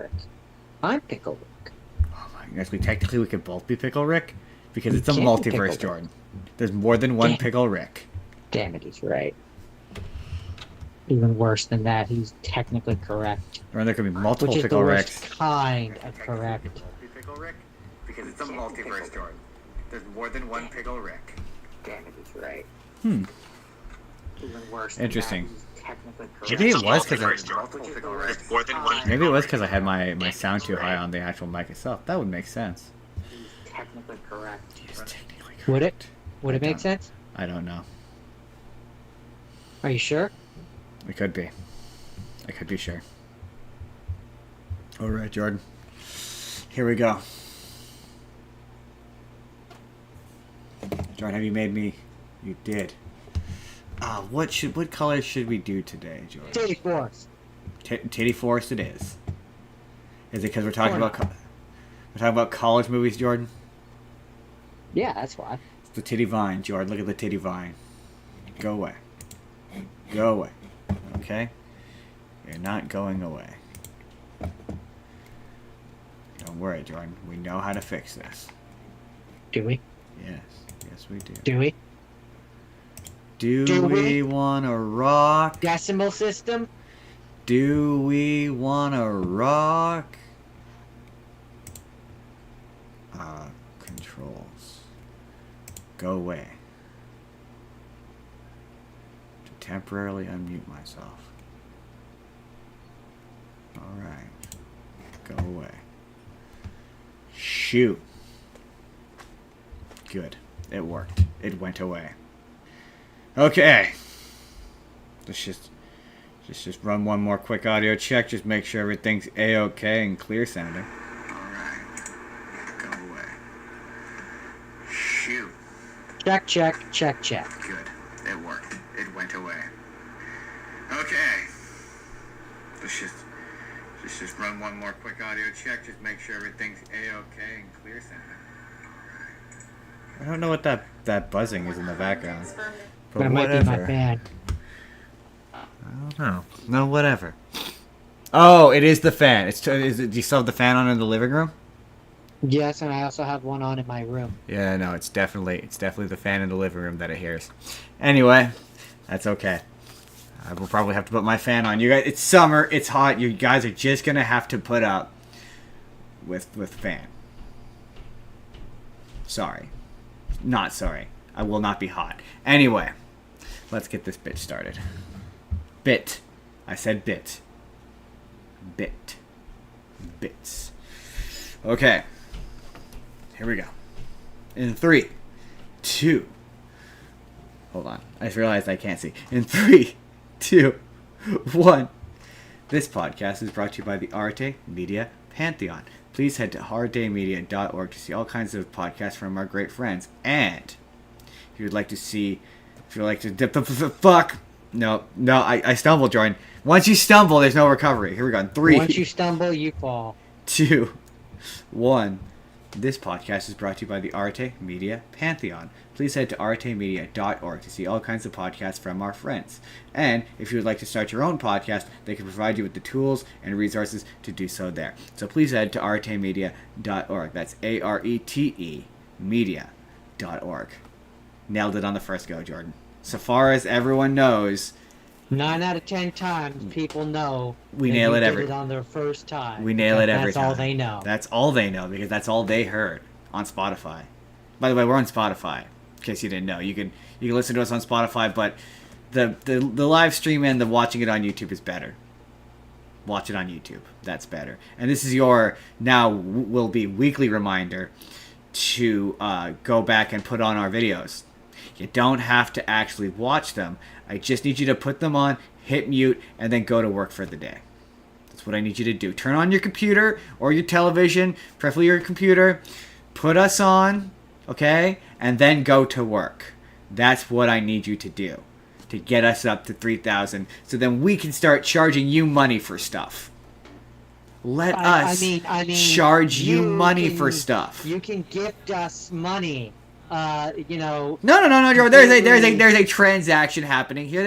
Rick. I'm Pickle Rick. Oh my goodness, we could both be Pickle Rick? Because it's a can be multiverse, Pickle Jordan. There's more than one Damn. Pickle Rick. Damn it, he's right. Even worse than that, he's technically correct. Or there could be multiple Which is Pickle the Ricks. worst kind of correct. Pickle Rick? Because it's a multiverse, Jordan. There's more than one Pickle Rick. Damn it, he's right. Hmm. Even worse Interesting. than that, he's technically correct. Maybe it was because Maybe it was because I had my sound too high on the actual mic itself. That would make sense. He's technically correct. He's technically correct. Would it? Would it I make don't- sense? I don't know. Are you sure? It could be. I could be sure. All right, Jordan. Here we go. Jordan, have you made me? You did. What color should we do today, Jordan? Titty force. Titty Forest it is. Is it because we're talking Or about we're talking about college movies, Jordan? Yeah, that's why. It's the titty vine, Jordan. Look at the titty vine. Go away. Go away. Okay? You're not going away. Don't worry, Jordan. We know how to fix this. Do we? Yes. Yes, we do. Do we? Do we want to rock? Decimal system? Do we want to rock? Controls. Go away. To temporarily unmute myself. Alright. Go away. Shoot. Good. It worked. It went away. Okay. Let's just run one more quick audio check. Just make sure everything's A-okay and clear sounding. Alright. Go away. Shoot. Check, check, check, check. Good. It worked. It went away. Okay. Let's just run one more quick audio check. Just make sure everything's A-okay and clear sounding. Alright. I don't know what that buzzing is in the background. But That might be my fan. I don't know. No, whatever. Oh, it is the fan. Do you still have the fan on in the living room? Yes, and I also have one on in my room. Yeah, no, it's definitely the fan in the living room that it hears. Anyway, that's okay. I will probably have to put my fan on. You guys, it's summer, it's hot. You guys are just gonna have to put up with fan. Sorry, not sorry. I will not be hot. Anyway, let's get this bitch started. Bit. I said bit. Bit. Bits. Okay. Here we go. In 3, 2. Hold on. I just realized I can't see. In 3, 2, 1. This podcast is brought to you by the Arte Media Pantheon. Please head to artemedia.org to see all kinds of podcasts from our great friends. And if you'd like to dip the fuck. No, I stumbled, Jordan. Once you stumble, there's no recovery. Here we go. In 3. Once you stumble, you fall. 2, 1. This podcast is brought to you by the Arte Media Pantheon. Please head to artemedia.org to see all kinds of podcasts from our friends. And if you would like to start your own podcast, they can provide you with the tools and resources to do so there. So please head to artemedia.org. That's A-R-E-T-E media.org. Nailed it on the first go, Jordan. So far as everyone knows, 9 out of 10 times, people know we that nail you it did every it on their first time. We nail it every That's time. all they know. That's all they know because that's all they heard on Spotify. By the way, we're on Spotify. In case you didn't know, you can listen to us on Spotify, but the live stream and the watching it on YouTube is better. Watch it on YouTube. That's better. And this is your now will be weekly reminder to go back and put on our videos. You don't have to actually watch them. I just need you to put them on, hit mute, and then go to work for the day. That's what I need you to do. Turn on your computer or your television, preferably your computer. Put us on, okay? And then go to work. That's what I need you to do to get us up to 3,000 so then we can start charging you money for stuff. Let us charge you money for stuff. You can gift us money. No, Joe. There's a transaction happening here.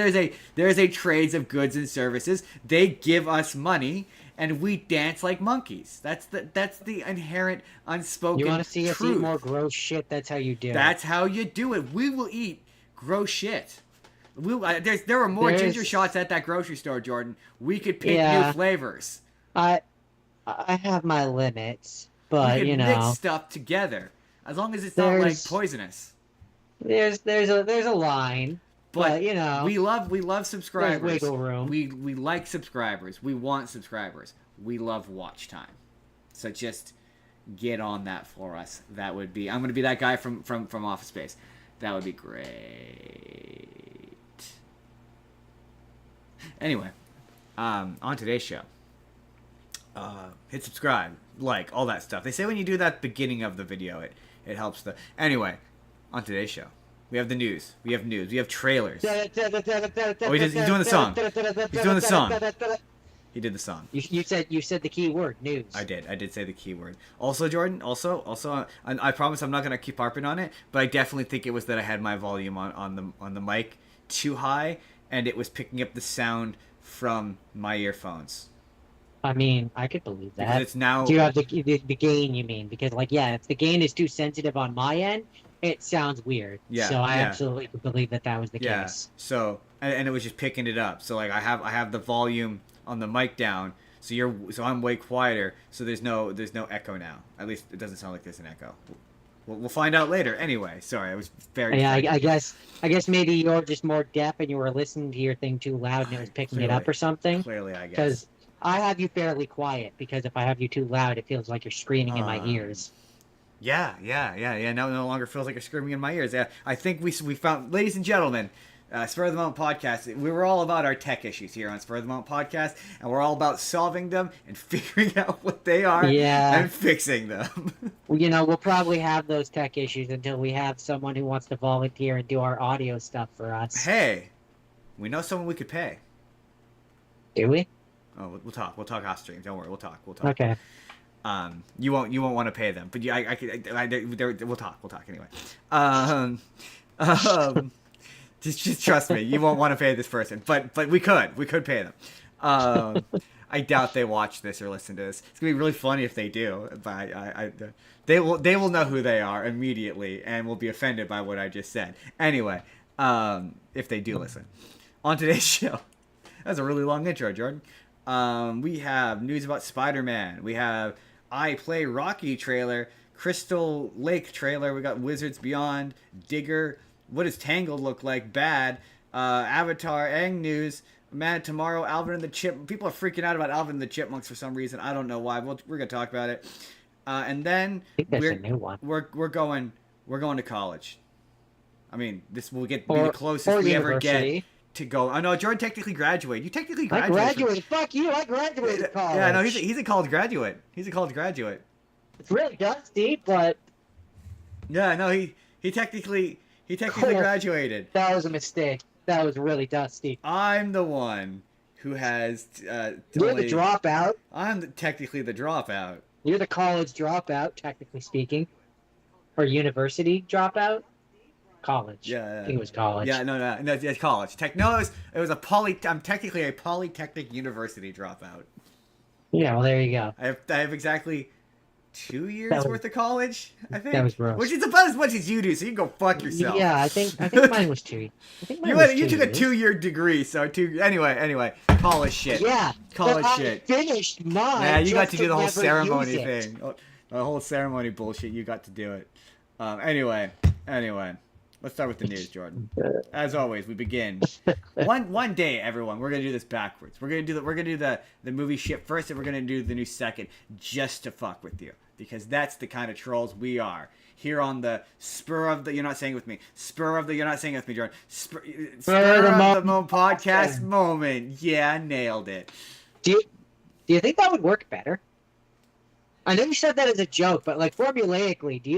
There's a trades of goods and services. They give us money, and we dance like monkeys. That's the inherent unspoken You want to see us truth. eat more gross shit? That's how you do it. That's how you do it. We will eat gross shit. There were more ginger shots at that grocery store, Jordan. We could pick new flavors. I have my limits, We but could you mix know, stuff together as long as it's not like poisonous. there's a line, but you know, we love subscribers. there's wiggle room. We like subscribers. We want subscribers. We love watch time. So just get on that for us. That would be. I'm going to be that guy from Office Space. That would be great. Anyway, on today's show, hit subscribe, like, all that stuff. They say when you do that at the beginning of the video, it helps the... Anyway, on today's show, we have the news. We have trailers. Oh, he's doing the song. He's doing the song. He did the song. You said the key word, news. I did say the key word. Also, Jordan, I promise I'm not going to keep harping on it, but I definitely think it was that I had my volume on the mic too high, and it was picking up the sound from my earphones. I mean, I could believe that. Because it's now... Do you have the gain, you mean? Because, like, yeah, if the gain is too sensitive on my end, it sounds weird. Yeah. So I absolutely could believe that was the case. So, and it was just picking it up. So, like, I have the volume on the mic down, so I'm way quieter, so there's no echo now. At least it doesn't sound like there's an echo. We'll find out later. Anyway, sorry, I was very... Yeah, I guess maybe you're just more deaf and you were listening to your thing too loud and it was picking it up or something. Clearly, I guess. Because I have you fairly quiet, because if I have you too loud, it feels like you're screaming in my ears. Yeah. Now it no longer feels like you're screaming in my ears. Yeah, I think we found, ladies and gentlemen, Spur of the Moment Podcast, we were all about our tech issues here on Spur of the Moment Podcast, and we're all about solving them and figuring out what they are and fixing them. Well, you know, we'll probably have those tech issues until we have someone who wants to volunteer and do our audio stuff for us. Hey, we know someone we could pay. Do we? Oh, we'll talk. We'll talk off stream. Don't worry. We'll talk. Okay. You won't want to pay them, but we'll talk. We'll talk anyway. Just trust me. You won't want to pay this person, but we could pay them. I doubt they watch this or listen to this. It's gonna be really funny if they do, but they will know who they are immediately and will be offended by what I just said. Anyway, if they do listen, on today's show, that's a really long intro, Jordan. We have news about Spider-Man. We have I Play Rocky trailer, Crystal Lake trailer. We got Wizards Beyond, Digger. What does Tangled look like? Bad. Avatar, Aang news. Man, tomorrow, Alvin and the Chip. People are freaking out about Alvin and the Chipmunks for some reason. I don't know why. We're gonna talk about it. And then I think that's a new one. We're going to college. I mean, this will be the closest we ever get to go. I know Jordan technically graduated. You technically graduated. I graduated. Fuck you. I graduated college. Yeah, no, he's a college graduate. He's a college graduate. It's really dusty, but yeah, no, he technically graduated. That was a mistake. That was really dusty. I'm the one who has. You're the dropout. I'm technically the dropout. You're the college dropout, technically speaking, or university dropout. College. Yeah. I think it was college. Yeah, no, it's college. It was a I'm technically a polytechnic university dropout. Yeah, well, there you go. I have exactly 2 years worth of college, I think. That was gross. Which is about as much as you do, so you can go fuck yourself. Yeah, I think mine was 2. I think you took a 2-year degree, so anyway, college shit. Yeah. College shit. I finished mine. Yeah, you got to do the whole ceremony thing. The whole ceremony bullshit, you got to do it. Anyway. Let's start with the news, Jordan. As always, we begin one day, everyone. We're gonna do this backwards. We're gonna do the movie shit first, and we're gonna do the news second, just to fuck with you, because that's the kind of trolls we are here on the Spur of the. You're not saying it with me. Spur of the. You're not saying it with me, Jordan. Spur of the Moment podcast moment. Yeah, nailed it. Do you think that would work better? I know you said that as a joke, but like formulaically, do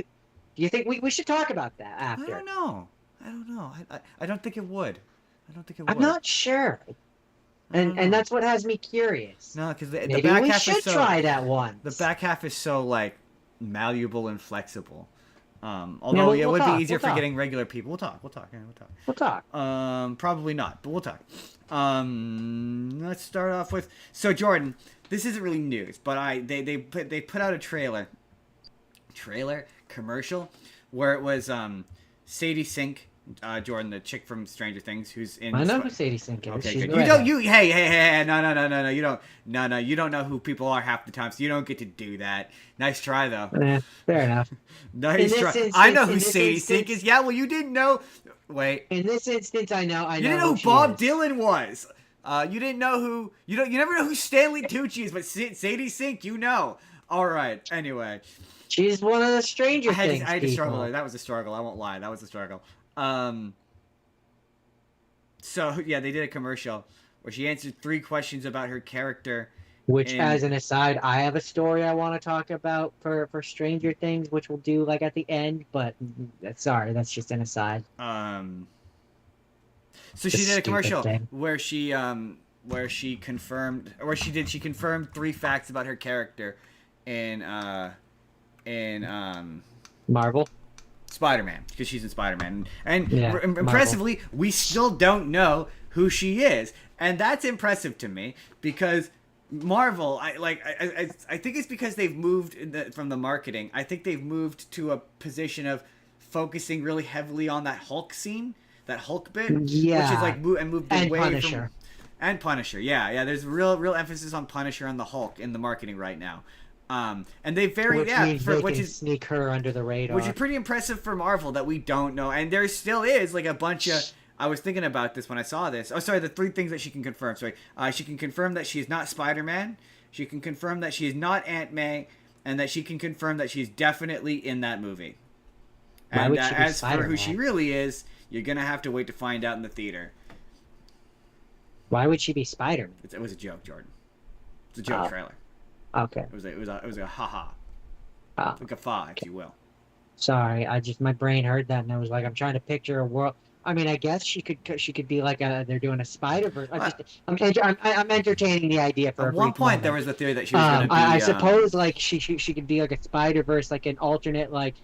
you think we should talk about that after? I don't know. I don't think it would. I'm not sure. And that's what has me curious. No, because the Maybe back we half should is so, try that one. The back half is so like malleable and flexible. Although we'll it would talk, be easier we'll for talk. getting regular people. We'll talk. Yeah, We'll talk. Probably not, but we'll talk. Let's start off with. So Jordan, this isn't really news, but they put out a commercial, where it was Sadie Sink, Jordan, the chick from Stranger Things, who's in. I know who Sadie Sink is. Okay, She's good. the You don't. redhead. Hey, no. You don't know who people are half the time, so you don't get to do that. Nice try, though. Fair enough. Nice In try. this instance- I know in who this Sadie instance- Sink is. Yeah, well, you didn't know. Wait. In this instance, I know. You didn't know who Bob Dylan was. You didn't know who. You never know who Stanley Tucci is, but Sadie Sink, you know. All right. Anyway. She's one of the Stranger Things I had to struggle people. there. That was a struggle. I won't lie. That was a struggle. So yeah, they did a commercial where she answered 3 questions about her character. Which, And- as an aside, I have a story I want to talk about for Stranger Things, which we'll do like at the end. But sorry, that's just an aside. So she did a Stupid commercial thing. where she confirmed 3 facts about her character in Marvel. Spider-Man, because she's in Spider-Man, and Yeah, impressively, we still don't know who she is, and that's impressive to me because Marvel, I think it's because they've moved from the marketing. I think they've moved to a position of focusing really heavily on that Hulk scene, that Hulk bit, Yeah. which is like moved And away Punisher. and Punisher. Yeah. There's real emphasis on Punisher and the Hulk in the marketing right now. And they very Which means they which can is sneak her under the radar. which is pretty impressive for Marvel that we don't know. And there still is like a bunch of. I was thinking about this when I saw this. Oh, sorry, the 3 things that she can confirm. Sorry, she can confirm that she is not Spider-Man. She can confirm that she is not Aunt May, and that she can confirm that she's definitely in that movie. Why And would she be as for who Spider-Man? she really is, you're gonna have to wait to find out in the theater. Why would she be Spider-Man? It was a joke, Jordan. It's a joke Oh. trailer. Okay. It was a haha, Oh, like a fa, if you will. sorry. My brain heard that and I was like, I'm trying to picture a world. I mean, I guess she could be like they're doing a Spider-Verse. I'm entertaining the idea for a At one brief point, there moment. was the theory that she was gonna be. I suppose like she could be like a Spider-Verse, like an alternate like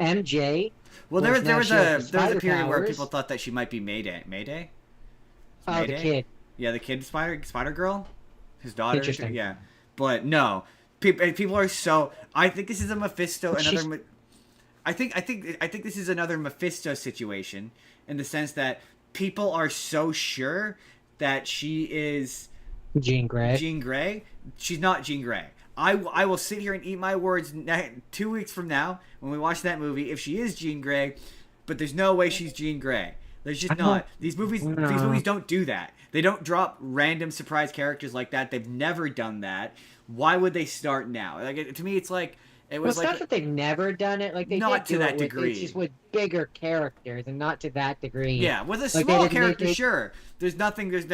MJ. Well, there Well, was now she has the a spider period where powers. people thought that she might be Mayday. Mayday? Oh, the kid. Yeah, the kid Spider Girl, his daughter. Interesting. Yeah, but no, people are so. I think this is a Mephisto. I think this is another Mephisto situation in the sense that people are so sure that she is Jean Grey. Jean Grey. She's not Jean Grey. I will sit here and eat my words 2 weeks from now when we watch that movie if she is Jean Grey, but there's no way she's Jean Grey. There's just not. These movies don't do that. They don't drop random surprise characters like that. They've never done that. Why would they start now? Like to me, it's like it was Well, it's not that they've never done it. Like they Not did to do that it with, degree. It's just with bigger characters, and not to that degree. yeah, with a Like, they small didn't- character, they- sure. There's nothing. There's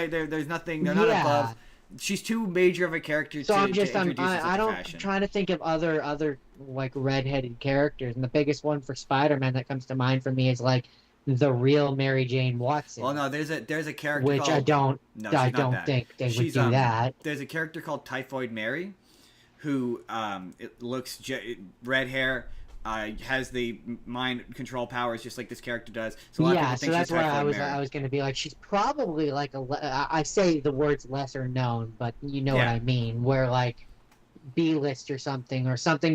nothing. They're not Yeah. above. She's too major of a character So to, I'm just to introduce in such I a don't I'm fashion. trying to think of other like redheaded characters, and the biggest one for Spider-Man that comes to mind for me is like the real Mary Jane Watson. Well, no, there's a character which called, I don't No, I she's not don't that. think they would She's, do that. There's a character called Typhoid Mary, who it looks red hair, has the mind control powers just like this character does. So a lot of Yeah, people so think that's she's why Typhoid I Mary. was gonna be like she's probably like I say the words lesser known, but you know what Yeah. I mean, where like B-list or something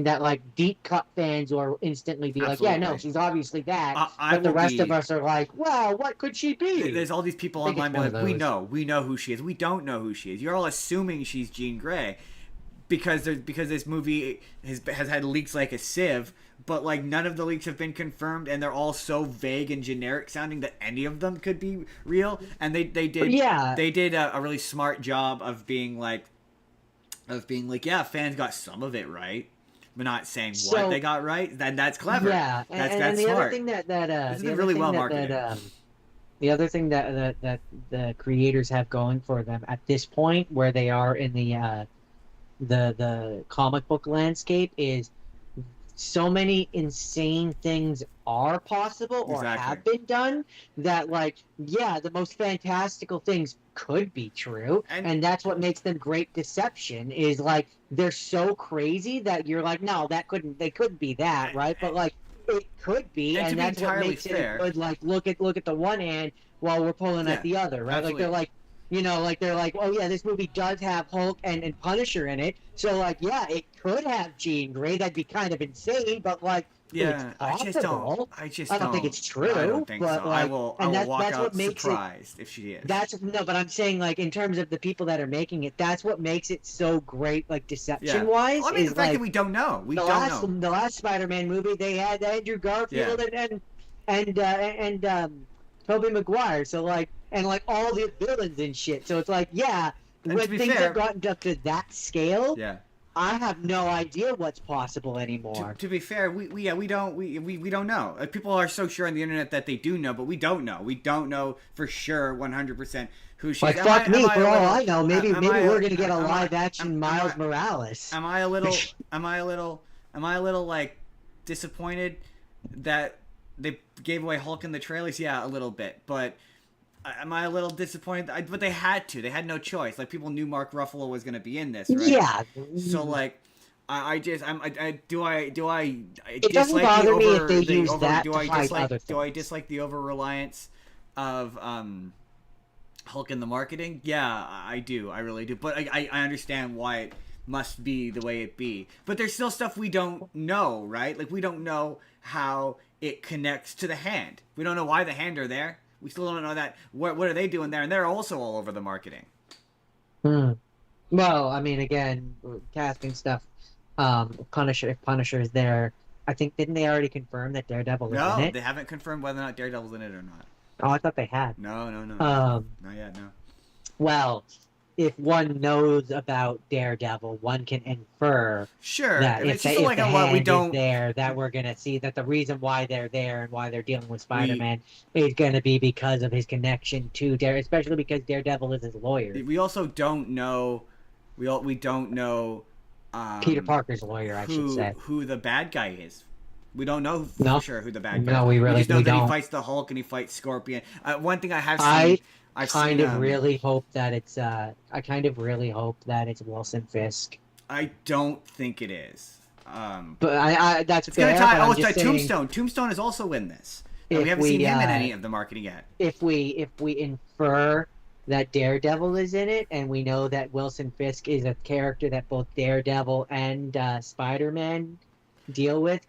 that like deep cut fans will instantly be like, yeah, no, Absolutely. she's obviously that. I But the will rest be- of us are like, well, what could she be? There's all these people I think online it's being one like, of we know who she is. We don't know who she is. You're all assuming she's Jean Grey because this movie has had leaks like a sieve, but like none of the leaks have been confirmed, and they're all so vague and generic sounding that any of them could be real. And they did Yeah. they did a really smart job of being like yeah, fans got some of it right, but not saying what So- they got right. That's clever. Yeah, that's and the smart. other thing that This is the other really thing well that- marketed. the other thing that the creators have going for them at this point, where they are in the comic book landscape, is so many insane things are possible or Exactly. have been done that, like, yeah, the most fantastical things could be true, And- and that's what makes them great deception. Is like they're so crazy that you're like, no, they couldn't be that, right? But like, it could be, And to and be that's what entirely makes fair- it a good. Like, look at the one hand while we're pulling Yeah, at the other, right? absolutely. Like they're like, like they're like, oh yeah, this movie does have Hulk and Punisher in it, so like, yeah, it could have Jean Grey. That'd be kind of insane, but like, Yeah, it's possible. I just I don't don't think it's true. I don't think but so. like, I will and walk that's out what makes it. surprised if she is. That's no, but I'm saying like in terms of the people that are making it, that's what makes it so great, like deception wise. Well, I mean, is the fact like, that we don't know. the last Spider-Man movie, they had Andrew Garfield and Tobey Maguire. So like, and like all the villains and shit. So it's like, yeah, And when to be things fair- have gotten up to that scale, Yeah. I have no idea what's possible anymore. To be fair, we don't know. Like, people are so sure on the internet that they do know, but we don't know. We don't know for sure 100% who she is. Like, fuck me, for all I know, maybe am I- we're gonna get a am I- live action am Miles I- Morales. Am I a little like disappointed that they gave away Hulk in the trailers? Yeah, a little bit, but am I a little disappointed? But they had to. They had no choice. Like, people knew Mark Ruffalo was going to be in this, right? Yeah. So like, I dislike doesn't bother me if they use that do to I hide dislike other do I things. dislike the over reliance of Hulk in the marketing? Yeah, I do. I really do. But I understand why it must be the way it be. But there's still stuff we don't know, right? Like, we don't know how it connects to the hand. We don't know why the hand are there. We still don't know that. What are they doing there? And they're also all over the marketing. Well, I mean, again, casting stuff. Punisher, if Punisher is there, I think didn't they already confirm that Daredevil is in No, it? they haven't confirmed whether or not Daredevil's in it or not. Oh, I thought they had. No. Not Not yet, no. Well, if one knows about Daredevil, one can infer Sure. that It's if just like the a lot we hand don't. is there, that we're gonna see that the reason why they're there and why they're dealing with Spider-Man is gonna be because of his connection to especially because Daredevil is his lawyer. We also don't know. We don't know. Peter Parker's lawyer, I should say. Who the bad guy is. We don't know No. for sure who the bad guy No, is. we really just know we that don't. he fights the Hulk and he fights Scorpion. One thing I have seen. I kind of really hope that it's Wilson Fisk. I don't think it is. But I that's It's fair. gonna tie. But I'm Oh, it's just a saying, Tombstone. Tombstone is also in this. And if we haven't we, seen him in any of the marketing yet. if we infer that Daredevil is in it, and we know that Wilson Fisk is a character that both Daredevil and Spider-Man deal with,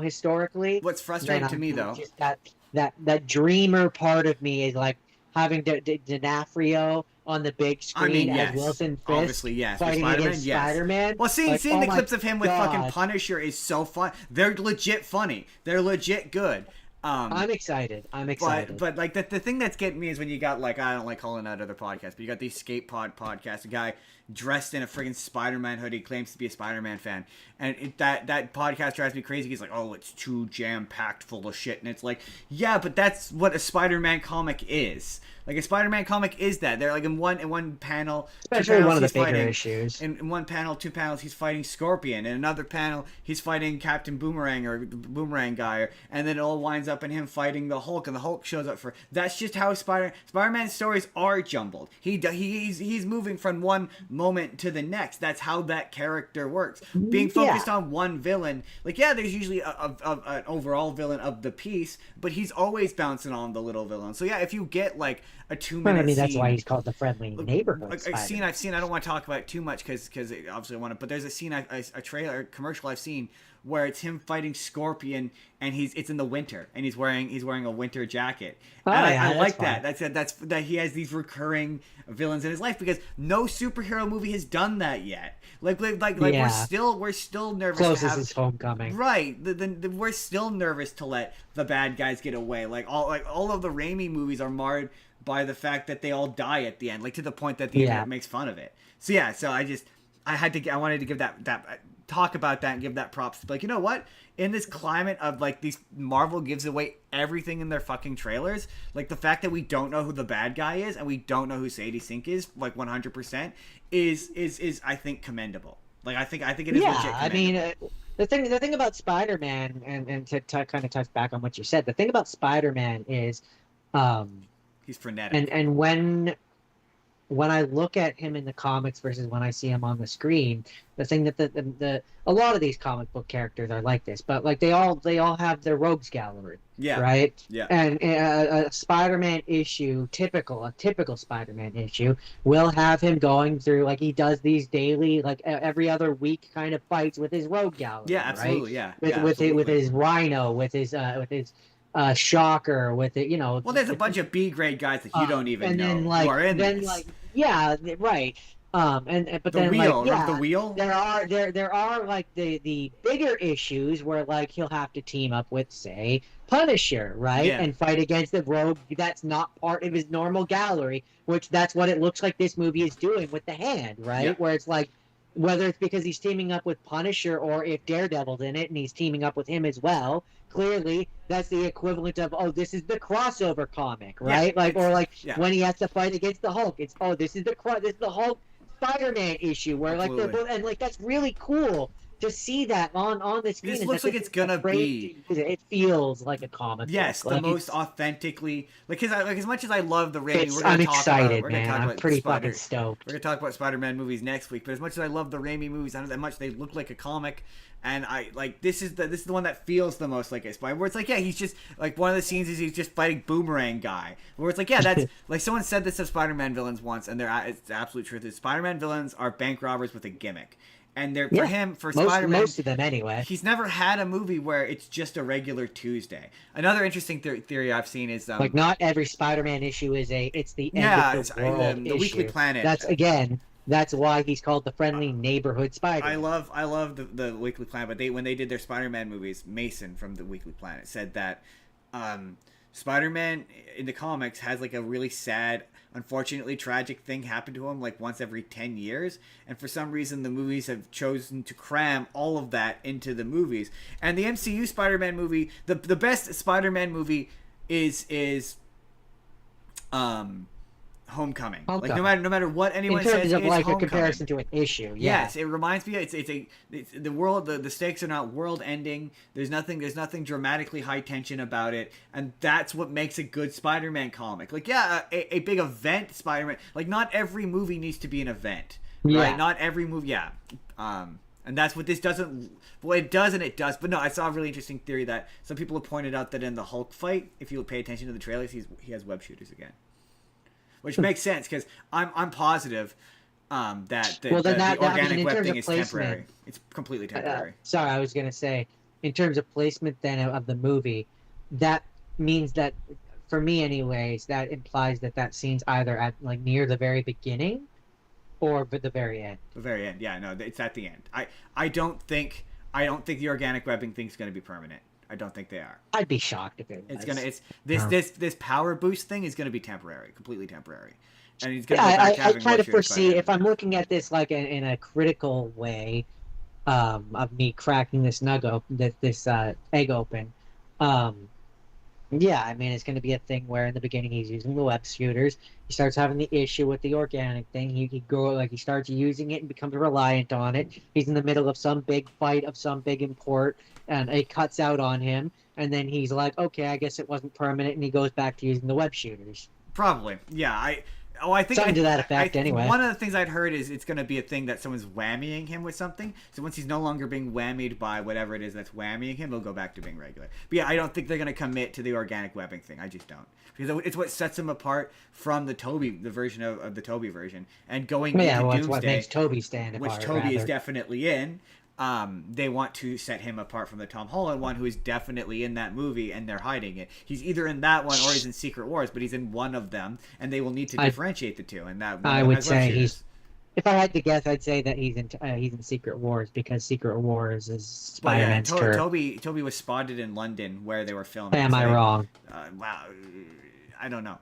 historically. What's frustrating to me, though. Just that dreamer part of me is like having D'Onofrio on the big screen yes. as Wilson Fisk Obviously, yes. With fighting Spider-Man, against yes. Spider-Man. Well, seeing Like, the oh clips my of him with God. fucking Punisher is so fun. They're legit funny. They're legit good. I'm excited. But like the thing that's getting me is when you got, like, I don't like calling out other podcasts, but you got these skate pod podcasts, a guy dressed in a friggin' Spider-Man hoodie claims to be a Spider-Man fan, and that podcast drives me crazy. He's like, oh, it's too jam-packed full of shit, and it's like, yeah, but that's what a Spider-Man comic is. Like, a Spider-Man comic is that. They're like in one panel, Especially one of the bigger issues. In one panel, 2 panels, he's fighting Scorpion. In another panel, he's fighting Captain Boomerang or the Boomerang guy. And then it all winds up in him fighting the Hulk, and the Hulk shows up for. That's just how Spider-Man's stories are jumbled. He's moving from one moment to the next. That's how that character works. Being focused on one villain, like, yeah, there's usually an overall villain of the piece, but he's always bouncing on the little villain. So yeah, if you get like a 2-minute I mean, that's scene, why he's called the friendly neighborhood. a scene I've seen. I don't want to talk about it too much because obviously I want to. But there's a scene, a trailer, a commercial I've seen where it's him fighting Scorpion, and it's in the winter, and he's wearing a winter jacket. Oh, and yeah, I like fun. that. That he has these recurring villains in his life because no superhero movie has done that yet. Like Yeah. we're still nervous. Closest is Homecoming. Right. We're still nervous to let the bad guys get away. Like all of the Raimi movies are marred by the fact that they all die at the end, like to the point that the internet makes fun of it. So yeah, I wanted to give that talk about that and give that props. Like, you know what? In this climate of like these Marvel gives away everything in their fucking trailers, like the fact that we don't know who the bad guy is and we don't know who Sadie Sink is, like 100%, is I think commendable. Like I think it is legit commendable. I mean, the thing about Spider-Man, and to kind of touch back on what you said, the thing about Spider-Man is, he's frenetic. and when when I look at him in the comics versus when I see him on the screen, the thing that the a lot of these comic book characters are like this, but like they all have their rogues gallery, Yeah. right? Yeah. And a Spider-Man issue, a typical Spider-Man issue, will have him going through like he does these daily, like every other week kind of fights with his rogue gallery, Yeah, absolutely. right? Yeah. With his Rhino, with his Shocker, with it, Well, there's a bunch of B grade guys that you don't even and know then like who are in then this. like yeah, right. But The then wheel, like remember yeah, the wheel? there are like the bigger issues where like he'll have to team up with say Punisher, right, Yeah. and fight against the rogue that's not part of his normal gallery, which that's what it looks like this movie is doing with the Hand, right, Yeah. where it's like whether it's because he's teaming up with Punisher or if Daredevil's in it and he's teaming up with him as well. Clearly, that's the equivalent of this is the crossover comic, right? Yeah, like or like yeah. when he has to fight against the Hulk, it's this is the Hulk Spider-Man issue where Absolutely. like they're both and like that's really cool to see that on the screen. This and looks that like it's gonna be. It feels like a comic. Yes, book. the Like, most authentically, like, cause as much as I love the Raimi, it's, we're gonna I'm talk excited, about, man. I'm pretty fucking stoked. We're gonna talk about Spider-Man movies next week. But as much as I love the Raimi movies, I know that much they look like a comic, and I like this is the one that feels the most like a Spider. Where it's like, yeah, he's just like one of the scenes is he's just fighting Boomerang guy. Where it's like, yeah, that's like someone said this of Spider-Man villains once, and it's the absolute truth. Is Spider-Man villains are bank robbers with a gimmick. And they're for Spider-Man, most of them anyway. He's never had a movie where it's just a regular Tuesday. Another interesting theory I've seen is like not every Spider-Man issue is it's the end of the world the issue. Weekly Planet. That's why he's called the friendly neighborhood Spider. I love the Weekly Planet, but when they did their Spider-Man movies, Mason from the Weekly Planet said that Spider-Man in the comics has like a really sad, unfortunately tragic thing happen to him like once every 10 years, and for some reason the movies have chosen to cram all of that into the movies. And the MCU Spider-Man movie, the best Spider-Man movie is Homecoming. Like no matter what anyone says, in terms of it's like Homecoming. a comparison to an issue. Yeah. Yes, it reminds me. It's the world. The stakes are not world ending. There's nothing dramatically high tension about it, and that's what makes a good Spider-Man comic. Like a big event Spider-Man. Like not every movie needs to be an event. Yeah. Right? Not every movie. Yeah. And that's what this doesn't. Well, it does and it does. But no, I saw a really interesting theory that some people have pointed out that in the Hulk fight, if you pay attention to the trailers, he has web shooters again. Which makes sense because I'm positive that the organic web thing is temporary. It's completely temporary. Sorry, I was gonna say, in terms of placement then of the movie, that means that for me, anyways, that implies that scene's either at like near the very beginning, or the very end. The very end, yeah, no, it's at the end. I don't think the organic webbing thing's gonna be permanent. I don't think they are. I'd be shocked if it was. This power boost thing is gonna be temporary, completely temporary, and he's gonna yeah, go back to having I kind of shooters foresee by if I'm looking at this like in a critical way, of me cracking this egg open. Yeah, I mean it's going to be a thing where in the beginning he's using the web shooters. He starts having the issue with the organic thing. He starts using it and becomes reliant on it. He's in the middle of some big fight of some big import, and it cuts out on him. And then he's like, okay, I guess it wasn't permanent, and he goes back to using the web shooters. Probably, yeah. I think something to that effect. Anyway, one of the things I'd heard is it's going to be a thing that someone's whammying him with something. So once he's no longer being whammied by whatever it is that's whammying him, he'll go back to being regular. But yeah, I don't think they're going to commit to the organic webbing thing. I just don't, because it's what sets him apart from the version of the Toby version, and going into Doomsday, what makes Toby stand apart, which Toby is definitely in. They want to set him apart from the Tom Holland one, who is definitely in that movie, and they're hiding it. He's either in that one or he's in Secret Wars, but he's in one of them, and they will need to differentiate the two. And that I would say he's. If I had to guess, I'd say that he's in Secret Wars, because Secret Wars is Spider-Man's turf. Toby was spotted in London where they were filming. Am I wrong? Wow, I don't know.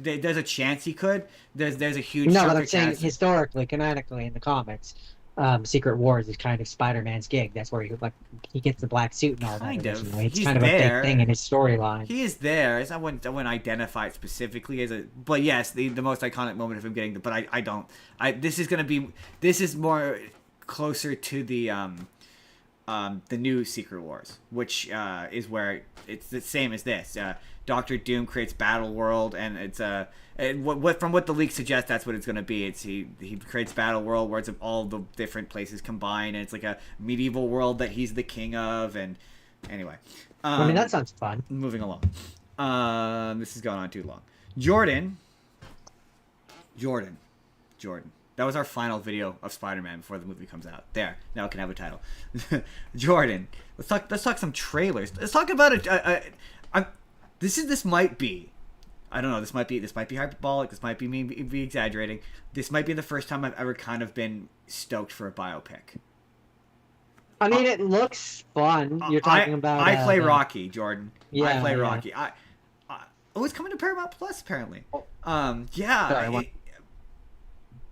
There's a chance he could. There's a huge. No, but I'm saying historically, canonically in the comics. Secret Wars is kind of Spider-Man's gig. That's where he gets the black suit and all that. It's He's kind of a big thing in his storyline. He is there. I wouldn't identify it specifically as a. But yes, the most iconic moment of him getting. But I don't. This is more closer to the the new Secret Wars, which is where it's the same as this. Doctor Doom creates Battle World, and it's from what the leaks suggest, that's what it's going to be. It's he creates Battle World, where it's all the different places combined, and it's like a medieval world that he's the king of. And anyway, I mean, that sounds fun. moving along. This has gone on too long. Jordan. That was our final video of Spider-Man before the movie comes out. There, now it can have a title. Jordan, let's talk some trailers. Let's talk about this might be, I don't know. This might be hyperbolic. This might be me be exaggerating. This might be the first time I've ever kind of been stoked for a biopic. I mean, it looks fun. You're talking about. I play Rocky, Jordan. Yeah, I play yeah. Rocky. It's coming to Paramount Plus apparently. Yeah. Sorry,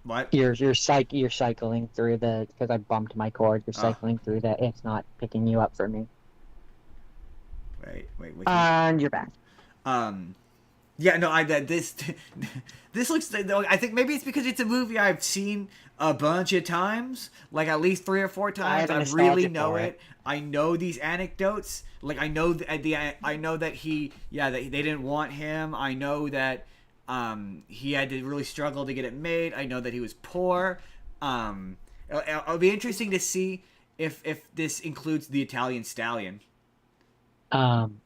What? You're cycling through the, because I bumped my cord. You're cycling through that. It's not picking you up for me. Wait. And you're back. Yeah, no, this looks. I think maybe it's because it's a movie I've seen a bunch of times, like at least 3 or 4 times. I really know it. I know these anecdotes. Like I know I know that that they didn't want him. I know that he had to really struggle to get it made. I know that he was poor. It'll be interesting to see if this includes the Italian Stallion.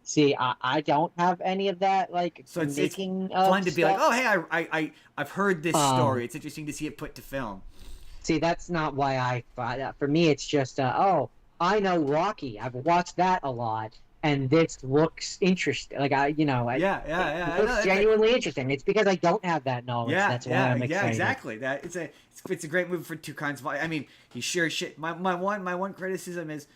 See, I don't have any of that, like, So it's making fun to of be like, stuff. oh, hey, I've heard this story. It's interesting to see it put to film. See, that's not why I thought that. For me, it's just, oh, I know Rocky. I've watched that a lot, and this looks interesting. Like, Yeah. It looks genuinely interesting. It's because I don't have that knowledge. That's why I'm excited. Yeah, exactly. It's a great movie for two kinds of. I mean, he sure shit. My one criticism is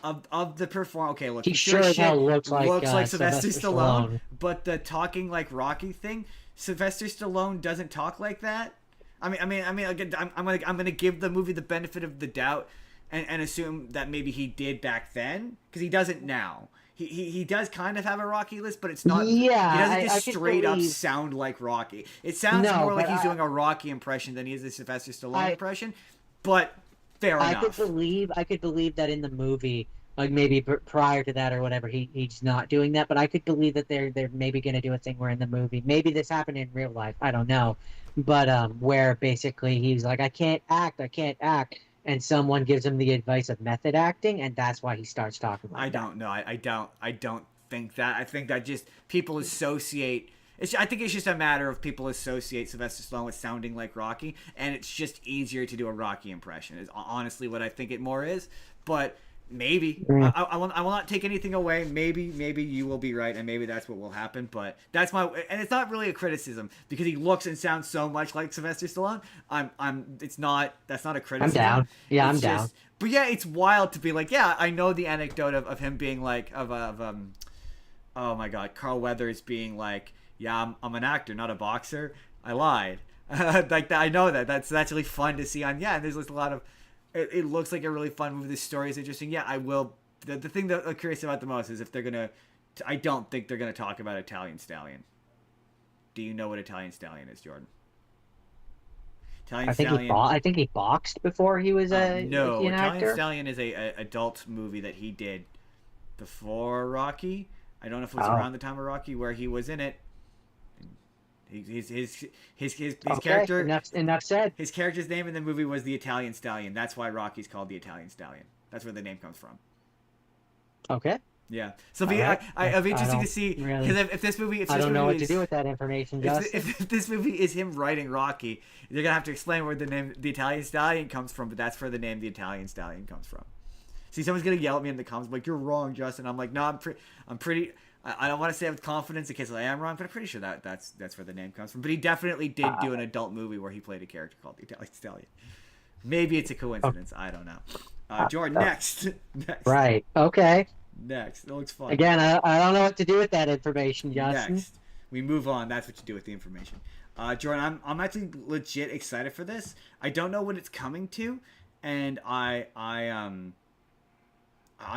of the performance. Okay, look, He sure as hell looks like Sylvester Stallone, but the talking like Rocky thing, Sylvester Stallone doesn't talk like that. I mean, again, I'm gonna give the movie the benefit of the doubt, and assume that maybe he did back then, because he doesn't now. He does kind of have a Rocky list, but it's not. Yeah, he doesn't just I straight up sound like Rocky. It sounds more like he's doing a Rocky impression than he is a Sylvester Stallone impression. But fair enough. I could believe that in the movie, like maybe prior to that or whatever, he's not doing that. But I could believe that they're maybe going to do a thing where in the movie, maybe this happened in real life. I don't know, but where basically he's like, I can't act, and someone gives him the advice of method acting, and that's why he starts talking like I don't know. I don't think that. I think that just people associate. I think it's just a matter of people associate Sylvester Stallone with sounding like Rocky, and it's just easier to do a Rocky impression. Is honestly what I think it more is. But maybe I will not take anything away. Maybe you will be right, and maybe that's what will happen. But that's and it's not really a criticism because he looks and sounds so much like Sylvester Stallone. That's not a criticism. I'm down. Yeah, I'm down. down. But yeah, it's wild to be like, yeah, I know the anecdote of him being like oh my God, Carl Weathers being like, yeah, I'm an actor, not a boxer. I lied. Like that. I know that. That's really fun to see on. Yeah, and there's just a lot of. It looks like a really fun movie. This story is interesting. Yeah, I will. The thing that I'm curious about the most is if they're gonna. I don't think they're gonna talk about Italian Stallion. Do you know what Italian Stallion is, Jordan? I think he boxed before he was an Italian actor. Stallion is a adult movie that he did before Rocky. I don't know if it was around the time of Rocky where he was in it. His character. Enough said. His character's name in the movie was the Italian Stallion. That's why Rocky's called the Italian Stallion. That's where the name comes from. Okay. Yeah. So it'll be interesting to see because if this movie, I don't know what to do with that information. If this movie is him writing Rocky, they're gonna have to explain where the name the Italian Stallion comes from. But that's where the name the Italian Stallion comes from. See, someone's gonna yell at me in the comments like, "You're wrong, Justin." I'm like, "No, I'm pretty." I don't want to say it with confidence in case I am wrong, but I'm pretty sure that's where the name comes from. But he definitely did do an adult movie where he played a character called the Italian Stallion. Maybe it's a coincidence. I don't know. Jordan, next. Right. Okay. Next. It looks fun. Again, I don't know what to do with that information, Justin. Next. We move on. That's what you do with the information. Jordan, I'm actually legit excited for this. I don't know what it's coming to, and I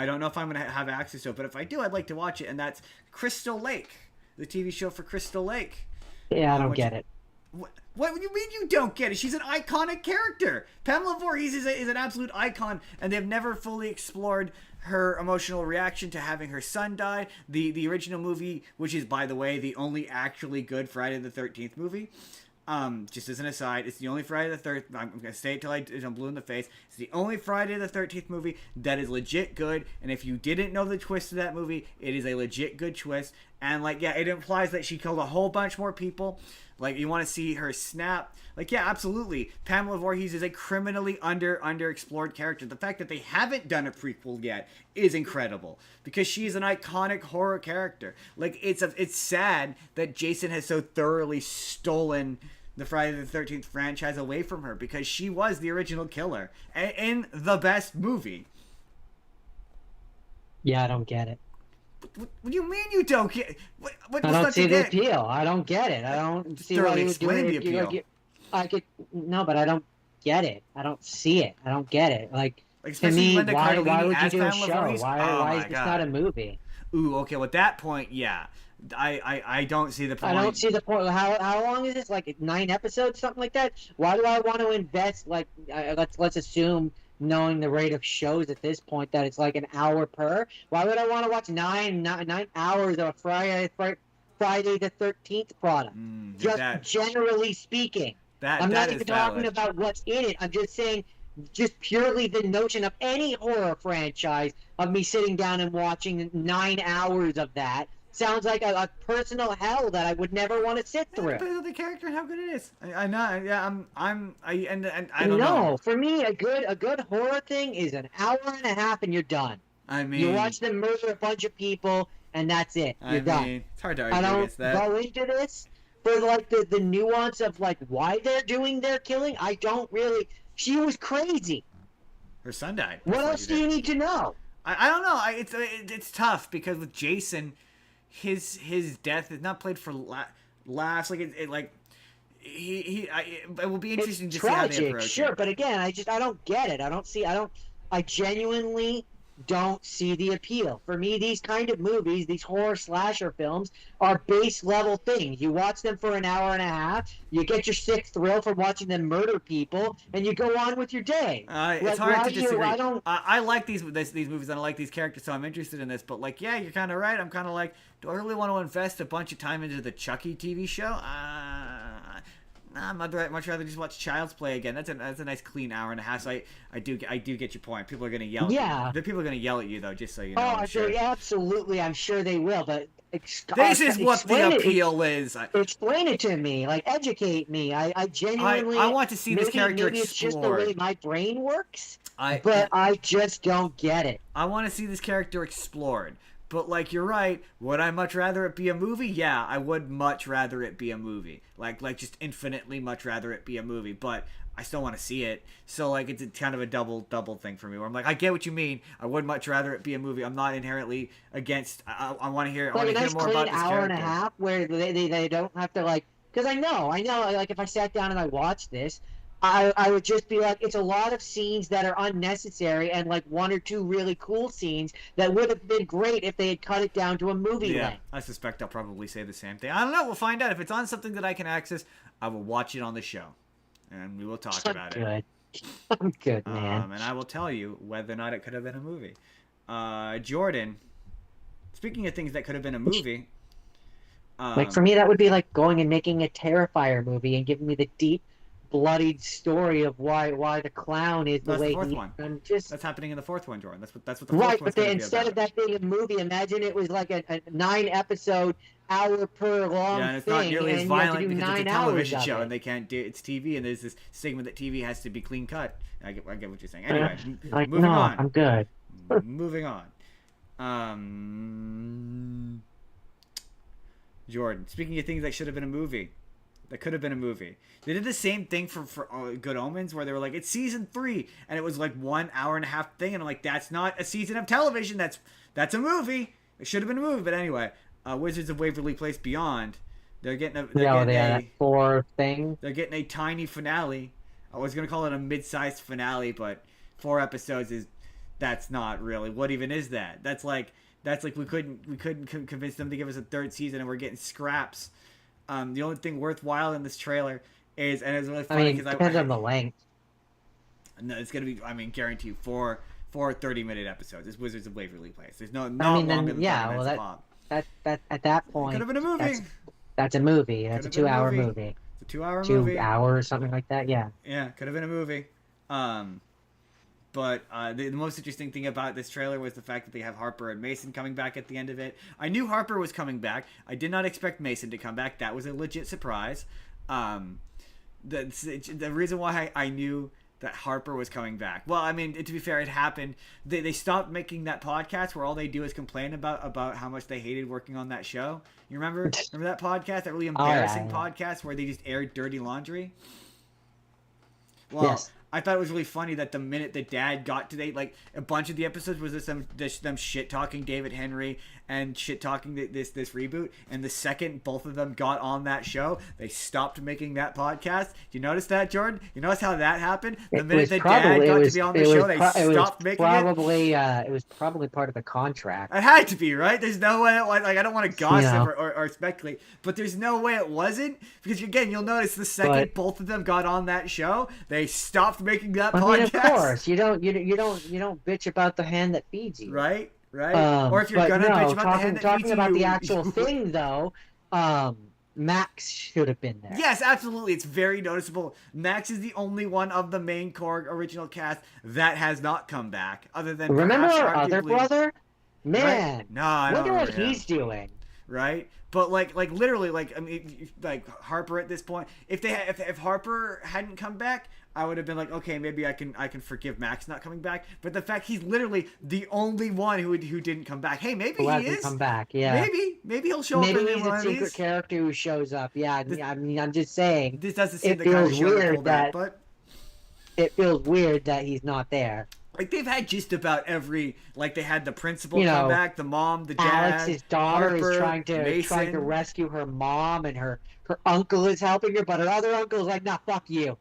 don't know if I'm going to have access to it, but if I do, I'd like to watch it, and that's Crystal Lake, the TV show for Crystal Lake. Yeah, I don't get it. What do you mean you don't get it? She's an iconic character. Pamela Voorhees is an absolute icon, and they've never fully explored her emotional reaction to having her son die. The original movie, which is, by the way, the only actually good Friday the 13th movie. Just as an aside, it's the only Friday the 13th. I'm going to say it till I'm blue in the face. It's the only Friday the 13th movie that is legit good. And if you didn't know the twist of that movie, it is a legit good twist. And, like, yeah, it implies that she killed a whole bunch more people. Like, you want to see her snap. Like, yeah, absolutely. Pamela Voorhees is a criminally underexplored character. The fact that they haven't done a prequel yet is incredible. Because she's an iconic horror character. Like, it's sad that Jason has so thoroughly stolen the Friday the 13th franchise away from her. Because she was the original killer. In the best movie. Yeah, I don't get it. What do you mean you don't get? What I don't see the appeal. I don't get it. I don't see why you would do explain it. the appeal. I could no, but I don't get it. I don't see it. I don't get it. Like to especially me, Linda why Cardellini would you as do a Pamela show? Voorhees? Why Oh is my this God. not a movie? Ooh, okay. Well, at that point, yeah, I don't see the point. I don't see the point. How long is this? Like 9 episodes, something like that. Why do I want to invest? Like let's assume, knowing the rate of shows at this point, that it's like an hour per. Why would I want to watch nine hours of a Friday the 13th product? Just generally speaking. I'm not even talking about what's in it. I'm just saying, just purely the notion of any horror franchise, of me sitting down and watching 9 hours of that sounds like a personal hell that I would never want to sit through. Depends on the character and how good it is. I know. Yeah, I don't know. No, for me, a good horror thing is an hour and a half and you're done. I mean, you watch them murder a bunch of people and that's it. You're done. It's hard to argue I don't against that. go into this for like the nuance of like why they're doing their killing. I don't really. She was crazy. Her son died. What else do you need to know? I don't know. It's tough because with Jason, his death is not played for laughs. Like it will be interesting to see how they approach it. Sure, but again, I don't get it. I genuinely don't see the appeal. For me, these kind of movies, these horror slasher films, are base level things. You watch them for an hour and a half, you get your sick thrill from watching them murder people, and you go on with your day. It's hard to disagree. I like these movies and I like these characters, so I'm interested in this. But like, yeah, you're kind of right. I'm kind of like, do I really want to invest a bunch of time into the Chucky TV show? I'd much rather just watch Child's Play again. That's a nice clean hour and a half. So I do get your point. People are gonna yell. Yeah. The people are gonna yell at you though, just so you know. Oh, absolutely. I'm sure they will. But this is what the appeal is. Explain it to me. Like, educate me. I genuinely. I want to see this character maybe explored. It's just the way my brain works. But I just don't get it. I want to see this character explored. But, like, you're right. Would I much rather it be a movie? Yeah, I would much rather it be a movie. Like just infinitely much rather it be a movie. But I still want to see it. So, like, it's kind of a double thing for me. Where I'm like, I get what you mean. I would much rather it be a movie. I'm not inherently against. I want to hear. I want to hear more about this character. Hour and a half where they don't have to, like. Because I know. Like, if I sat down and I watched this, I would just be like, it's a lot of scenes that are unnecessary and like 1 or 2 really cool scenes that would have been great if they had cut it down to a movie length. I suspect I'll probably say the same thing. I don't know. We'll find out. If it's on something that I can access, I will watch it on the show. And we will talk about it. I'm good, man. And I will tell you whether or not it could have been a movie. Jordan, speaking of things that could have been a movie. Like, for me, that would be like going and making a Terrifier movie and giving me the deep, bloodied story of why the clown is the way the fourth he. one. That's happening in the fourth one, Jordan. That's what the fourth one's but going to be instead of that being a movie, imagine it was like a 9-episode, hour per long thing. Yeah, and it's not nearly as violent because it's a television show and it. they can't do it's TV, and there's this stigma that TV has to be clean cut. I get what you're saying. Anyway, moving on. I'm good. Moving on. Jordan, speaking of things that should have been a movie. That could have been a movie. They did the same thing for Good Omens, where they were like, it's season 3, and it was like 1 hour and a half thing, and I'm like, that's not a season of television. That's a movie. It should have been a movie, but anyway, Wizards of Waverly Place Beyond. They're getting a 4 thing. They're getting a tiny finale. I was gonna call it a mid-sized finale, but 4 episodes that's not really. What even is that? That's like we couldn't convince them to give us a 3rd season, and we're getting scraps. The only thing worthwhile in this trailer is, and it's really I funny mean, because depends on the length. no, it's gonna be. I mean, guarantee you four 30-minute episodes. It's Wizards of Waverly Place. There's no I not mean, longer then, than 30 minutes a pop. That at that Could point, have been a movie. that's a movie. That's a Could've been a 2-hour movie. movie. It's a 2-hour 2 movie. hours, something like that. Yeah. Yeah, could have been a movie. But the most interesting thing about this trailer was the fact that they have Harper and Mason coming back at the end of it. I knew Harper was coming back. I did not expect Mason to come back. That was a legit surprise. The reason why I knew that Harper was coming back. Well, I mean, to be fair, it happened. They stopped making that podcast where all they do is complain about how much they hated working on that show. You remember that podcast? That really embarrassing podcast where they just aired dirty laundry? Well, Yes. I thought it was really funny that the minute the dad got to like a bunch of the episodes was them shit talking David Henry and shit talking this reboot, and the second both of them got on that show, they stopped making that podcast. You notice that, Jordan? You notice how that happened? The minute the dad got to be on the show, they stopped making it. It was probably part of the contract. It had to be, right? There's no way. I don't want to gossip or speculate, but there's no way it wasn't, because again, you'll notice the second both of them got on that show, they stopped making that podcast. I mean, of course, you don't bitch about the hand that feeds you, right? Or if you're gonna bitch about the hand that feeds talking you, about the actual thing though, Max should have been there. Yes, absolutely. It's very noticeable. Max is the only one of the main core original cast that has not come back, other than remember perhaps our other arguably- brother? Man, Right? No, I don't wonder what remember him. he's doing. Right? But like literally, I mean, like Harper at this point, if Harper hadn't come back, I would have been like, okay, maybe I can forgive Max not coming back. But the fact he's literally the only one who didn't come back. Hey, maybe Who he hasn't is. come back? Yeah. Maybe he'll show up Maybe in he's one a of secret these. character who shows up. Yeah, I mean, I'm just saying. This doesn't seem It the kind of feels show to weird pull that, that- but It feels weird that he's not there. like they've had just about every, like they had the principal You come know, back, the mom, the dad, Alex's daughter Harper, is trying to Mason. rescue her mom, and her uncle is helping her, but her other uncle is like, "Nah, fuck you,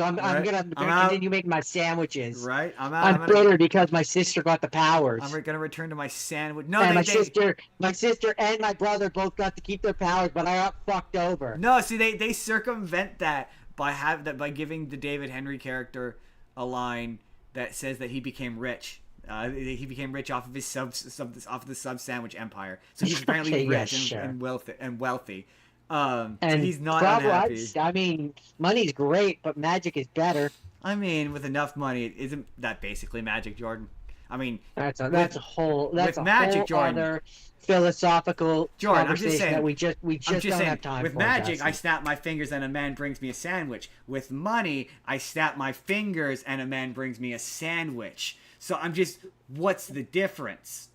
I'm Right. gonna I'm out. continue making my sandwiches. Right, I'm out. I'm bitter because my sister got the powers, I'm gonna return to my sandwich. No, and they, my sister and my brother both got to keep their powers, but I got fucked over. No, see, they circumvent that by giving the David Henry character a line that says that he became rich. He became rich off of his off of the sub sandwich empire. So he's apparently Okay, yeah, rich sure. and wealthy. And so he's not probably, unhappy. I mean, money's great, but magic is better. I mean, with enough money, isn't that basically magic, Jordan? I mean, That's a whole magic, whole Jordan. other philosophical Jordan, I'm just conversation saying. that we just I'm just don't saying, have time with for. magic, Justin. I snap my fingers and a man brings me a sandwich. With money, I snap my fingers and a man brings me a sandwich. So I'm just, what's the difference?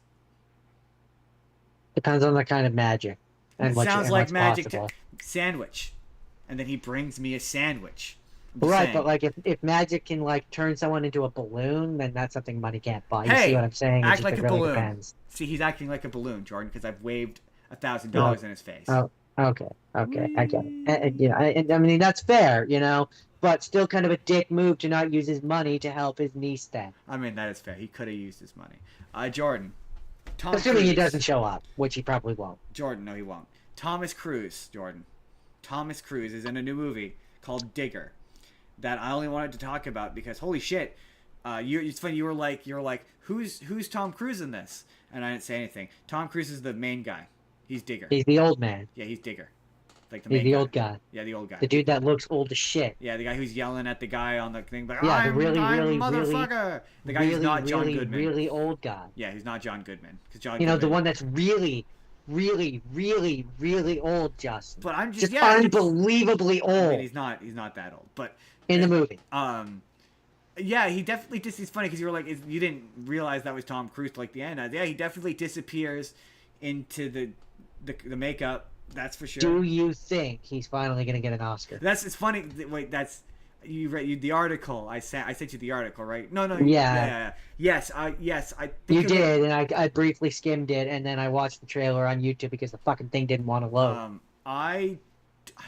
Depends on the kind of magic and Sounds like what's magic possible. sandwich. And then he brings me a sandwich. I'm just Right, saying. but like if magic can like turn someone into a balloon, then that's something money can't buy. You Hey, see what I'm saying? act like it a really balloon. depends. See, he's acting like a balloon, Jordan, because I've waved $1,000 in his face. Oh, okay, I get it. I mean that's fair, but still kind of a dick move to not use his money to help his niece then. I mean, that is fair. He could have used his money. Jordan. Tom Assuming he Cruise. doesn't show up, which he probably won't. Jordan, no, he won't. Thomas Cruise, Jordan. Thomas Cruise is in a new movie called Digger that I only wanted to talk about because holy shit, it's funny. You were like, who's Tom Cruise in this? And I didn't say anything. Tom Cruise is the main guy. He's Digger. He's the old man. Yeah, he's Digger. Like the He's main the guy. old guy. Yeah, the old guy. The dude that looks old as shit. Yeah, the guy who's yelling at the guy on the thing. Like, Yeah, the I'm really motherfucker. The guy who's not John Goodman. really old guy. Yeah, he's not John Goodman. Because John. The Goodman, one that's really old, Justin. But I'm just unbelievably old I mean, he's not that old. But in the movie. yeah, he definitely just. It's funny because you were like, you didn't realize that was Tom Cruise till like the end. Yeah, he definitely disappears into the makeup. That's for sure. Do you think he's finally gonna get an Oscar? It's funny. Wait, you read the article. I sent you the article, right? No. Yeah. Yes. I think You did, and I briefly skimmed it, and then I watched the trailer on YouTube because the fucking thing didn't want to load. I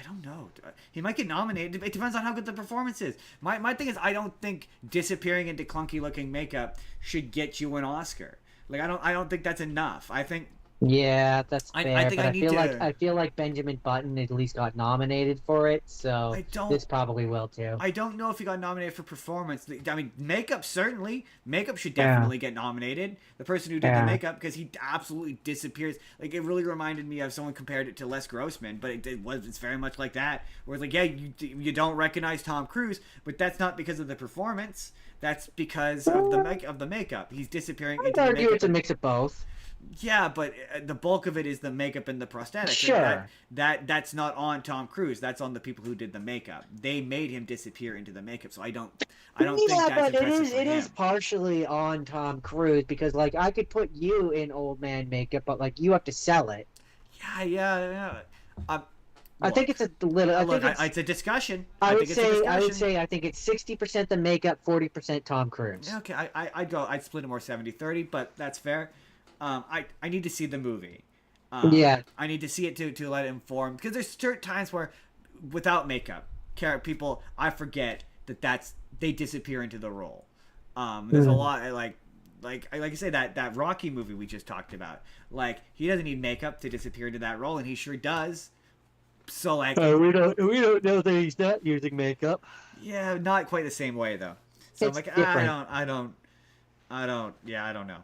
don't know. He might get nominated. It depends on how good the performance is. My thing is, I don't think disappearing into clunky looking makeup should get you an Oscar. Like I don't think that's enough. I think Yeah, that's I fair, think but I I need feel like to. I feel like Benjamin Button at least got nominated for it, so I don't. this probably will too. I don't know if he got nominated for performance. I mean, makeup certainly. Makeup should Yeah, definitely get nominated. The person who did the yeah. makeup, because he absolutely disappears. Like it really reminded me of someone compared it to Les Grossman, but it's very much like that. Where it's like, yeah, you don't recognize Tom Cruise, but that's not because of the performance. That's because of the makeup. He's disappearing I'd into the argue makeup. it's a mix of both. Yeah, but the bulk of it is the makeup and the prosthetics. Sure. That's not on Tom Cruise. That's on the people who did the makeup. They made him disappear into the makeup. So I don't think Yeah, that's but it impressive is for it is him. partially on Tom Cruise because like I could put you in old man makeup, but like you have to sell it. Yeah. Um, I think look, it's a little. I look. think it's. It's a discussion. I I would think it's a say. I would discussion. say. I think it's 60% the makeup, 40% Tom Cruise. Okay, I'd split it more 70-30, but that's fair. I need to see the movie. Yeah. I need to see it to let it inform, because there's certain times where without makeup, people, I forget that they disappear into the role. There's a lot like I say that Rocky movie we just talked about. Like he doesn't need makeup to disappear into that role, and he sure does. So like, We don't know that he's not using makeup. yeah, not quite the same way though. So I'm It's like, different. yeah, I don't know.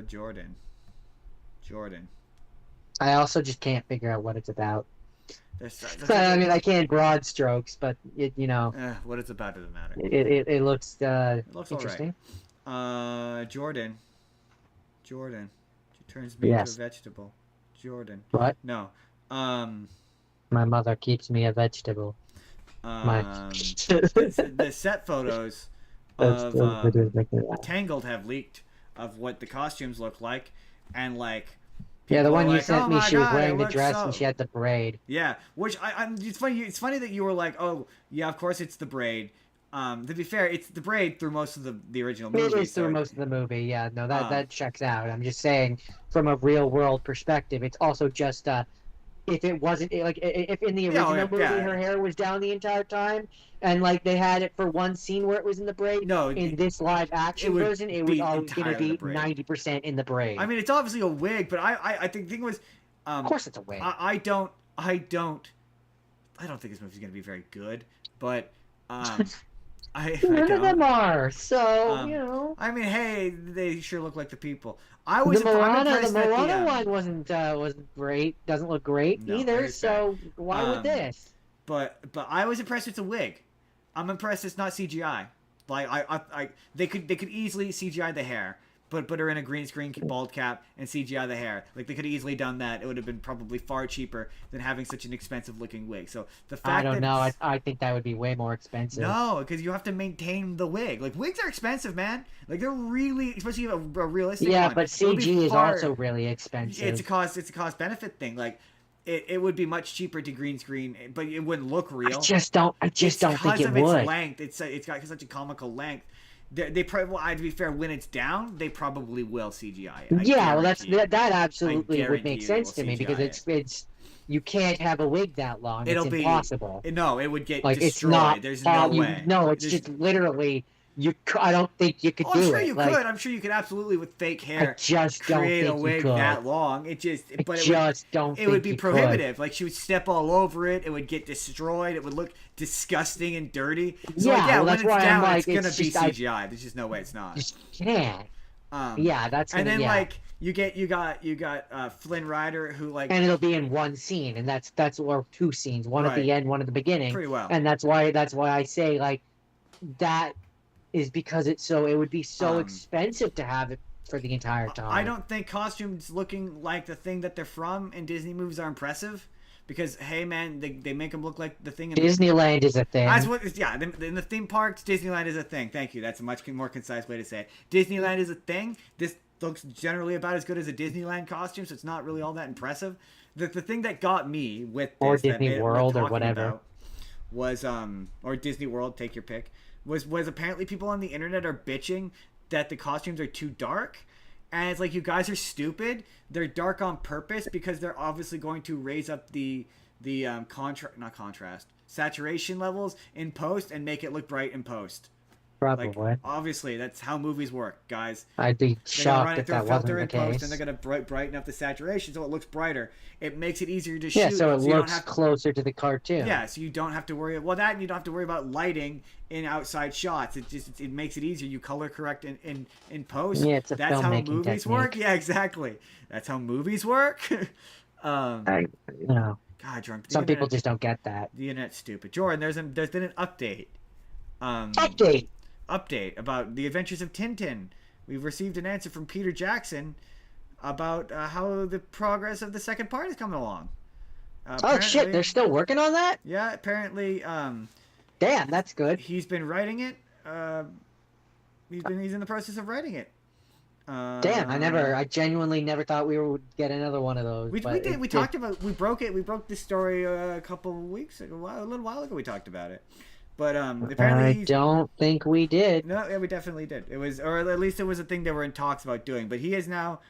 Jordan. I also just can't figure out what it's about. There's I mean, I can't broad strokes, but what it's about doesn't matter. it looks It looks interesting. alright. Jordan. She turns me into a Yes. vegetable. Jordan. What? No. My mother keeps me a vegetable. My. The set photos of Tangled have leaked of what the costumes look like, and like Yeah, the people are one you like, sent "Oh me, my she was God, it wearing the looks dress so-" and she had the braid. Yeah, which it's funny. It's funny that you were like, "Oh, yeah, of course it's the braid." To be fair, it's the braid through most of the original movie. It is through So most of the movie. Yeah, no, that Um, that checks out. I'm just saying, from a real world perspective, it's also just if it wasn't like if in the Yeah, original movie yeah. her hair was down the entire time, and like they had it for one scene where it was in the braid. No, In this live action would version, it was be always going to entirely the be braid. 90% in the braid. I mean, it's obviously a wig, but I think the thing was, of course, it's a wig. I don't think this movie's gonna be very good, but I None of them don't. are. So I mean, hey, they sure look like the people. The I'm Moana impressed that one wasn't great. Doesn't look great No, either. it's bad. So why would this? But I was impressed it's a wig. I'm impressed it's not CGI. Like they could easily CGI the hair, but put her in a green screen bald cap and CGI the hair. Like they could have easily done that. It would have been probably far cheaper than having such an expensive looking wig. So the fact I don't that know. it's- I think that would be way more expensive. no, because you have to maintain the wig. Like wigs are expensive, man. Like they're really, especially a realistic Yeah, one. but It would be CG is far- also really expensive. It's a cost benefit thing. Like it would be much cheaper to green screen, but it wouldn't look real. I just don't think it of would. its length. It's got such a comical length. They probably, well, to be fair, when it's down, they probably will CGI it. Yeah, well, guarantee it. that absolutely would guarantee make you sense they to me will because CGI it's you can't have a wig that long. It'll It's be impossible. No, it would get Like destroyed. it's not. There's no way. No, it's There's- just literally. I don't think you could Oh, I'm do sure it. you Like, could. I'm sure you could absolutely with fake I hair just don't create think a you wig could. that long. It just, I but just don't it think would be you prohibitive. Like she would step all over it. It would get destroyed. It would look disgusting and dirty. So Yeah, like, well, when that's it's why I'm down, like, it's gonna it's be just- CGI. There's just no way it's not. Just can't. Yeah, that's And gonna, then yeah. like you got Flynn Rider who like And it'll be in one scene, and that's or two scenes, one at Right. the end, one at the beginning. pretty well. And that's why I say like that is because it would be so expensive to have it for the entire time. I don't think costumes looking like the thing that they're from in Disney movies are impressive, because hey man, they make them look like the thing. Disneyland is a thing. That's what. Yeah, in the theme parks, Disneyland is a thing. Thank you. That's a much more concise way to say it. Disneyland is a thing. This looks generally about as good as a Disneyland costume, so it's not really all that impressive. The thing that got me with this, Or that Disney made it worth World or talking whatever. about was or Disney World, take your pick. Was apparently people on the internet are bitching that the costumes are too dark. And it's like, you guys are stupid. They're dark on purpose because they're obviously going to raise up the saturation levels in post and make it look bright in post. Probably. Like, obviously, that's how movies work, guys. I'd be They're gonna shocked run it if through a that filter wasn't the in post, case. and they're gonna brighten up the saturation so it looks brighter. It makes it easier to Yeah, shoot. so it you don't looks have closer to the cartoon. Yeah, so you don't have to worry. Well, that and you don't have to worry about lighting in outside shots. It makes it easier. You color correct in post. Yeah, it's a That's how filmmaking movies work. technique. Yeah, exactly. That's how movies work. You know, God, Jordan, some people just don't get that. the internet's stupid. Jordan, there's been an update. Update. Update about the Adventures of Tintin. We've received an answer from Peter Jackson about how the progress of the second part is coming along. Oh shit, they're still working on that? Yeah, apparently. Damn, that's good. He's been writing it. He's in the process of writing it. Damn, I genuinely never thought we would get another one of those. We did. We talked about. We broke it. We broke this story a couple of weeks ago. A little while ago, we talked about it. But apparently, I don't think we did. No, yeah, we definitely did. It was, or at least it was a thing they were in talks about doing. But he has now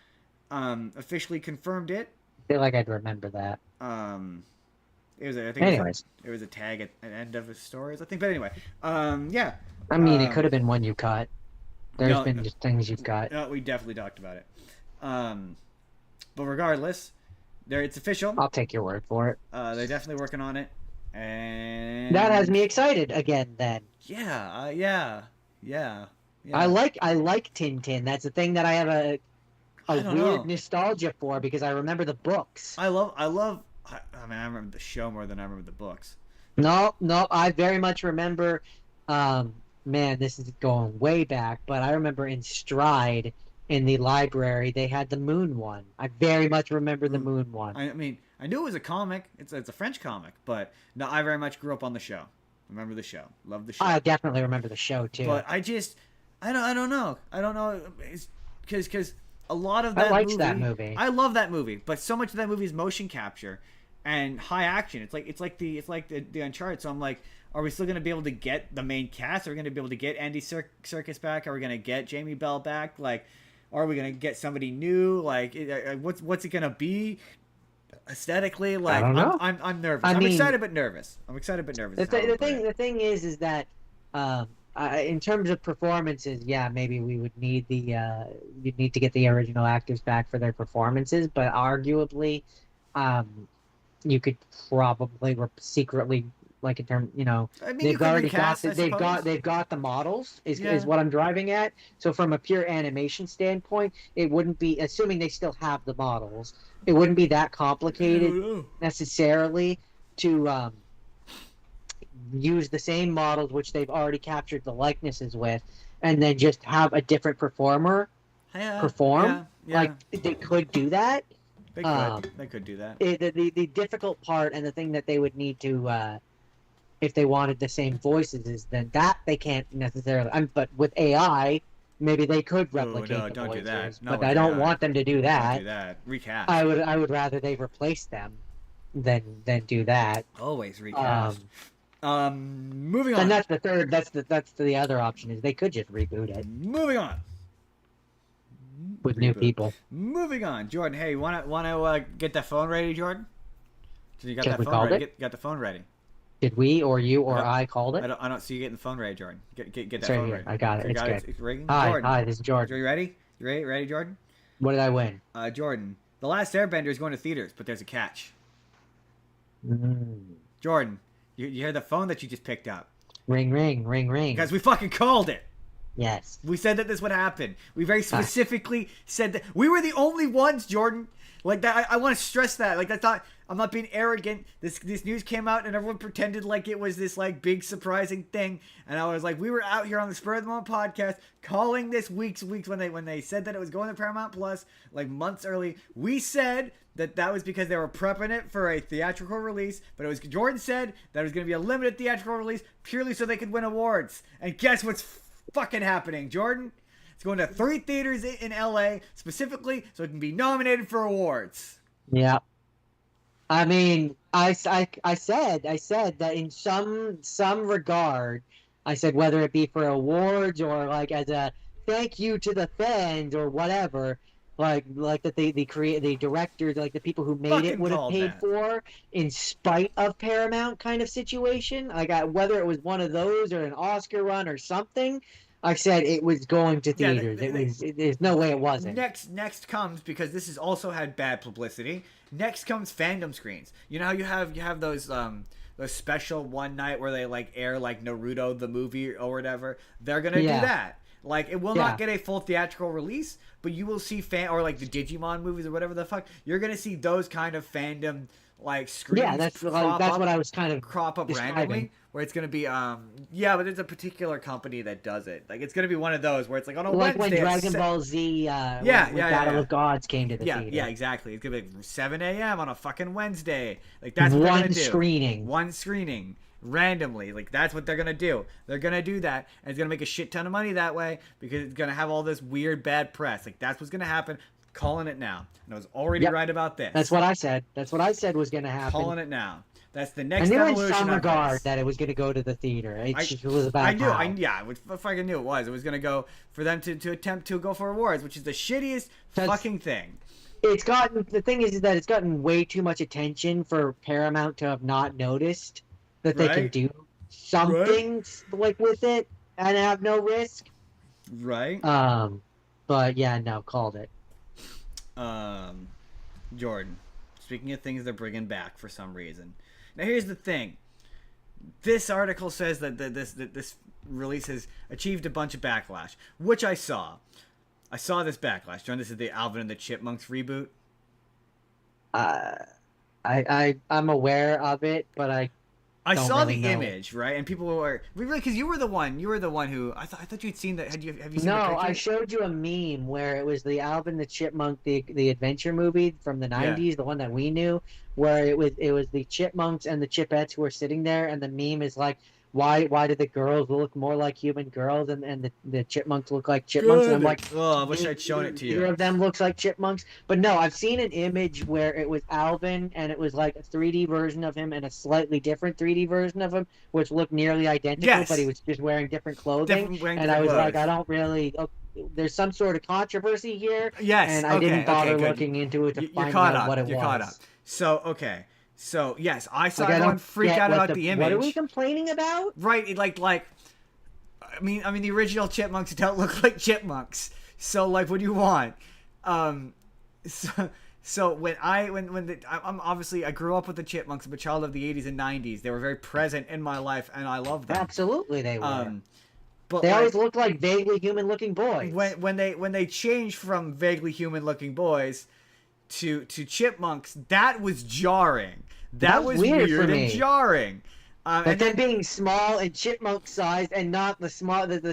officially confirmed it. I feel like I'd remember that. It was. I think. Anyways, it was a tag at the end of his stories. I think. But anyway, yeah. I mean, it could have been one you cut. There's No, been just things you've got. No, we definitely talked about it. But regardless, it's official. I'll take your word for it. They're definitely working on it, and That has me excited again. Then yeah. I like Tintin. That's a thing that I have a I don't weird know. nostalgia for because I remember the books. I love. I mean, I remember the show more than I remember the books. No, I very much remember. Man, this is going way back, but I remember in Stride in the library they had the Moon one. I very much remember the Moon one. I mean, I knew it was a comic. It's a French comic, but no, I very much grew up on the show. Remember the show. Love the show. I definitely remember the show too. But I don't know. It's because a lot of that I liked movie, that movie. I love that movie, but so much of that movie is motion capture and high action. It's like the Uncharted. So I'm like, are we still going to be able to get the main cast? Are we going to be able to get Andy Serkis back? Are we going to get Jamie Bell back? Like, are we going to get somebody new? Like, what's it going to be aesthetically? Like, I don't know. I'm nervous. I I'm mean, excited but nervous. The thing is that in terms of performances, yeah, maybe we would need you'd need to get the original actors back for their performances, but arguably, you could probably secretly, like in terms, you know, I mean, they've already recast, got they've got the models is what I'm driving at. So from a pure animation standpoint, it wouldn't be, assuming they still have the models, it wouldn't be that complicated necessarily to use the same models which they've already captured the likenesses with, and then just have a different performer perform. Yeah. Like they could do that. They could. They could do that. The difficult part and the thing that they would need to, if they wanted the same voices, is then that they can't necessarily. But with AI, maybe they could replicate the don't voices. do that. No, but I don't want them to do that. Don't do that. Recast. I would rather they replace them than do that. Always recast. Moving on. And that's the third. That's the other option is they could just reboot it Moving on. with new people. Moving on, Jordan. Hey, wanna get that phone ready, Jordan? So you got Have that we phone called ready. it? Get the phone ready. Did we or you or I called it? I don't see you getting the phone ready, Jordan. Get that It's right phone here. ready. I got it. You It's good. It's ringing. Hi, Jordan. this is Jordan. Are you ready? You ready, Jordan? What did I win? Jordan. The Last Airbender is going to theaters, but there's a catch. Mm. Jordan, you hear the phone that you just picked up? Ring, ring, ring, ring. Because we fucking called it. Yes. We said that this would happen. We very specifically said that we were the only ones, Jordan. Like that, I want to stress that. Like I thought, I'm not being arrogant. This news came out and everyone pretended like it was this like big surprising thing. And I was like, we were out here on the Spur of the Moment podcast calling this weeks when they said that it was going to Paramount Plus like months early. We said that was because they were prepping it for a theatrical release, but it was Jordan said that it was going to be a limited theatrical release purely so they could win awards. And guess what's fucking happening, Jordan? It's going to 3 theaters in LA specifically so it can be nominated for awards. Yeah. I mean, I said that in some regard, I said whether it be for awards or like as a thank you to the fans or whatever, like that the director, like the people who made it Fucking would have called paid that. for in spite of Paramount kind of situation. Like whether it was one of those or an Oscar run or something, I said it was going to Yeah, theaters. There's no way it wasn't. next comes, because this has also had bad publicity. Next comes fandom screens. You know how you have those special one night where they like air like Naruto the movie or whatever. They're gonna do that. Like, it will not get a full theatrical release, but you will see or like the Digimon movies or whatever the fuck. You're gonna see those kind of fandom like screens. Yeah, that's what I was kind of crop up describing. randomly, where it's gonna be yeah, but there's a particular company that does it. Like, it's gonna be one of those where it's like on a like Wednesday. when Dragon Ball Z, when Battle of Gods came to the theater. Yeah, exactly. It's gonna be like 7 a.m. on a fucking Wednesday. Like, that's what they're gonna do. One screening. Randomly. Like, that's what they're gonna do. They're gonna do that, and it's gonna make a shit ton of money that way, because it's gonna have all this weird bad press. Like, that's what's gonna happen. Calling it now. And I was already right about this. That's what I said. That's what I said was gonna happen. Calling it now. That's the next evolution. I knew evolution in some of regard this. that it was going to go to the theater. It was about I fucking knew it was. It was going to go for them to attempt to go for awards, which is the shittiest fucking thing. The thing is that it's gotten way too much attention for Paramount to have not noticed that they can do something like with it and have no risk. Right. But yeah, no, called it. Jordan, speaking of things they're bringing back for some reason. Now, here's the thing. This article says that this release has achieved a bunch of backlash, which I saw. I saw this backlash. John, this is the Alvin and the Chipmunks reboot. I'm aware of it, but I saw really the know. image, right? And people were really, because you were the one who I thought you'd seen that. Have you seen the picture? No, I showed you a meme where it was the Alvin the Chipmunk, the adventure movie from the 90s, the one that we knew, where it was the Chipmunks and the Chipettes who were sitting there, and the meme is like, why did the girls look more like human girls and the Chipmunks look like Chipmunks? And I'm like, oh, I wish I'd shown it to you. Either of them looks like Chipmunks. But no, I've seen an image where it was Alvin and it was like a 3D version of him and a slightly different 3D version of him, which looked nearly identical, but he was just wearing different clothing. I was like, I don't really... there's some sort of controversy here. Yes, and I didn't bother looking into it to find out what it was. You're caught up. So, okay. So, yes, I saw everyone freak out about the image. What are we complaining about? Right, like, I mean, the original Chipmunks don't look like Chipmunks. So, like, what do you want? So when I'm obviously, I grew up with the Chipmunks. I'm a child of the 80s and 90s. They were very present in my life, and I love them. Absolutely, they were. But they always looked like vaguely human-looking boys. When they changed from vaguely human-looking boys to Chipmunks, that was jarring. That was weird and jarring. But then being small and chipmunk sized and not the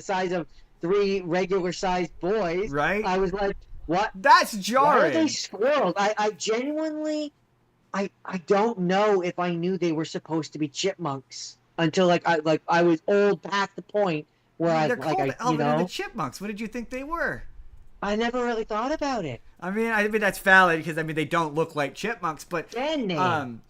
size of 3 regular sized boys, right? I was like, what? That's jarring. Why are they squirrels? I genuinely, I don't know if I knew they were supposed to be chipmunks until I was old past the point where they're called Alvin and the Chipmunks. What did you think they were? I never really thought about it. I mean that's valid because they don't look like chipmunks, but band name.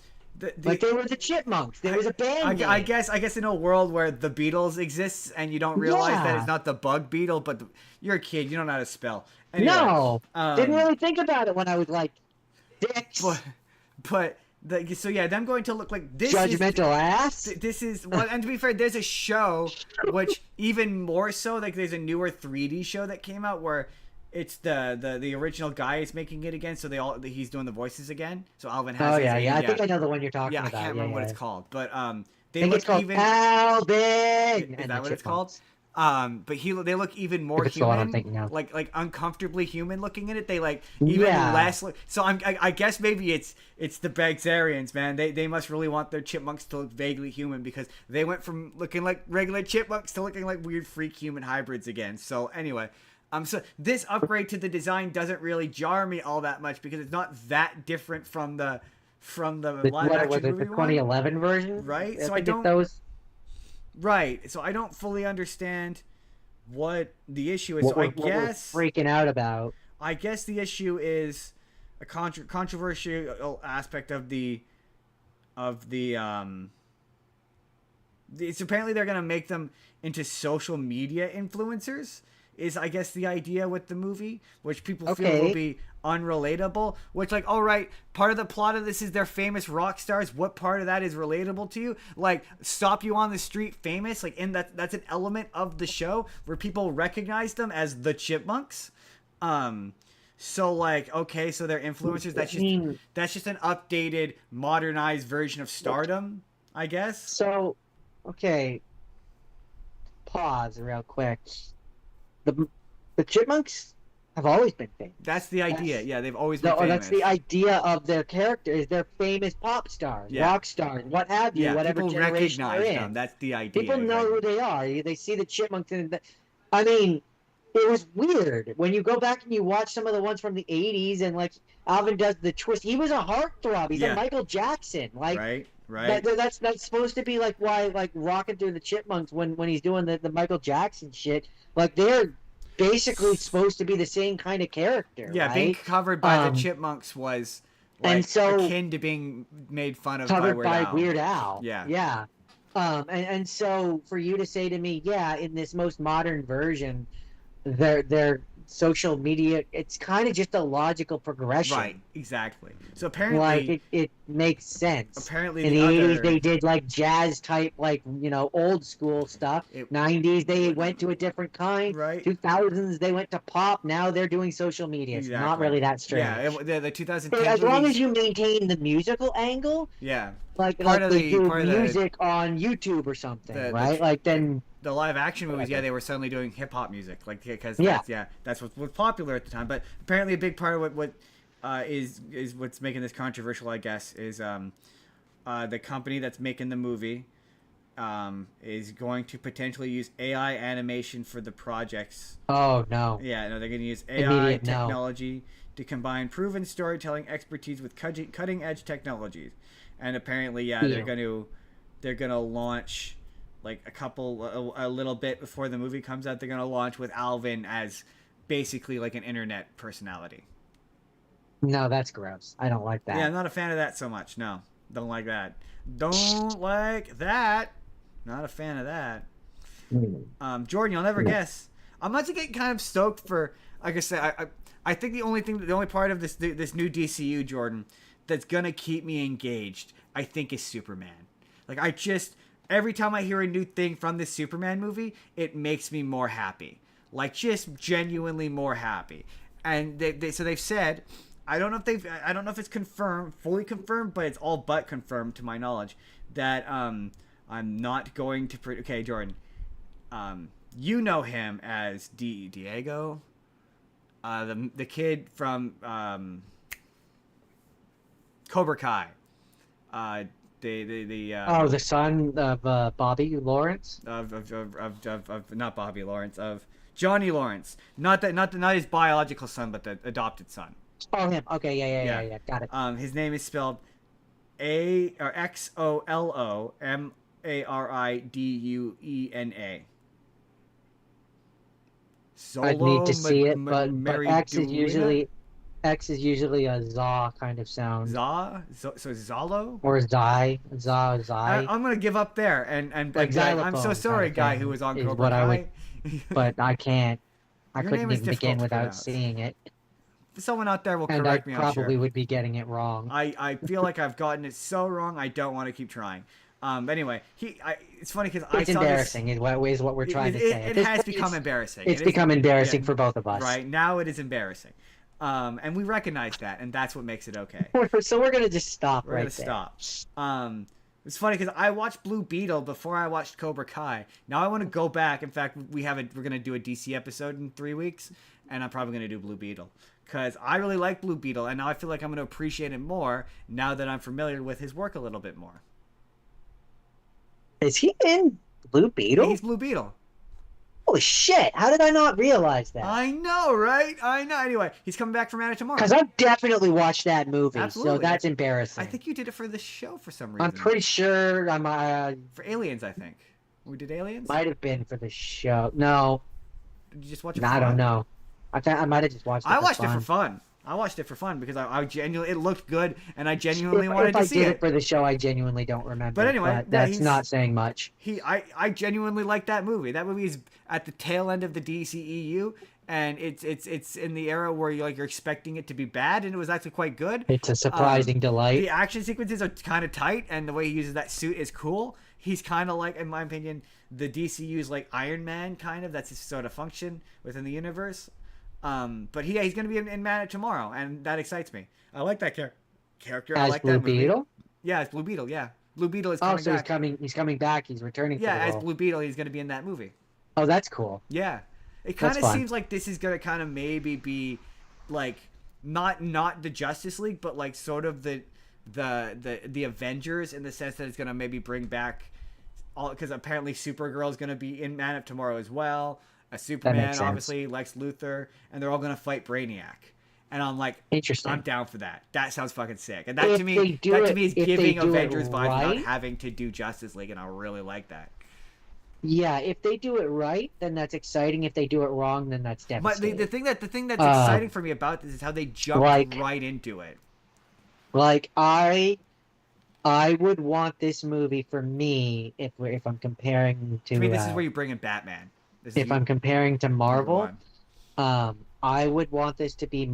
Like they were the Chipmunks. There was a band name. I guess in a world where the Beatles exists and you don't realize that it's not the bug beetle, but you're a kid, you don't know how to spell. Anyway, no, didn't really think about it when I was like 6. But so yeah, them going to look like this judgmental ass. This is and to be fair, there's a show which even more so, like there's a newer 3D show that came out where it's the original guy is making it again, so he's doing the voices again. So Alvin has. I think I know the one you're talking about. I can't remember what it's called, but they look even. Alvin. Is that what it's called? But they look even more human, like uncomfortably human looking in it. They like even less. So I guess maybe it's the Bagzarians, man. They must really want their chipmunks to look vaguely human because they went from looking like regular chipmunks to looking like weird freak human hybrids again. So anyway. So this upgrade to the design doesn't really jar me all that much because it's not that different from the live action movie. The 2011 version, right? So I don't. Right. So I don't fully understand what the issue is. So I guess we're freaking out about. I guess the issue is a controversial aspect of the. It's apparently they're gonna make them into social media influencers. is, I guess, the idea with the movie, which people feel will be unrelatable. Which, like, all right, part of the plot of this is they're famous rock stars. What part of that is relatable to you? Like, stop you on the street famous, like, in that's an element of the show where people recognize them as the Chipmunks. So, like, okay, so they're influencers. That's just an updated, modernized version of stardom, I guess. So, okay, pause real quick. The Chipmunks have always been famous. That's the idea. Yeah, they've always been famous. That's the idea of their character. Is they're famous pop stars, rock stars, what have you, whatever people generation recognize they're in. them. That's the idea. People know who they are. They see the Chipmunks. I mean, it was weird when you go back and you watch some of the ones from the '80s, and like Alvin does the twist. He was a heartthrob. He's a Michael Jackson. Like, right. That's supposed to be like why, like, rocking through the Chipmunks when he's doing the Michael Jackson shit. Like, they're basically supposed to be the same kind of character. Yeah, right? being covered by the Chipmunks was, like, and so, akin to being made fun of covered by Weird Al. Yeah. And so for you to say to me, in this most modern version, their social media, it's kind of just a logical progression. Right, exactly. So apparently, like, it makes sense. Apparently, in the 80s they did like jazz type, like, old school stuff. 90s they went to a different kind. Right. 2000s they went to pop. Now they're doing social media. It's not really that strange. Yeah, the 2010 as long as you maintain the musical angle. Yeah. Like music on YouTube or something, right? Like, then the live action movies, they were suddenly doing hip hop music, like, because that's what was popular at the time. But apparently, a big part of what is what's making this controversial, I guess, is the company that's making the movie is going to potentially use AI animation for the projects. Oh no! Yeah, no, they're going to use AI technology to combine proven storytelling expertise with cutting edge technologies, and apparently, they're going to launch. Like a little bit before the movie comes out, they're going to launch with Alvin as basically like an internet personality. No, that's gross. I don't like that. Yeah, I'm not a fan of that so much. No, don't like that. Don't like that. Not a fan of that. Jordan, you'll never guess. I'm actually getting kind of stoked for, like I said, I think the only part of this new DCU, Jordan, that's going to keep me engaged, I think, is Superman. Like, every time I hear a new thing from this Superman movie, it makes me more happy. Like, just genuinely more happy. And so they've said, I don't know if it's fully confirmed, but it's all but confirmed to my knowledge, that I'm not going to okay, Jordan. You know him as Diego, the kid from Cobra Kai. The son of Bobby Lawrence, of not Bobby Lawrence, of Johnny Lawrence, not his biological son, but the adopted son. Oh, him. Okay, yeah, got it. His name is spelled XOLOMARIDUENA. I need to see it, but X is usually a za kind of sound. Za? So Zalo? Or Zai. I'm going to give up there. And like I'm so sorry, guy who was on Cobra Kai. But I can't. I couldn't even begin without seeing it. Someone out there will correct me, I'm sure. And I probably would be getting it wrong. I feel like I've gotten it so wrong, I don't want to keep trying. Anyway, it's funny because it's embarrassing is what we're trying to say. It has become embarrassing. It's become embarrassing for both of us. Right, now it is embarrassing. And we recognize that, and that's what makes it okay. So we're gonna just stop right there. We're gonna stop. It's funny because I watched Blue Beetle before I watched Cobra Kai. Now I want to go back. In fact, we're gonna do a DC episode in 3 weeks, and I'm probably gonna do Blue Beetle because I really like Blue Beetle, and now I feel like I'm gonna appreciate it more now that I'm familiar with his work a little bit more. Is he in Blue Beetle? Yeah, he's Blue Beetle. Holy shit! How did I not realize that? I know, right? I know. Anyway, he's coming back from Man of Tomorrow. Because I've definitely watched that movie, Absolutely. So that's embarrassing. I think you did it for the show for some reason. I'm pretty sure I'm for Aliens, I think. We did Aliens? Might have been for the show. No. Did you just watch it for fun? I don't know. I might have just watched it I watched it for fun. I watched it for fun because I genuinely, it looked good, and I genuinely wanted to see If I did it. it for the show, I genuinely don't remember. But anyway, that's not saying much. I genuinely like that movie. That movie is at the tail end of the DCEU, and it's in the era where you're expecting it to be bad, and it was actually quite good. It's a surprising delight. The action sequences are kind of tight, and the way he uses that suit is cool. He's kind of like, in my opinion, the DCU's like Iron Man, kind of. That's his sort of function within the universe. But he's going to be in Man tomorrow, and that excites me. I like that character. As I like Blue that movie. Beetle? Yeah, it's Blue Beetle. Yeah, Blue Beetle is coming back. He's coming back. He's returning. Yeah, for the as role. Blue Beetle, he's going to be in that movie. Oh, that's cool. Yeah, it kind of fun. seems like this is going to kind of maybe be like not the Justice League, but like sort of the Avengers, in the sense that it's going to maybe bring back all, because apparently Supergirl is going to be in Man of Tomorrow as well. Superman, obviously, Lex Luthor, and they're all going to fight Brainiac. And I'm like, interesting. I'm down for that. That sounds fucking sick. And that to me is giving Avengers vibes, not having to do Justice League, and I really like that. Yeah, if they do it right, then that's exciting. If they do it wrong, then that's devastating. But the thing that's exciting for me about this is how they jumped right into it. Like I would want this movie, for me, if I'm comparing to. I mean, this is where you bring in Batman. If I'm comparing to Marvel, I would want this to be,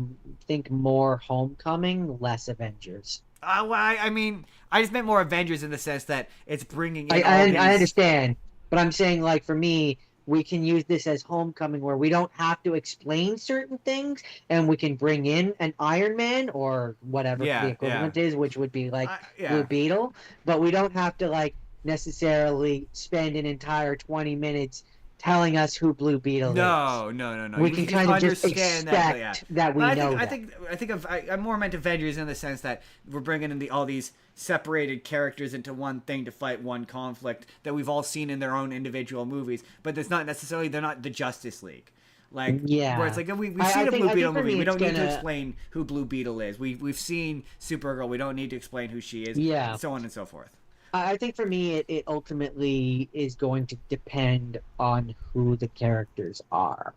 think more Homecoming, less Avengers. I mean, I just meant more Avengers in the sense that it's bringing in I understand, but I'm saying, like, for me, we can use this as Homecoming, where we don't have to explain certain things, and we can bring in an Iron Man or whatever the equivalent is, which would be like Blue Beetle, but we don't have to like necessarily spend an entire 20 minutes telling us who Blue Beetle is. No. We can kind of just expect that we know that. I think I more meant Avengers in the sense that we're bringing in all these separated characters into one thing to fight one conflict that we've all seen in their own individual movies, but it's not necessarily, they're not the Justice League. Like, where it's like, we've seen a Blue Beetle movie. We don't need to explain who Blue Beetle is. We've seen Supergirl. We don't need to explain who she is. Yeah. And so on and so forth. I think for me, it ultimately is going to depend on who the characters are.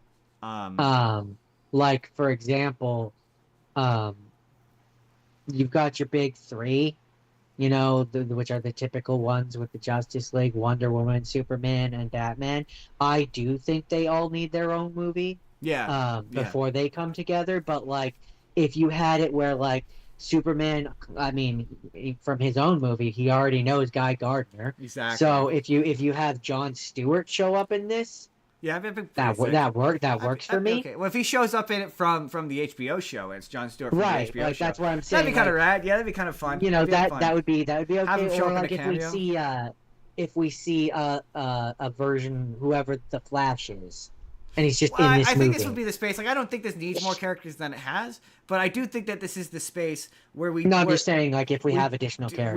Like, for example, you've got your big three, you know, which are the typical ones with the Justice League, Wonder Woman, Superman, and Batman. I do think they all need their own movie. Before they come together. But, like, if you had it where, like, Superman, I mean, from his own movie, he already knows Guy Gardner. Exactly. So if you have Jon Stewart show up in this, that works for me. Okay. Well, if he shows up in it from the HBO show, it's Jon Stewart from the HBO show. Like, that's what I'm saying. That'd be kind of rad. Yeah, that'd be kind of fun. You know, that would be okay. Have him show or up like in a cameo. if we see a version, whoever the Flash is, and he's just in this movie. I think this would be the space. Like, I don't think this needs more characters than it has, but I do think that this is the space where we. No, I'm just saying, like, if we have additional characters,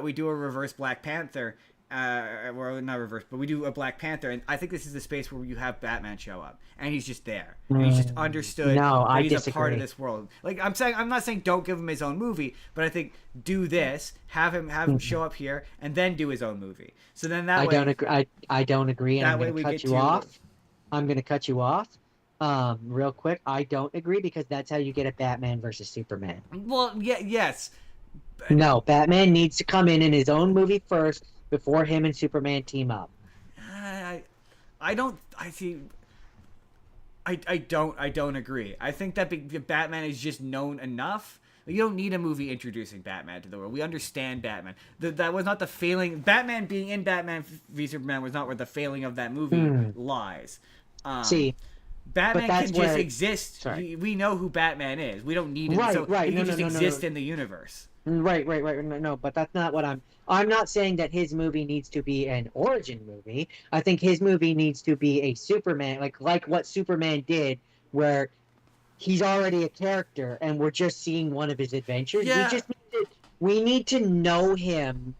we do a reverse Black Panther, or not reverse, but we do a Black Panther, and I think this is the space where you have Batman show up, and he's just there, and he's just understood. No, he's a part of this world. Like, I'm not saying don't give him his own movie, but I think do this, have him show up here, and then do his own movie. So then that way, I don't agree, and I'm going to cut you off. I'm going to cut you off real quick. I don't agree, because that's how you get a Batman versus Superman. Well, yes. No, Batman needs to come in his own movie first before him and Superman team up. I don't agree. I think that Batman is just known enough. You don't need a movie introducing Batman to the world. We understand Batman. That was not the failing. Batman being in Batman v Superman was not where the failing of that movie lies. Batman can just exist. We know who Batman is. We don't need him. He can just exist in the universe. Right. No, but that's not what I'm not saying that his movie needs to be an origin movie. I think his movie needs to be a Superman, like what Superman did, where he's already a character and we're just seeing one of his adventures. Yeah. We need to know him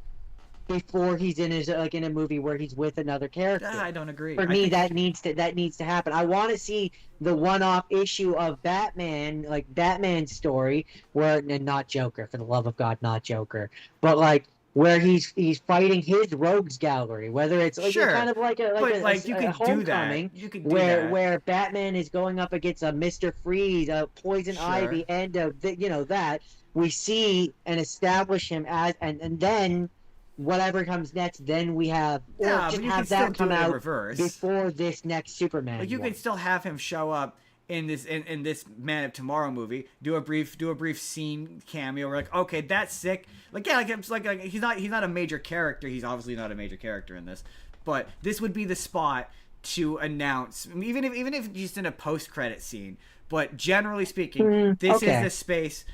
before he's in a movie where he's with another character. I don't agree. For me, that needs to happen. I want to see the one-off issue of Batman, like Batman's story, and not Joker, for the love of God, not Joker. But like where he's fighting his rogues gallery, whether it's like Sure, kind of like but you a could do that. Homecoming, You could do that. where Batman is going up against a Mr. Freeze, a Poison Sure. Ivy, and that we see and establish him as, and then whatever comes next, then we have Yeah, just but you have can still that do come it in out reverse. before this next Superman. Like you one. could still have him show up in this Man of Tomorrow movie, do a brief scene cameo. We're like, okay, that's sick. Like yeah, like he's not a major character. He's obviously not a major character in this, but this would be the spot to announce, even if just in a post credit scene. But generally speaking, this is the space.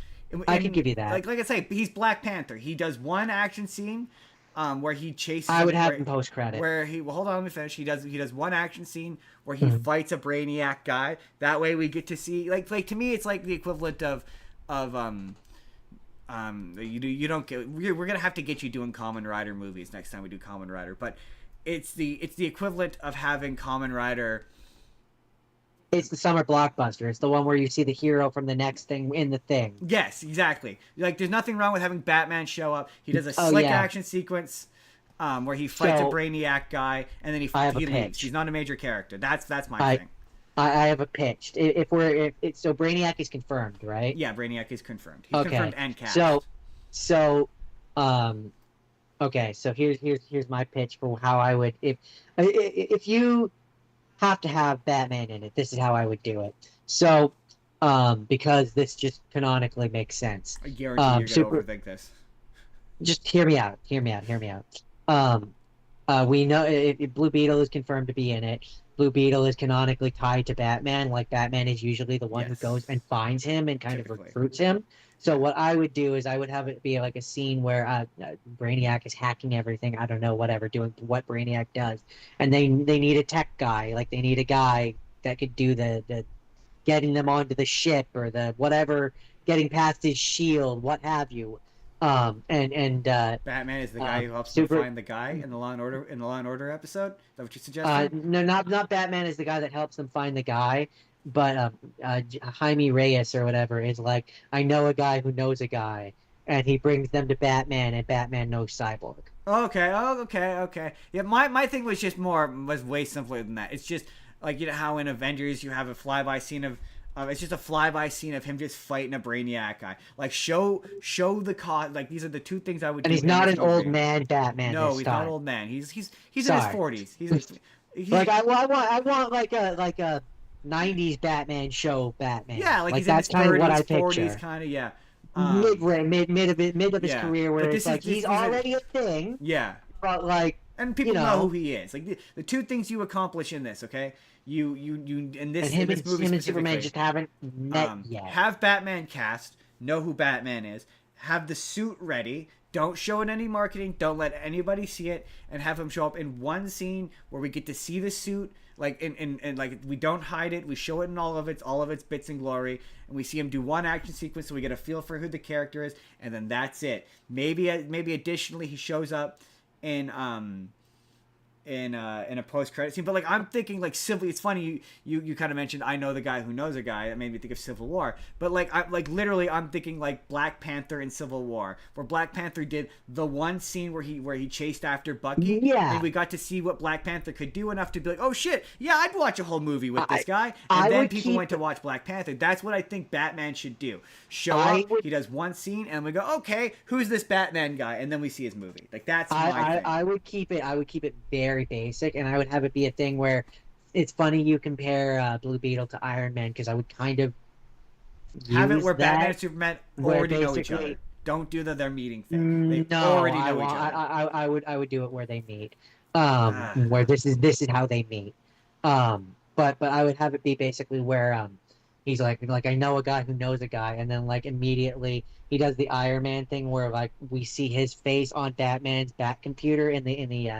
I can give you that. Like I say, he's Black Panther. He does one action scene. Where he chases. I would have him post credit. Where he hold on, let me finish. He does one action scene where he fights a Brainiac guy. That way we get to see like to me it's like the equivalent of you don't get. We're gonna have to get you doing Kamen Rider movies next time we do Kamen Rider, but it's the equivalent of having Kamen Rider. It's the summer blockbuster. It's the one where you see the hero from the next thing in the thing. Yes, exactly. Like, there's nothing wrong with having Batman show up. He does a slick action sequence where he fights a Brainiac guy, and then he leaves. He's not a major character. That's my thing. I have a pitch. So Brainiac is confirmed, right? Yeah, Brainiac is confirmed. He's confirmed and cast. Okay. So here's my pitch for how I would if you have to have Batman in it. This is how I would do it. So, because this just canonically makes sense. I guarantee you're gonna overthink this. Just hear me out. We know if Blue Beetle is confirmed to be in it. Blue Beetle is canonically tied to Batman. Like Batman is usually the one who goes and finds him and kind of recruits him. So what I would do is I would have it be like a scene where Brainiac is hacking everything. I don't know, whatever, doing what Brainiac does, and they need a tech guy. Like they need a guy that could do the getting them onto the ship or the whatever, getting past his shield, what have you. Batman is the guy who helps them find the guy in the Law and Order episode. Is that what you suggested? No, not Batman is the guy that helps them find the guy. But Jaime Reyes or whatever is like, I know a guy who knows a guy, and he brings them to Batman, and Batman knows Cyborg. Okay. Yeah, my thing was way simpler than that. It's just like, you know how in Avengers you have a flyby scene of it's just a flyby scene of him just fighting a Brainiac guy. Like show the cause. Like these are the two things I would. And do he's not an old man Batman. No, he's not an old man. He's in his 40s. He's like I want like a 90s Batman show Batman. Yeah, like he's that's in his 30s, 40s, kind of, yeah. Mid of his career, where it's like he's already a thing. Yeah. But like, and people know who he is. Like the two things you accomplish in this, okay? You in this movie him and Superman just haven't met yet. Have Batman cast, know who Batman is, have the suit ready. Don't show it any marketing. Don't let anybody see it, and have him show up in one scene where we get to see the suit. Like and like we don't hide it. We show it in all of its bits and glory, and we see him do one action sequence, so we get a feel for who the character is, and then that's it. Maybe additionally he shows up in a post-credit scene, but like I'm thinking like it's funny you kind of mentioned I know the guy who knows a guy. That made me think of Civil War, but literally I'm thinking like Black Panther in Civil War, where Black Panther did the one scene where he chased after Bucky, and we got to see what Black Panther could do enough to be like, oh shit, yeah, I'd watch a whole movie with this guy, and then people went to watch Black Panther. That's what I think Batman should do. Show up, he does one scene, and we go, okay, who's this Batman guy, and then we see his movie. Like that's my thing. I would keep it very basic, and I would have it be a thing where it's funny you compare Blue Beetle to Iron Man, because I would kind of have it where Batman and Superman already know each other. Don't do the they're meeting thing. They already know each other. I would do it where they meet, where this is how they meet. But I would have it be basically where he's like I know a guy who knows a guy, and then like immediately he does the Iron Man thing where like we see his face on Batman's bat computer in the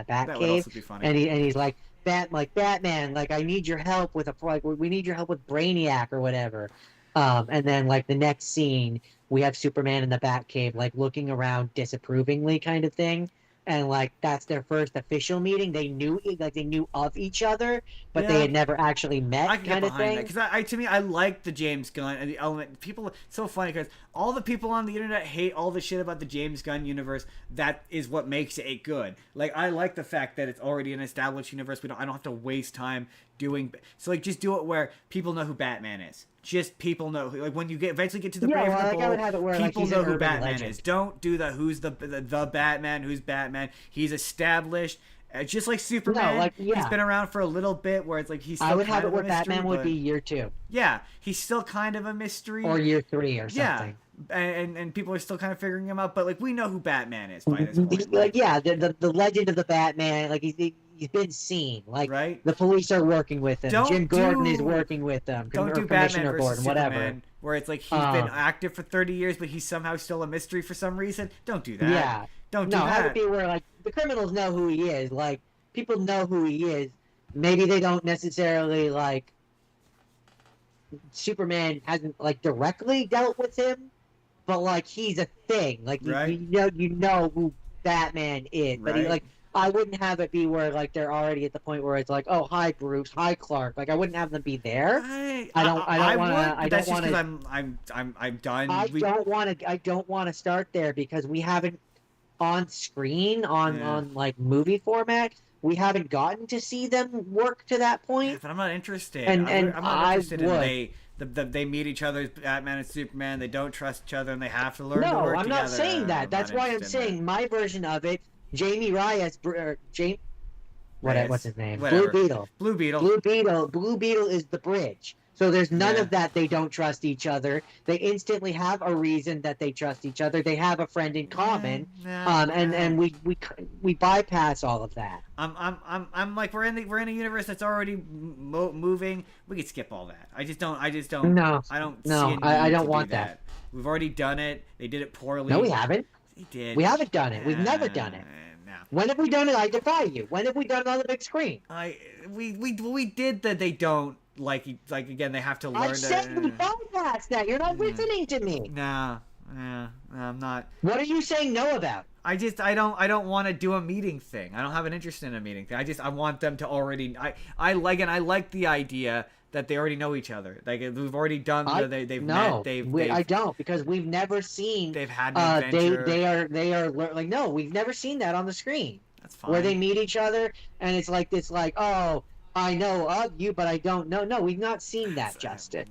Batcave, and he's like Batman, like I need your help with we need your help with Brainiac or whatever. And then like the next scene we have Superman in the Batcave like looking around disapprovingly kind of thing. and like that's their first official meeting. They knew of each other, but they Yeah. had never actually met, I can get kind of behind thing. that because to me, I like the James Gunn and the element. People, it's so funny because all the people on the internet hate all the shit about the James Gunn universe. That is what makes it good. Like I like the fact that it's already an established universe. I don't have to waste time doing. So like, just do it where people know who Batman is. Just people know who, like when you eventually get to the Brave and the like I would Bold, have it where like people he's know an who urban Batman legend. is. Don't do the who's the Batman, who's Batman. He's established. Just like Superman, like, yeah. he's been around for a little bit. Where it's like he's. Still I would kind have it of a where mystery, Batman would but- be year 2 Yeah, he's still kind of a mystery. or year 3 or yeah, something. and people are still kind of figuring him out. But like we know who Batman is by this point. Like yeah, the legend of the Batman, like he's been seen. Like Right? the police are working with him. Don't Jim Gordon is do- working with them. Don't or do Batman Commissioner versus Gordon, whatever. Superman, where it's like he's been active for 30 years, but he's somehow still a mystery for some reason. Don't do that. Yeah. Don't do No, have it that. be where like the criminals know who he is. Like people know who he is. Maybe they don't necessarily like. Superman hasn't like directly dealt with him, but like he's a thing. Like Right. you know who Batman is. But he Right. like I wouldn't have it be where like they're already at the point where it's like, oh hi Bruce, hi Clark. Like I wouldn't have them be there. I don't wanna- would, I but that's don't just wanna- because I'm done. I don't want to start there because we haven't on screen on Yeah. like movie format. We haven't gotten to see them work to that point. But I'm not interested. And- and I'm not I interested in would. they meet each other as Batman and Superman. They don't trust each other, and they have to learn to No, work I'm together. not saying that. That's not why I'm interested in saying my version of it. Jamie Reyes, James, Reyes. what's his name? Whatever. Blue Beetle. that. Blue Beetle. Blue Beetle is the bridge. So there's none Yeah. of that. They don't trust each other. They instantly have a reason that they trust each other. They have a friend in common. And we bypass all of that. I'm like we're in a universe that's already moving. We could skip all that. I just don't. No, I don't. no, see a need I don't to want do that. We've already done it. They did it poorly. no, we haven't. They did. We haven't done it. We've never done it. No. When have we done it? I defy you. When have we done it on the big screen? We did that. They don't like again. They have to learn. I said we bypassed that. You're not listening to me. No, I'm not. What are you saying no about? I don't want to do a meeting thing. I don't have an interest in a meeting thing. I want them to already. I like the idea that they already know each other. Like we've already done. They've met. I don't because we've never seen. They've had an adventure. They are like no, we've never seen that on the screen That's fine. where they meet each other and it's like oh I know of you but I don't know. No, we've not seen that, Justin.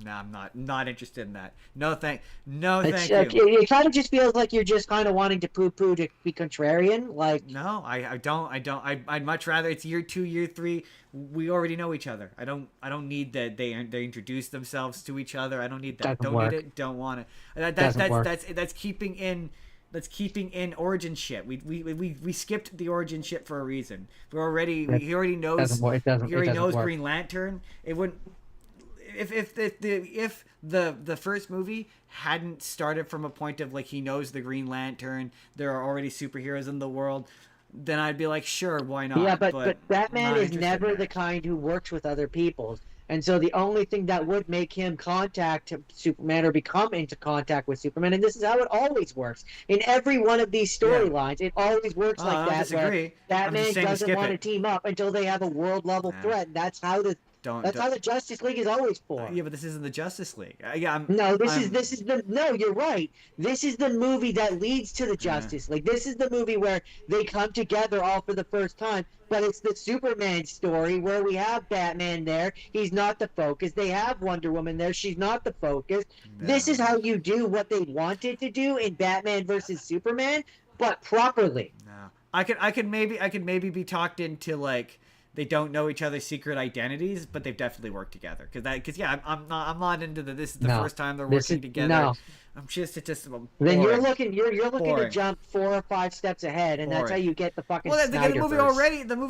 No, I'm not interested in that. No, thank you. It kind of just feels like you're just kind of wanting to poo-poo to be contrarian. Like No, I don't. I'd much rather it's year 2, year 3. We already know each other. I don't need that they introduce themselves to each other. I don't need that. Doesn't Don't work. need it. Don't want it. Doesn't work. That's keeping in. That's keeping in origin shit. We skipped the origin shit for a reason. He already knows. He already knows work. Green Lantern. It wouldn't. If the first movie hadn't started from a point of like he knows the Green Lantern, there are already superheroes in the world, then I'd be like, sure, why not? Yeah, but I'm Batman not is interested never in the that. kind who works with other people. And so the only thing that would make him contact Superman or become into contact with Superman, and this is how it always works. In every one of these storylines, it always works I like don't that. disagree. Where I'm Batman just saying to doesn't skip want to it. team up until they have a world level Nah. threat. And that's how the Justice League is always for. Yeah, but this isn't the Justice League. Yeah, No, you're right. This is the movie that leads to the Justice League. This is the movie where they come together all for the first time. But it's the Superman story where we have Batman there. He's not the focus. They have Wonder Woman there. She's not the focus. No. This is how you do what they wanted to do in Batman versus Superman, but properly. No, I could maybe be talked into like they don't know each other's secret identities, but they've definitely worked together. Because I'm not into the this is the No. first time they're This working is- together. no. I'm just Then boring. you're looking to Boring. jump 4 or 5 steps ahead, and that's how Boring. you get the fucking Well, the movie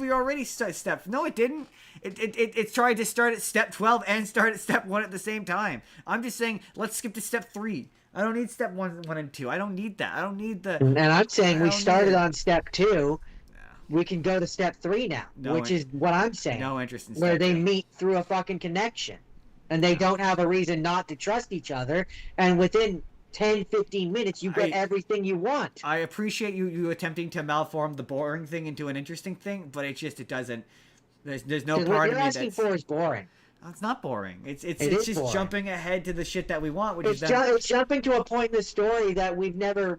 Snyderverse. already stepped. No, it didn't. It tried to start at step 12 and start at step 1 at the same time. I'm just saying, let's skip to step 3. I don't need step 1 and 2. I don't need that. I don't need the. And I'm saying I we don't started need it. on step 2. We can go to step 3 now, No which in- is what I'm saying. No interest in Where step they 2. meet through a fucking connection. And they don't have a reason not to trust each other. And within 10, 15 minutes, you get everything you want. I appreciate you attempting to malform the boring thing into an interesting thing, but it doesn't. There's no part what of you're me asking for is boring. It's not boring. It's It just is boring. jumping ahead to the shit that we want, which is It's jumping to a point in the story that we've never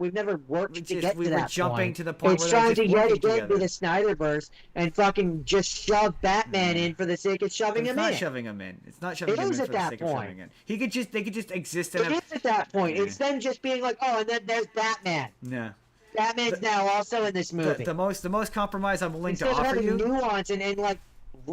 worked to get to that we're jumping point. to the point It's where trying they're to just yet working again together. be the Snyderverse and fucking just shove Batman in for the sake of shoving It's him not in. shoving him in. It's not shoving It him in is for at the that sake of point. shoving in. They could just exist in It is at that point. It's them just being like, oh, and then there's Batman. No. Batman's now also in this movie. The most compromise I'm willing Instead to of offer having you. nuance and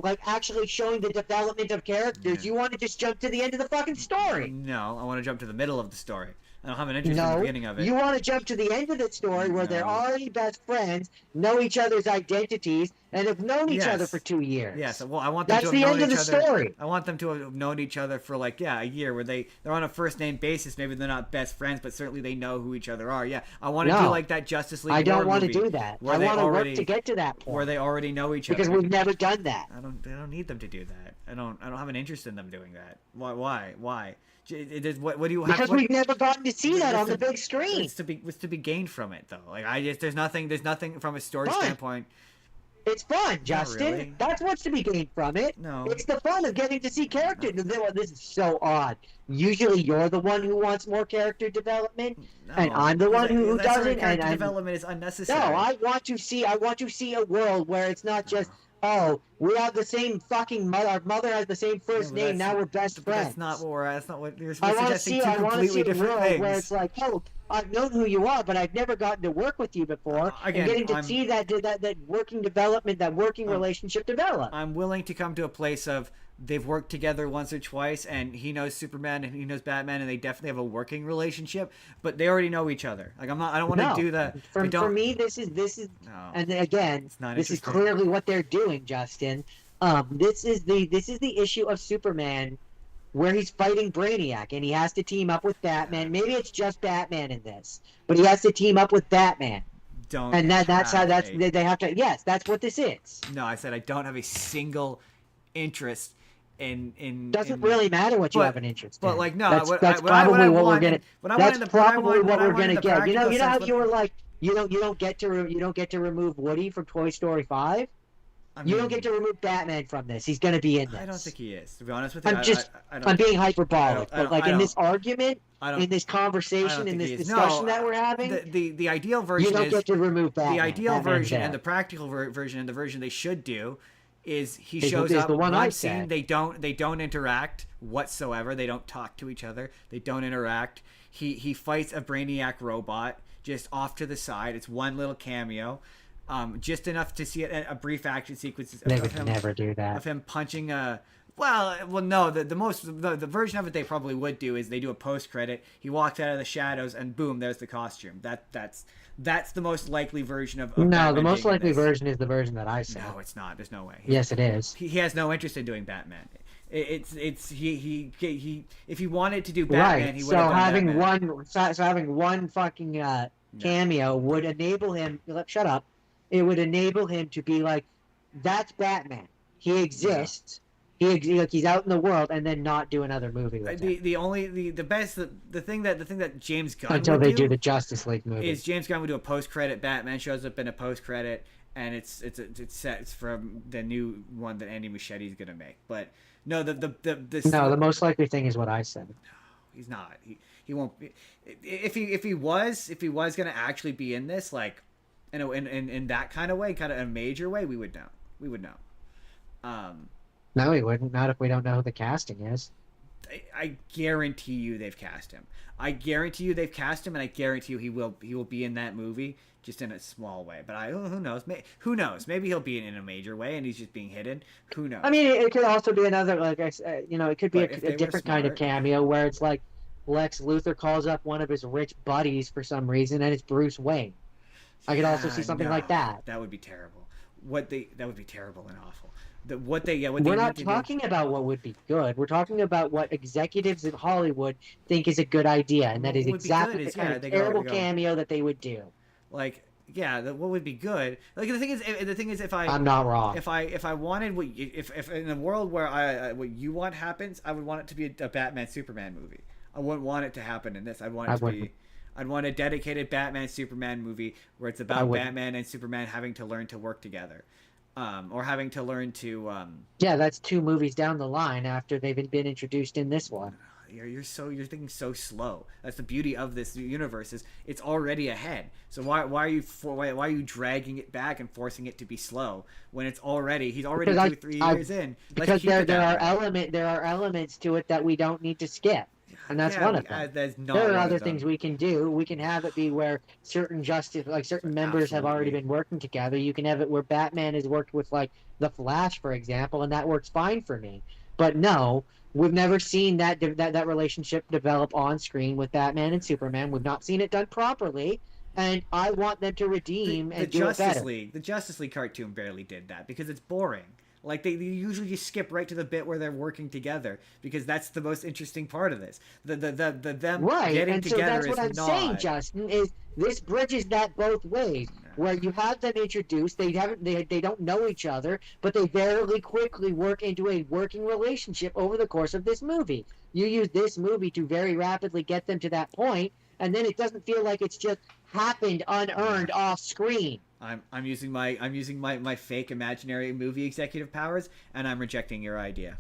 like actually showing the development of characters, you want to just jump to the end of the fucking story. No, I want to jump to the middle of the story. I don't have an interest in No, the beginning of it. you want to jump to the end of the story where they're already best friends, know each other's identities, and have known each other for 2 years. Yes, well, I want them That's to have the known end of each the other. story. I want them to have known each other for like a year, where they're on a first name basis. Maybe they're not best friends, but certainly they know who each other are. Yeah, I want to do like that Justice League. I don't want to do that. I want to work to get to that point where they already know each other. because we've never done that. I don't need them to do that. I don't have an interest in them doing that. Why? What do you have? Because we've never gotten to see that on the big screen. What's to be gained from it though? Like there's nothing from a story Fun. standpoint. It's fun, Justin. really. That's what's to be gained from it. No. It's the fun of getting to see character. This is so odd. Usually you're the one who wants more character development, and I'm the one who doesn't. Character development is unnecessary. No, I want to see a world where it's not just, oh, we have the same fucking mother. Our mother has the same first name. Now we're best friends. That's not what That's not what you're I want to suggesting. see. Two I want to completely see a different world things. where it's like, oh, I've known who you are, but I've never gotten to work with you before. Again, and getting to see that working development, that working relationship develop. I'm willing to come to a place of they've worked together once or twice, and he knows Superman and he knows Batman, and they definitely have a working relationship. But they already know each other. Like I don't want to do that. For me, this is, No, and again, this is clearly what they're doing, Justin. This is the issue of Superman, where he's fighting Brainiac, and he has to team up with Batman. Maybe it's just Batman in this, but he has to team up with Batman. That's how they have to. Yes, that's what this is. No, I said I don't have a single interest in. Doesn't really matter what you have an interest in. But like no, that's probably what we're gonna. That's probably what we're gonna get. You know how you were like, you don't get to remove Woody from Toy Story 5. You don't get to remove Batman from this. He's going to be in this. I don't think he is. To be honest with you, I'm being hyperbolic, but like in this argument, in this conversation, in this discussion that we're having, the ideal version you don't get to remove Batman. The ideal Batman's version there. and the practical version and the version they should do is he Is shows the up one I one scene. said. They don't interact whatsoever. They don't talk to each other. They don't interact. He fights a Brainiac robot just off to the side. It's one little cameo. Just enough to see a brief action sequence They would never do that. of him punching a. Well, no. The version of it they probably would do is they do a post credit. He walks out of the shadows and boom, there's the costume. That's the most likely version of. No, Batman the most being in likely this. version is the version that I said. No, it's not. There's no way. Yes, it is. He has no interest in doing Batman. He if he wanted to do Batman, Right. he would So have done having Batman. having one fucking cameo would enable him. Shut up. It would enable him to be like, that's Batman. He exists. He's out in the world, and then not do another movie with him. The thing that James Gunn Until would they do the Justice League movie. is James Gunn would do a post credit. Batman shows up in a post credit, and it's from the new one that Andy Muschietti's gonna make. But no, the most likely thing is what I said. He's not. He won't be. If he was gonna actually be in this, like, in that kind of way, kind of a major way, we would know. No, he wouldn't. Not if we don't know who the casting is. I guarantee you they've cast him. I guarantee you they've cast him, and I guarantee you he will be in that movie, just in a small way. But who knows? Who knows? Maybe he'll be in a major way, and he's just being hidden. Who knows? I mean, it could also be another, like I said, it could be a different kind of smart. cameo where it's like Lex Luthor calls up one of his rich buddies for some reason, and it's Bruce Wayne. I could also see something like that. That would be terrible. That would be terrible and awful. We're not talking about what would be good. We're talking about what executives in Hollywood think is a good idea, and that is exactly the kind of terrible cameo that they would do. Like, yeah, what would be good? Like the thing is, if I'm not wrong. If I wanted if in a world where what you want happens, I would want it to be a Batman Superman movie. I wouldn't want it to happen in this. I'd want it I to wouldn't. be. I'd want a dedicated Batman Superman movie where it's I about wouldn't. Batman and Superman having to learn to work together, or having to learn to. Yeah, that's 2 movies down the line after they've been introduced in this one. You're thinking so slow. That's the beauty of this universe is it's already ahead. So why are you dragging it back and forcing it to be slow when it's already he's already Because 3 years in. Because there are elements to it that we don't need to skip, and that's one of them. There are other things we can do. We can have it be where certain members have already been working together. You can have it where Batman has worked with like the Flash, for example, and that works fine for me. But no, we've never seen that relationship develop on screen with Batman and Superman. We've not seen it done properly, and I want them to redeem and do it better. The Justice League cartoon barely did that because it's boring. Like they usually just skip right to the bit where they're working together because that's the most interesting part of this. Them getting together that's what I'm not. saying, Justin. Is this bridges that both ways? Where you have them introduced, they don't know each other, but they very quickly work into a working relationship over the course of this movie. You use this movie to very rapidly get them to that point, and then it doesn't feel like it's just happened unearned off screen. I'm using my fake imaginary movie executive powers, and I'm rejecting your idea.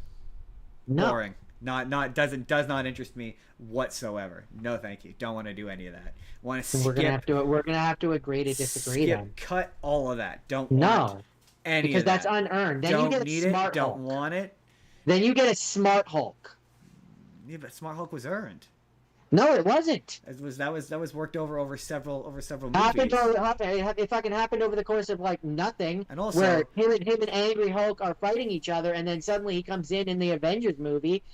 No. Boring. Does not interest me whatsoever. No, thank you. Don't want to do any of that. Want to skip? We're gonna have to agree to disagree then. Cut all of that. Don't No, want any because of that. that's unearned. Then don't you get a need smart it. Don't Hulk. want it. Then you get a smart Hulk. Yeah, but Smart Hulk was earned. No, it wasn't. That was worked over several movies. It fucking happened over the course of like nothing. And also, where him and Angry Hulk are fighting each other, and then suddenly he comes in the Avengers movie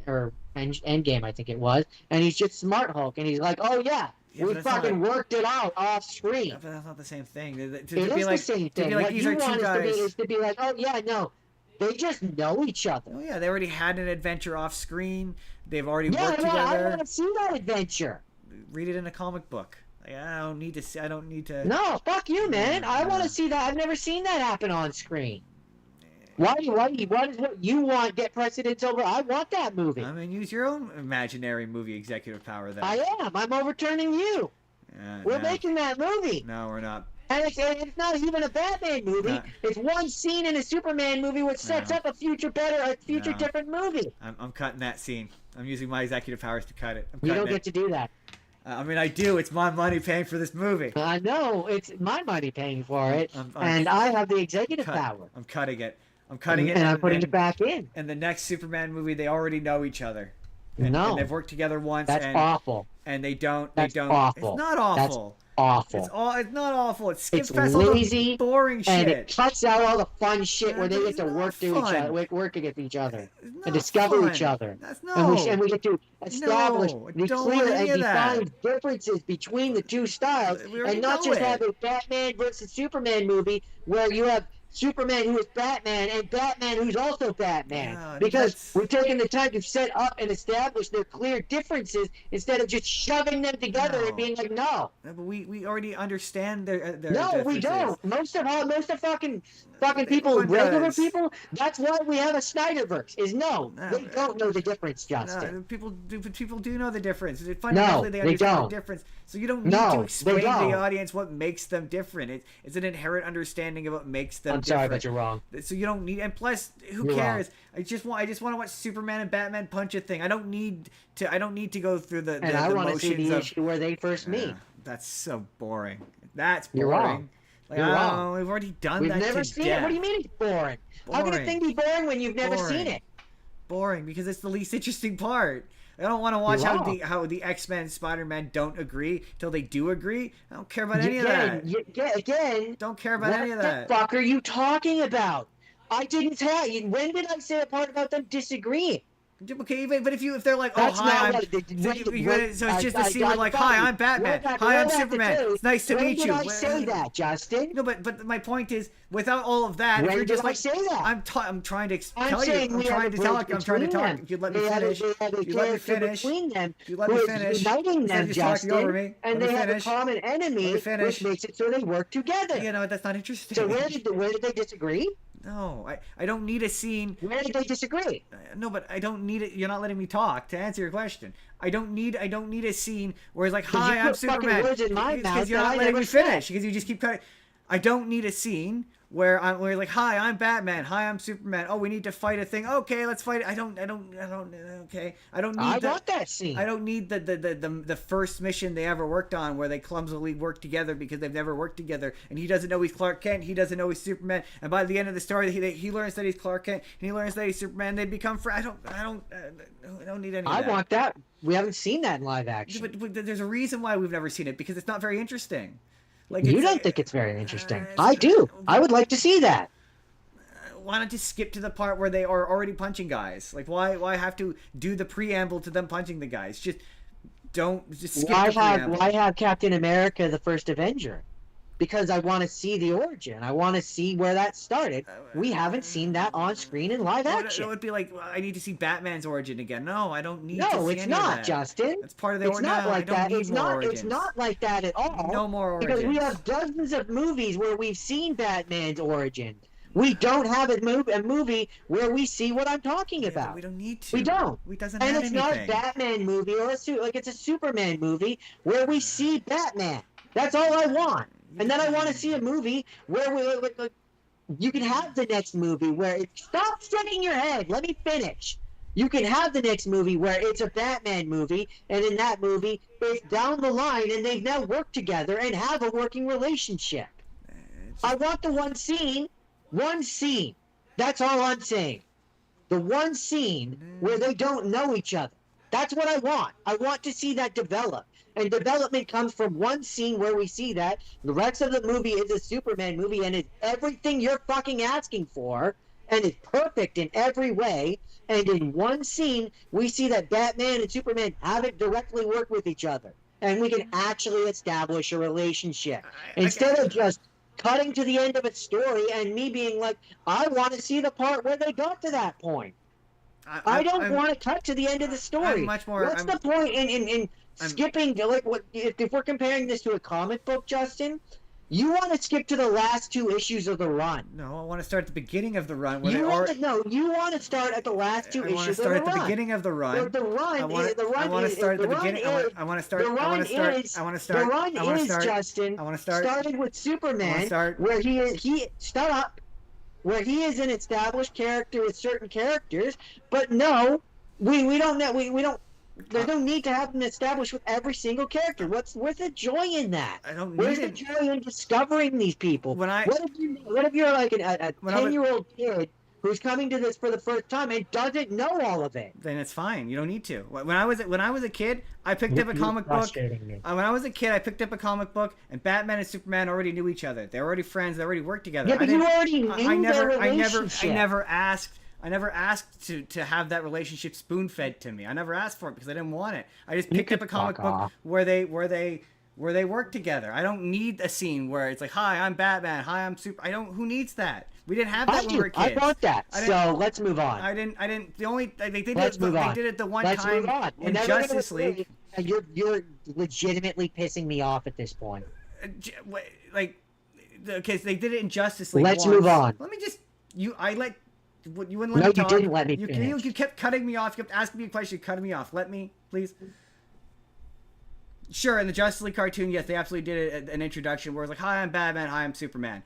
or Endgame, I think it was, and he's just Smart Hulk, and he's like, oh yeah, we fucking worked it out off screen. But that's not the same thing. It is the same thing. What you want is to be like, oh yeah, no. They just know each other. Oh yeah, they already had an adventure off screen. They've already worked together. I want to see that adventure. Read it in a comic book. Like, I don't need to see. I don't need to. No, fuck you, man. I want to see that. I've never seen that happen on screen. Why is what you want get precedence over? I want that movie. I mean, use your own imaginary movie executive power then. I am. I'm overturning you. We're making that movie. No, we're not. And it's not even a Batman movie. It's one scene in a Superman movie which sets up a future different movie. I'm cutting that scene. I'm using my executive powers to cut it. You don't get to do that. I mean, I do. It's my money paying for this movie. I know. It's my money paying for it. And I have the executive power. I'm cutting it. And I'm putting it back in. And the next Superman movie, they already know each other. And they've worked together once. That's awful. And they don't. Awful. It's not awful. That's awful. It's not awful. It's lazy, boring shit. And it cuts out all the fun shit where they get to work against each other, and discover each other. And we get to establish the clear and defined differences between the two styles, and not just have a Batman versus Superman movie where you have Superman who is Batman and Batman who's also Batman. Because we've taken the time to set up and establish their clear differences instead of just shoving them together and being like, no. But we already understand their No, we don't. Most of fucking people, regular people, that's why we have a Snyderverse, they don't know the difference, Justin. No, people do know the difference. Fundamentally, they understand the difference. So you don't need to explain to the audience what makes them different. It's an inherent understanding of what makes them different. I'm sorry, but you're wrong. So you don't need, and plus, who cares? Wrong. I just want to watch Superman and Batman punch a thing. I don't need to go through the and I want to see the issue where they first meet. That's so boring. That's boring. You're wrong. Like, you're wrong. We've already done that. We've never seen it. What do you mean it's boring? How can a thing be boring when you've never seen it? Boring because it's the least interesting part. I don't want to watch how the X-Men and Spider-Man don't agree till they do agree. I don't care about any of that. Again, don't care about any of that. What the fuck are you talking about? I didn't tell you. When did I say a part about them disagreeing? Okay, but if they're like, oh, hi, so it's just a scene where like, hi, I'm Batman, hi, I'm Superman, it's nice to meet you. When did I say that, Justin? No, but my point is, without all of that, when if you're just did I say that? I'm trying to tell you, I'm trying to talk. If you let me finish, between them, you let me finish, uniting them, Justin, and they have a common enemy, which makes it so they work together. You know, that's not interesting. So where did they disagree? No, I don't need a scene. Where did they disagree? No, but I don't need it. You're not letting me talk to answer your question. I don't need a scene where it's like, hi, I'm Superman. Words in my mouth Because you're not letting me finish. Because you just keep cutting. I don't need a scene where you're like, hi, I'm Batman. Hi, I'm Superman. Oh, we need to fight a thing. Okay, let's fight it. I don't. Okay, I don't need. I want that scene. I don't need the first mission they ever worked on where they clumsily work together because they've never worked together, and he doesn't know he's Clark Kent. He doesn't know he's Superman, and by the end of the story, he learns that he's Clark Kent. And he learns that he's Superman. They become friends. I don't need any. Of that. I want that. We haven't seen that in live action. But there's a reason why we've never seen it because it's not very interesting. Like you don't think it's very interesting. I do. I would like to see that. Why not just skip to the part where they are already punching guys? Like, why have to do the preamble to them punching the guys? Just skip the preamble. Why have Captain America the first Avenger? Because I want to see the origin. I want to see where that started. We haven't seen that on screen in live action. It would be like, I need to see Batman's origin again. No, I don't need to see No, it's any not, of that. Justin. It's part of the origin. It's not like that. It's Origins. not like that at all. No more origins. Because we have dozens of movies where we've seen Batman's origin. We don't have a movie where we see what I'm talking about. We don't need to. We don't. We doesn't and have it's anything. not a Batman movie or it's a Superman movie where we see Batman. That's all I want. And then I want to see a movie where you can have the next movie where stop shaking your head. Let me finish. You can have the next movie where it's a Batman movie, and in that movie, it's down the line, and they've now worked together and have a working relationship. I want the one scene. That's all I'm saying. The one scene where they don't know each other. That's what I want. I want to see that develop. And development comes from one scene where we see that. The rest of the movie is a Superman movie and it's everything you're fucking asking for. And it's perfect in every way. And in one scene, we see that Batman and Superman haven't directly worked with each other. And we can actually establish a relationship. Instead of just cutting to the end of a story and me being like, I want to see the part where they got to that point. I don't want to cut to the end of the story. What's the point in skipping? Like, what if we're comparing this to a comic book, Justin? You want to skip to the last 2 issues of the run. No, I want to start at the beginning of the run. You want to start at the last 2 issues of the run. I want to start at the beginning of the run. The run started with Superman, where he is an established character with certain characters, but no, we don't know. We don't. There's no need to have them established with every single character. Where's the joy in that? Where's the joy in discovering these people? What if you're like a 10-year-old kid who's coming to this for the first time and doesn't know all of it? Then it's fine. You don't need to. When I was a kid, I picked up a comic book. When I was a kid, I picked up a comic book, and Batman and Superman already knew each other. They were already friends. They already worked together. Yeah, but you already knew their relationship. I never asked to have that relationship spoon-fed to me. I never asked for it because I didn't want it. I just picked up a comic book where they work together. I don't need a scene where it's like, "Hi, I'm Batman. Hi, I'm Super." Who needs that? We didn't have that when we were kids. I want that. So let's move on. I didn't. The only they did it the one time in Justice League. You're legitimately pissing me off at this point. Okay, so they did it in Justice League. Let's move on. Let me just you wouldn't let me talk. You didn't let me finish. You kept cutting me off. You kept asking me a question. You cutting me off. Let me, please. Sure, in the Justice League cartoon, yes, they absolutely did an introduction where it's like, "Hi, I'm Batman. Hi, I'm Superman."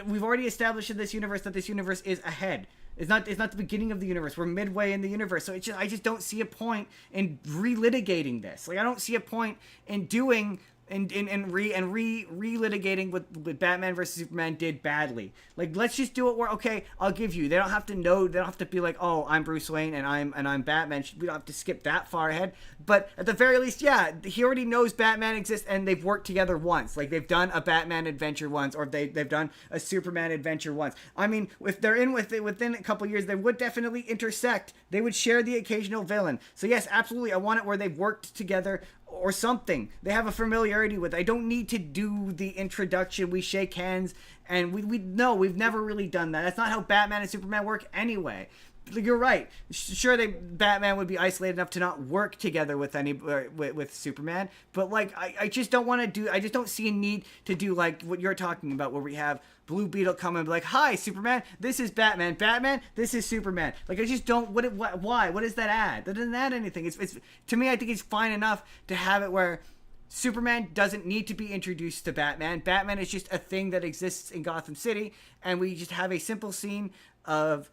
We've already established in this universe that this universe is ahead. It's not the beginning of the universe. We're midway in the universe. So I just don't see a point in relitigating this. Like, I don't see a point in doing relitigating what Batman versus Superman did badly. Like, let's just do it where, okay, I'll give you. They don't have to know. They don't have to be like, "Oh, I'm Bruce Wayne and I'm Batman." We don't have to skip that far ahead. But at the very least, yeah, he already knows Batman exists and they've worked together once. Like, they've done a Batman adventure once, or they've done a Superman adventure once. I mean, if they're in with it within a couple years, they would definitely intersect. They would share the occasional villain. So yes, absolutely, I want it where they've worked together or something. They have a familiarity with it. I don't need to do the introduction. We shake hands and we know we've never really done that. That's not how Batman and Superman work anyway. You're right. Sure, Batman would be isolated enough to not work together with with Superman, but like I just don't want to do. I just don't see a need to do like what you're talking about, where we have Blue Beetle come and be like, "Hi, Superman. This is Batman. Batman. This is Superman." Like I just don't. Why? What does that add? That doesn't add anything. It's to me. I think it's fine enough to have it where Superman doesn't need to be introduced to Batman. Batman is just a thing that exists in Gotham City, and we just have a simple scene of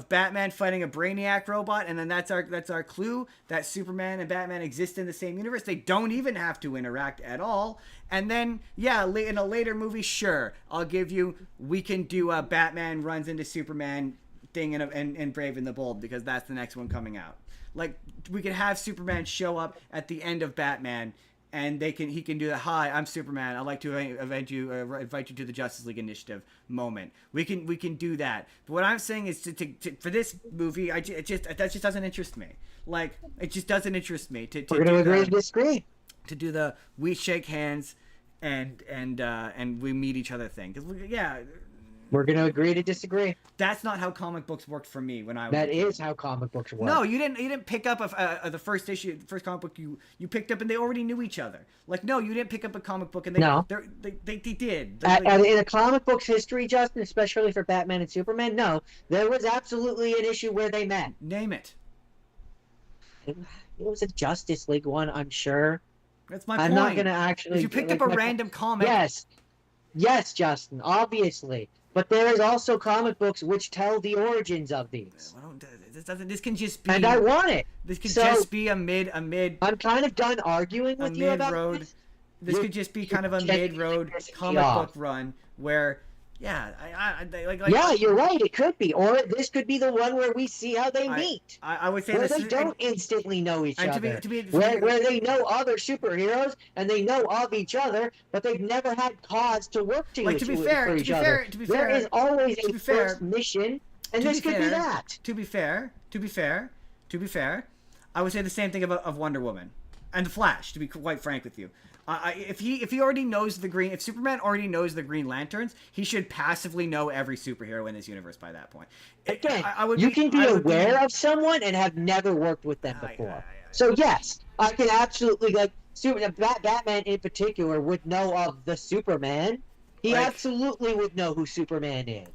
Batman fighting a Brainiac robot, and then that's our clue that Superman and Batman exist in the same universe. They don't even have to interact at all. And then, yeah, in a later movie, sure, I'll give you, we can do a Batman runs into Superman thing in Brave and the Bold, because that's the next one coming out. Like, we could have Superman show up at the end of Batman, and he can do the "Hi, I'm Superman. I'd like to invite you to the Justice League Initiative" moment. We can do that. But what I'm saying is for this movie, that just doesn't interest me. Like, it just doesn't interest me. We're gonna agree to disagree. To do the we shake hands and we meet each other thing. Because we're gonna agree to disagree. That's not how comic books worked for me when I was. That is how comic books work. No, you didn't pick up the first comic book you picked up, and they already knew each other. Like, no, you didn't pick up a comic book and they did. In a comic book's history, Justin, especially for Batman and Superman, no, there was absolutely an issue where they met. Name it. It was a Justice League one, I'm sure. That's my point. I'm not gonna actually. If you picked up a random comic. Yes, Justin, obviously. But there is also comic books which tell the origins of these. This can just be. And I want it. This can just be a mid. I'm kind of done arguing with you about this. This could just be kind of a mid-road comic book run where, you're right. It could be, or this could be the one where we see how they meet. I would say where they don't instantly know each other. Where they know other superheroes and they know of each other, but they've never had cause to work together. To be fair, there is always a first mission, and this could be that. To be fair, I would say the same thing of Wonder Woman and the Flash. To be quite frank with you. If he already knows if Superman already knows the Green Lanterns, he should passively know every superhero in this universe by that point. Again, you can be aware of someone and have never worked with them before. So yes, I can absolutely Batman in particular would know of the Superman. He absolutely would know who Superman is.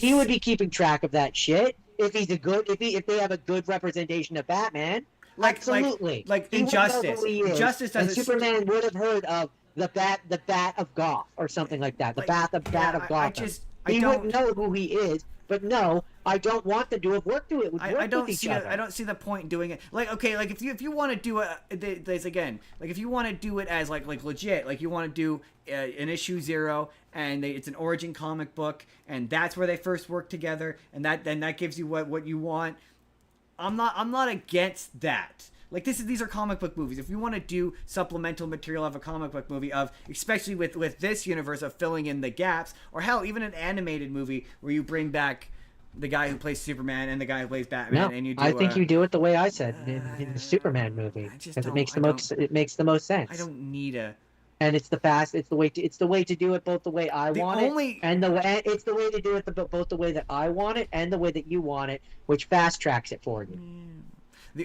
He would be keeping track of that shit if if they have a good representation of Batman. Absolutely. Like in Justice. Justice doesn't. And Superman would have heard of the Bat of Goth or something like that. The Bat of Gotham. He wouldn't know who he is. But no, I don't want them to have worked with each other. I don't see the point in doing it. If you want to do if you want to do it as like legit, like you want to do an issue 0 and it's an origin comic book and that's where they first work together and that gives you what you want. I'm not against that. Like these are comic book movies. If you want to do supplemental material of a comic book movie especially with this universe of filling in the gaps, or hell, even an animated movie where you bring back the guy who plays Superman and the guy who plays Batman, and you do. I think you do it the way I said in the Superman movie, because it makes the most sense. I don't need a. And it's the way to do it both the way I want it, and it's the way to do it both the way that I want it and the way that you want it, which fast tracks it for you.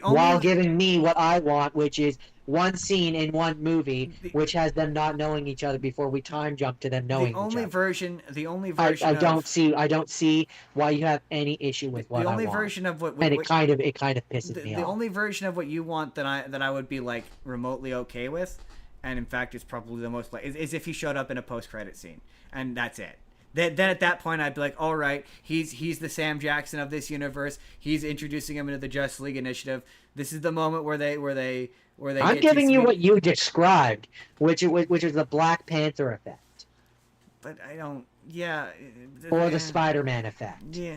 While giving me what I want, which is one scene in one movie, which has them not knowing each other before we time jump to them knowing each other. The only version. I don't see why you have any issue with what I want. The only version of what, and it kind of pisses me off. The only version of what you want that I would be like remotely okay with. And in fact, it's probably the most is if he showed up in a post-credit scene, and that's it. Then at that point, I'd be like, all right, he's the Sam Jackson of this universe. He's introducing him into the Justice League Initiative. This is the moment where they. I'm giving you what you described, which is the Black Panther effect. But I don't. Yeah. Or the Spider-Man effect. Yeah.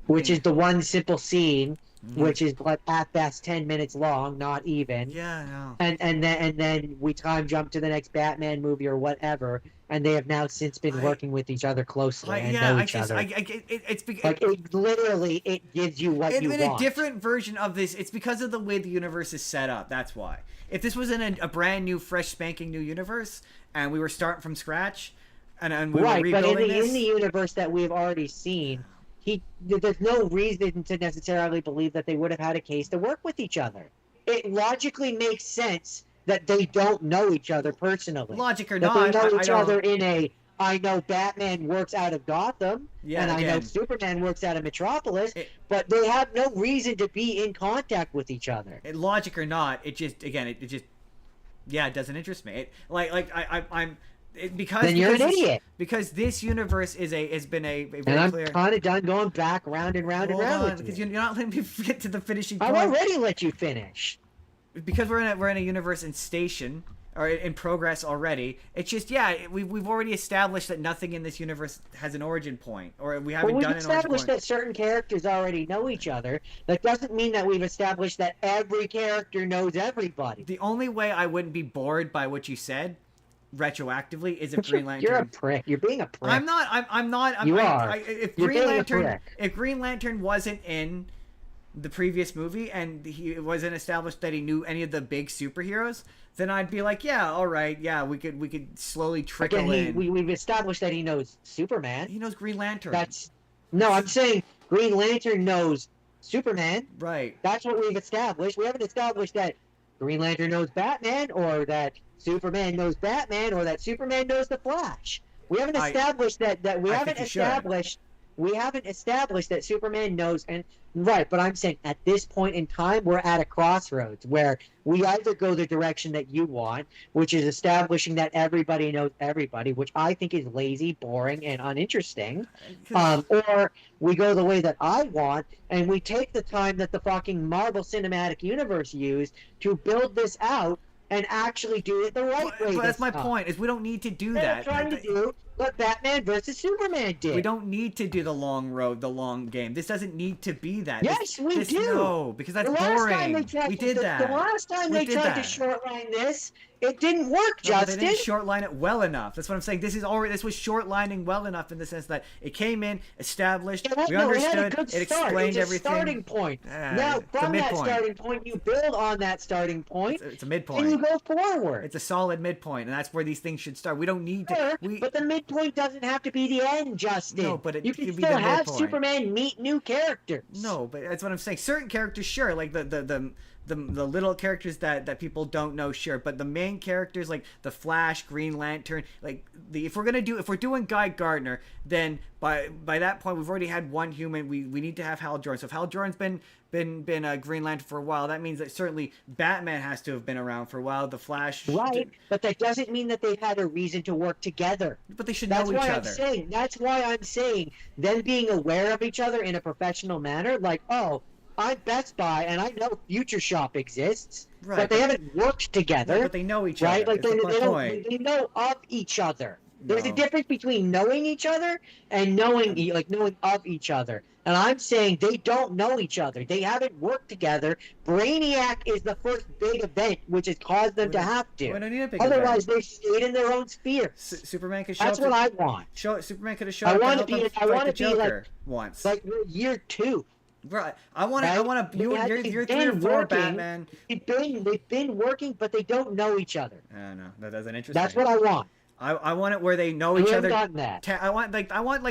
Which is the one simple scene. Which is like at best 10 minutes long, not even. Yeah, no. And then we time jump to the next Batman movie or whatever, and they have now since been working with each other closely and know each other. It gives you what you want. In a different version of this, it's because of the way the universe is set up. That's why. If this was in a brand new, fresh, spanking new universe, and we were starting from scratch, and we were Right, but rebuilding in the universe that we've already seen, there's no reason to necessarily believe that they would have had a case to work with each other. It logically makes sense that they don't know each other personally. Logic or that not, they know I each don't... other in a. I know Batman works out of Gotham, Yeah, and again, I know Superman works out of Metropolis, but they have no reason to be in contact with each other. Logic or not, it just it doesn't interest me. Because then you're an idiot. Because this universe has been a very and I'm clear. kind of done going back round and round and round with because you. you're not letting me get to the finishing point. I've already let you finish. Because we're in a universe in station or in progress already. It's just we've already established that nothing in this universe has an origin point, or we haven't done an origin point. We've established that certain characters already know each other. That doesn't mean that we've established that every character knows everybody. The only way I wouldn't be bored by what you said retroactively is if Green Lantern. You're a prick. You're being a prick. I'm not. I'm not. You are. If You're Green being Lantern, a prick. if Green Lantern wasn't in the previous movie and he wasn't established that he knew any of the big superheroes, then I'd be like, yeah, all right, yeah, we could slowly trickle in. We've established that he knows Superman. He knows Green Lantern. I'm saying Green Lantern knows Superman. Right. That's what we've established. We haven't established that Green Lantern knows Batman, or that Superman knows Batman, or that Superman knows the Flash. We haven't established we haven't established that Superman knows, and right, but I'm saying at this point in time, we're at a crossroads where we either go the direction that you want, which is establishing that everybody knows everybody, which I think is lazy, boring, and uninteresting, or we go the way that I want, and we take the time that the fucking Marvel Cinematic Universe used to build this out and actually do it the right way. But that's my point, is we don't need to do that. They're trying to do what Batman versus Superman did. We don't need to do the long road, the long game. This doesn't need to be that. Yes, we do. No, because that's boring. We did that. The last time they tried to shortline this, it didn't work, Justin. They didn't shortline it well enough. That's what I'm saying. This was shortlining well enough in the sense that it came in, established, we understood, it explained everything. Starting point. Now, from that starting point, you build on that starting point. It's a midpoint. And you go forward. It's a solid midpoint, and that's where these things should start. We don't need to. But the midpoint doesn't have to be the end, Justin. No, but you can still have Superman meet new characters. No, but that's what I'm saying. Certain characters, sure, like the little characters that people don't know, sure, but the main characters like the Flash, Green Lantern, like if we're doing Guy Gardner, then by that point we've already had one human. We need to have Hal Jordan. So if Hal Jordan's been a Green Lantern for a while, that means that certainly Batman has to have been around for a while. The Flash, right? But that doesn't mean that they've had a reason to work together. But they should know each other. That's why I'm saying them being aware of each other in a professional manner, like, oh, I'm Best Buy, and I know Future Shop exists, right, but they haven't worked together. Right, but they know each other. Right? Like they know of each other. No. There's a difference between knowing each other and knowing of each other. And I'm saying they don't know each other. They haven't worked together. Brainiac is the first big event, which has caused them to have to. We don't need a big Otherwise, event. they stayed in their own spheres. Superman could show That's up. That's what I want. Superman could have shown up. I want to be like once, like year 2. Right. I want to. You're 3 or 4, Batman. They've been working, but they don't know each other. No, that doesn't interest That's me. what I want. I want it where they know each other. Gotten that. I want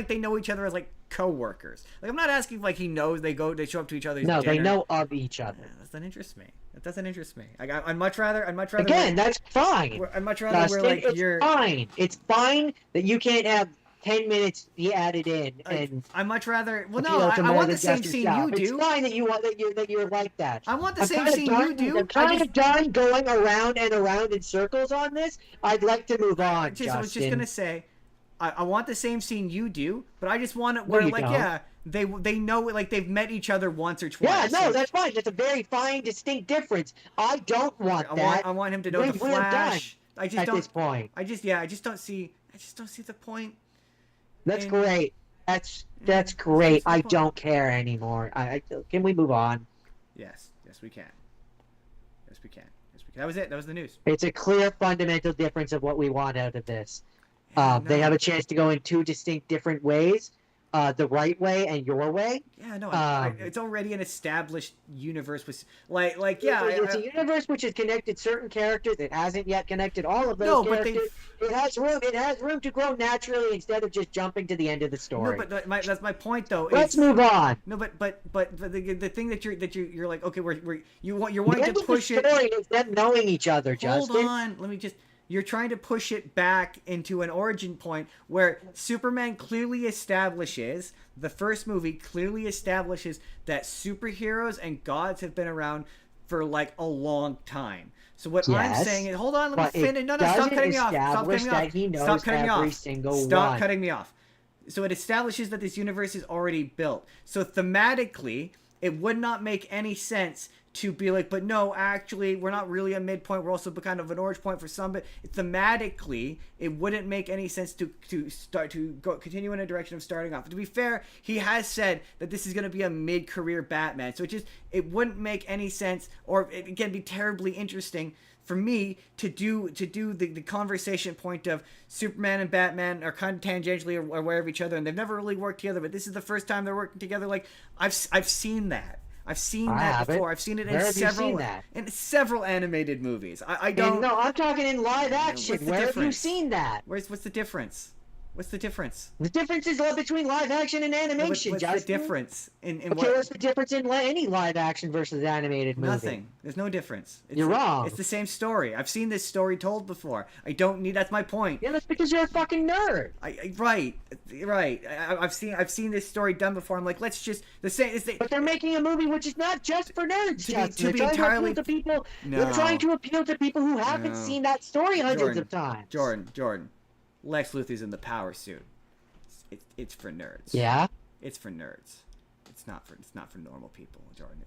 they know each other as like co-workers. Like I'm not asking like he knows they show up to each other's dinner. They know of each other. That doesn't interest me. That doesn't interest me. I'd much rather. Again, that's fine. I'd much rather we're like it's fine. It's fine that you can't have 10 minutes be added in, and I much rather. Well, no, I want the same scene you do. It's fine that you're like that. I want the same scene you do. I'm kind of done going around and around in circles on this. I'd like to move on. Justin. I was just gonna say, I want the same scene you do, but I just want it where they know like they've met each other once or twice. Yeah, no, that's fine. That's a very fine, distinct difference. I don't want that. I want him to know the Flash. At this point. I just don't see the point. That's great. That's great. I don't care anymore. Can we move on? Yes, we can. Yes, we can. That was it. That was the news. It's a clear fundamental difference of what we want out of this. Yeah, They have a chance to go in 2 distinct different ways. the right way and your way. Yeah, no, Um, it's already an established universe with it's a universe which has connected certain characters. It hasn't yet connected all of those No, but characters. It has room. It has room to grow naturally instead of just jumping to the end of the no, story. but that's my point though. Let's move on. No, but the thing that you're like, okay, you're The wanting end to of push the it. story is them knowing each other. Hold Justin. on, let me just. You're trying to push it back into an origin point where Superman clearly establishes, the first movie clearly establishes that superheroes and gods have been around for like a long time. So what I'm Yes, saying is, hold on, let but me it finish. No, stop doesn't cutting me off. Stop establish cutting me that off. he knows Stop cutting me every off. single Stop one. cutting me off. So it establishes that this universe is already built. So thematically, it would not make any sense to be like, but no, actually, we're not really a midpoint. We're also kind of an orange point for some. But thematically, it wouldn't make any sense to continue in a direction of starting off. To be fair, he has said that this is going to be a mid-career Batman. So it wouldn't make any sense, or it can be terribly interesting for me to do the conversation point of Superman and Batman are kind of tangentially aware of each other, and they've never really worked together, but this is the first time they're working together. Like I've seen that. I've seen that before. I've seen it Where in have you several seen that? animated movies. I don't. And no, I'm talking in live action. What's the Where have you difference? seen that? What's the difference? What's the difference? The difference is between live action and animation. What's the Justin. difference in Okay, what? what's the difference in any live action versus animated movie? Nothing. There's no difference. You're wrong. It's the same story. I've seen this story told before. I don't need. That's my point. Yeah, that's because you're a fucking nerd. Right. I've seen this story done before. I'm like, let's just the same. But they're making a movie which is not just for nerds. To be entirely to people. No. They're trying to appeal to people who haven't No. seen that story hundreds of times. Jordan. Lex Luthor's in the power suit. It's for nerds. Yeah. It's for nerds. It's not for normal people, Jordan.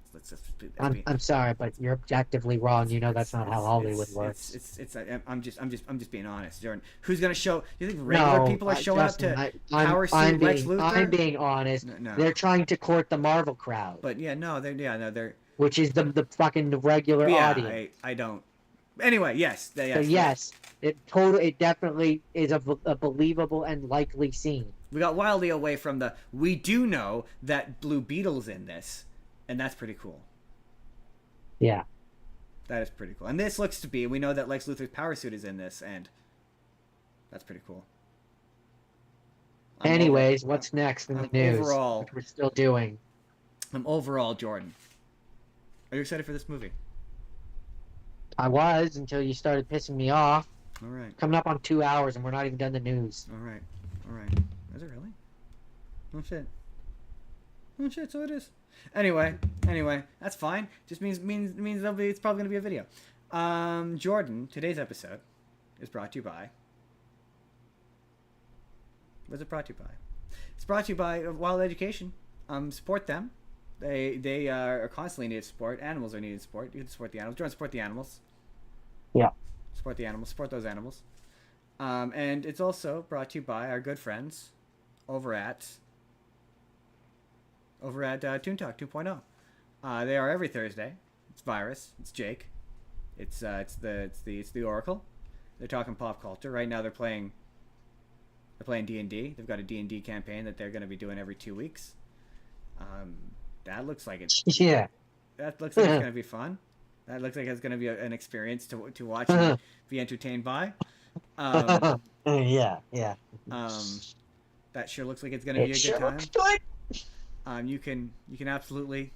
I'm sorry, but you're objectively wrong. You know that's not how Hollywood works. I'm just being honest, Jordan. Who's gonna show? You think regular people are showing Justin, up to power suit Lex Luthor? I'm being honest. No. They're trying to court the Marvel crowd. But they're which is the fucking regular audience. I don't. Anyway, yes. So yes, it definitely is a believable and likely scene. We got wildly away from we do know that Blue Beetle's in this, and that's pretty cool. Yeah. That is pretty cool. And this looks to be, we know that Lex Luthor's power suit is in this, and that's pretty cool. Anyways, what's next in the news? Overall, which we're still doing. Overall, Jordan, are you excited for this movie? I was until you started pissing me off. All right. Coming up on 2 hours and we're not even done the news. All right. Is it really? Oh shit. So it is. Anyway, that's fine. Just means it's probably gonna be a video. Jordan, today's episode is brought to you by. What's it brought to you by? It's brought to you by Wild Education. Support them. They are constantly needed support. Animals are needed support. You can support the animals. Do you want to support the animals? Yeah. Support the animals. Support those animals. And it's also brought to you by our good friends over at Toon Talk 2.0. They are every Thursday. It's Virus. It's Jake. It's the Oracle. They're talking pop culture. Right now they're playing D&D. They've got a D&D campaign that they're going to be doing every 2 weeks. That looks like it's Yeah. That looks like it's going to be fun. That looks like it's going to be an experience to watch and be entertained by. Yeah. That sure looks like it's going to be a good time. Looks good. You can absolutely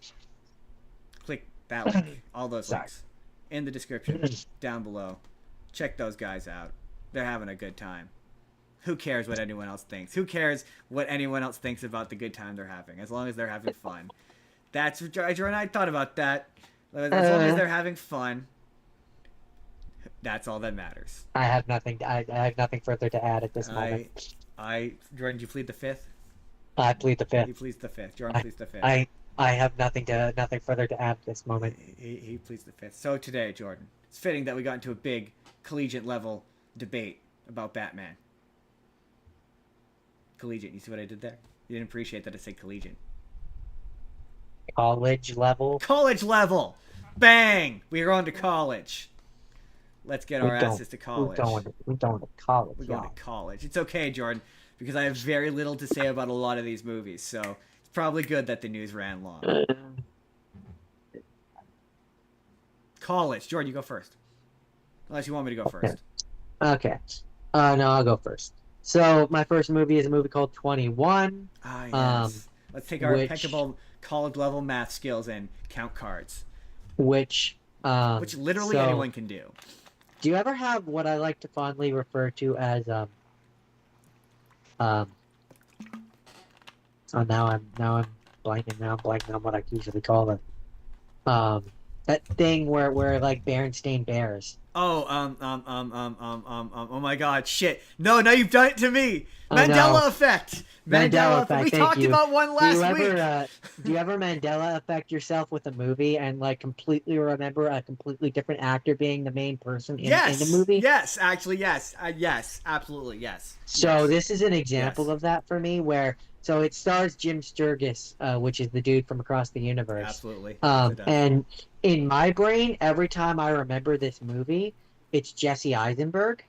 click that link, all those links in the description down below. Check those guys out. They're having a good time. Who cares what anyone else thinks? Who cares what anyone else thinks about the good time they're having? As long as they're having fun. That's what Jordan, I thought about that. As long as they're having fun, that's all that matters. I have nothing. I have nothing further to add at this moment. Jordan, you plead the fifth. I plead the fifth. He pleads the fifth. Jordan pleads the fifth. I have nothing further to add at this moment. He pleads the fifth. So today, Jordan, it's fitting that we got into a big collegiate level debate about Batman. Collegiate. You see what I did there? You didn't appreciate that I said collegiate. College level. College level. Bang! We're on to college. Let's get our asses to college. We're going to college. We're going to college. It's okay, Jordan. because I have very little to say about a lot of these movies. So it's probably good that the news ran long. College, Jordan, you go first. Unless you want me to go first. Okay. No, I'll go first. So my first movie is a movie called 21. Ah, yes. Let's take our impeccable college level math skills and count cards. Which Literally anyone can do. Do you ever have what I like to fondly refer to as oh, now I'm blanking on what I usually call it. That thing where like Berenstain Bears. Oh, oh my God, shit! No, you've done it to me. Mandela effect. Mandela effect. We talked about one last week. Do you ever Mandela effect yourself with a movie and like completely remember a completely different actor being the main person in the movie? Yes, actually, yes, yes, absolutely, yes. So this is an example of that for me, where so it stars Jim Sturgis, which is the dude from Across the Universe. Absolutely. And in my brain, every time I remember this movie, it's Jesse Eisenberg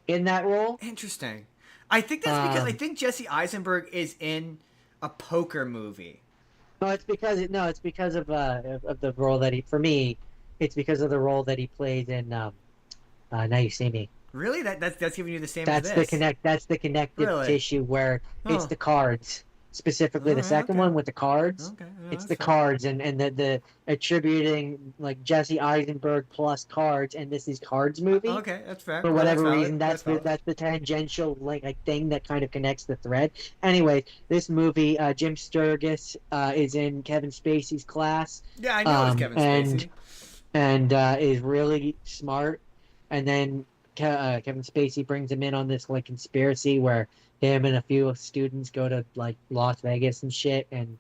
in that role. Interesting. I think that's because I think Jesse Eisenberg is in a poker movie. No, it's because of the role that it's because of the role that he plays in Now You See Me. Really? That's giving you the same that's as this? That's the connective tissue where it's the cards. Specifically, the second one with the cards. Okay. It's the cards and the attributing like Jesse Eisenberg plus cards, and this is Cards movie. Okay, that's fair. For whatever reason, that's the tangential like thing that kind of connects the thread. Anyway, this movie, Jim Sturgis is in Kevin Spacey's class. Yeah, I know it's Kevin Spacey. And is really smart. And then Kevin Spacey brings him in on this like conspiracy where him and a few students go to like Las Vegas and shit and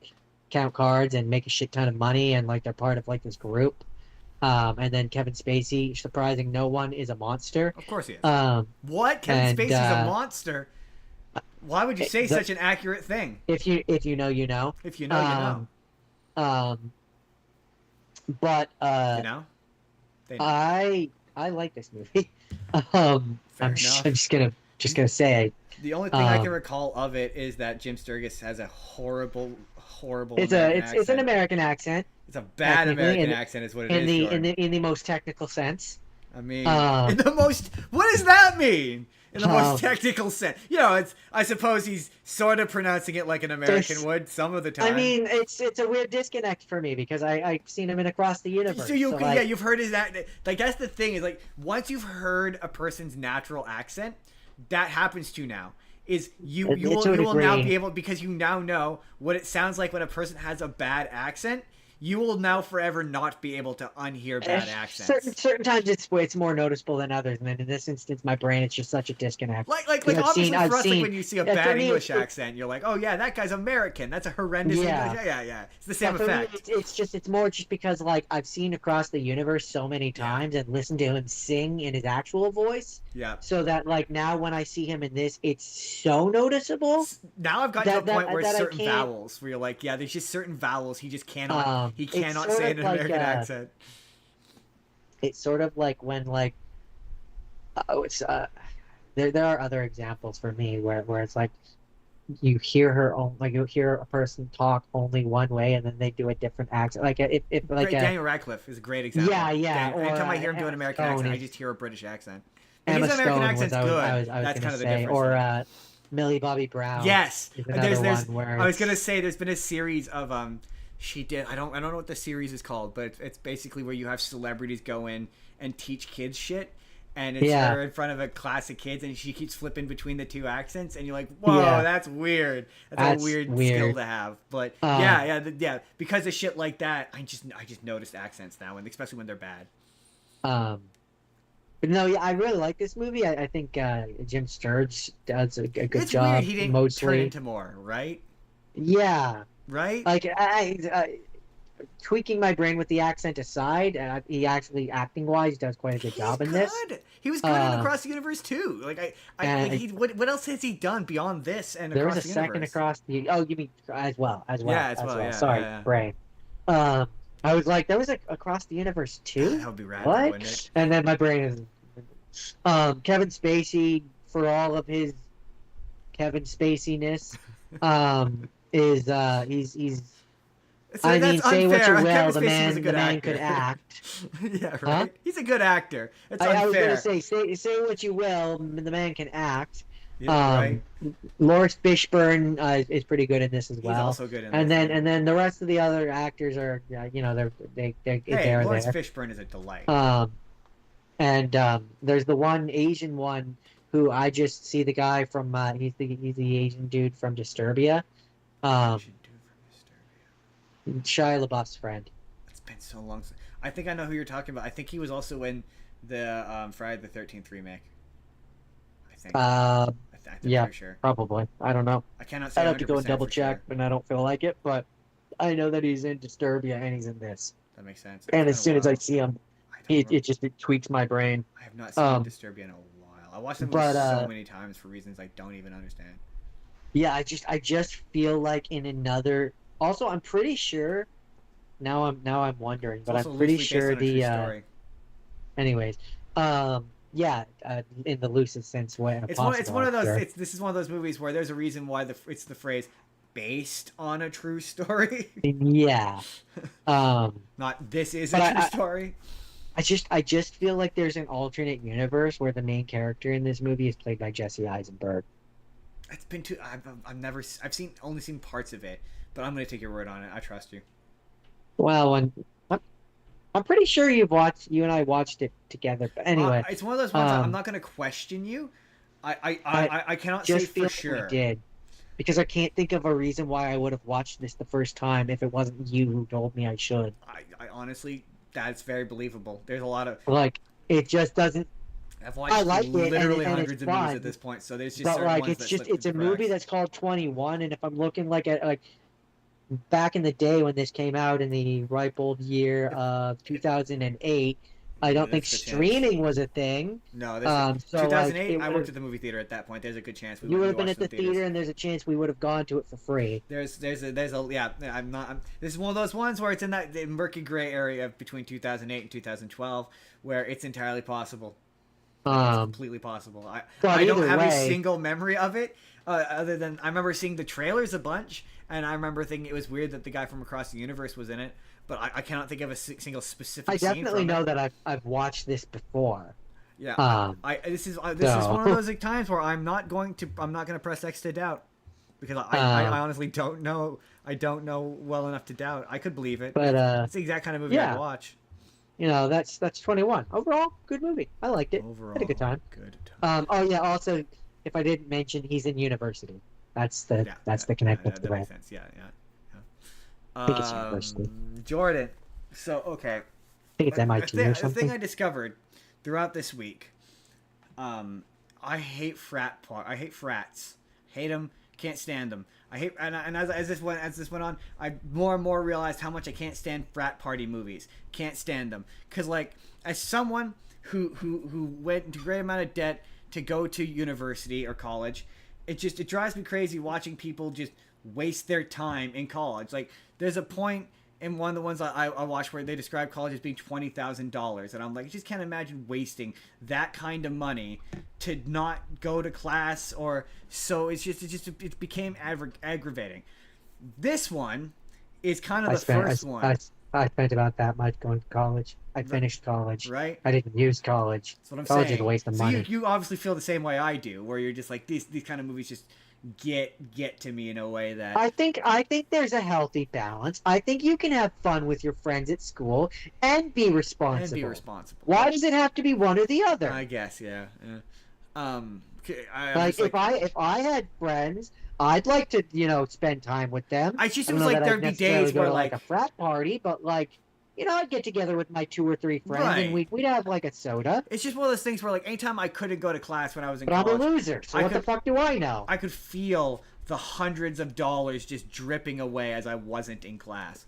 count cards and make a shit ton of money, and like they're part of like this group. And then Kevin Spacey, surprising no one, is a monster. Of course he is. What? Kevin Spacey's a monster? Why would you say such an accurate thing? If you know, you know. If you know, you know. But you know? I like this movie. I'm just gonna say. The only thing I can recall of it is that Jim Sturgis has a horrible It's an American accent. It's a bad American accent, is what it is. In the most technical sense. I mean, in the most. What does that mean? In the most technical sense, I suppose he's sort of pronouncing it like an American would some of the time. I mean, it's a weird disconnect for me because I've seen him in Across the Universe. So you've heard his accent. Like that's the thing is like once you've heard a person's natural accent, that happens to you now. Is you will now be able, because you now know what it sounds like when a person has a bad accent. You will now forever not be able to unhear bad accents. Certain times it's more noticeable than others, and then in this instance, my brain, it's just such a disconnect. Like obviously for us, like when you see a bad English accent, you're like, oh yeah, that guy's American. That's a horrendous English. Yeah. It's the same effect. It's more just because like I've seen Across the Universe so many times and listened to him sing in his actual voice. Yeah. So that like now when I see him in this, it's so noticeable. Now I've gotten to a point where certain vowels, where you're like, yeah, there's just certain vowels he just cannot. He cannot say in an American accent. It's sort of like when like there are other examples for me where it's like you hear a person talk only one way and then they do a different accent. Like if Daniel Radcliffe is a great example. Yeah. Anytime I hear him do an American accent, I just hear a British accent. And his American accent's good. That's kind of the difference. Or Millie Bobby Brown. Yes. I was gonna say there's been a series of she did. I don't know what the series is called, but it's basically where you have celebrities go in and teach kids shit, and it's her in front of a class of kids, and she keeps flipping between the two accents, and you're like, whoa, that's weird. That's a weird skill to have. But yeah, because of shit like that, I just noticed accents now, and especially when they're bad. But no, I really like this movie. I think Jim Sturgis does a good it's job. Weird he didn't turn into more, right? Yeah. Right? Like, I tweaking my brain with the accent aside, he actually, acting-wise, does quite a good job in this. He was good in Across the Universe, too. What else has he done beyond this and Across the Universe? There was a second Across the... Oh, you mean as well. Yeah, as well. Sorry, brain. I was like, there was Across the Universe, too? That would be rad, what? wouldn't it? And then my brain is... Kevin Spacey, for all of his Kevin Spacey-ness. Is he's. So I mean, that's say what you unfair. will, Kevin the Spacey was a man, good the man actor. could act. Yeah, right. Huh? He's a good actor. It's I was unfair. gonna say what you will, the man can act. Yeah, right. Lawrence Fishburne is pretty good in this as He's well. also good in and this. then the rest of the other actors are, they're Hey, there. Lawrence Fishburne is a delight. And there's the one Asian one who I just see the guy from he's the Asian dude from Disturbia. Asian dude from Disturbia. Shia LaBeouf's friend. It's been so long. I think I know who you're talking about. I think he was also in the Friday the 13th remake. I think. I'm Yeah, pretty sure. probably. I don't know. I cannot say. I'd have to go and 100% double for check, sure. but I don't feel like it. But I know that he's in Disturbia and he's in this. That makes sense. And as soon as I see him, it tweaks my brain. I have not seen Disturbia in a while. I watched them so many times for reasons I don't even understand. Yeah, I just feel like in another. Also, I'm pretty sure. Now I'm wondering, but I'm pretty sure the. Anyways, yeah, in the loosest sense way. It's one of those. Sure. This is one of those movies where there's a reason why it's the phrase "based on a true story." Yeah. Not this is a true story. I just feel like there's an alternate universe where the main character in this movie is played by Jesse Eisenberg. It's been too. I've only seen parts of it, but I'm gonna take your word on it. I trust you. Well, I'm pretty sure you and I watched it together. But anyway, it's one of those ones. I'm not gonna question you. I cannot say for sure. We did, because I can't think of a reason why I would have watched this the first time if it wasn't you who told me I should. I honestly, that's very believable. There's a lot of it just doesn't. I've watched literally hundreds of movies at this point, so there's just certain ones it's a movie that's called 21, and if I'm looking at back in the day when this came out in the ripe old year of 2008, I don't think streaming was a thing. No, 2008. I worked at the movie theater at that point. There's a good chance you would have been at the theater, and there's a chance we would have gone to it for free. There's a yeah. This is one of those ones where it's in that murky gray area between 2008 and 2012, where it's entirely possible. It's completely possible. I don't have a single memory of it, other than I remember seeing the trailers a bunch, and I remember thinking it was weird that the guy from across the universe was in it. But I cannot think of a single specific. I scene definitely know that I've watched this before. Yeah. This is one of those times where I'm not going to press X to doubt, because I honestly don't know. I don't know well enough to doubt. I could believe it. But it's the exact kind of movie I'd watch. That's 21. Overall, good movie. I liked it. Overall, had a good time. Good time. Oh yeah. Also, if I didn't mention, he's in university. That's the connection. That makes sense. Yeah. I think it's university. Jordan. So okay. I think it's MIT or something. The thing I discovered throughout this week, I hate I hate frats. Hate them. Can't stand them. I hate and as this went on, I more and more realized how much I can't stand frat party movies. Can't stand them because as someone who went into a great amount of debt to go to university or college, it drives me crazy watching people just waste their time in college. There's a point in one of the ones I watched where they describe college as being $20,000, and I'm like, I just can't imagine wasting that kind of money to not go to class, or so it became aggravating. This one is kind of the first one. I spent about that much going to college. I finished college. Right. I didn't use college. That's what I'm college saying. is a waste of money. You obviously feel the same way I do, where you're just like these kind of movies just get to me in a way that I think there's a healthy balance. I think you can have fun with your friends at school and be responsible. Why does it have to be one or the other? I guess, yeah. If I had friends, I'd like to spend time with them. I just feel like there'd be days where like a frat party, but I'd get together with my 2 or 3 friends, right, and we'd have a soda. It's just one of those things where anytime I couldn't go to class when I was in college, college, I'm a loser. So what the fuck do I know? I could feel the hundreds of dollars just dripping away as I wasn't in class.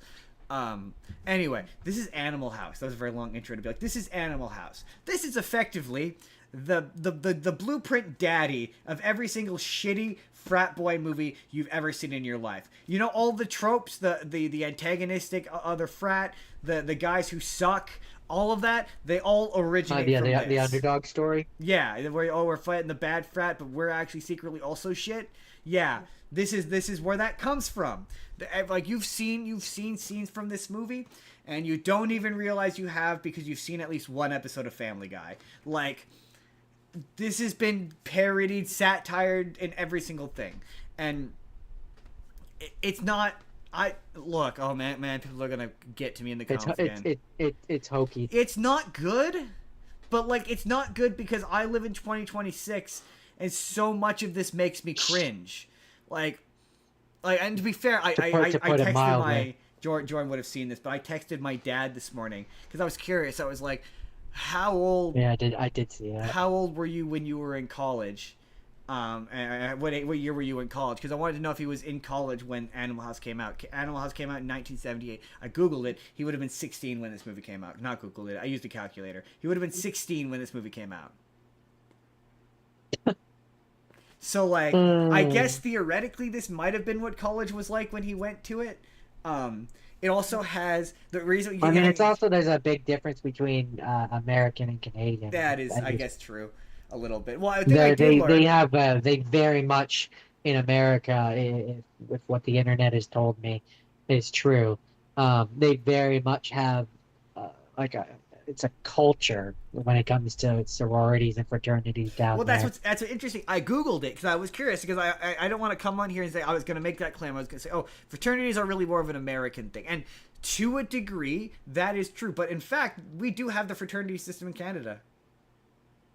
Anyway, this is Animal House. That was a very long intro to be like, this is Animal House. This is effectively the blueprint daddy of every single shitty frat boy movie you've ever seen in your life. All the tropes, the antagonistic other frat, the guys who suck, all of that, they all originate from this. The underdog story. Yeah, where we're fighting the bad frat, but we're actually secretly also shit. Yeah, this is where that comes from. Like you've seen scenes from this movie, and you don't even realize you have because you've seen at least one episode of Family Guy. Like this has been parodied, satired in every single thing, and it's not. Look. Oh man, people are gonna get to me in the comments again. It's hokey. It's not good, but like it's not good because I live in 2026, and so much of this makes me cringe. Like, and to be fair, I texted my Jordan would have seen this, but I texted my dad this morning because I was curious. I was like, "How old?" Yeah, I did see that. How old were you when you were in college? And what year were you in college? Because I wanted to know if he was in college when Animal House came out. Animal House came out in 1978. I googled it. He would have been 16 when this movie came out. Not googled it. I used a calculator. He would have been 16 when this movie came out. So, like, I guess theoretically this might have been what college was like when he went to it. It also has the reason. I mean, it's also there's a big difference between American and Canadian. That is, I guess, true. A little bit. Well, I think they very much in America, if what the internet has told me is true, they very much have it's a culture when it comes to sororities and fraternities down there. Well, that's what's interesting. I googled it because I was curious because I don't want to come on here and say I was going to make that claim. I was going to say, oh, fraternities are really more of an American thing, and to a degree that is true. But in fact, we do have the fraternity system in Canada.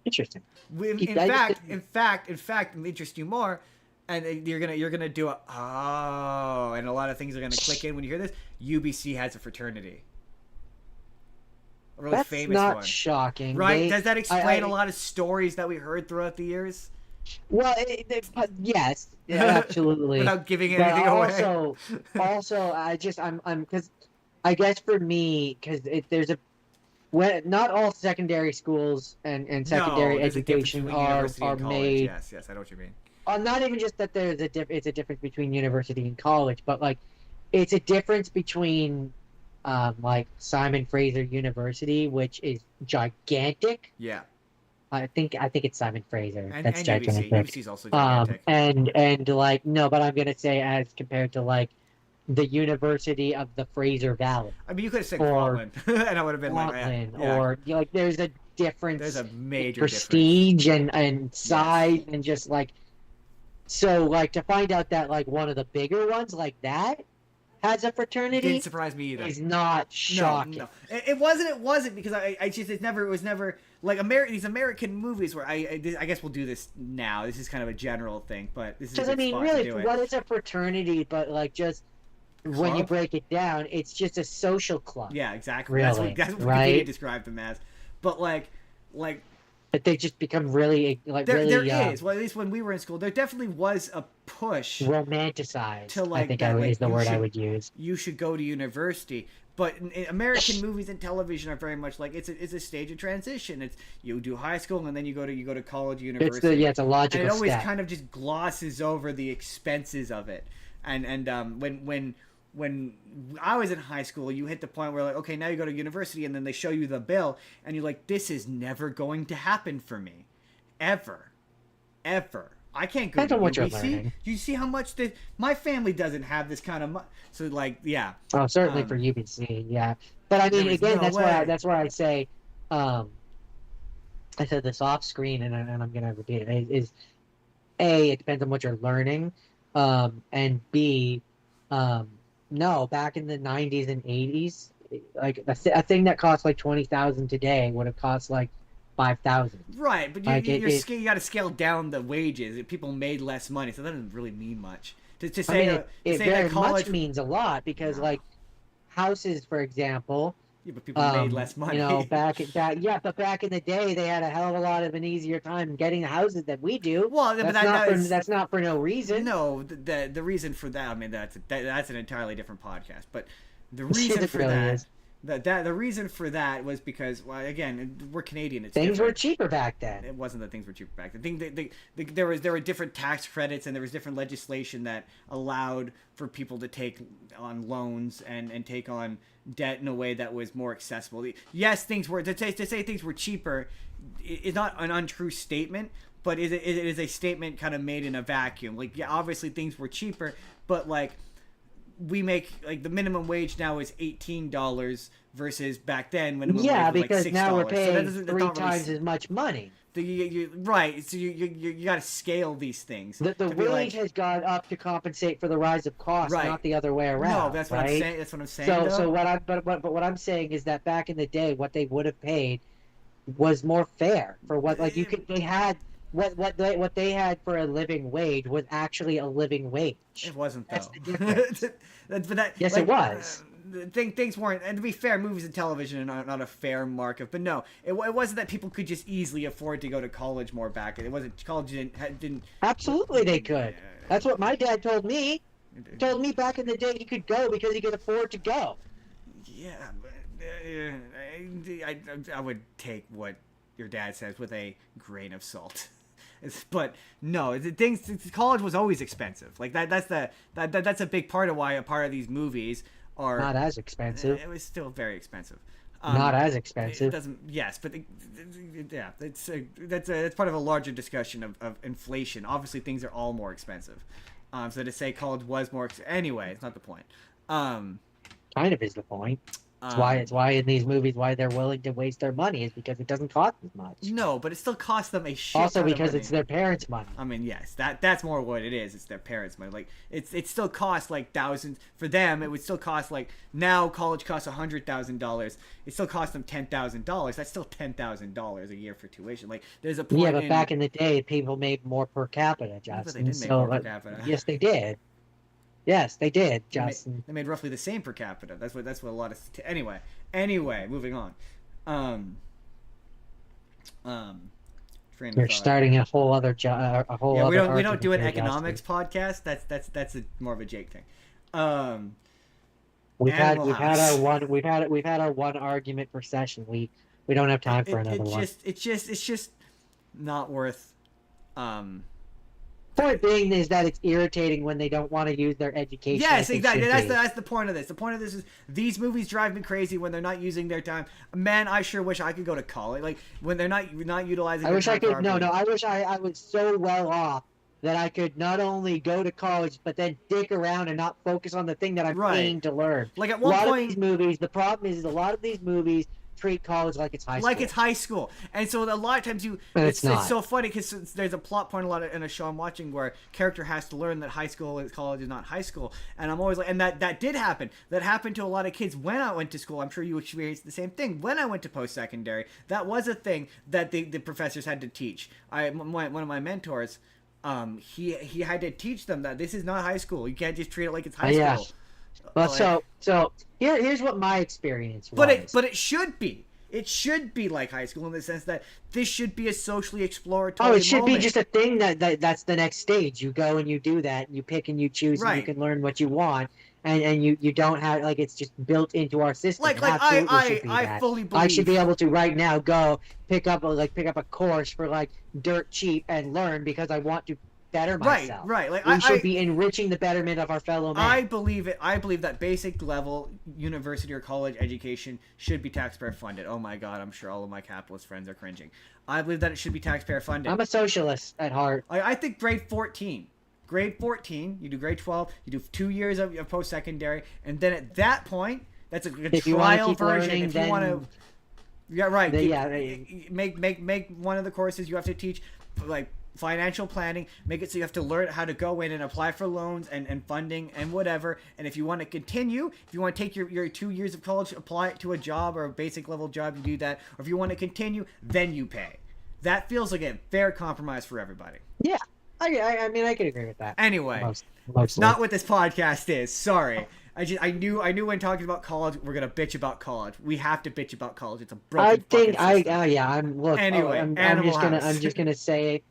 Interesting. In fact, interest you more, and you're gonna do and a lot of things are gonna click in when you hear this. UBC has a fraternity, a really famous one. That's not shocking, right? Does that explain a lot of stories that we heard throughout the years? Well, yes, absolutely. Without giving anything away. Also, I'm because I guess for me, because there's a. Not all secondary schools and secondary education are made. Yes, I know what you mean. Not even just that it's a difference between university and college, but like it's a difference between like Simon Fraser University, which is gigantic. Yeah. I think it's Simon Fraser. That's gigantic. UBC's also gigantic. And like no, but I'm gonna say as compared to like the University of the Fraser Valley. I mean, you could have said Scotland, and I would have been Scotland, or like there's a difference. There's a major prestige and size and just like so like to find out that like one of the bigger ones like that has a fraternity didn't surprise me either. Is not shocking. No. It wasn't because it was never like these American movies where I guess we'll do this now. This is kind of a general thing, but this is because I mean really what is a fraternity but like just club? When you break it down, it's just a social club. Yeah, exactly. Really, that's what right? we describe them as. But like, but they just become really like there really. There is. Well, at least when we were in school, there definitely was a push romanticized. To like, I think is the word I would use. You should go to university. But in American movies and television are very much like it's a stage of transition. It's you do high school and then you go to college, university. It's a logical and it always step. kind of just glosses over the expenses of it. And when I was in high school, you hit the point where like, okay, now you go to university, and then they show you the bill, and you're like, this is never going to happen for me, ever. I can't go to UBC. Do you see how much my family doesn't have this kind of money? So like, yeah. Oh, certainly for UBC, yeah. But I mean, again, that's why I say, I said this off screen, and I'm gonna repeat it. Is A, it depends on what you're learning, and B, no, back in the 90s and 80s, like a thing that cost like $20,000 today would have cost like $5,000. Right, but you got to scale down the wages. People made less money, so that doesn't really mean much. To say it very much means a lot because like houses, for example. Yeah, but people made less money. You know, back in the day, they had a hell of a lot of an easier time getting the houses that we do. Well, that's not for no reason. No, the reason for that, I mean, that's an entirely different podcast. But the reason for that, the reason for that was because, well, again, we're Canadian. Things were cheaper back then. It wasn't that things were cheaper back then. There were different tax credits and there was different legislation that allowed for people to take on loans and take on debt in a way that was more accessible. Yes, things were to say things were cheaper is not an untrue statement, but it is a statement kind of made in a vacuum. Like, yeah, obviously things were cheaper, but like we make like the minimum wage now is $18 versus back then minimum wage was like $6. Because now we're paying so three times as much money. Right, so you got to scale these things. The wage has gone up to compensate for the rise of costs, Right. not the other way around. No, that's what right? I'm saying. That's what I'm saying. So what I'm saying is that back in the day, what they would have paid was more fair for what they had. What they had for a living wage was actually a living wage. It wasn't though. That's the difference. Yes, like, it was. Things weren't, and to be fair, movies and television are not a fair market. But no, it wasn't that people could just easily afford to go to college more back. It wasn't college didn't. Absolutely, they could. That's what my dad told me. He told me back in the day he could go because he could afford to go. Yeah, but I would take what your dad says with a grain of salt. But no, college was always expensive. Like that's a big part of why a part of these movies are not as expensive. It was still very expensive. Not as expensive. It doesn't. Yes, but yeah, that's part of a larger discussion of inflation. Obviously, things are all more expensive. So to say college was more anyway, it's not the point. Kind of is the point. It's why in these movies why they're willing to waste their money is because it doesn't cost as much. No, but it still costs them a shit. Also ton because of money. it's their parents' money. I mean, yes, that's more what it is. It's their parents' money. Like it still costs like thousands for them. It would still cost like now college costs $100,000. It still costs them $10,000. That's still $10,000 a year for tuition. Like there's a point. Yeah, but back in the day, people made more per capita, Justin. But they didn't make more per capita. Yes, they did. Yes, they did, Justin. They made roughly the same per capita. That's what a lot of. Anyway, moving on. You're starting a whole other a whole. Yeah, other we don't do an here, economics podcast. That's more of a Jake thing. We've had our one argument per session. We don't have time for another one. It's just not worth. Point being is that it's irritating when they don't want to use their education. Yes, exactly. That's the point of this. The point of this is these movies drive me crazy when they're not using their time. Man, I sure wish I could go to college. Like when they're not utilizing. I wish I could. No. I wish I was so well off that I could not only go to college but then dick around and not focus on the thing that I'm paying to learn. Like at one point, of these movies. The problem is a lot of these movies treat college like it's high school. Like it's high school. And so a lot of times it's so funny because there's a plot point in a show I'm watching where character has to learn that high school and college is not high school. And I'm always like, and that did happen. That happened to a lot of kids when I went to school. I'm sure you experienced the same thing. When I went to post-secondary, that was a thing that the professors had to teach. One of my mentors, he had to teach them that this is not high school. You can't just treat it like it's high school. Well, so here's what my experience was. But it should be. It should be like high school in the sense that this should be a socially exploratory. Oh, it should be just a thing that's the next stage. You go and you do that, and you pick and you choose, and you can learn what you want, and you don't have it's just built into our system. I fully believe I should be able to right now go pick up a course for dirt cheap and learn because I want to better myself. Right. Like we should be enriching the betterment of our fellow man. I believe it. I believe that basic level university or college education should be taxpayer funded. Oh my God, I'm sure all of my capitalist friends are cringing. I believe that it should be taxpayer funded. I'm a socialist at heart. I think grade 14, you do grade 12, you do 2 years of post-secondary, and then at that point, that's a trial version. Learning, if you want to, yeah, right. Make one of the courses you have to teach, like financial planning, make it so you have to learn how to go in and apply for loans and funding and whatever. And if you want to continue, if you want to take your 2 years of college, apply it to a job or a basic level job, you do that. Or if you want to continue, then you pay. That feels like a fair compromise for everybody. Yeah, I mean, I could agree with that. Anyway, it's not what this podcast is. Sorry. I knew when talking about college, we're gonna bitch about college. We have to bitch about college. It's a broken system. Anyway, I'm just gonna say,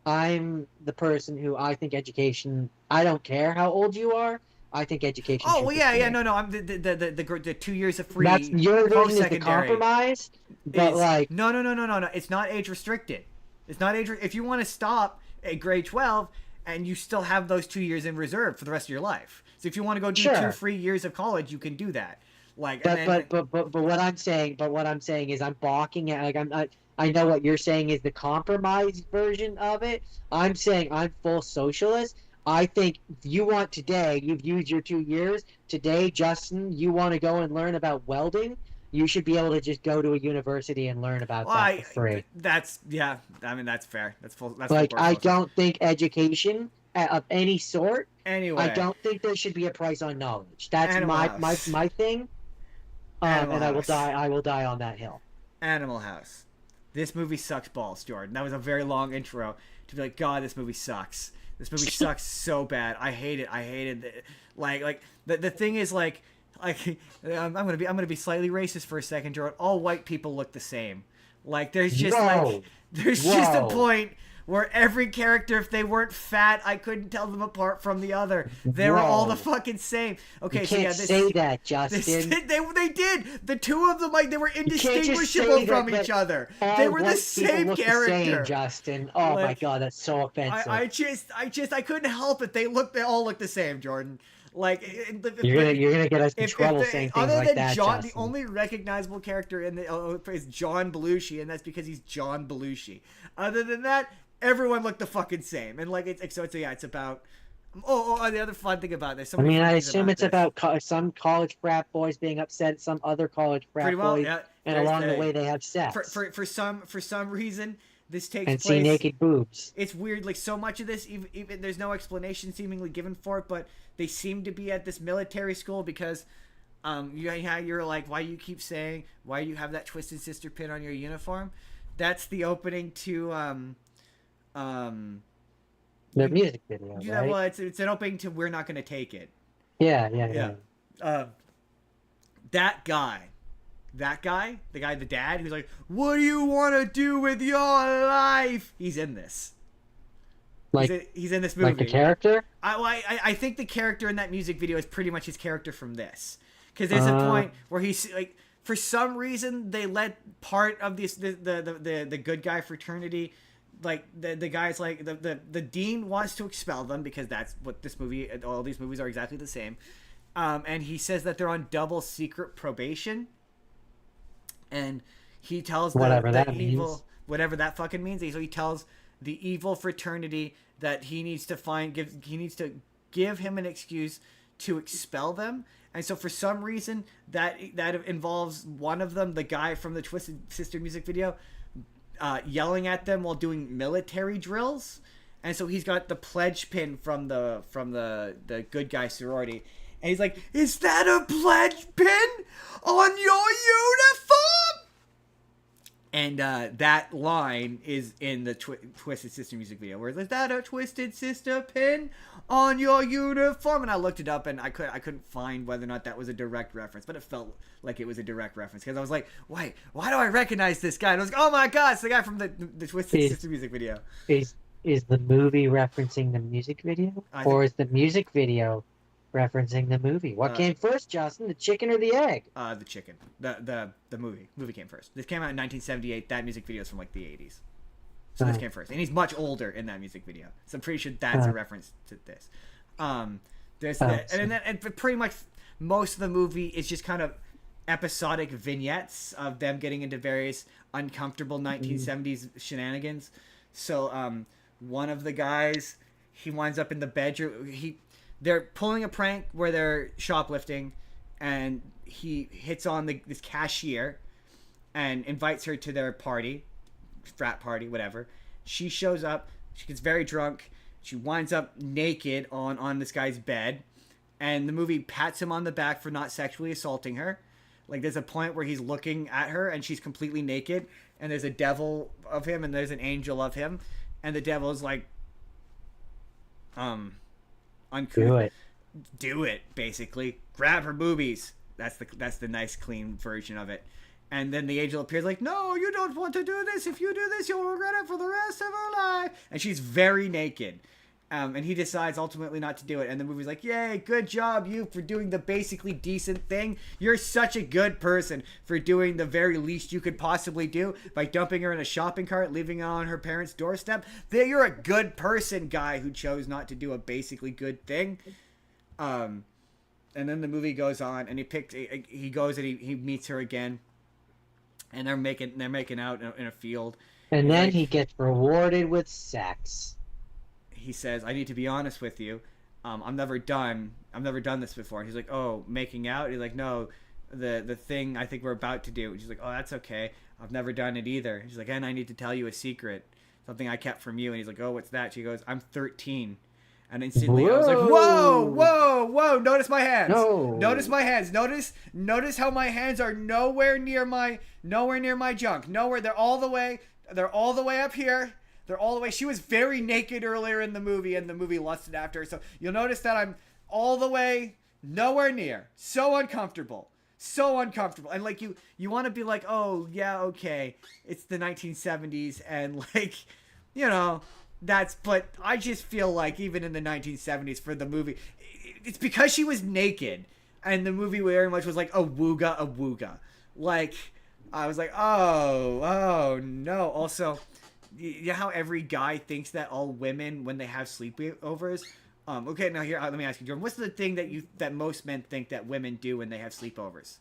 I'm the person who I think education. I don't care how old you are. I think education. Oh well, yeah. No. I'm the 2 years of free. That's your version is the compromise. But no. It's not age restricted. It's not age. If you want to stop at grade 12 and you still have those 2 years in reserve for the rest of your life. So if you want to go do 2 free years of college, you can do that. Like, but what I'm saying is I'm balking at I know what you're saying is the compromised version of it. I'm saying I'm full socialist. I think you want today, you've used your 2 years. Today, Justin, you want to go and learn about welding. You should be able to just go to a university and learn about that for free. That's I mean, that's fair. That's full. That's Like, full I don't think education of any sort. Anyway, I don't think there should be a price on knowledge. That's Animal my House. my thing. Animal and House. I will die on that hill. Animal House. This movie sucks balls, Jordan. That was a very long intro to be like, God, this movie sucks. This movie sucks so bad. I hate it. I hated it. Like the thing is like I'm gonna be slightly racist for a second, Jordan. All white people look the same. Like there's just just a point where every character, if they weren't fat, I couldn't tell them apart from the other. They were all the fucking same. Okay, you so can't say that, Justin. They did. The two of them, like, they were indistinguishable from each other. They were the same character. Same, Justin. Oh my God, that's so offensive. I couldn't help it. They all look the same, Jordan. Like you're gonna get us in trouble saying things like that. John, Justin. the only recognizable character in the is John Belushi, and that's because he's John Belushi. Other than that, everyone looked the fucking same, and like it's about. The other fun thing about this. I assume it's about some college frat boys being upset at some other college frat boys, and along the way they have sex. For some reason. This takes and place. See naked boobs. It's weird. Like so much of this, even there's no explanation seemingly given for it, but they seem to be at this military school because, you're like, why you keep saying why you have that Twisted Sister pin on your uniform? That's the opening to the music video. Yeah, right? well, it's an opening to We're Not Gonna Take It. Yeah. That guy, the dad who's like, what do you want to do with your life? He's in this. Like he's in this movie. Like the character? I think the character in that music video is pretty much his character from this. Because there's a point where he's like, for some reason they let part of the good guy fraternity, like the guys, like the dean wants to expel them because that's what all these movies are exactly the same. And he says that they're on double secret probation. And he tells whatever that fucking means. So he tells the evil fraternity that he needs to give him an excuse to expel them. And so for some reason that involves one of them, the guy from the Twisted Sister music video, yelling at them while doing military drills. And so he's got the pledge pin from the good guy sorority. And he's like, is that a pledge pin on your uniform? And that line is in the Twisted Sister music video, where it's like, is that a Twisted Sister pin on your uniform? And I looked it up, and I couldn't find whether or not that was a direct reference, but it felt like it was a direct reference, because I was like, why do I recognize this guy? And I was like, oh my God, it's the guy from the Twisted Sister music video. Is the movie referencing the music video? Or is the music video referencing the movie? What came first, Justin? The chicken or the egg? The chicken. The movie. Movie came first. This came out in 1978. That music video is from like the 80s. So this came first. And he's much older in that music video. So I'm pretty sure that's a reference to this. There's that. And pretty much most of the movie is just kind of episodic vignettes of them getting into various uncomfortable 1970s shenanigans. So one of the guys, he winds up in the bedroom. They're pulling a prank where they're shoplifting, and he hits on this cashier and invites her to their party, frat party, whatever. She shows up. She gets very drunk. She winds up naked on this guy's bed, and the movie pats him on the back for not sexually assaulting her. Like, there's a point where he's looking at her, and she's completely naked, and there's a devil of him, and there's an angel of him, and the devil is like, uncouth. Do it, basically. Grab her boobies. That's the nice, clean version of it. And then the angel appears like, no, you don't want to do this. If you do this, you'll regret it for the rest of her life. And she's very naked. And he decides ultimately not to do it. And the movie's like, yay, good job, you, for doing the basically decent thing. You're such a good person for doing the very least you could possibly do by dumping her in a shopping cart, leaving her on her parents' doorstep. You're a good person, guy who chose not to do a basically good thing. then the movie goes on, and he goes and he meets her again, and they're making out in a field. And He's then like, he gets rewarded with sex. he says, "I need to be honest with you. I've never done this before." And he's like, "Oh, making out?" He's like, "No, the thing I think we're about to do." And she's like, "Oh, that's okay. I've never done it either." And she's like, "And I need to tell you a secret, something I kept from you." And he's like, "Oh, what's that?" She goes, "I'm 13." And instantly I was like, "Whoa, whoa, whoa! Notice my hands. No. Notice my hands. Notice how my hands are nowhere near my junk. Nowhere. They're all the way up here." They're all the way. She was very naked earlier in the movie, and the movie lusted after her. So you'll notice that I'm all the way, nowhere near. So uncomfortable. And like you want to be like, oh yeah, okay, it's the 1970s, and like, you know, but I just feel like even in the 1970s for the movie, it's because she was naked, and the movie very much was like a wooga. Like, I was like, oh no. Also, you know how every guy thinks that all women, when they have sleepovers, okay, now here, let me ask you, Jordan, what's the thing that most men think that women do when they have sleepovers?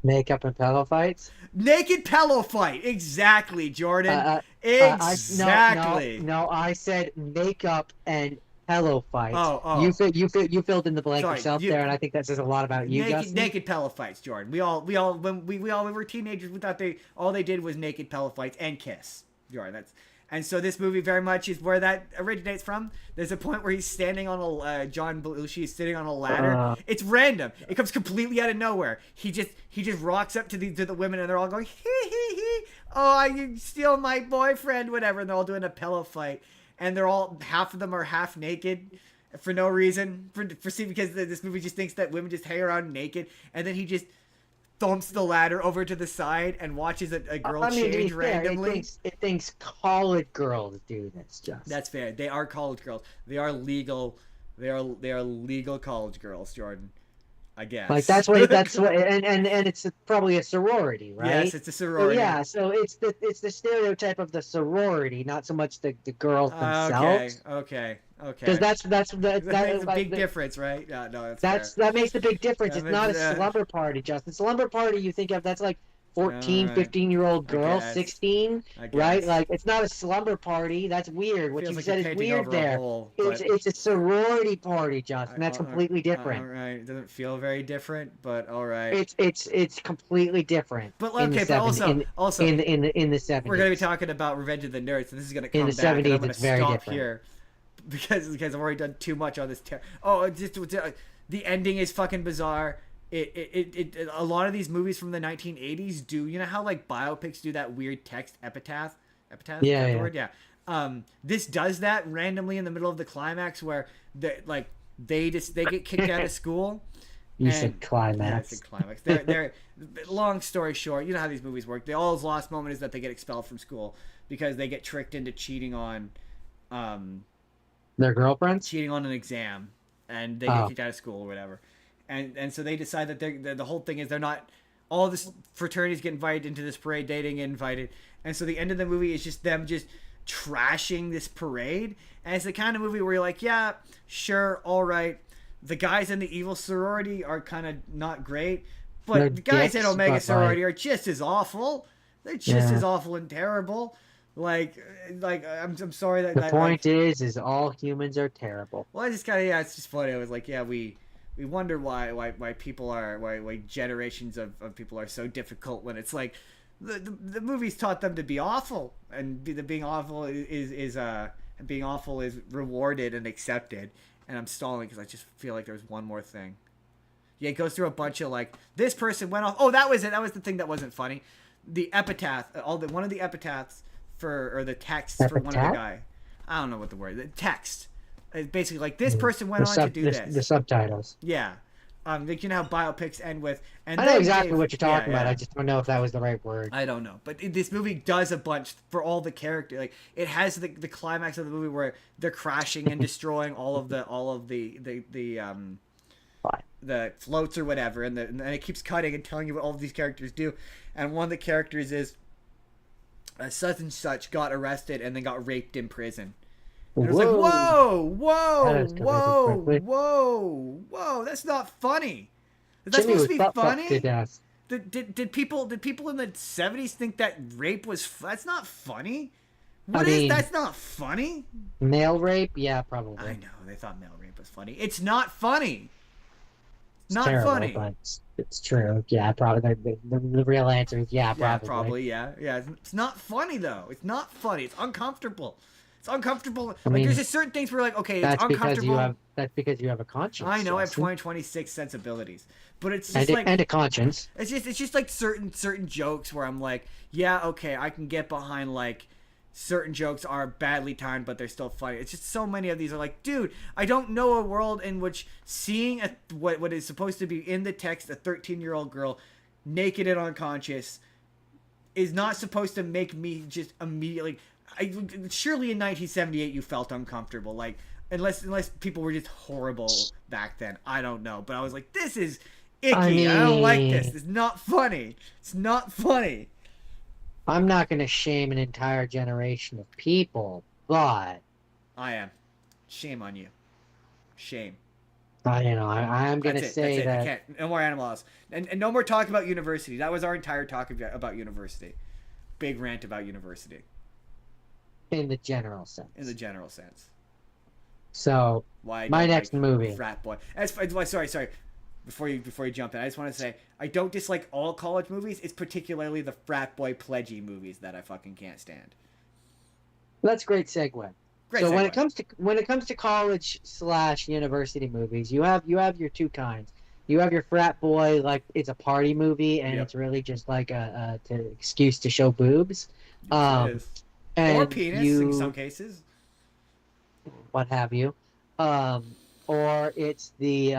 Makeup and pillow fights. Naked pillow fight. Exactly, Jordan. Exactly. No, I said makeup and pillow fights. Oh. You filled in the blank Sorry, yourself there, and I think that says a lot about you, Justin. Naked pillow fights, Jordan. When we were teenagers, we thought all they did was naked pillow fights and kiss, Jordan. And so this movie very much is where that originates from. There's a point where he's standing on John Belushi is sitting on a ladder. It's random. It comes completely out of nowhere. He just rocks up to the women, and they're all going, hee. Oh, you steal my boyfriend, whatever. And they're all doing a pillow fight, and half of them are half naked for no reason. Because this movie just thinks that women just hang around naked, and then he just thumps the ladder over to the side and watches a girl change randomly. It thinks college girls do this. Just that's fair. They are college girls. They are legal. They are legal college girls, Jordan. I guess. Like that's what and it's probably a sorority, right? Yes, it's a sorority. So it's the stereotype of the sorority, not so much the girls themselves. Okay. Because that's a big difference, right? No, that makes the big difference. It's not a a slumber party, Justin. Slumber party, you think of that's like 14, 15-year-old girl, 16, right? Like it's not a slumber party. That's weird. What you said is weird there. It's a sorority party, Justin. That's completely different. All right, it doesn't feel very different, but all right. It's completely different. But okay, but also in the 70s, we're gonna be talking about Revenge of the Nerds, so this is gonna come in the back. 70s, And I'm gonna it's very stop different. here because I've already done too much on this. The ending is fucking bizarre. A lot of these movies from the 1980s do, you know how like biopics do that weird text epitaph? Yeah, the yeah. word? Yeah. This does that randomly in the middle of the climax where they get kicked out of school. You said climax. Yeah, I said climax. They're long story short, you know how these movies work. The all's lost moment is that they get expelled from school because they get tricked into cheating on their girlfriends? Cheating on an exam, and they get kicked out of school or whatever. And so they decide that the whole thing is they're not, all this fraternities get invited into this parade, they didn't get invited. And so the end of the movie is just them just trashing this parade. And it's the kind of movie where you're like, yeah, sure, all right. The guys in the evil sorority are kind of not great, but They're the guys in dicks, Omega but, sorority are just as awful. They're just as awful and terrible. Like I'm sorry that the point is all humans are terrible. Well, I just kind of it's just funny. I was like, yeah, we wonder why people are why generations of people are so difficult when it's like the movies taught them to be awful, and being awful is rewarded and accepted. And I'm stalling because I just feel like there's one more thing. Yeah, it goes through a bunch of like, this person went off. Oh, that was it. That was the thing that wasn't funny. The epitaph, one of the epitaphs or the text for one of the guy. I don't know what the word. The text. It's basically like, this person went on to do this. The subtitles. Yeah. Like, you know how biopics end with. And I know exactly what you're talking about. I just don't know if that was the right word. I don't know, but this movie does a bunch for all the characters. Like, it has the climax of the movie where they're crashing and destroying all of the floats or whatever, and it keeps cutting and telling you what all of these characters do. And one of the characters is such and such got arrested and then got raped in prison. And it was like, whoa, That whoa, escalated whoa, quickly. whoa. That's not funny. Is that Jimmy supposed was to be butt fucked to funny? death. Did people in the 70s think that rape was that's not funny? I mean, That's not funny? Male rape? Yeah, probably. I know, they thought male rape was funny. It's not funny. It's Not terrible, funny. but it's true. Yeah, probably. The real answer is yeah, Yeah, probably. probably, yeah. Yeah, it's not funny though. It's not funny. It's uncomfortable. It's uncomfortable. I Like mean, there's just certain things where like, okay, it's That's uncomfortable. because you have a conscience. I know I have Justin. 2026 sensibilities. But it's and, just like and a conscience. it's just like certain jokes where I'm like, yeah, okay, I can get behind like certain jokes are badly timed but they're still funny. It's just so many of these are like, dude, I don't know a world in which seeing what is supposed to be in the text a 13-year-old girl naked and unconscious is not supposed to make me just immediately surely in 1978 you felt uncomfortable, like unless people were just horrible back then. I don't know, but I was like, this is icky. I don't like this. It's not funny. It's not funny. I'm not going to shame an entire generation of people, but I am. Shame on you. Shame. I'm going to That's say it. I that can't. No more animal laws. And no more talk about university. That was our entire talk about university. Big rant about university. in the general sense. In the general sense. So, Why? I my don't next like movie. Frat boy. Sorry. Before you jump in, I just want to say I don't dislike all college movies. It's particularly the frat boy pledgy movies that I fucking can't stand. That's a great segue. Great so segue. when it comes to college/university movies, you have your two kinds. You have your frat boy, like it's a party movie and Yep. it's really just like a excuse to show boobs. Yes, it is. And Or penis in some cases. what have you. Or it's the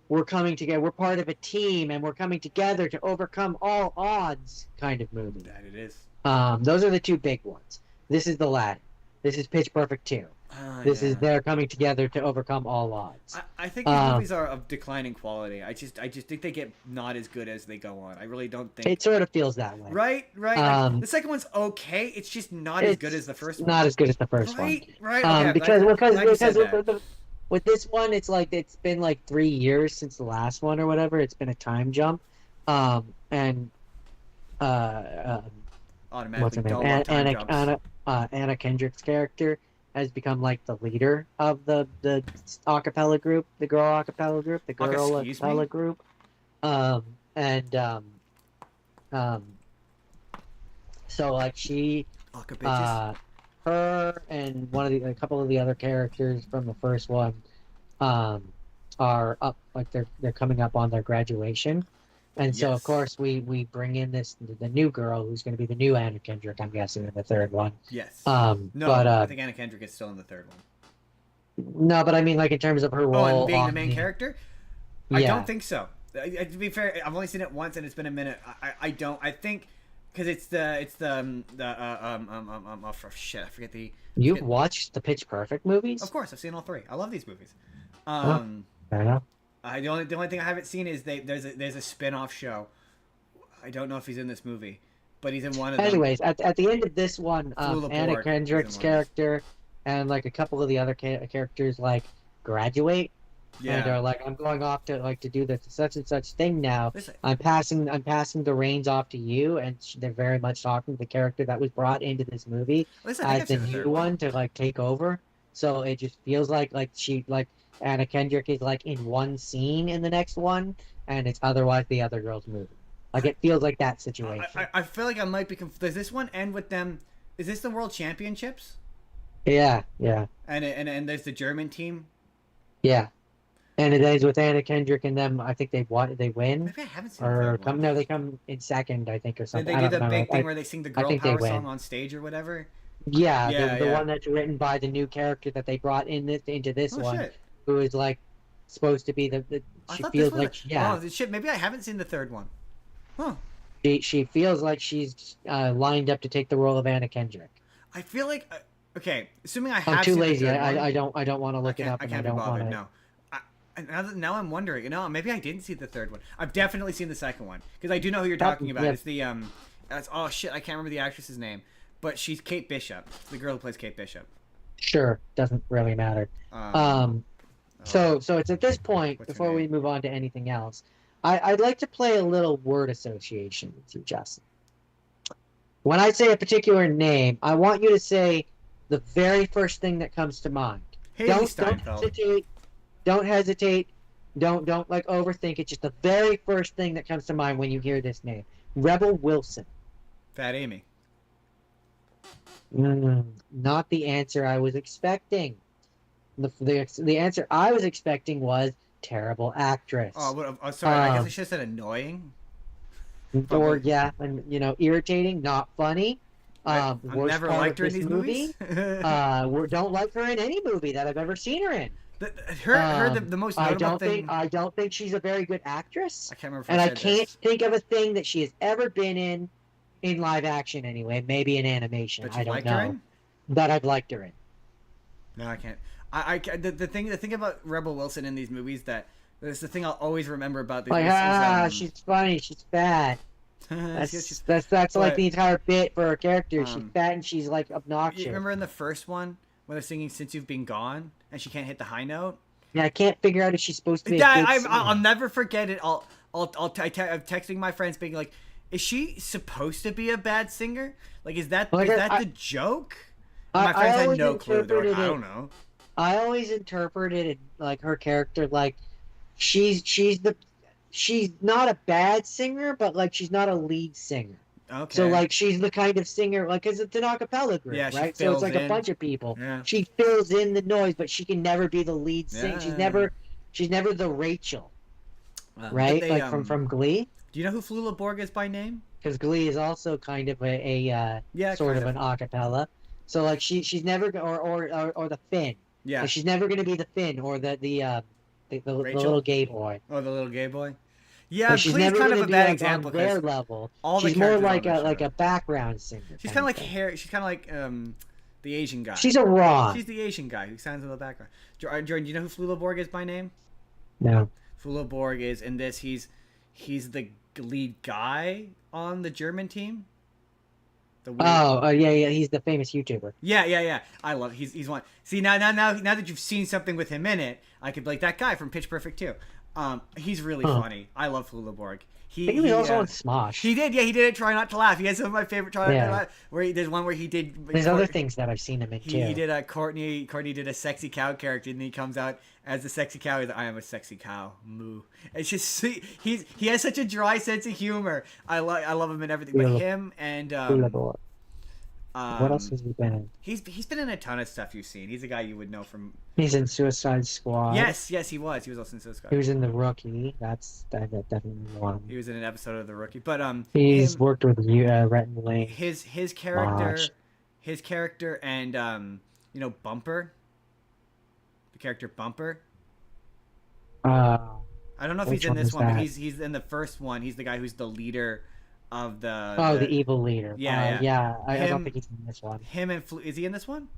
we're coming together, we're part of a team and we're coming together to overcome all odds kind of movie. That it is. Those are the two big ones. This is the latter. This is Pitch Perfect 2. This is they're coming together to overcome all odds. I think these movies are of declining quality. I just think they get not as good as they go on. I really don't think It sort of feels that way. Right. Like, the second one's okay. It's just not as good as the first one. Not as good as the first one. Right. Okay, because glad you said that. with this one, it's like it's been like 3 years since the last one or whatever. It's been a time jump, and what's her name? Anna Kendrick's character has become like the leader of the acapella group, the girl acapella group, the girl acapella group, so like she, her and a couple of the other characters from the first one, are up, like they're coming up on their graduation. And so, of course, we bring in the new girl who's going to be the new Anna Kendrick, I'm guessing, in the third one. Yes. No, I think Anna Kendrick is still in the third one. No, but I mean, like, in terms of her role. Oh, and being the main character? Yeah. I don't think so. To be fair, I've only seen it once and it's been a minute. I think, because it's shit, I forget the. You've watched the Pitch Perfect movies? Of course, I've seen all three. I love these movies. Fair enough. The only thing I haven't seen is there's a spin-off show. I don't know if he's in this movie, but he's in one of them. Anyways, at the end of this one, Anna Kendrick's character and like a couple of the other characters like graduate. Yeah. And are like, I'm going off to do this such and such thing now. Listen. I'm passing the reins off to you, and they're very much talking to the character that was brought into this movie as the new one to like take over. So it just feels like Anna Kendrick is like in one scene in the next one, and it's otherwise the other girl's movie. Like it feels like that situation. I feel like I might be confused. Does this one end with them? Is this the World Championships? Yeah. And there's the German team. Yeah, and it ends with Anna Kendrick and them. I think they win. Maybe I haven't seen the third one. No, they come in second, I think, or something. They do the big thing where they sing the girl power song on stage or whatever. Yeah, the one that's written by the new character that they brought into this one. Shit. Who is like supposed to be she feels like oh shit, maybe I haven't seen the third one. Huh. She feels like she's lined up to take the role of Anna Kendrick. I feel like okay, assuming I have. I'm too seen lazy. The third I don't want to look it up. I can't be bothered. No. Now I'm wondering. Maybe I didn't see the third one. I've definitely seen the second one because I do know who you're talking about. It's the oh shit, I can't remember the actress's name. but she's Kate Bishop, the girl who plays Kate Bishop. Sure, doesn't really matter. So it's at this point, What's her before we name? move on to anything else, I'd like to play a little word association with you, Justin. When I say a particular name, I want you to say the very first thing that comes to mind. Haley Don't Steinfeld. hesitate. Don't hesitate. Don't like overthink it. Just the very first thing that comes to mind when you hear this name. Rebel Wilson. Fat Amy. Not the answer I was expecting. The answer I was expecting was terrible actress. Sorry. I guess I should have said annoying. Or and irritating, not funny. I've Worst never part liked of her in this these movie. movies. Don't like her in any movie that I've ever seen her in. The most notable thing. I don't think she's a very good actress. I can't remember. And I said can't this. think of a thing that she has ever been in live action anyway. Maybe in animation. But you I don't liked know. her in? That I've liked her in. No, I can't. The thing about Rebel Wilson in these movies that's the thing I'll always remember about these movies. She's funny. She's fat. She's- That's like but- the entire bit for her character. She's fat and she's like You obnoxious. remember in the first one when they're singing "Since You've Been Gone" and she can't hit the high note? Yeah, I can't figure out if she's supposed to be. I'll never forget it. I'm texting my friends, being like, "Is she supposed to be a bad singer? Like, is that the joke?" And my friends had no clue. They're like, "I don't know." I always interpreted it like her character, like she's not a bad singer, but like she's not a lead singer. Okay. So like she's the kind of singer, like, because it's an acapella group, Yeah, she right? So fills it's like in. a bunch of people. Yeah. She fills in the noise, but she can never be the lead singer. Yeah. She's never the Rachel, But right? they, Like from Glee, Do you know who Flula Borg is by name? because Glee is also kind of a sort of an acapella. So like she's never or the Finn. Yeah. Like, she's never gonna be the Finn or the Rachel? little gay boy. Oh, the little gay boy. Yeah, Like, she's Glee's never kind of gonna a be bad like example on their because level. all the She's more characters on like that a background singer. she's kind of like Harry. She's kind of like the Asian guy. She's a Ron. She's the Asian guy who sounds in the background. Jordan, do you know who Flula Borg is by name? No. Flula Borg is in this. He's the lead guy on the German team. The weird... Yeah. He's the famous YouTuber. Yeah. I love. He's one. See now that you've seen something with him in it, I could be like that guy from Pitch Perfect 2. He's really funny. I love Flula Borg. I think he was also on Smosh. He did it. Try Not to Laugh. He has some of my favorite Try Not to Laugh. There's one where he did. There's other things that I've seen him in too. He did a Courtney did a sexy cow character, and then he comes out as a sexy cow. He's like, I am a sexy cow. Moo. It's just he has such a dry sense of humor. I love him in everything. But him and what else has he been in? He's been in a ton of stuff you've seen. He's a guy you would know from. He's in Suicide Squad. Yes, he was. He was also in Suicide Squad. He was in The Rookie. That's definitely one. He was in an episode of The Rookie, but he's worked with Rhett and Link. His character, and Bumper, the character Bumper. I don't know if he's in this one, but he's in the first one. He's the guy who's the leader of the evil leader. Yeah. I don't think he's in this one. Him and is he in this one?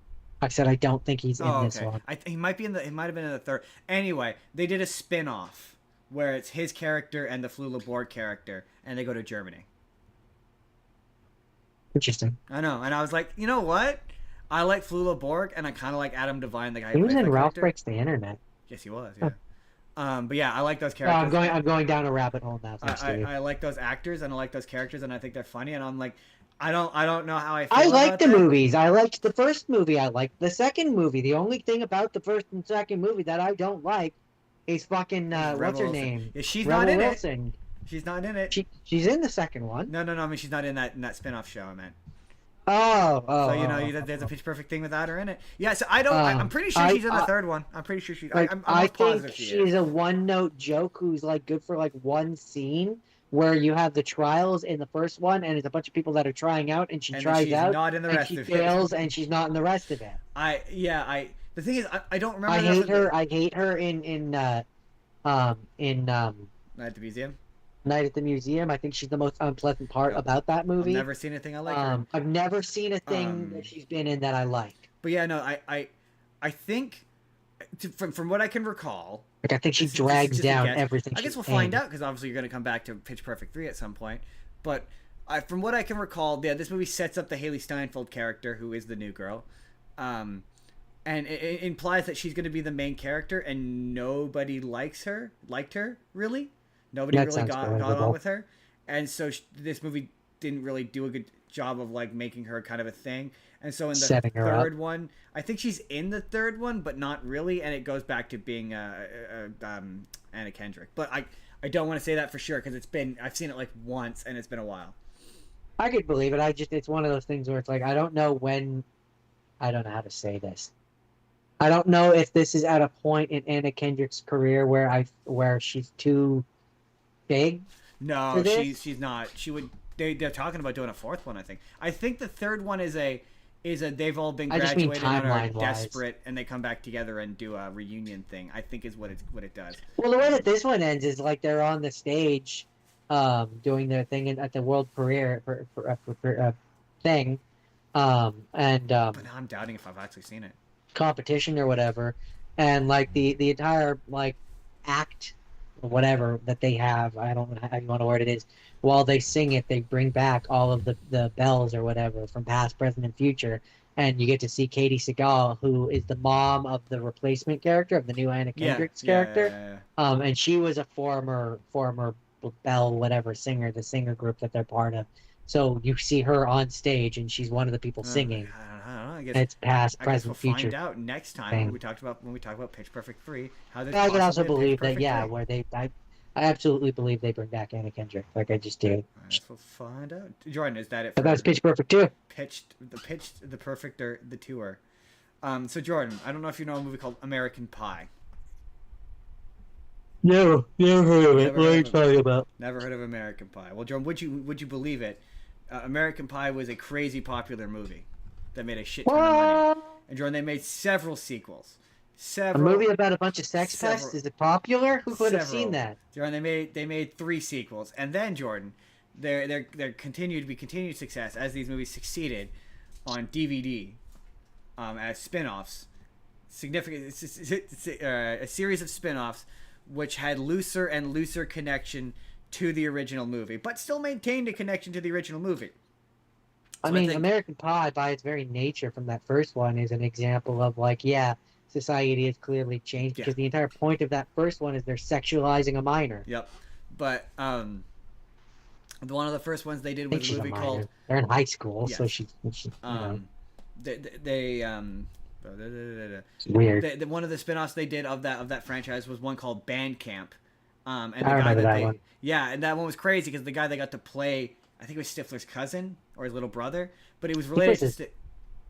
I said I don't think he's in this one. He might have been in the third. Anyway, they did a spin-off where it's his character and the Flula Borg character, and they go to Germany. Interesting. I know, and I was like, you know what? I like Flula Borg, and I kind of like Adam Devine, the guy. He was in Ralph character. Breaks the Internet. Yes, he was. Yeah. But yeah, I like those characters. I'm going down a rabbit hole now. I like those actors and I like those characters and I think they're funny and I'm like, I don't know how I feel. I like about the that. movies. I liked the first movie. I liked the second movie. The only thing about the first and second movie that I don't like is fucking what's her Wilson. name? Yeah, she's Rebel not in Wilson. it. She's not in it. She's in the second one. No. I mean, she's not in that spin-off show. I meant. So There's a Pitch Perfect thing with her in it. Yeah, so I don't. I'm pretty sure she's in the third one. I'm pretty sure she. I'm I positive think she she's is. a one-note joke who's like good for like one scene where you have the trials in the first one and it's a bunch of people that are trying out and she And tries she's out not in the and rest she of it. fails and she's not in the rest of it. The thing is, I don't remember. I hate her in Night at the Museum. Night at the Museum. I think she's the most unpleasant part about that movie. I've never seen anything I like her. I've never seen a thing that she's been in that I like. But yeah, no, I think from what I can recall, Like I think she drags down everything. I guess we'll find out because obviously you're going to come back to Pitch Perfect 3 at some point. But from what I can recall, yeah, this movie sets up the Haley Steinfeld character, who is the new girl, and it implies that she's going to be the main character, and nobody liked her, really. Nobody really got on with her, and so this movie didn't really do a good job of like making her kind of a thing. And so in the third one, I think she's in the third one, but not really, and it goes back to being Anna Kendrick. But I don't want to say that for sure because I've seen it like once and it's been a while. I could believe it. It's one of those things where it's like I don't know how to say this. I don't know if this is at a point in Anna Kendrick's career where she's too big. No, she's not. They're talking about doing a fourth one. I think the third one is a they've all been graduated and are desperate, and they come back together and do a reunion thing. I think is what it does. Well, the way that this one ends is like they're on the stage, doing their thing at the World Career thing, and but now I'm doubting if I've actually seen it. Competition or whatever, and like the entire like act or whatever that they have, I don't know how you want to word it is. While they sing it, they bring back all of the bells or whatever from past, present, and future, and you get to see Katie Seagal, who is the mom of the replacement character of the new Anna Kendrick's character. And she was a former bell whatever singer, the singer group that they're part of. So you see her on stage, and she's one of the people singing. I don't know. I guess it's past, present, we'll future. Find out next time when we talk about Pitch Perfect 3. How I can also believe that, where I absolutely believe they bring back Anna Kendrick, like I just did. We'll find out. Jordan, is that it? But that's Pitch Perfect 2. The Perfect, or the tour. So Jordan, I don't know if you know a movie called American Pie. No, never heard of it. What are you talking about? Never heard of American Pie. Well, Jordan, would you believe it? American Pie was a crazy popular movie that made a shit ton of money. And Jordan, they made several sequels. A movie about a bunch of sex pests? Is it popular? Who would have seen that? Jordan, they made 3 sequels, and then Jordan, there continued to be continued success as these movies succeeded on DVD, as spin-offs. A series of spin-offs which had looser and looser connection to the original movie, but still maintained a connection to the original movie. So I mean, American Pie, by its very nature from that first one, is an example of like, society has clearly changed because the entire point of that first one is they're sexualizing a minor. Yep. But one of the first ones they did was a movie called... They're in high school, so she it's weird. One of the spin-offs they did of that franchise was one called Band Camp. And the I remember that one. Yeah, and that one was crazy because the guy they got to play, I think it was Stifler's cousin or his little brother, but it was related to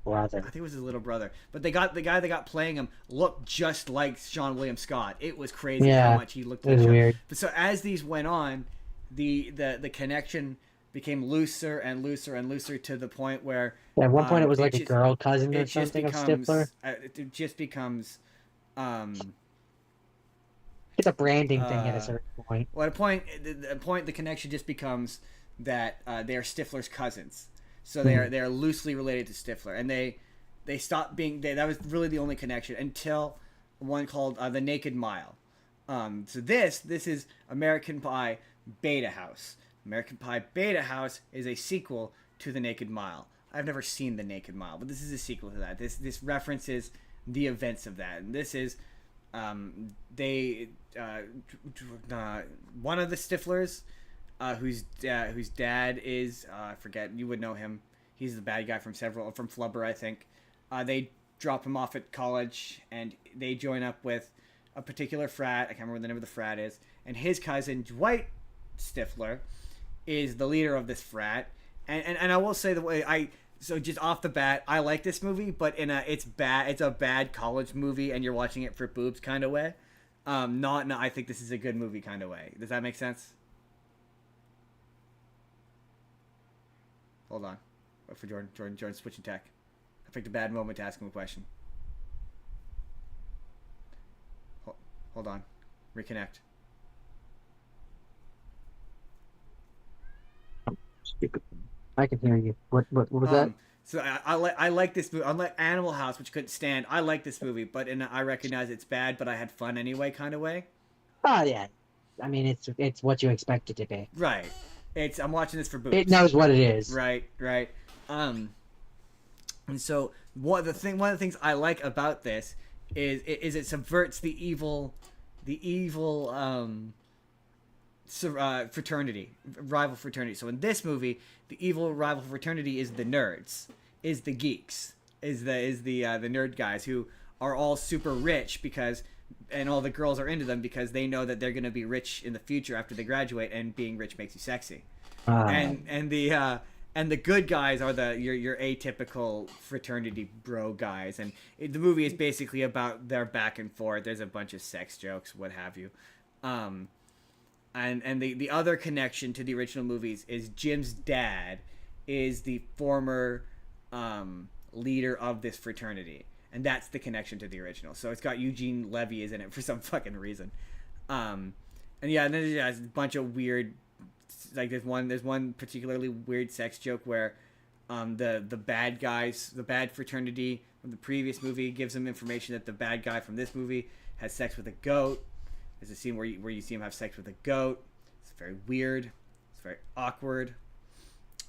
brother. I think it was his little brother. But the guy they got playing him looked just like Sean William Scott. It was crazy how much he looked like. It was weird. But so as these went on, the connection became looser and looser and looser to the point where at one point it was like a girl cousin or something of Stifler. It just becomes it's a branding thing at a certain point. Well, at a point, the connection just becomes that they are Stifler's cousins, so they are loosely related to Stifler, and they stopped being. That was really the only connection until one called The Naked Mile. So this is American Pie Beta House. American Pie Beta House is a sequel to The Naked Mile. I've never seen The Naked Mile, but this is a sequel to that. This references the events of that, and this is one of the Stiflers, whose dad is I forget, you would know him. He's the bad guy from Flubber, I think. They drop him off at college, and they join up with a particular frat. I can't remember what the name of the frat is, and his cousin Dwight Stifler is the leader of this frat. And I will say so just off the bat, I like this movie, but it's a bad college movie, and you're watching it for boobs kind of way. I think this is a good movie kind of way. Does that make sense? Hold on. Wait for Jordan switching tech. I picked a bad moment to ask him a question. Hold on. Reconnect. I can hear you. What was that? So I like this movie. Unlike Animal House, which couldn't stand, I like this movie, but I recognize it's bad, but I had fun anyway, kind of way. Oh yeah, I mean it's what you expect it to be. Right. I'm watching this for boobs. It knows what it is. Right. And so one of the things I like about this is it subverts the evil fraternity, rival fraternity. So in this movie, the evil rival fraternity is the nerds, is the geeks, is the nerd guys who are all super rich and all the girls are into them because they know that they're going to be rich in the future after they graduate, and being rich makes you sexy. And the good guys are your atypical fraternity bro guys, and the movie is basically about their back and forth. There's a bunch of sex jokes, what have you. And the other connection to the original movies is Jim's dad is the former leader of this fraternity, and that's the connection to the original. So it's got Eugene Levy is in it for some fucking reason. And then there's a bunch of weird, like there's one particularly weird sex joke where the bad guys, the bad fraternity from the previous movie gives them information that the bad guy from this movie has sex with a goat. There's a scene where you see him have sex with a goat. It's very weird. It's very awkward.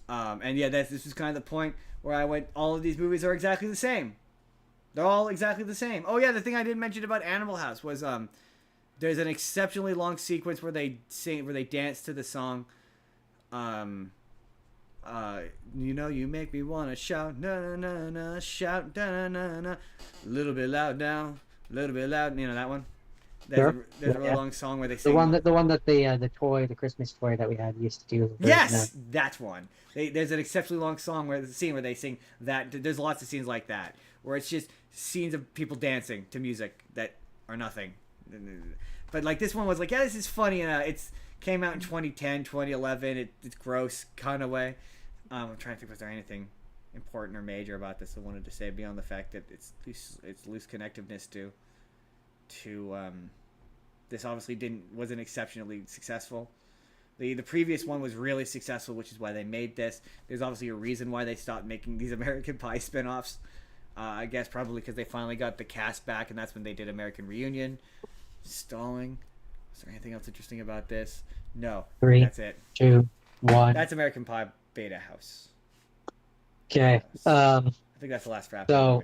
This is kind of the point where I went, all of these movies are exactly the same. They're all exactly the same. Oh yeah, the thing I didn't mention about Animal House was there's an exceptionally long sequence where they dance to the song you make me wanna shout, na na na na, shout, na na na, a little bit loud now, a little bit loud. You know that one? There's a really long song where they sing. The one that the Christmas toy that we had used to do. Yes, that's one. There's an exceptionally long song where they sing that. There's lots of scenes like that where it's just scenes of people dancing to music that are nothing. But like this one was like, yeah, this is funny, and it's came out in 2010, 2011. It's gross kind of way. I'm trying to think, was there anything important or major about this I wanted to say beyond the fact that it's loose connectiveness to this obviously wasn't exceptionally successful. The previous one was really successful, which is why they made this. There's obviously a reason why they stopped making these American Pie spin-offs. I guess probably because they finally got the cast back, and that's when they did American Reunion. Stalling. Is there anything else interesting about this? No. 3, that's it. 2, 1. That's American Pie Beta House. Okay. I think that's the last wrap. So,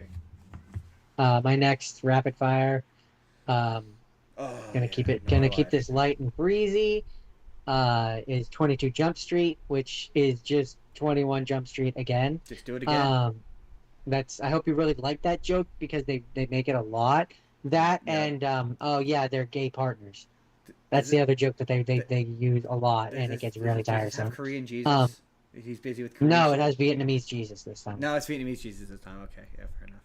my next rapid fire. Gonna keep this light and breezy. Is 22 Jump Street, which is just 21 Jump Street again. Just do it again. I hope you really like that joke because they make it a lot. That and they're gay partners. That's the other joke that they use a lot, and it gets really tiresome. Korean Jesus. He's busy with Korean. No, it has Vietnamese Jesus this time. No, it's Vietnamese Jesus this time. Okay, yeah, fair enough.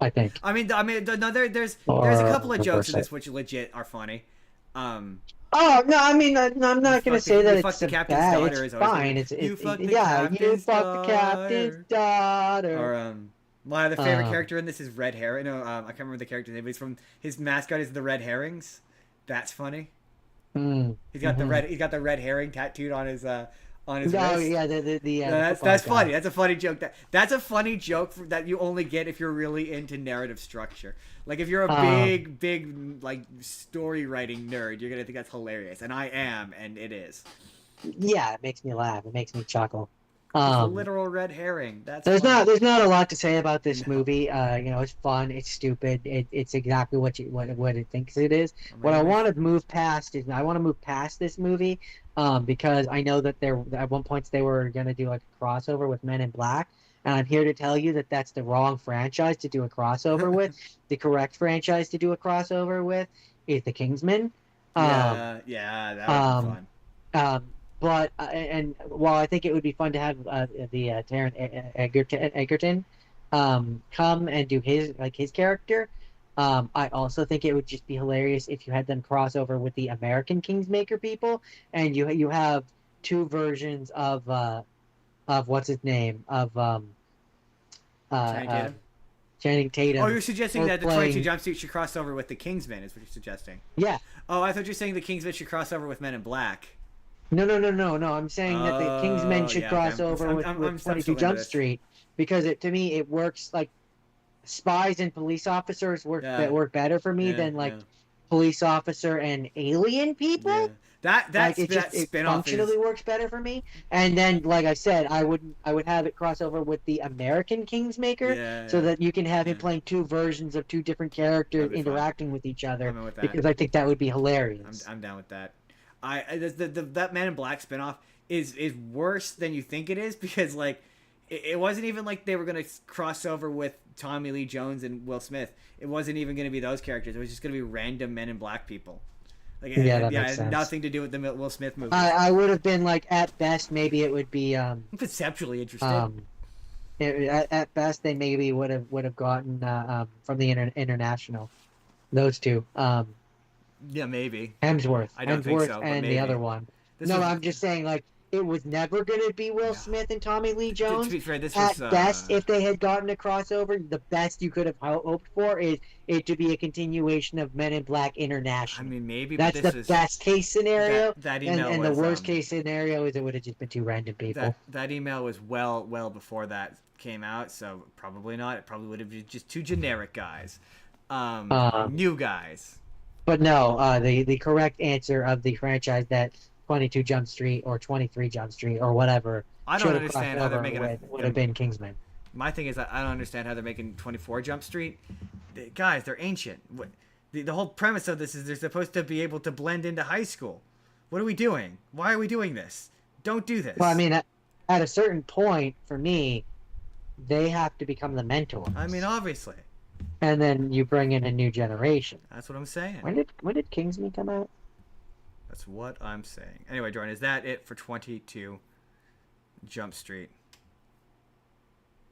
I think. I mean, no. There's a couple of jokes in this which legit are funny. Oh no! I mean, I'm not gonna say that it's the captain's bad. daughter. It's fine. You fuck the captain's daughter. Or my other favorite character in this is Red Herring. No, I can't remember the character's name. But his mascot is the Red Herrings. That's funny. He's got the red herring tattooed on his wrist. Oh yeah, that's funny. That's a funny joke. That's a funny joke that you only get if you're really into narrative structure. Like if you're a big like story writing nerd, you're gonna think that's hilarious, and I am, and it is. Yeah, it makes me laugh. It makes me chuckle. It's a literal red herring. There's not a lot to say about this movie. It's fun. It's stupid. It's exactly what it thinks it is. What I want to move past is this movie, because I know that at one point they were gonna do like a crossover with Men in Black, and I'm here to tell you that that's the wrong franchise to do a crossover with. The correct franchise to do a crossover with is the Kingsman. That would be fun. But and while I think it would be fun to have the Taron Egerton come and do his character, I also think it would just be hilarious if you had them cross over with the American Kingsmaker people, and you have two versions of what's his name of Channing Tatum. Oh, you're suggesting that the 22 Jump Street should cross over with the Kingsman, is what you're suggesting? Yeah. Oh, I thought you were saying the Kingsman should cross over with Men in Black. No. I'm saying that the Kingsmen should cross over with 22 Jump Street, because to me it works like spies and police officers work better for me than police officer and alien people. Like it spin-off functionally is works better for me. And then, like I said, I would have it cross over with the American Kingsmaker, yeah, so yeah. that you can have him Yeah. playing two versions of two different characters That'd be fun. interacting with each other. I'm in with that. Because I think that would be hilarious. I'm down with that. That Man in Black spinoff is worse than you think it is, because like it wasn't even like they were gonna cross over with Tommy Lee Jones and Will Smith. It wasn't even gonna be those characters. It was just gonna be random Men in Black people. Like Yeah, that it makes had sense. nothing to do with the Will Smith movie. I would have been like, at best, maybe it would be I'm conceptually interested. at best they maybe would have gotten from the international, those two, Yeah, maybe. Hemsworth, I don't think Hemsworth so, but and maybe. the other one. This No, was- I'm just saying, like, it was never going to be Will Smith and Tommy Lee Jones. To be fair, this At was best, if they had gotten a crossover, the best you could have hoped for is it to be a continuation of Men in Black I International. mean, maybe. That's but the this best case scenario. that email And the was, worst case scenario is it would have just been two random people. that email was well before that came out, so probably not. It probably would have been just two generic guys, new guys. But no, the correct answer of the franchise that 22 Jump Street or 23 Jump Street or whatever I don't should have understand crossed how they're over making with would have been Kingsman. My thing is that I don't understand how they're making 24 Jump Street. Guys, they're ancient. The whole premise of this is they're supposed to be able to blend into high school. What are we doing? Why are we doing this? Don't do this. Well, I mean, at a certain point, for me, they have to become the mentors. I mean, obviously. And then you bring in a new generation. That's what I'm saying. When did Kingsman come out? That's what I'm saying. Anyway, Jordan, is that it for 22 Jump Street?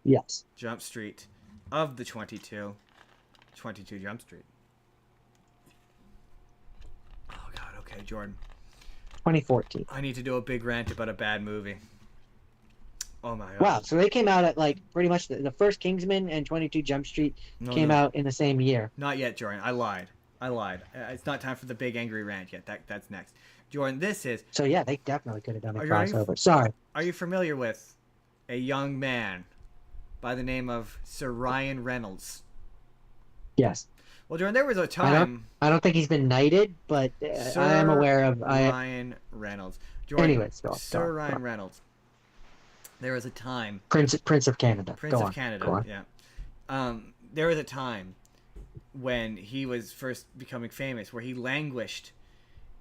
Yes. Jump Street of the 22 Jump Street. Oh, God. Okay, Jordan. 2014. I need to do a big rant about a bad movie. Oh, my God. Wow, so they came out at like pretty much the first Kingsman and 22 Jump Street came out in the same year. Not yet, Jordan. I lied. It's not time for the big angry rant yet. That's next. Jordan, this is... So yeah, they definitely could have done a Are you ready? crossover. Sorry. Are you familiar with a young man by the name of Sir Ryan Reynolds? Yes. Well, Jordan, there was a time... I don't think he's been knighted, but I am aware of... Ryan Reynolds. Jordan, Anyways, Sir Ryan Reynolds. There was a time... Prince of Canada. Prince of Canada, yeah. There was a time when he was first becoming famous where he languished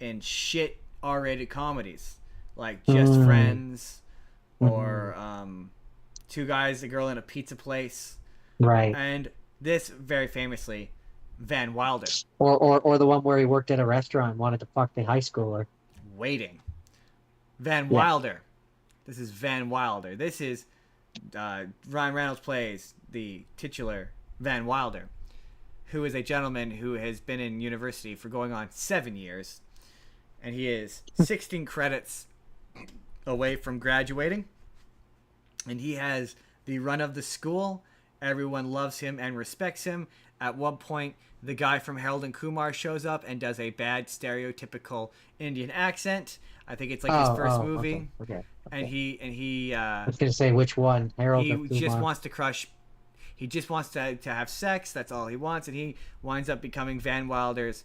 in shit R-rated comedies like Just Friends or Two Guys, a Girl in a Pizza Place. Right. And this, very famously, Van Wilder. Or the one where he worked at a restaurant and wanted to fuck the high schooler. Waiting. Van Wilder. This is Van Wilder. This is Ryan Reynolds plays the titular Van Wilder, who is a gentleman who has been in university for going on 7 years, and he is 16 credits away from graduating, and he has the run of the school. Everyone loves him and respects him. At one point, the guy from Harold and Kumar shows up and does a bad stereotypical Indian accent. I think it's like his first movie. Okay. And he I was gonna say which one, Harold or he Kumar? just wants to crush. He just wants to have sex. That's all he wants, and he winds up becoming Van Wilder's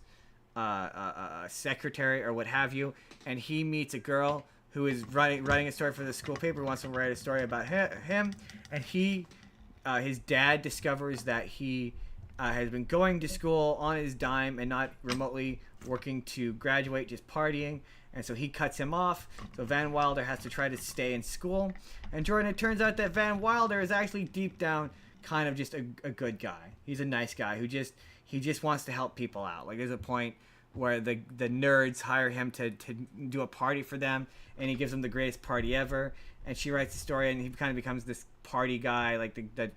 secretary or what have you. And he meets a girl who is writing a story for the school paper. Wants to write a story about him, and his dad discovers that he has been going to school on his dime and not remotely working to graduate, just partying. And so he cuts him off. So Van Wilder has to try to stay in school. And Jordan, it turns out that Van Wilder is actually deep down kind of just a good guy. He's a nice guy who just wants to help people out. Like there's a point where the nerds hire him to do a party for them, and he gives them the greatest party ever. And she writes a story, and he kind of becomes this party guy, like the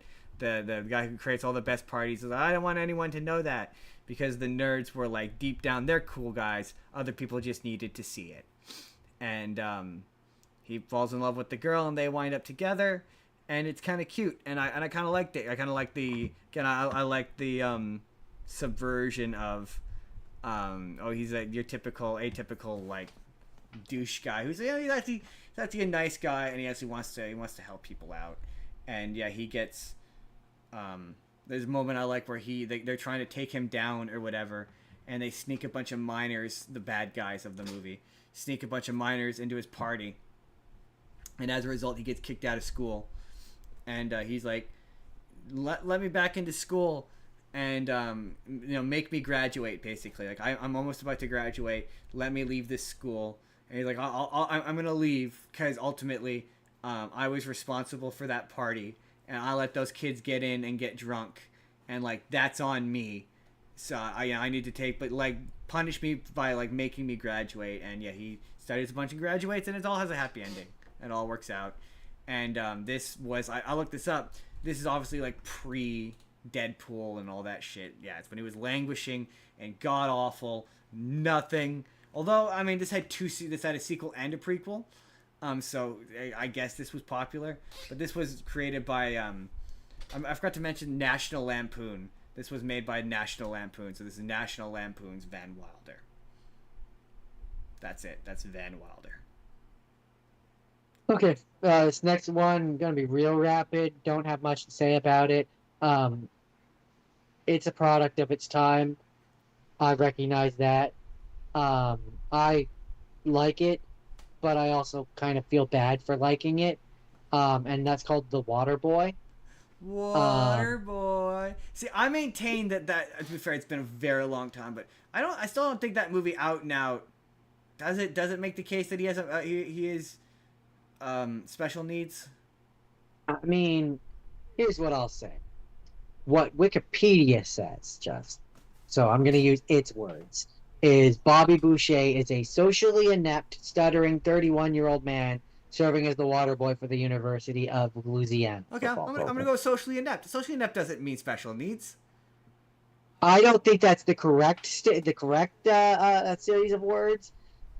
guy who creates all the best parties. He's like, I don't want anyone to know that, because the nerds were like deep down they're cool guys. Other people just needed to see it. And he falls in love with the girl, and they wind up together, and it's kind of cute. And I kind of liked it. I kind of like I like the subversion of he's your typical atypical like douche guy who's he's actually a nice guy, and he actually wants to help people out. And yeah, he gets there's a moment I like where they're trying to take him down or whatever, and they sneak a bunch of minors, the bad guys of the movie, sneak a bunch of minors into his party, and as a result, he gets kicked out of school. And he's like, let me back into school, and make me graduate. Basically, like I'm almost about to graduate. Let me leave this school. And he's like, I'm gonna leave because ultimately, I was responsible for that party, and I let those kids get in and get drunk, and like that's on me. So I need to take, but like punish me by like making me graduate. And yeah, he studies a bunch and graduates, and it all has a happy ending. It all works out. And this was I looked this up. This is obviously like pre Deadpool and all that shit. Yeah, it's when he was languishing and god awful. Nothing. Although I mean, this had a sequel and a prequel. So I guess this was popular. But this was created by I forgot to mention National Lampoon. This was made by National Lampoon. So this is National Lampoon's Van Wilder. That's it. That's Van Wilder. Okay, this next one gonna be real rapid. Don't have much to say about it. It's a product of its time. I recognize that. I like it, but I also kind of feel bad for liking it. And that's called The Water Boy. Water Boy. See, I maintain that to be fair, it's been a very long time, but I still don't think that movie out and out does it make the case that he has he is special needs. I mean, here's what I'll say. What Wikipedia says, just so I'm going to use its words, is Bobby Boucher is a socially inept, stuttering 31-year-old man serving as the water boy for the University of Louisiana. Okay, I'm gonna go socially inept. Socially inept doesn't mean special needs. I don't think that's the correct series of words,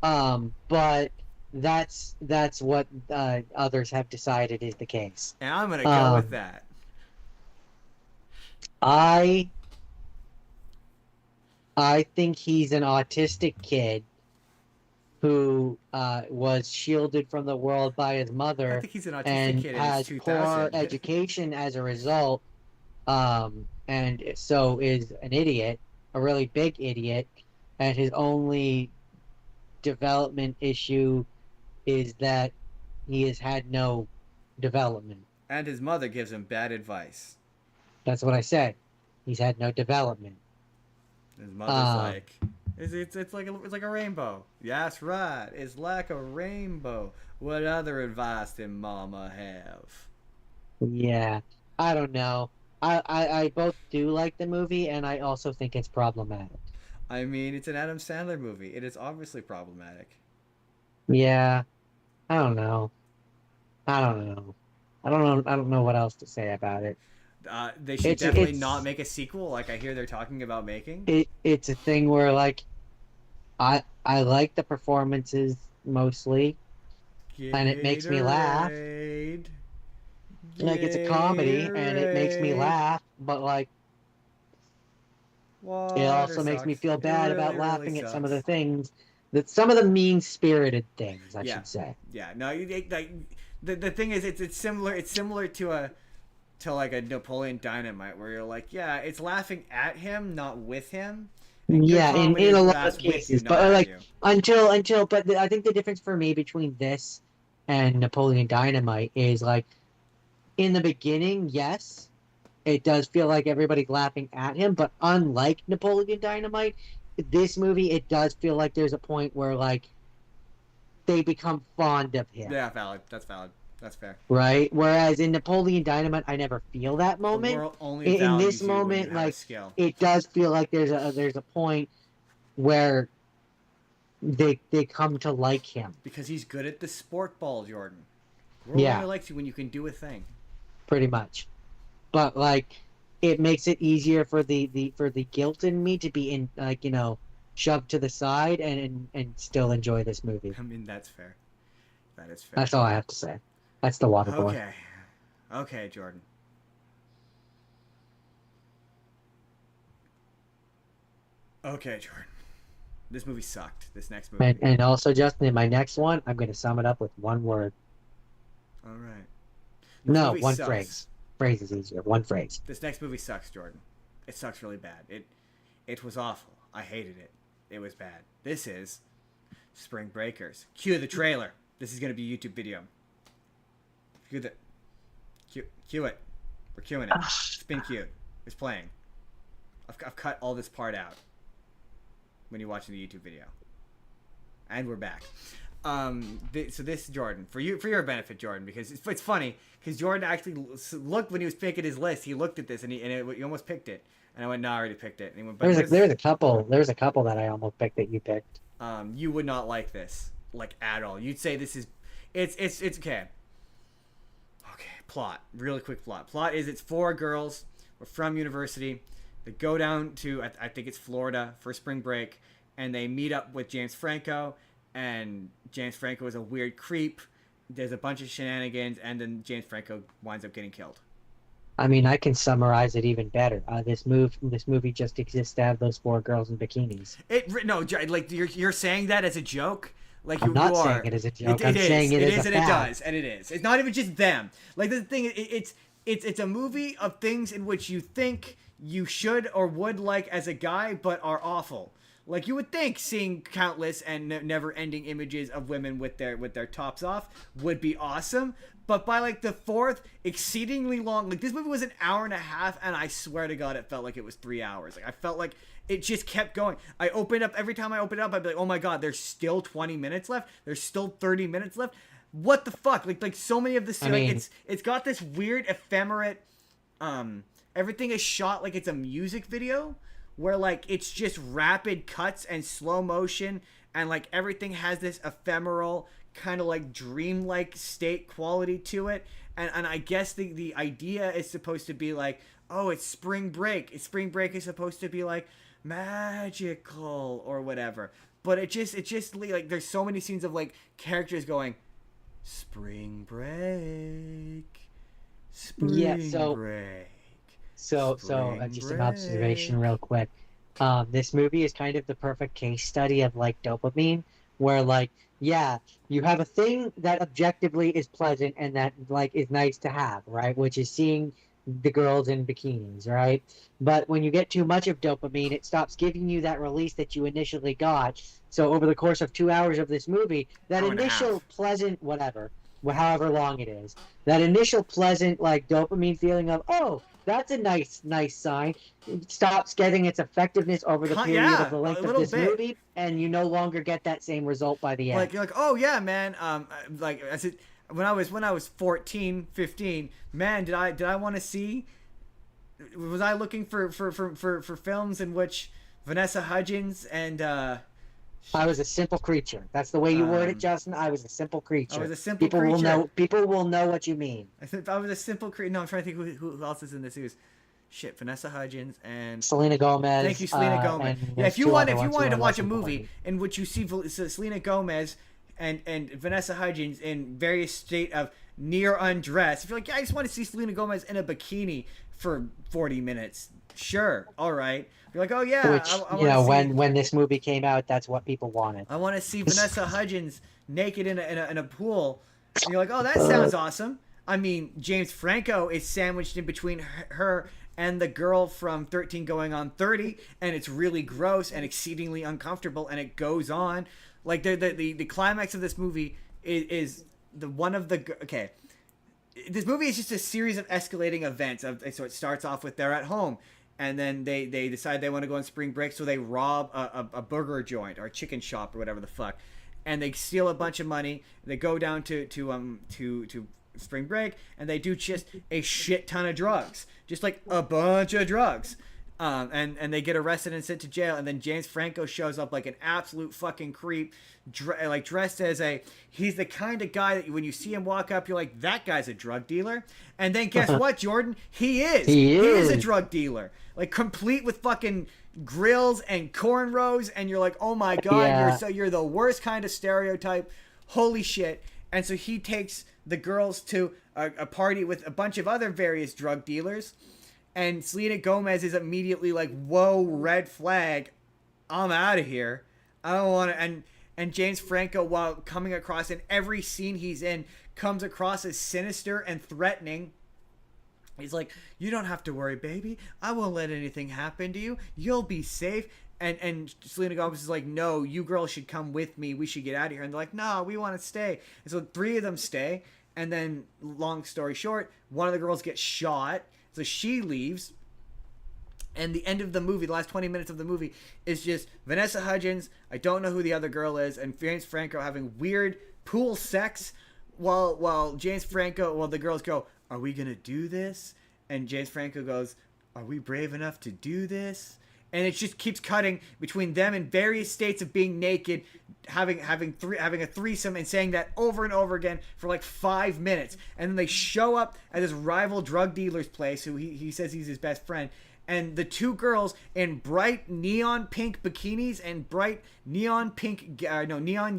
but that's what others have decided is the case. And I'm gonna go with that. I think he's an autistic kid who was shielded from the world by his mother. I think he's an autistic and kid has poor education as a result, and so is an idiot, a really big idiot, and his only development issue is that he has had no development. And his mother gives him bad advice. That's what I said. He's had no development. His mother's like, it's like a rainbow. Yes, right. It's like a rainbow. What other advice did Mama have? Yeah, I don't know. I both do like the movie, and I also think it's problematic. I mean, it's an Adam Sandler movie. It is obviously problematic. Yeah, I don't know. I don't know what else to say about it. They should definitely not make a sequel, like I hear they're talking about making. It's a thing where like I like the performances mostly, and it makes me laugh. Like it's a comedy, and it makes me laugh, but like it also makes me feel bad about laughing at some of the things some of the mean-spirited things, I should say. Yeah, no, the thing is, it's similar. It's similar to like a Napoleon Dynamite, where you're like, yeah, it's laughing at him, not with him. Yeah, in a lot of cases, but like but I think the difference for me between this and Napoleon Dynamite is like, in the beginning, yes, it does feel like everybody's laughing at him, but unlike Napoleon Dynamite, this movie, it does feel like there's a point where like they become fond of him. Yeah, valid. That's valid. That's fair. Right? Whereas in Napoleon Dynamite, I never feel that moment. In this moment, like, it does feel like there's a point where they come to like him. Because he's good at the sport ball, Jordan. The world only likes you when you can do a thing. Pretty much. But like, it makes it easier for the guilt in me to be in, like, you know, shoved to the side and still enjoy this movie. I mean, that's fair. That is fair. That's all I have to say. That's The Water Boy. Okay, Jordan. Okay, Jordan. This movie sucked. This next movie. And also, Justin, in my next one, I'm going to sum it up with one word. All right. No, one phrase. Phrase is easier. One phrase. This next movie sucks, Jordan. It sucks really bad. It was awful. I hated it. It was bad. This is Spring Breakers. Cue the trailer. This is gonna be a YouTube video. Cue it. We're cueing it. It's been cued. It's playing. I've cut all this part out when you're watching the YouTube video. And we're back. So this Jordan, for your benefit, Jordan, because it's funny because Jordan actually looked when he was picking his list. He looked at this and he almost picked it, and I went, "No, I already picked it." And he went, There's a couple that I almost picked that you picked. You would not like this like at all. You'd say this is it's okay. Okay, plot. Really quick plot. Plot is it's 4 girls from university. They go down to I think it's Florida for spring break, and they meet up with James Franco. And James Franco is a weird creep. There's a bunch of shenanigans, and then James Franco winds up getting killed. I mean, I can summarize it even better. This movie just exists to have those 4 girls in bikinis. Like you're saying that as a joke. Like I'm not saying it as a joke. I'm saying it is, and it does, and it is. It's not even just them. Like the thing, it's a movie of things in which you think you should or would like as a guy, but are awful. Like you would think seeing countless and never-ending images of women with their tops off would be awesome, but by like the 4th, exceedingly long. Like this movie was an hour and a half, and I swear to God, it felt like it was 3 hours. Like I felt like it just kept going. Every time I opened up, I'd be like, oh my God, there's still 20 minutes left. There's still 30 minutes left. What the fuck? Like so many of the it's got this weird ephemerate. Everything is shot like it's a music video, where like it's just rapid cuts and slow motion, and like everything has this ephemeral kind of like dreamlike state quality to it, and I guess the idea is supposed to be like, oh, it's spring break. Spring break is supposed to be like magical or whatever, but it just like there's so many scenes of like characters going spring break, break. So just an observation real quick. This movie is kind of the perfect case study of like dopamine, where like, yeah, you have a thing that objectively is pleasant and that like is nice to have, right? Which is seeing the girls in bikinis, right? But when you get too much of dopamine, it stops giving you that release that you initially got. So over the course of 2 hours of this movie, that initial pleasant whatever, however long it is, that initial pleasant like dopamine feeling of, oh, that's a nice sign, it stops getting its effectiveness over the period of the length of this movie, and you no longer get that same result by the end. Like you're like, oh yeah, man. Like I said, when I was 14, 15, man, did I want to see? Was I looking for films in which Vanessa Hudgens and I was a simple creature. That's the way you word it, Justin. I was a simple creature. I was a simple people creature. People will know what you mean. I was a simple creature. No, I'm trying to think who else is in this. It was Vanessa Hudgens and Selena Gomez. Thank you, Selena Gomez. Yeah, if you wanted to watch a movie in which you see Selena Gomez and Vanessa Hudgens in various state of near undress, if you're like, yeah, I just want to see Selena Gomez in a bikini for 40 minutes. Sure, all right. You're like, oh yeah. Which, when this movie came out, that's what people wanted. I want to see Vanessa Hudgens naked in a pool. And you're like, oh, that sounds awesome. I mean, James Franco is sandwiched in between her and the girl from 13 Going on 30, and it's really gross and exceedingly uncomfortable, and it goes on. Like the climax of this movie is okay. This movie is just a series of escalating events. So it starts off with they're at home, and then they decide they want to go on spring break, so they rob a burger joint or a chicken shop or whatever the fuck, and they steal a bunch of money. They go down to spring break, and they do just a shit ton of drugs, just like a bunch of drugs. And they get arrested and sent to jail, and then James Franco shows up like an absolute fucking creep, dressed as he's the kind of guy that when you see him walk up, you're like, that guy's a drug dealer. And then guess what, Jordan? He is. He is a drug dealer. Like, complete with fucking grills and cornrows, and you're like, oh my God, you're the worst kind of stereotype. Holy shit. And so he takes the girls to a party with a bunch of other various drug dealers. And Selena Gomez is immediately like, whoa, red flag. I'm out of here. I don't want to. And James Franco, while coming across in every scene he's in, comes across as sinister and threatening. He's like, you don't have to worry, baby. I won't let anything happen to you. You'll be safe. And Selena Gomez is like, no, you girls should come with me. We should get out of here. And they're like, no, we want to stay. And so 3 of them stay. And then, long story short, one of the girls gets shot. So she leaves. And the end of the movie, the last 20 minutes of the movie, is just Vanessa Hudgens, I don't know who the other girl is, and James Franco having weird pool sex while the girls go, are we going to do this? And James Franco goes, are we brave enough to do this? And it just keeps cutting between them in various states of being naked, having a threesome, and saying that over and over again for like 5 minutes. And then they show up at this rival drug dealer's place, who he says he's his best friend. And the 2 girls in bright neon pink bikinis and bright neon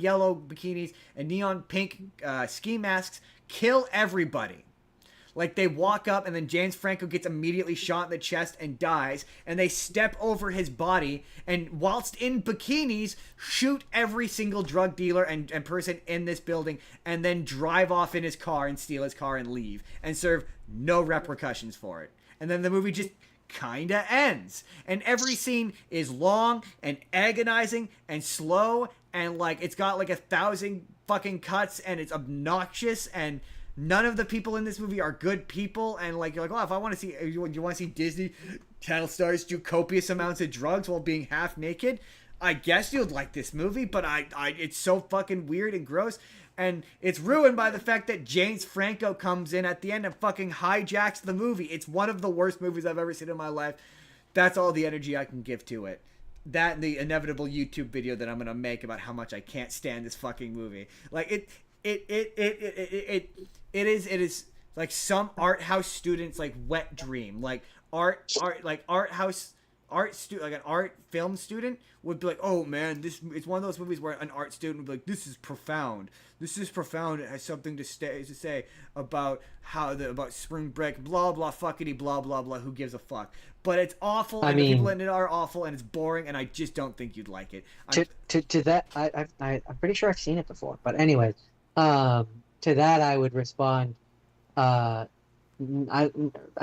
yellow bikinis and neon pink ski masks kill everybody. Like, they walk up, and then James Franco gets immediately shot in the chest and dies, and they step over his body, and whilst in bikinis, shoot every single drug dealer and person in this building, and then drive off in his car and steal his car and leave, and serve no repercussions for it. And then the movie just kinda ends. And every scene is long and agonizing and slow, and, like, it's got, like, 1,000 fucking cuts, and it's obnoxious, and none of the people in this movie are good people, and like, you're like, oh, if I want to see, you want to see Disney Channel stars do copious amounts of drugs while being half naked, I guess you'd like this movie, but it's so fucking weird and gross, and it's ruined by the fact that James Franco comes in at the end and fucking hijacks the movie. It's one of the worst movies I've ever seen in my life. That's all the energy I can give to it. That and the inevitable YouTube video that I'm gonna make about how much I can't stand this fucking movie. Like, it is like some art house student's like wet dream. Like an art film student would be like, oh man, it's one of those movies where an art student would be like, this is profound. It has something to say about about spring break, blah blah fuckity blah blah blah. Who gives a fuck? But it's awful, and the people in it are awful, and it's boring, and I just don't think you'd like it. To that, I'm pretty sure I've seen it before. But anyways, to that I would respond. I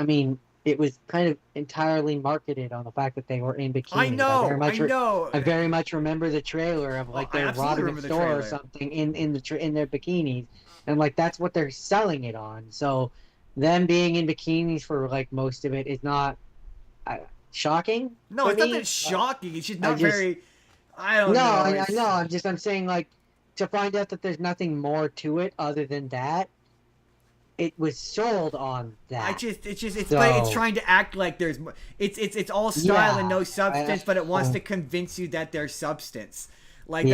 mean, it was kind of entirely marketed on the fact that they were in bikinis. I know. I very much remember the trailer of like they're robbing a store or something in their bikinis, and like that's what they're selling it on. So them being in bikinis for like most of it is not shocking. No, it's nothing shocking. It's just not very. I don't know. I know. I'm saying, like, to find out that there's nothing more to it other than that. It was sold on that. But it's trying to act like there's more. It's all style and no substance, but it wants to convince you that there's substance. Like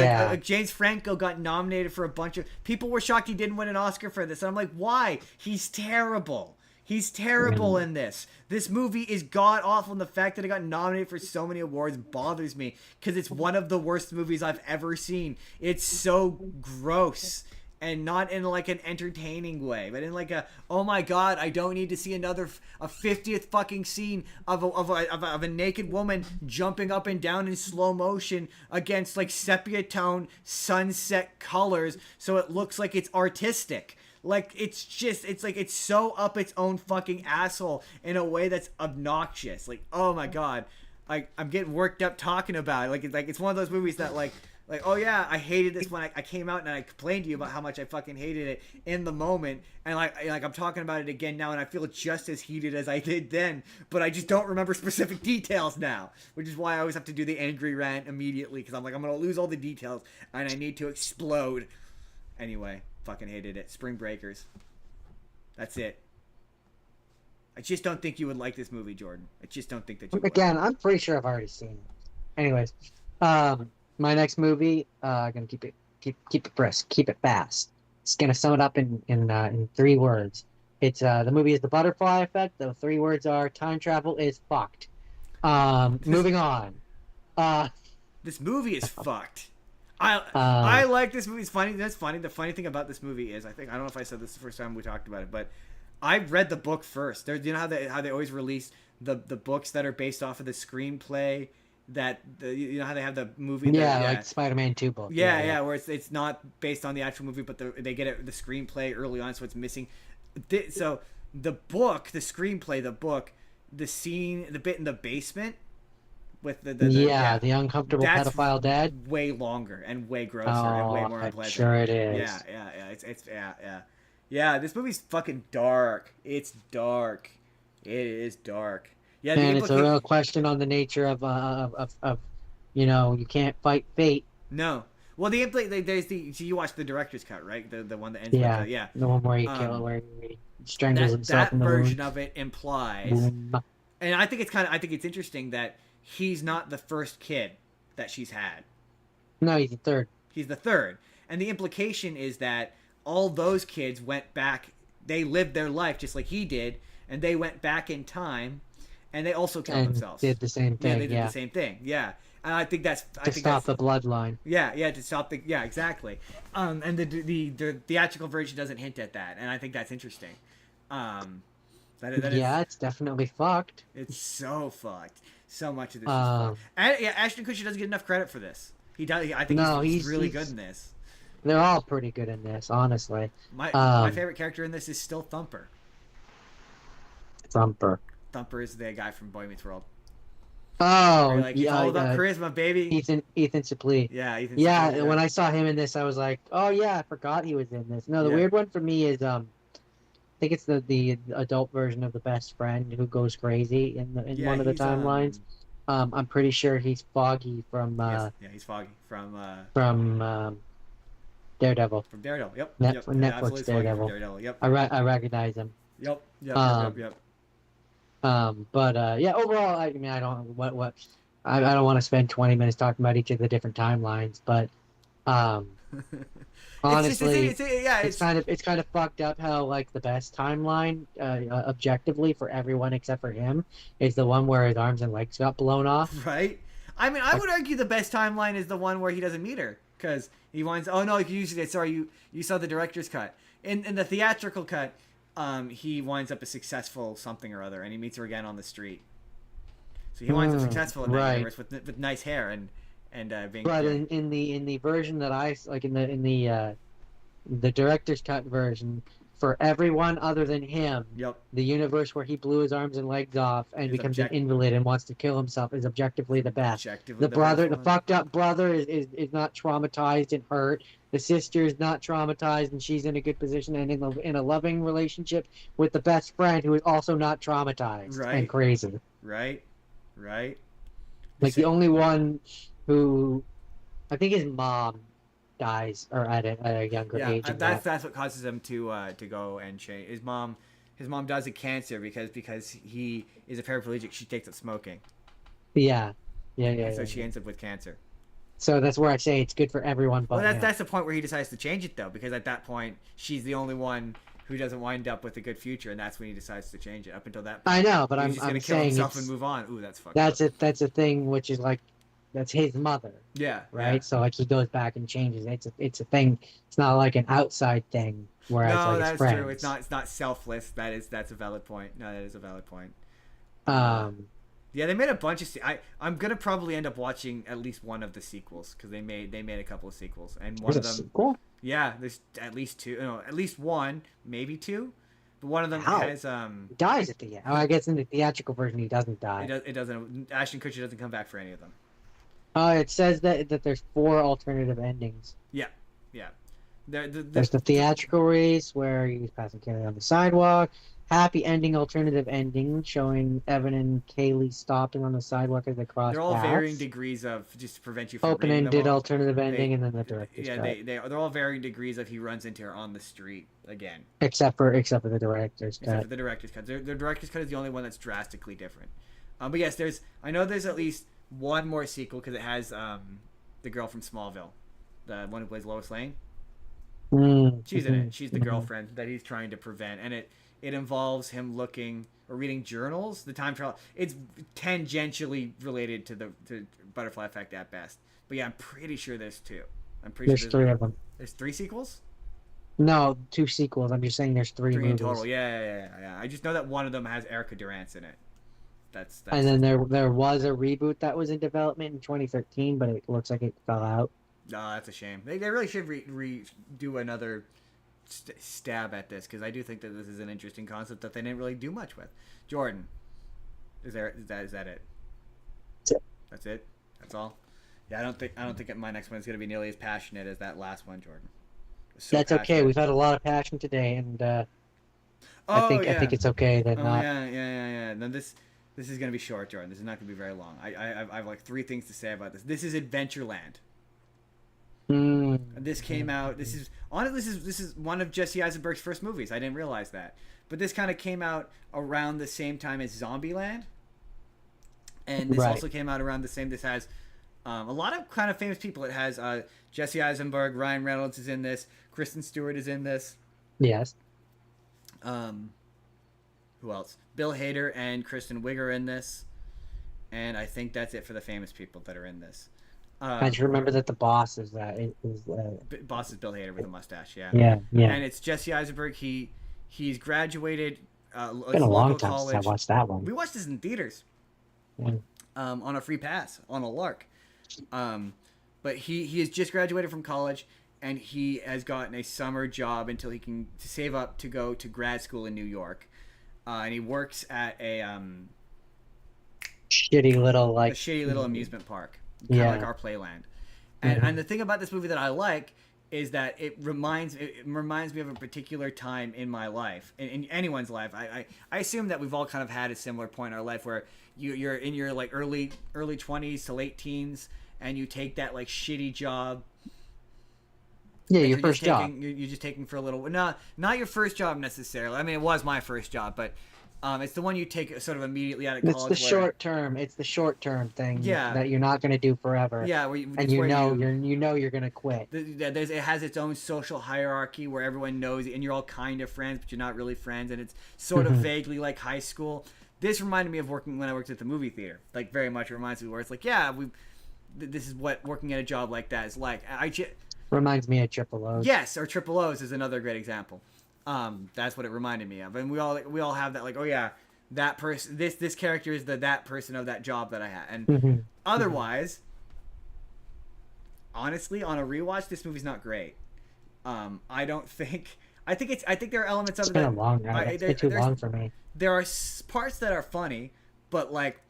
James Franco got nominated for a bunch of people were shocked he didn't win an Oscar for this, and I'm like, why? He's terrible. He's terrible in this. This movie is god awful, and the fact that it got nominated for so many awards bothers me because it's one of the worst movies I've ever seen. It's so gross. And not in like an entertaining way, but in like a, oh my god, I don't need to see a 50th fucking scene of a naked woman jumping up and down in slow motion against like sepia tone sunset colors, so it looks like it's artistic. Like it's so up its own fucking asshole in a way that's obnoxious. Like, oh my god, I'm getting worked up talking about it. Like it's one of those movies that like, oh yeah, I hated this when I came out and I complained to you about how much I fucking hated it in the moment, and like I'm talking about it again now and I feel just as heated as I did then, but I just don't remember specific details now, which is why I always have to do the angry rant immediately, because I'm like, I'm gonna lose all the details and I need to explode. Anyway, fucking hated it. Spring Breakers. That's it. I just don't think you would like this movie, Jordan. I just don't think that you would. Again, I'm pretty sure I've already seen it. Anyways, my next movie, gonna keep it brisk, keep it fast. It's gonna sum it up in 3 words. It's the movie is The Butterfly Effect. The 3 words are time travel is fucked. Moving on. This movie is fucked. I like this movie. It's funny. That's funny. The funny thing about this movie is, I don't know if I said this the first time we talked about it, but I read the book first. You know how they always release the books that are based off of the screenplay. You know how they have the movie, like Spider-Man 2 book. Yeah, where it's not based on the actual movie, but they get the screenplay early on, so it's missing. So the book, the screenplay, the book, the scene, the bit in the basement, with the the uncomfortable that's pedophile dad. way longer and way grosser and way Oh, more I'm unpleasant. sure it is. Yeah. Yeah, this movie's fucking dark. It's dark. It is dark. Yeah, And it's a real question on the nature of you can't fight fate. No. Well, there's so you watched the director's cut, right? The one that ends Yeah, with the the one where he where he strangles himself in the version wound. of it implies, Boom. and I think it's interesting that he's not the first kid that she's had. No, he's the third. He's the third, and the implication is that all those kids went back. They lived their life just like he did, and they went back in time, and they also killed themselves. Did the same thing. Yeah, they did the same thing. Yeah. And I think that's to stop the bloodline. Yeah, to stop exactly. And the theatrical version doesn't hint at that, and I think that's interesting. It's definitely fucked. It's so fucked. So much of this is fucked. And Ashton Kutcher doesn't get enough credit for this. He does. I think he's really good in this. They're all pretty good in this, honestly. My favorite character in this is still Thumper. Thumper is the guy from Boy Meets World. Oh, he's all about charisma, baby. Ethan Suplee. Yeah, Ethan. Yeah, Suplee, when I saw him in this, I was like, oh yeah, I forgot he was in this. No, the weird one for me is I think it's the adult version of the best friend who goes crazy in one of the timelines. I'm pretty sure he's Foggy from. He's Foggy from Daredevil. From Daredevil, yep. Netflix Daredevil. Daredevil, yep. I recognize him. Yep. But overall, I mean, I don't I don't want to spend 20 minutes talking about each of the different timelines, but honestly, it's kind of fucked up how like the best timeline, objectively for everyone except for him, is the one where his arms and legs got blown off. Right. I mean, I would argue the best timeline is the one where he doesn't meet her because he winds. Oh no, you saw the director's cut. In the theatrical cut. He winds up a successful something or other, and he meets her again on the street. So he winds up successful in that universe with nice hair and being. But in the version that I like in the director's cut version, for everyone other than him, the universe where he blew his arms and legs off and becomes an invalid and wants to kill himself is objectively the best. The fucked up brother is not traumatized and hurt. The sister is not traumatized and she's in a good position and in a loving relationship with the best friend who is also not traumatized and crazy. Right. Like the only one who, I think his mom dies or at a younger age. That's what causes him to go and change. His mom dies of cancer because he is a paraplegic. She takes up smoking. Yeah. So she ends up with cancer. So that's where I say it's good for everyone. But that's the point where he decides to change it though, because at that point she's the only one who doesn't wind up with a good future, and that's when he decides to change it. Up until that point, I know, but I'm just gonna kill saying himself and move on. Ooh, that's fucked. That's a thing which is like. That's his mother. Yeah. Right. Yeah. So like he goes back and changes. It's a thing. It's not like an outside thing. Whereas like that's his friends. True. It's not selfless. That's a valid point. No, that is a valid point. Yeah, they made a bunch of. I'm gonna probably end up watching at least one of the sequels because they made a couple of sequels and one of them. Sequel? Yeah, there's at least two. No, at least one, maybe two. But one of them has He dies at the end. Oh, I guess in the theatrical version he doesn't die. It doesn't. Ashton Kutcher doesn't come back for any of them. It says that there's 4 alternative endings. Yeah. There's the theatrical release where he's passing Kaylee on the sidewalk. Happy ending, alternative ending, showing Evan and Kaylee stopping on the sidewalk as they cross They're all paths. Varying degrees of, just to prevent you from open-ended alternative ending, and then the director's cut. They're all varying degrees of he runs into her on the street again. Except for the director's cut. Except for the director's cut. The director's cut is the only one that's drastically different. But yes, I know there's at least one more sequel because it has the girl from Smallville, the one who plays Lois Lane. She's in it. She's the girlfriend that he's trying to prevent, and it involves him looking or reading journals. The time travel. It's tangentially related to the Butterfly Effect at best. But yeah, I'm pretty sure there's 2. There's 3 of them. There's 3 sequels. No, 2 sequels. I'm just saying there's 3 movies. In total. Yeah. I just know that one of them has Erica Durance in it. That's and then there was a reboot that was in development in 2013, but it looks like it fell out. No, that's a shame. They really should do another stab at this because I do think that this is an interesting concept that they didn't really do much with. Jordan, is that it? That's it. That's all. Yeah, I don't think my next one is going to be nearly as passionate as that last one, Jordan. So That's okay. passionate. We've had a lot of passion today, and I Oh think yeah. it's okay that Oh not. yeah. No, this is going to be short, Jordan. This is not going to be very long. I have like 3 things to say about this. This is Adventureland. Mm. This came out. This is honestly, this is one of Jesse Eisenberg's first movies. I didn't realize that, but this kind of came out around the same time as Zombieland, and this also came out around the same. This has a lot of kind of famous people. It has Jesse Eisenberg, Ryan Reynolds is in this, Kristen Stewart is in this. Yes. Who else? Bill Hader and Kristen Wiig are in this, and I think that's it for the famous people that are in this. I just remember that the boss is boss is Bill Hader with a mustache. Yeah. Yeah. And it's Jesse Eisenberg. He's graduated. It's been a long time college. since I watched that one. We watched this in theaters. Yeah. On a free pass on a lark. But he has just graduated from college, and he has gotten a summer job until he can to save up to go to grad school in New York. And he works at a shitty little amusement park. Kind of like our Playland. And the thing about this movie that I like is that it reminds me of a particular time in my life, in anyone's life. I assume that we've all kind of had a similar point in our life where you're in your like early 20s to late teens, and you take that like shitty job. Yeah, your first job. You're just taking for a little. No, not your first job necessarily. I mean, it was my first job, but it's the one you take sort of immediately out of college. It's the short term. It's the short term thing. Yeah. That you're not going to do forever. Yeah, you're going to quit. It has its own social hierarchy where everyone knows, and you're all kind of friends, but you're not really friends, and it's sort of vaguely like high school. This reminded me of when I worked at the movie theater. Like very much, it reminds me where it's like, yeah, this is what working at a job like that is like. Reminds me of Triple O's. Yes, or Triple O's is another great example. That's what it reminded me of, and we all have that, like, oh yeah, that person, this character is that person of that job that I had, and otherwise, honestly, on a rewatch, this movie's not great. I think there are elements of it. It's been a long night. It's been too long for me. There are parts that are funny, but like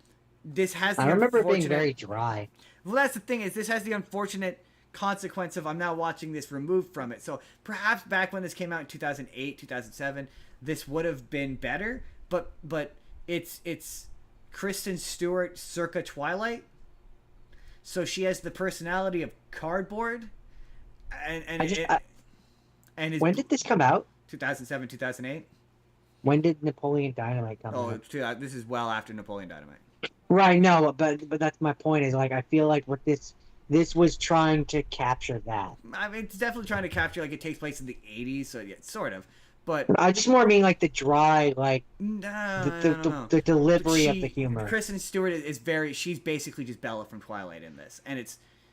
this has. I remember it being very dry. Well, that's the thing, is this has the unfortunate consequence of I'm now watching this removed from it. So perhaps back when this came out in 2008, 2007, this would have been better, but it's Kristen Stewart circa Twilight. So she has the personality of cardboard, and when did this come out? 2007, 2008. When did Napoleon Dynamite come out? Oh, this is well after Napoleon Dynamite. Right, no, but that's my point, is like I feel like with this was trying to capture that. I mean, it's definitely trying to capture, like, it takes place in the 80s, so yeah, sort of. But I just more mean like the dry, like no. the delivery of the humor. Kristen Stewart she's basically just Bella from Twilight in this, and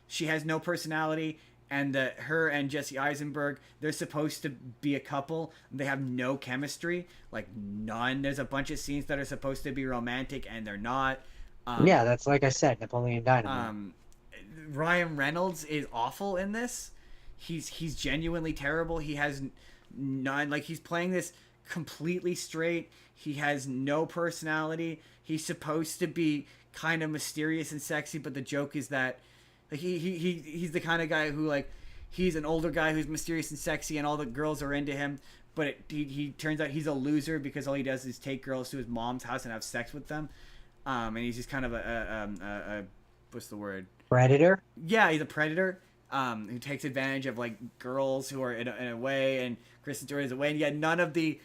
she has no personality. And her and Jesse Eisenberg, they're supposed to be a couple. They have no chemistry, like none. There's a bunch of scenes that are supposed to be romantic, and they're not. Yeah, that's like I said, Napoleon Dynamite. Ryan Reynolds is awful in this. He's genuinely terrible. He has none. Like, he's playing this completely straight. He has no personality. He's supposed to be kind of mysterious and sexy, but the joke is that, like, he's the kind of guy who, like, he's an older guy who's mysterious and sexy, and all the girls are into him. But he turns out he's a loser because all he does is take girls to his mom's house and have sex with them. And he's just kind of a what's the word? Predator? Yeah, he's a predator who takes advantage of, like, girls who are in a way, and Kristen Stewart is away, and yet none of the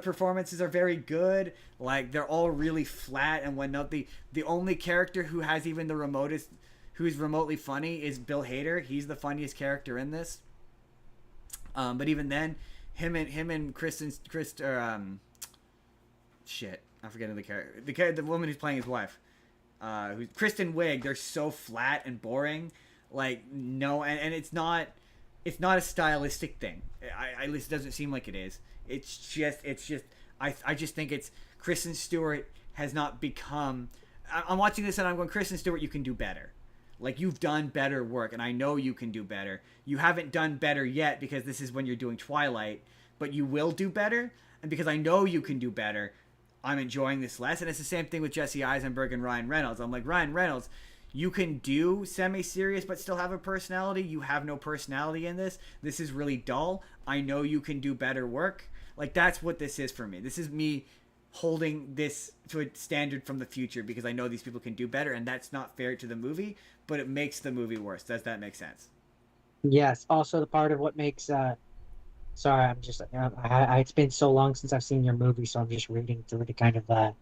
performances are very good. Like, they're all really flat and whatnot. The only character who has even the remotest, who's remotely funny, is Bill Hader. He's the funniest character in this. But even then, him and Kristen, shit, I'm forgetting the character. The woman who's playing his wife. Who's Kristen Wiig, they're so flat and boring. Like, no, and it's not a stylistic thing. At least it doesn't seem like it is. It's just I just think it's Kristen Stewart has not become. I'm watching this and I'm going, Kristen Stewart, you can do better. Like, you've done better work, and I know you can do better. You haven't done better yet because this is when you're doing Twilight, but you will do better, and because I know you can do better, I'm enjoying this less. And it's the same thing with Jesse Eisenberg and Ryan Reynolds. I'm like, Ryan Reynolds, you can do semi-serious but still have a personality. You have no personality in this. This is really dull. I know you can do better work. Like, that's what this is for me. This is me holding this to a standard from the future because I know these people can do better, and that's not fair to the movie, but it makes the movie worse. Does that make sense? Yes. Also, the part of what makes sorry, I'm just it's been so long since I've seen your movie, so I'm just reading through to kind of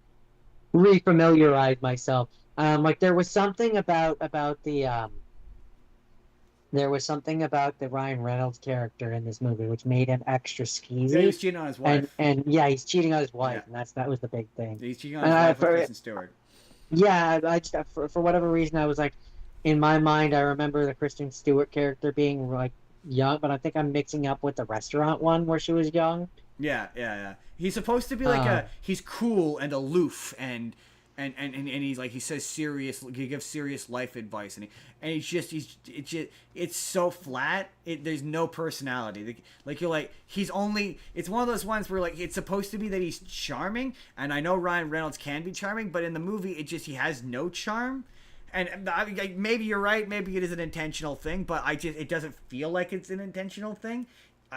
refamiliarize myself. Like there was something about the there was something about the Ryan Reynolds character in this movie which made him extra Yeah, he skeezy. was cheating on his wife. And yeah, he's cheating on his wife, Yeah. and that was the big thing. He's cheating on his wife with Kristen Stewart. Yeah, I just for whatever reason I was like, in my mind I remember the Kristen Stewart character being like young, but I think I'm mixing up with the restaurant one where she was young. Yeah. He's supposed to be like he's cool and aloof and he's like, he says serious, he gives serious life advice, and it's so flat. There's no personality. Like you're like, he's only, it's one of those ones where like it's supposed to be that he's charming, and I know Ryan Reynolds can be charming, but in the movie he has no charm. And maybe you're right, maybe it is an intentional thing, but it doesn't feel like it's an intentional thing.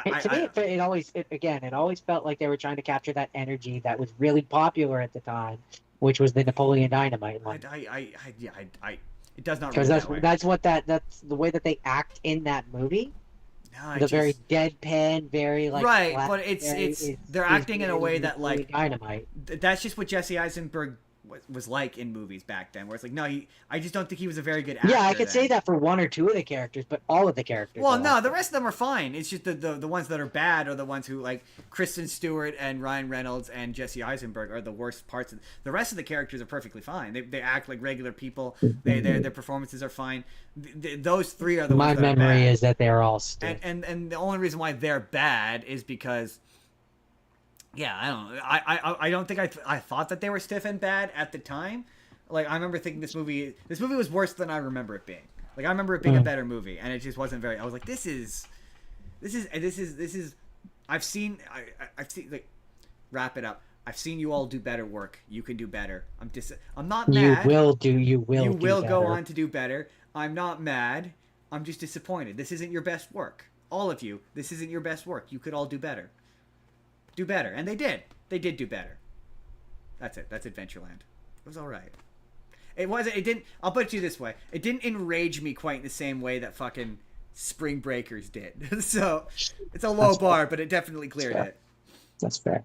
To me, it always felt like they were trying to capture that energy that was really popular at the time, which was the Napoleon Dynamite one. It does not Because really that's the way that they act in that movie. No, Very deadpan, very like right, flat, but they're acting in a way that like Dynamite. That's just what Jesse Eisenberg was like in movies back then, where it's like, no, I just don't think he was a very good actor. Yeah, I could say that for one or two of the characters, but all of the characters. Well, no, the rest of them are fine. It's just the ones that are bad are the ones who, like, Kristen Stewart and Ryan Reynolds and Jesse Eisenberg are the worst parts. The rest of the characters are perfectly fine. They act like regular people. Their performances are fine. Those three are the ones that are bad. My memory is that they're all stiff. And the only reason why they're bad is because, yeah, I don't know. I don't think I thought that they were stiff and bad at the time. Like, I remember thinking this movie was worse than I remember it being. Like, I remember it being a better movie, and it just wasn't very. I was like, this is. I've seen like, wrap it up. I've seen you all do better work. You can do better. I'm not mad. You will go on to do better. I'm not mad. I'm just disappointed. This isn't your best work. All of you, this isn't your best work. You could all do better. Do better. And they did. They did do better. That's it. That's Adventureland. It was all right. It didn't, I'll put it to you this way. It didn't enrage me quite in the same way that fucking Spring Breakers did. So, it's a low bar, but it definitely cleared it. That's fair.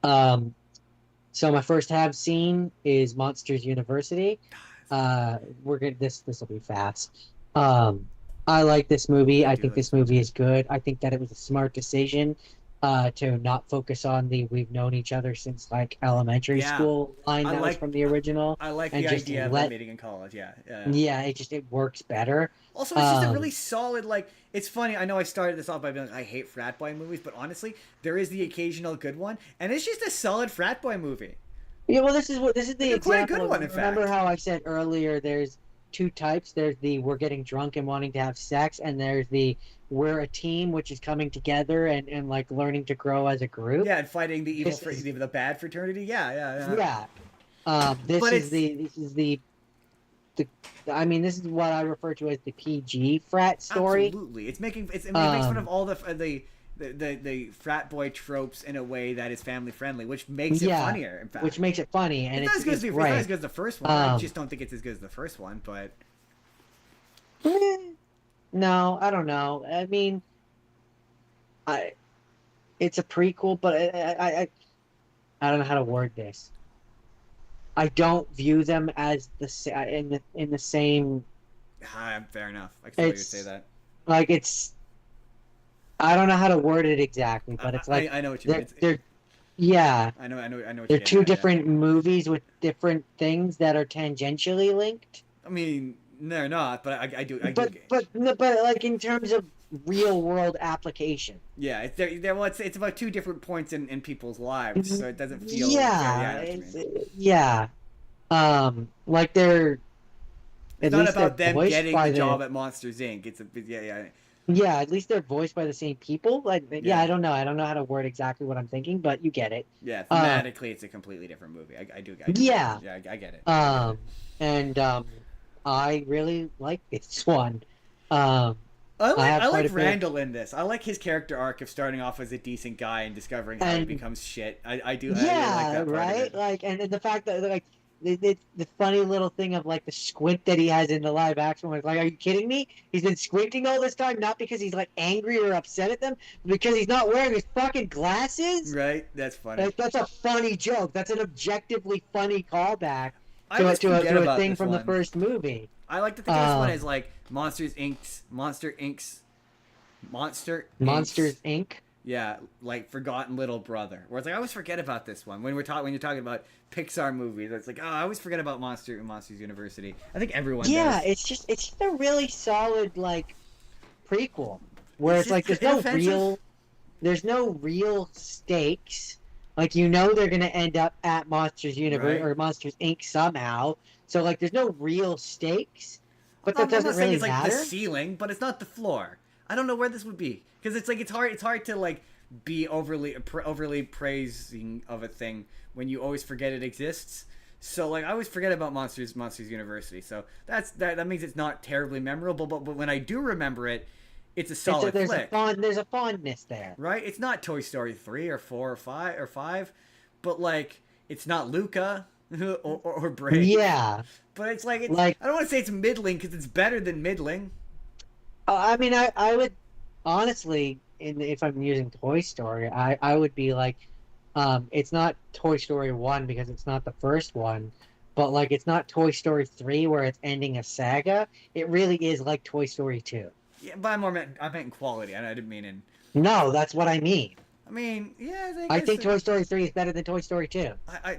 So my first have seen is Monsters University. This will be fast. I like this movie. I think this movie is good. I think that it was a smart decision to not focus on the we've known each other since like elementary school line that was from the original. I like the idea of them meeting in college. Yeah. It works better. Also, it's just a really solid, like, it's funny. I know I started this off by being like, I hate frat boy movies, but honestly, there is the occasional good one, and it's just a solid frat boy movie. Yeah, well, this is the example. Quite a good one, in fact. Remember how I said earlier? There's two types. There's the we're getting drunk and wanting to have sex, and there's the we're a team, which is coming together and like learning to grow as a group. Yeah, and fighting the evil, the bad fraternity. Yeah. This is the I mean, this is what I refer to as the PG frat story. Absolutely, it makes fun of all the frat boy tropes in a way that is family friendly, which makes it funnier. In fact, which makes it funny, and it's not as good as the first one. I just don't think it's as good as the first one, but. No, I don't know. I mean, it's a prequel, but I don't know how to word this. I don't view them as in the same. Fair enough. I can tell you say that. Like I don't know how to word it exactly, but it's like I know what you mean. I know. They're two different movies with different things that are tangentially linked. I mean, they're not, but I do. But like in terms of real world application. Yeah, it's about two different points in people's lives, so it doesn't feel. Like they're. It's not about them getting the job at Monsters Inc. It's Yeah, at least they're voiced by the same people. Like, yeah, Yeah. I don't know. I don't know how to word exactly what I'm thinking, but you get it. Yeah, Um, thematically, it's a completely different movie. I do get it. yeah. Yeah, I get it. I get it. Um, and I really like this one. Um, I have I quite like a bit of, Randall in this. I like his character arc of starting off as a decent guy and discovering how he and becomes shit. I do. I really like yeah, that part of right. it. Like, and the fact that like the funny little thing of like the squint that he has in the live action one. It's like, are you kidding me? He's been squinting all this time, not because he's like angry or upset at them, but because he's not wearing his fucking glasses. Right? That's funny. Like, that's a funny joke. That's an objectively funny callback I always forget to a about thing this from the one. first movie. I like to think of this one Um, as like Monster Monsters Inc.'s Inc. yeah, like Forgotten Little Brother. Where it's like I always forget about this one when when you're talking about Pixar movies. It's like oh, I always forget about Monsters University. I think everyone Yeah, does. it's just a really solid like prequel where it's like Inoffensive. there's no real stakes. Like you know they're gonna end up at Monsters Universe Right. or Monsters Inc. somehow. So like there's no real stakes, but that I'm not doesn't saying really it's like the matter. ceiling, but it's not the floor. I don't know where this would be because it's like it's hard to like be overly praising of a thing when you always forget it exists. So like I always forget about Monsters University. So that means it's not terribly memorable. But when I do remember it, it's a solid flick, There's a fondness there. right? It's not Toy Story 3 or 4 or 5, but like it's not Luca or Brave. Yeah, But it's like it's like I don't want to say it's middling because it's better than middling. I mean I would honestly, if I'm using Toy Story, I would be like, it's not Toy Story 1 because it's not the first one, but like it's not Toy Story 3 where it's ending a saga. It really is like Toy Story 2. Yeah, but I meant in quality. I didn't mean in. No, that's what I mean. I mean, yeah, I guess think Toy Story 3 is better than Toy Story 2.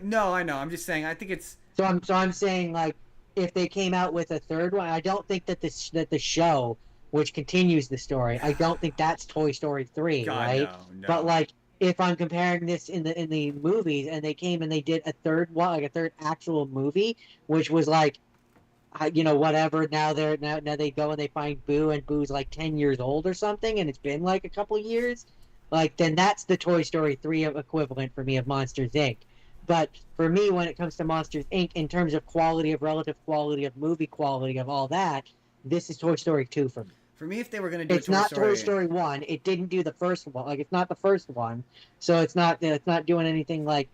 no, I know. I'm just saying. I think it's. So I'm saying like if they came out with a third one, I don't think that the show which continues the story, I don't think that's Toy Story 3, God, right? no. But like if I'm comparing this in the movies and they came and they did a third one, like a third actual movie, which was like you know whatever, now they go and they find Boo and Boo's like 10 years old or something and it's been like a couple of years, like then that's the Toy Story 3 equivalent for me of Monsters Inc. But for me, when it comes to Monsters Inc., in terms of quality, of relative quality, of movie quality, of all that, this is Toy Story 2 for me. For me, if they were gonna do It's a Toy not Story, Toy Story 1. It didn't do the first one. Like, it's not the first one. So it's not doing anything like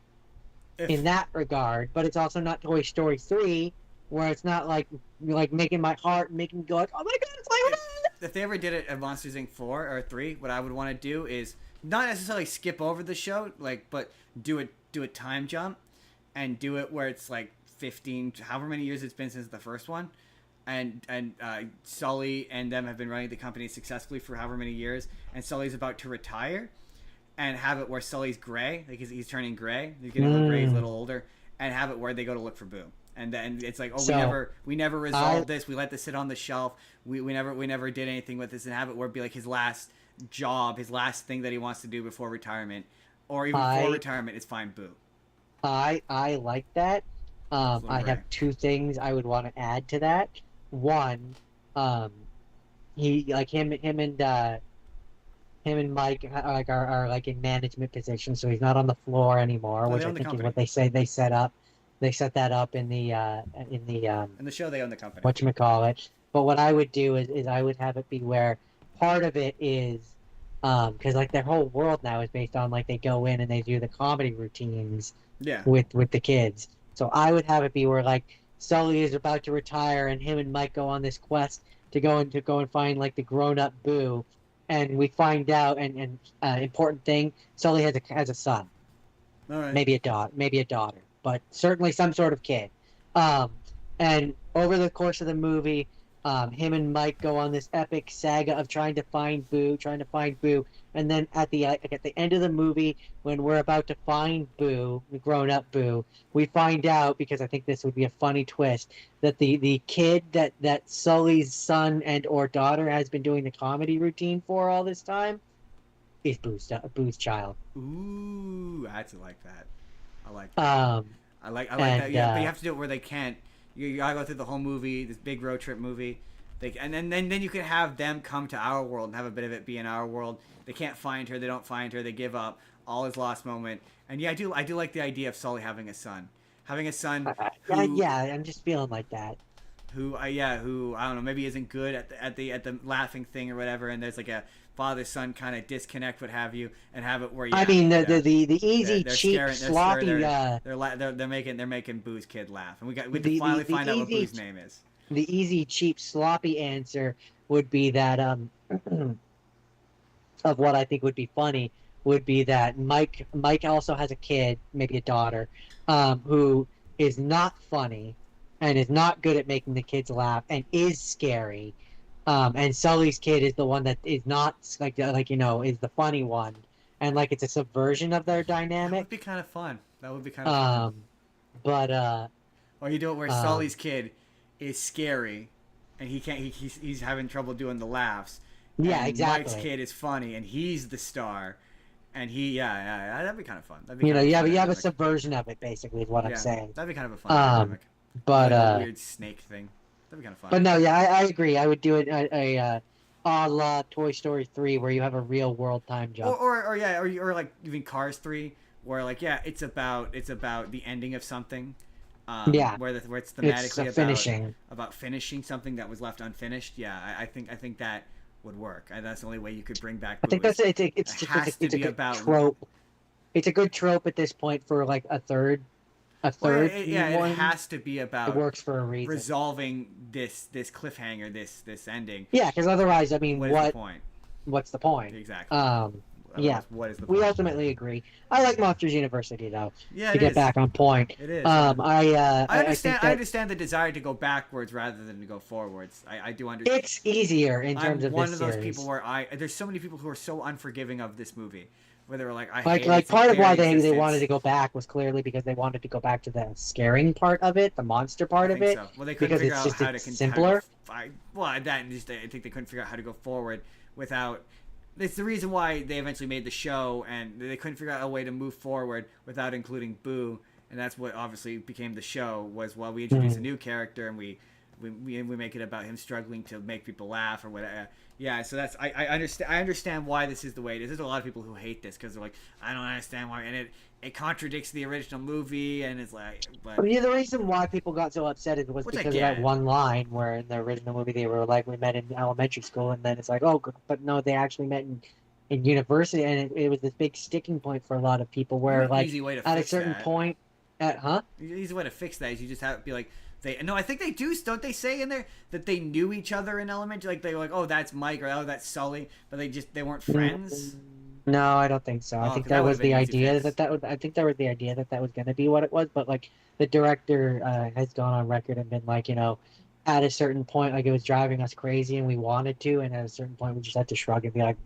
if in that regard. But it's also not Toy Story 3, where it's not like making my heart, making me go like, oh my god, it's like, if they ever did it at Monsters Inc. 4 or 3, what I would want to do is not necessarily skip over the show, like, but do a time jump and do it where it's like 15, however many years it's been since the first one, and Sully and them have been running the company successfully for however many years, and Sully's about to retire, and have it where Sully's gray, like he's turning gray, he's getting a little gray, he's a little older, and have it where they go to look for Boo. And then it's like, oh, So, we never resolved this. We let this sit on the shelf. We never did anything with this, and have it where it be like his last job, his last thing that he wants to do before retirement, or even before retirement is find Boo. I like that. I have two things I would want to add to that. One, he like him and Mike are like in management positions, so he's not on the floor anymore, No, which they I own the think is company. what they say they set up. They set that up in the In the show, they own the company. whatchamacallit. But what I would do is I would have it be where part of it is because like their whole world now is based on like they go in and they do the comedy routines Yeah. with the kids. So I would have it be where like Sully is about to retire and him and Mike go on this quest to go and find like the grown up Boo, and we find out and important thing, Sully has a son, All right. maybe a daughter, but certainly some sort of kid. Um, and over the course of the movie, him and Mike go on this epic saga of trying to find Boo, and then at the end of the movie, when we're about to find Boo, the grown-up Boo, we find out, because I think this would be a funny twist, that the kid that Sully's son and or daughter has been doing the comedy routine for all this time is Boo's child. Ooh, I actually like that. I like that. I like and, that. Yeah, but you have to do it where they can't. You gotta go through the whole movie, this big road trip movie, Then you could have them come to our world and have a bit of it be in our world. They can't find her. They don't find her. They give up. All is lost moment. And yeah, I do like the idea of Sully having a son, who Yeah, I'm just feeling like that. who I don't know, maybe isn't good at the laughing thing or whatever, and there's like a father son kind of disconnect, what have you, and have it where I mean the easy they're cheap scaring- sloppy they're making Boo's kid laugh, and we have to finally find out what easy Boo's name is. the easy cheap sloppy answer would be that of what I think would be funny would be that Mike also has a kid, maybe a daughter, who is not funny and is not good at making the kids laugh and is scary. And Sully's kid is the one that is not like is the funny one, and like it's a subversion of their That dynamic. would be kind of fun. Fun. But Or you do it where Sully's kid is scary, and he's having trouble doing the laughs. Yeah, and exactly. Mike's kid is funny, and he's the star, and that'd be kind of fun. you have a subversion of it, basically, is what I'm saying. That'd be kind of a fun dynamic. But like a weird snake thing. That'd be kind of fun. But no, yeah, I agree. I would do it a la Toy Story 3, where you have a real world time jump. Or like even Cars 3, where like it's about the ending of something. Where it's thematically about finishing something that was left unfinished. Yeah, I think that would work. That's the only way you could bring back. I think it's a good trope. It's a good trope at this point for like a third. It has to be about. It works for a reason. Resolving this cliffhanger, this ending. Yeah, because otherwise, I mean, what is the point? What's the point? Exactly. Yeah. What is the point? We ultimately agree. I like Monsters University though. Yeah, to get back on point. It is. I understand the desire to go backwards rather than to go forwards. I do understand. It's easier in terms of this series. I'm one of those people where there's so many people who are so unforgiving of this movie. Where they were like, part of why they wanted to go back was clearly because they wanted to go back to the scaring part of it, the monster part of it. So. Well, they couldn't figure out how to simpler. I think they couldn't figure out how to go forward without. It's the reason why they eventually made the show, and they couldn't figure out a way to move forward without including Boo, and that's what obviously became the show. Was we introduce a new character and we make it about him struggling to make people laugh or whatever. Yeah, so that's I understand why this is the way it is. There's a lot of people who hate this because they're like, I don't understand why, and it contradicts the original movie, and it's like. But yeah, the reason why people got so upset was because of that one line where in the original movie they were like, we met in elementary school, and then it's like, oh, but no, they actually met in university, and it was this big sticking point for a lot of people where like at a certain point, The easy way to fix that is you just have to be like. I think they do. Don't they say in there that they knew each other in elementary? Like they were like, oh, that's Mike, or oh, that's Sully, but they weren't friends. No, I don't think so. I think that was the idea I think that was the idea that was going to be what it was. But like the director has gone on record and been like, at a certain point, like it was driving us crazy, and we wanted to, and at a certain point, we just had to shrug and be like,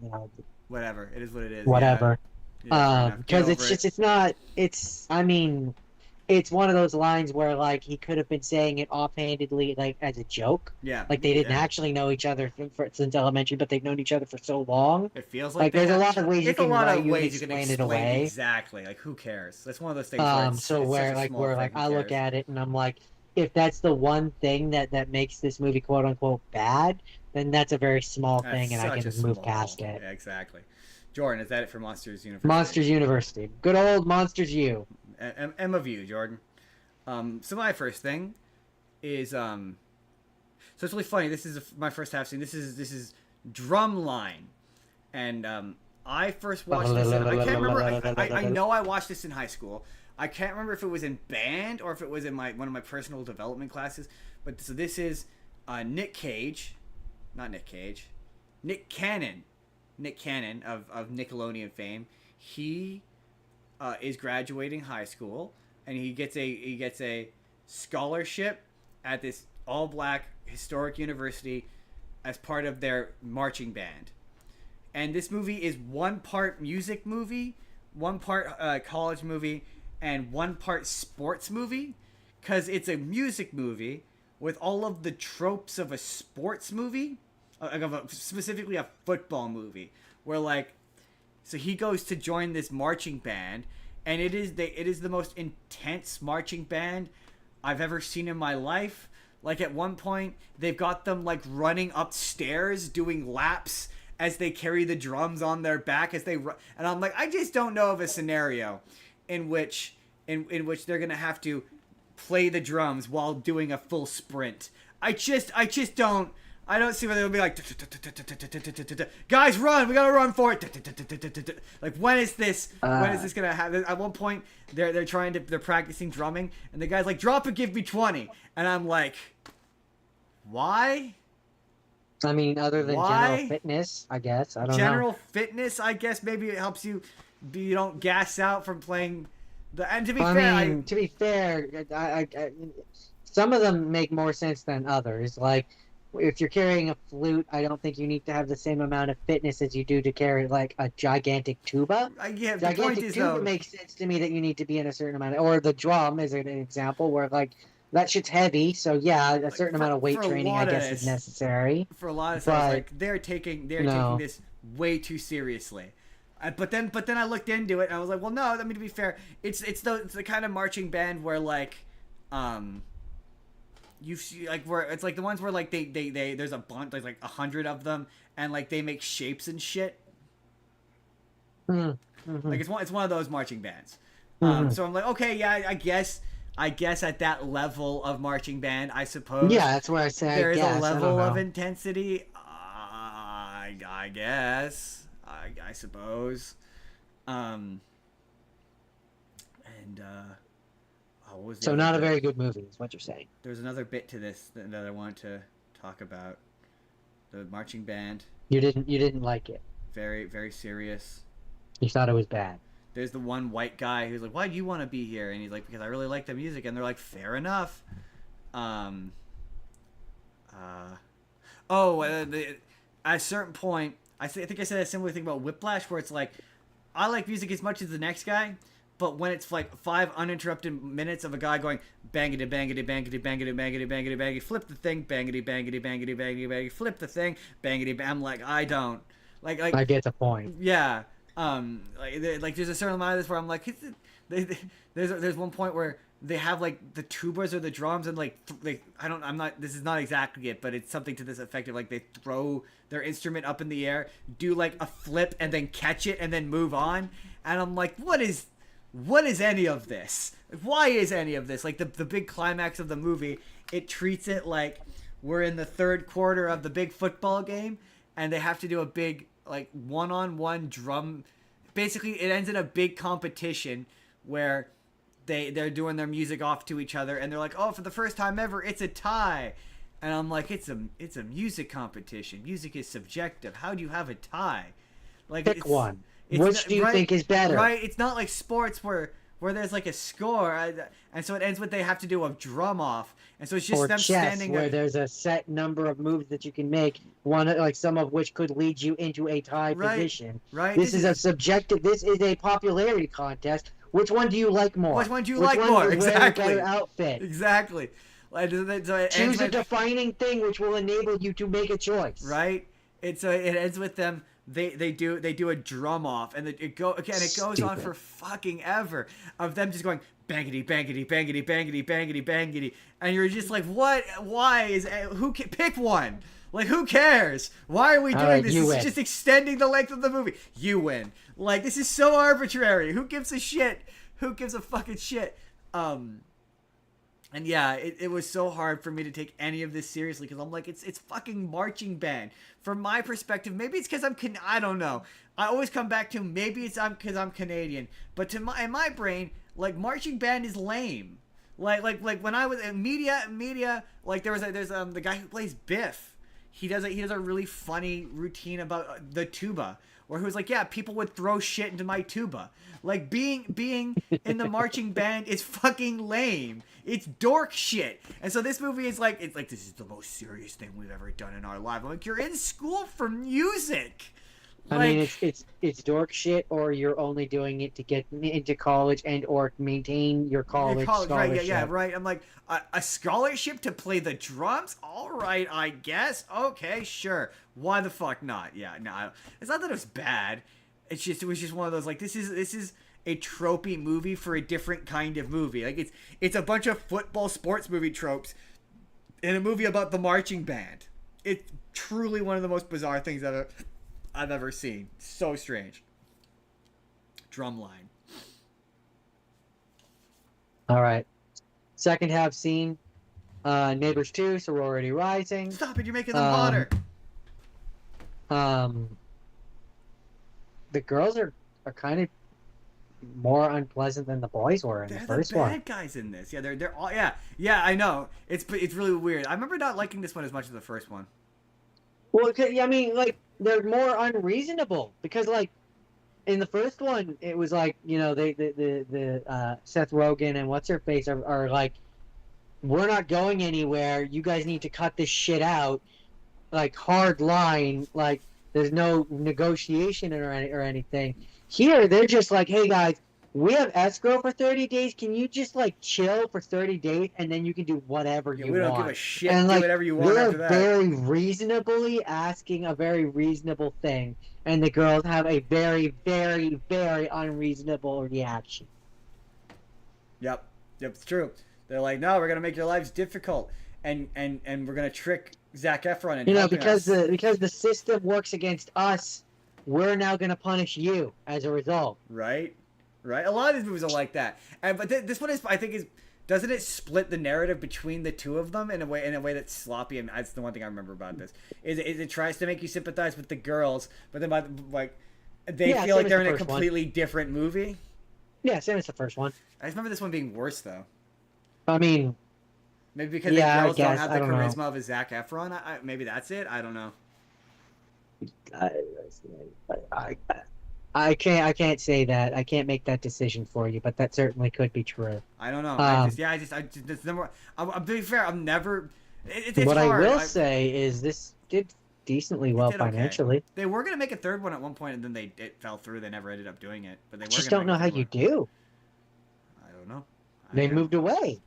whatever. It is what it is. Whatever. Yeah, because it's one of those lines where like he could have been saying it offhandedly, like as a joke. Yeah. Like they didn't actually know each other since elementary, but they've known each other for so long. It feels like there's a lot of ways you can explain it away. Exactly. Like who cares? That's one of those things. Where I look at it and I'm like, if that's the one thing that makes this movie quote unquote bad, then that's a very small thing, and I can move past it. Yeah, exactly. Jordan, is that it for Monsters University? Monsters University. Good old Monsters U. M of you, Jordan. So my first thing is so it's really funny. This is my first half scene. This is Drumline, and I first watched this. I can't remember. I know I watched this in high school. I can't remember if it was in band or if it was in one of my personal development classes. But so this is Nick Cannon of Nickelodeon fame. He is graduating high school, and he gets a scholarship at this all-black historic university as part of their marching band. And this movie is one part music movie, one part college movie, and one part sports movie, because it's a music movie with all of the tropes of a sports movie, specifically a football movie, where like. So he goes to join this marching band, and it is the most intense marching band I've ever seen in my life. Like at one point, they've got them like running upstairs doing laps as they carry the drums on their back as they run. And I'm like, I just don't know of a scenario in which they're gonna have to play the drums while doing a full sprint. I just don't. I don't see where they'll be like, guys, run! We gotta run for it. Like, when is this gonna happen? At one point, they're practicing drumming, and the guy's like, drop it, give me 20, and I'm like, why? I mean, other than general fitness, I guess. I don't know. General fitness, I guess. Maybe it helps you don't gas out from playing. And to be fair, to be fair, some of them make more sense than others. Like, if you're carrying a flute, I don't think you need to have the same amount of fitness as you do to carry like a gigantic tuba. Yeah, the point is, tuba makes sense to me that you need to be in a certain amount or the drum is an example where like that shit's heavy, so yeah, a certain amount of weight training I guess is necessary. For a lot of stuff, like they're taking this way too seriously. But then I looked into it and I was like, well, no. I mean, to be fair, it's the kind of marching band where like, you see, like where it's like the ones where like they there's a bunch, there's like 100 of them, and like they make shapes and shit. Mm-hmm. Like it's one of those marching bands. So I'm like, okay, yeah, I guess at that level of marching band, I suppose. Yeah, that's where I say there's a level of intensity. I guess. I suppose. So not a very good movie is what you're saying. There's another bit to this that I want to talk about. The marching band. You didn't like it. Very, very serious. You thought it was bad. There's the one white guy who's like, why do you want to be here? And he's like, because I really like the music. And they're like, fair enough. At a certain point, I think I said a similar thing about Whiplash, where it's like, I like music as much as the next guy, but when it's like 5 uninterrupted minutes of a guy going bangity bangity bangity bangity bangity bangity bangity, flip the thing, bangity bangity bangity bangity bangity, flip the thing, bangity. I'm like, I don't like. I get the point. Yeah. Like there's a certain amount of this where I'm like, there's one point where they have like the tubas or the drums and like this is not exactly it, but it's something to this effect of like they throw their instrument up in the air, do like a flip and then catch it and then move on, and I'm like, what is any of this? Why is any of this? Like the big climax of the movie, it treats it like we're in the third quarter of the big football game and they have to do a big like one-on-one drum. Basically, it ends in a big competition where they're doing their music off to each other and they're like, oh, for the first time ever, it's a tie. And I'm like, it's a music competition. Music is subjective. How do you have a tie? Like, pick one. Which do you think is better? Right? It's not like sports where there's like a score, and so it ends with they have to do a drum off, and so it's just or them chess, standing where there's a set number of moves that you can make, one like some of which could lead you into a tie position. Right. This is a subjective. This is a popularity contest. Which one do you like more? Which one do you like more? Exactly. Wear a better outfit. Exactly. So choose a defining thing which will enable you to make a choice. Right. It ends with them. They do a drum off, and it goes on for fucking ever of them just going bangity bangity bangity bangity bangity bangity, and you're just like, what? Why is pick one? Like, who cares? Why are we doing this? This is just extending the length of the movie. You win. Like, this is so arbitrary. Who gives a shit? Who gives a fucking shit? And yeah, it was so hard for me to take any of this seriously because I'm like, it's fucking marching band. From my perspective, maybe it's because I don't know. I always come back to maybe it's because I'm Canadian, but in my brain, like, marching band is lame. Like when I was in media, like there's the guy who plays Biff. He does a really funny routine about the tuba, where he was like, yeah, people would throw shit into my tuba. Like, being in the marching band is fucking lame. It's dork shit. And so this movie is like, it's like, this is the most serious thing we've ever done in our life. I'm like, you're in school for music. I mean, it's dork shit, or you're only doing it to get into college and or maintain your college scholarship. Right, yeah, right. I'm like, a scholarship to play the drums? All right, I guess. Okay, sure. Why the fuck not? Yeah, no, it's not that it was bad. It was just one of those, like, this is a tropey movie for a different kind of movie. Like, it's a bunch of football sports movie tropes in a movie about the marching band. It's truly one of the most bizarre things I've ever seen. So strange. Drumline. All right. Second half scene. Neighbors 2, sorority rising. Stop it! You're making them hotter. The girls are kind of more unpleasant than the boys were in the first one. They're the bad guys in this. Yeah, they're all yeah. I know. It's really weird. I remember not liking this one as much as the first one. Well, I mean, like they're more unreasonable because, like, in the first one, it was like the Seth Rogen and what's her face are like, we're not going anywhere. You guys need to cut this shit out. Like hard line. Like there's no negotiation or anything. Here, they're just like, hey guys, we have escrow for 30 days. Can you just like chill for 30 days and then you can do whatever you want? We don't give a shit. And do like, whatever you want after that. they're very reasonably asking a very reasonable thing, and the girls have a very, very, very unreasonable reaction. Yep, it's true. They're like, no, we're gonna make your lives difficult, and we're gonna trick Zac Efron into because the system works against us. We're now going to punish you as a result. Right. A lot of these movies are like that. But this one doesn't it split the narrative between the two of them in a way that's sloppy? And that's the one thing I remember about this. Is it tries to make you sympathize with the girls, but then they feel like they're in a completely different movie. Yeah, same as the first one. I just remember this one being worse though. I mean, maybe because the girls don't have the charisma of a Zac Efron. Maybe that's it. I don't know. I can't say that. I can't make that decision for you, but that certainly could be true. I don't know. I'm to be fair, I'm never. It's what hard. I will say is this did decently well financially. Okay. They were gonna make a third one at one point, and then it fell through. They never ended up doing it. But they just don't know how you do. I don't know. They moved away.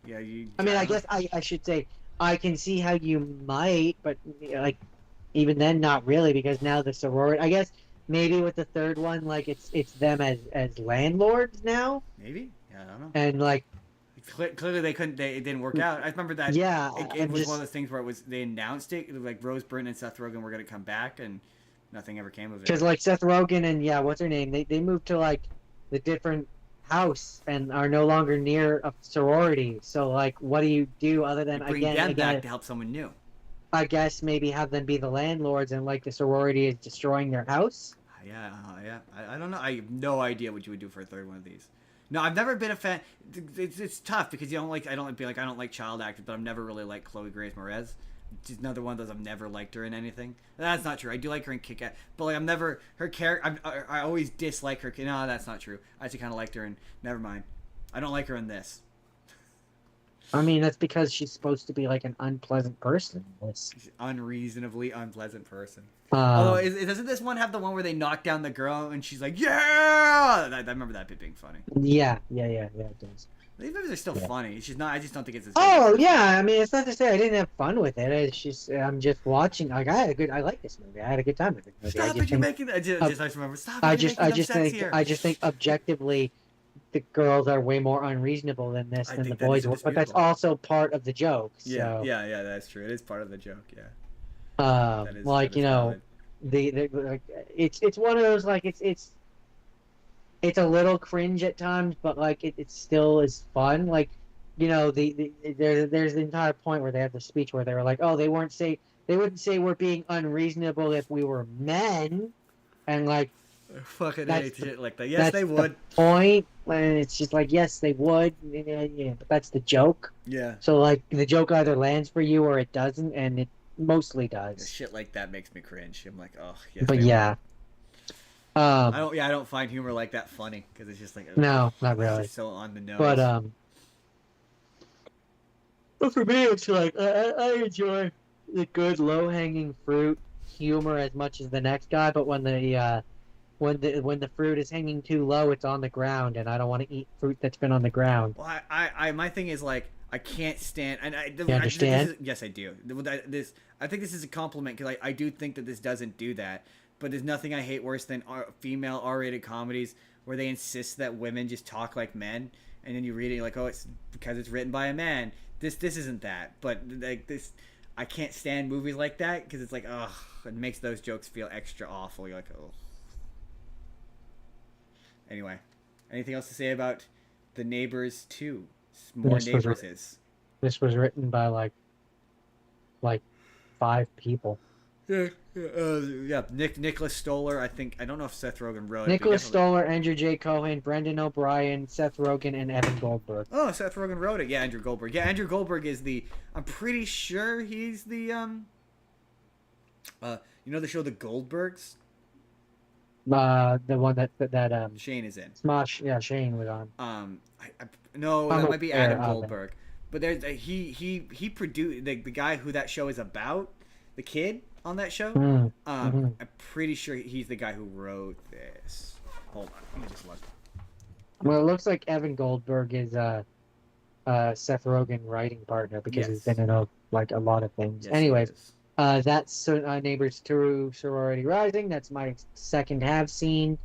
Yeah, I mean, I guess I should say I can see how you might, but like. Even then, not really, because now the sorority. I guess maybe with the third one, like it's them as landlords now. Maybe, yeah, I don't know. And like clearly they couldn't. It didn't work out. I remember that. Yeah, it was one of those things where they announced it, like Rose Byrne and Seth Rogen were going to come back, and nothing ever came of it. Because like Seth Rogen and what's her name? They moved to like the different house and are no longer near a sorority. So like, what do you do other than bring them back to help someone new? I guess maybe have them be the landlords and like the sorority is destroying their house. Yeah. I don't know. I have no idea what you would do for a third one of these. No, I've never been a fan. It's tough because I don't like child actors, but I've never really liked Chloe Grace Moretz. She's another one of those I've never liked her in anything. That's not true. I do like her in Kick-Ass, but like I've never her character. I always dislike her. No, that's not true. I actually kind of liked her in. Never mind. I don't like her in this. I mean, that's because she's supposed to be like an unpleasant person. She's an unreasonably unpleasant person. Although, doesn't this one have the one where they knock down the girl and she's like, yeah? I remember that bit being funny. Yeah, it does. These movies are still funny. It's just not. I just don't think it's as. Oh yeah, I mean, it's not to say I didn't have fun with it. It's just I'm just watching. Like I like this movie. I had a good time with it. Stop it! You're making. I just remember. Stop it! I just think objectively. The girls are way more unreasonable than than the boys were, but that's also part of the joke. So. Yeah, that's true. It is part of the joke. Yeah. Like valid. Like it's one of those like it's a little cringe at times, but like it still is fun. Like there's the entire point where they have the speech where they were like, oh, they wouldn't say we're being unreasonable if we were men, and like. Fucking hate shit like that. Yes, they would. The point, and it's just like, yes, they would. Yeah, but that's the joke. Yeah. So like, the joke either lands for you or it doesn't, and it mostly does. Shit like that makes me cringe. I'm like, oh, yes. But yeah. I don't find humor like that funny because it's just like. No, not really. It's so on the nose. But for me, it's like I enjoy the good low-hanging fruit humor as much as the next guy, but when the fruit is hanging too low, it's on the ground, and I don't want to eat fruit that's been on the ground. Well, my thing is like I can't stand. And you understand? Yes, I do. I think this is a compliment because I do think that this doesn't do that. But there's nothing I hate worse than female R-rated comedies where they insist that women just talk like men, and then you read it, you're like, oh, it's because it's written by a man. This isn't that, but like this, I can't stand movies like that because it's like, ugh, it makes those jokes feel extra awful. You're like, oh. Anyway, anything else to say about The Neighbors 2? More Neighborses. This was written by like 5 people. Yeah. Nicholas Stoller. I don't know if Seth Rogen wrote it. Nicholas Stoller, Andrew J. Cohen, Brendan O'Brien, Seth Rogen, and Evan Goldberg. Oh, Seth Rogen wrote it. Yeah, Andrew Goldberg. Yeah, Andrew Goldberg is the. I'm pretty sure he's the you know the show The Goldbergs? The one that Shane is in. Smosh, yeah, Shane was on. No, that might be Adam Alvin. Goldberg. But there's he produced the guy who that show is about, the kid on that show. I'm pretty sure he's the guy who wrote this. Hold on, let me just look. Well, it looks like Evan Goldberg is Seth Rogen writing partner because he's been in a lot of things. Yes, Anyways, that's Neighbors 2 Sorority Rising. That's my second have seen.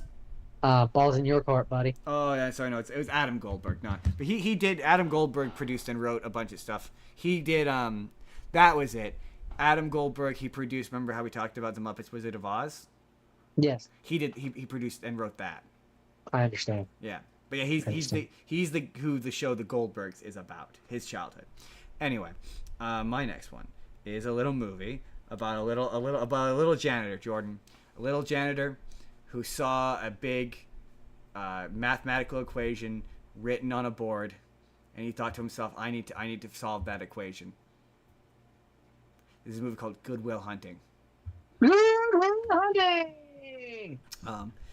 Ball's in your court, buddy. Oh yeah, sorry, no, it was Adam Goldberg, not. But he did. Adam Goldberg produced and wrote a bunch of stuff. He did. That was it. Adam Goldberg. He produced. Remember how we talked about the Muppets Wizard of Oz? Yes. He did. He produced and wrote that. I understand. Yeah, but yeah, he's the who the show The Goldbergs is about. His childhood. Anyway, my next one is a little movie about a little janitor, Jordan, a little janitor who saw a big mathematical equation written on a board, and he thought to himself, I need to solve that equation. This is a movie called Good Will Hunting. Good Will Hunting!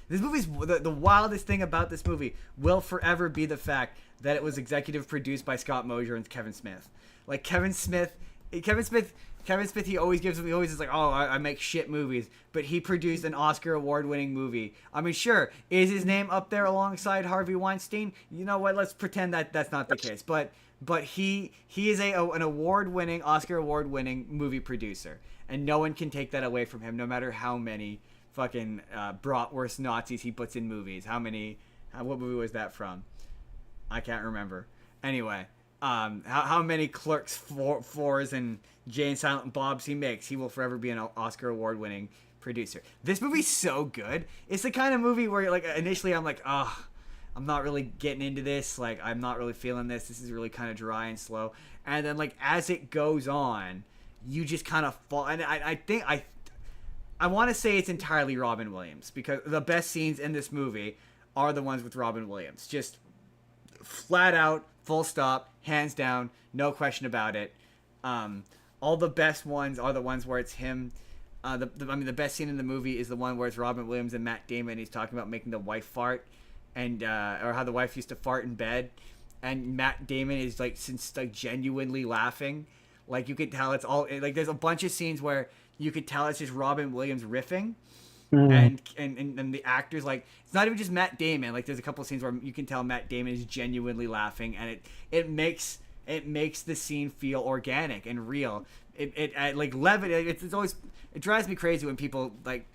This movie's the wildest thing about this movie will forever be the fact that it was executive produced by Scott Mosier and Kevin Smith. Like Kevin Smith, he always is like, oh, I make shit movies, but he produced an Oscar award-winning movie. I mean, sure, is his name up there alongside Harvey Weinstein? You know what? Let's pretend that that's not the case. But he is an award-winning, Oscar award-winning movie producer, and no one can take that away from him, no matter how many fucking bratwurst Nazis he puts in movies. What movie was that from? I can't remember. Anyway. How many Clerks 4s and Jay and Silent Bobs he makes, he will forever be an Oscar award-winning producer. This movie's so good. It's the kind of movie where, like, initially I'm like, oh, I'm not really getting into this. Like, I'm not really feeling this. This is really kind of dry and slow. And then, like, as it goes on, you just kind of fall. And I want to say it's entirely Robin Williams, because the best scenes in this movie are the ones with Robin Williams. Just flat out, full stop, hands down, no question about it. All the best ones are the ones where it's him. The best scene in the movie is the one where it's Robin Williams and Matt Damon. He's talking about making the wife fart, and or how the wife used to fart in bed, and Matt Damon is like genuinely laughing. Like, you could tell it's all like, there's a bunch of scenes where you could tell it's just Robin Williams riffing. And the actors, like, it's not even just Matt Damon. Like, there's a couple of scenes where you can tell Matt Damon is genuinely laughing, and it makes the scene feel organic and real. It drives me crazy when people like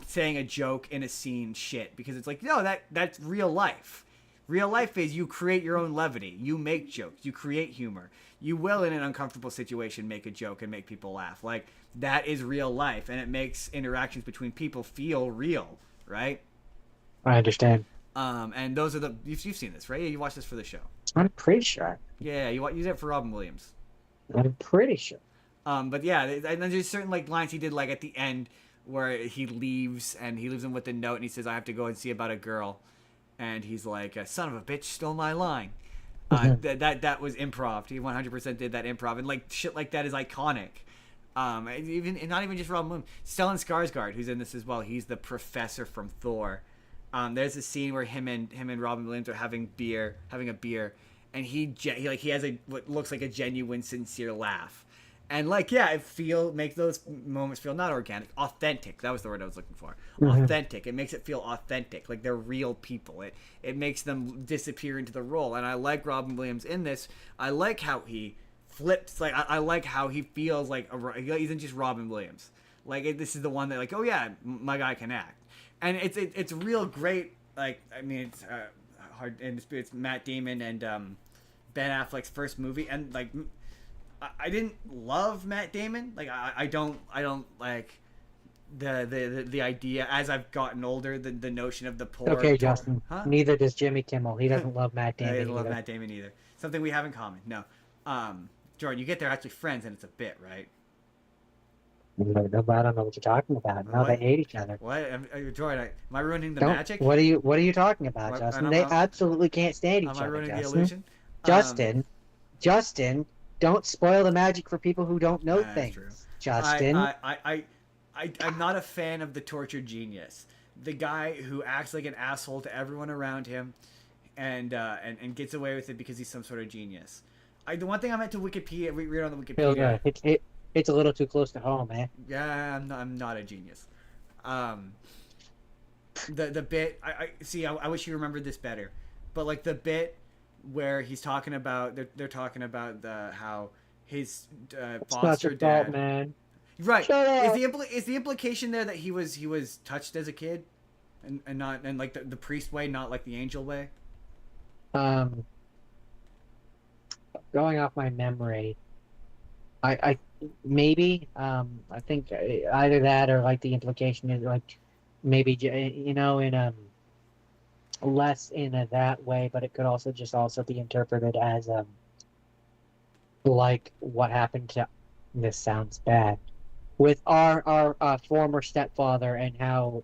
saying a joke in a scene shit, because it's like, no, that's real life. Real life is you create your own levity. You make jokes. You create humor. You will, in an uncomfortable situation, make a joke and make people laugh. Like, that is real life, and it makes interactions between people feel real, right? I understand. And those are you've seen this, right? Yeah, you watched this for the show. I'm pretty sure. Yeah, you did it for Robin Williams. I'm pretty sure. But yeah, and then there's certain like lines he did, like at the end where he leaves him with a note, and he says, I have to go and see about a girl. And he's like, son of a bitch stole my line. That was improv. He 100% did that improv. And like shit like that is iconic. Not even just Robin Williams. Stellan Skarsgård, who's in this as well. He's the professor from Thor. There's a scene where him and Robin Williams are having a beer, and he has what looks like a genuine, sincere laugh. And like, yeah, make those moments feel not organic, authentic. That was the word I was looking for. Mm-hmm. Authentic. It makes it feel authentic, like they're real people. It makes them disappear into the role. And I like Robin Williams in this. I like how he flips. Like, I like how he feels like he isn't just Robin Williams. Like, this is the one that, like, oh yeah, my guy can act. And it's real great like I mean it's hard, and it's Matt Damon and Ben Affleck's first movie, and like I didn't love Matt Damon. Like I don't like the idea as I've gotten older, the notion of the poor. Okay, Justin. Huh? Neither does Jimmy Kimmel. He doesn't love Matt Damon. He doesn't either. love Matt Damon either. Something we have in common. No, Jordan, you get they're actually friends, and it's a bit, right? I don't know what you're talking about. No, What? they hate each other. What, Jordan? Am I ruining the Don't- magic? What are you talking about, What- Justin? I They don't know. absolutely can't stand each Am I other, ruining the Justin. illusion? Justin, don't spoil the magic for people who don't know That's things. true. Justin. I'm not a fan of the tortured genius, the guy who acts like an asshole to everyone around him, and gets away with it because he's some sort of genius. The one thing I meant to Wikipedia, read on the Feel Wikipedia. good. It's a little too close to home, man. Yeah, I'm not a genius. The bit I see. I wish you remembered this better, but like the bit where he's talking about they're talking about how his It's not foster your dad. fault, man. Right. Shut up. Is the implication there that he was touched as a kid, and not and like the priest way, not like the angel way? Going off my memory, I maybe I think either that or like the implication is like maybe in less in that way, but it could also be interpreted as like what happened to, this sounds bad, with our former stepfather, and how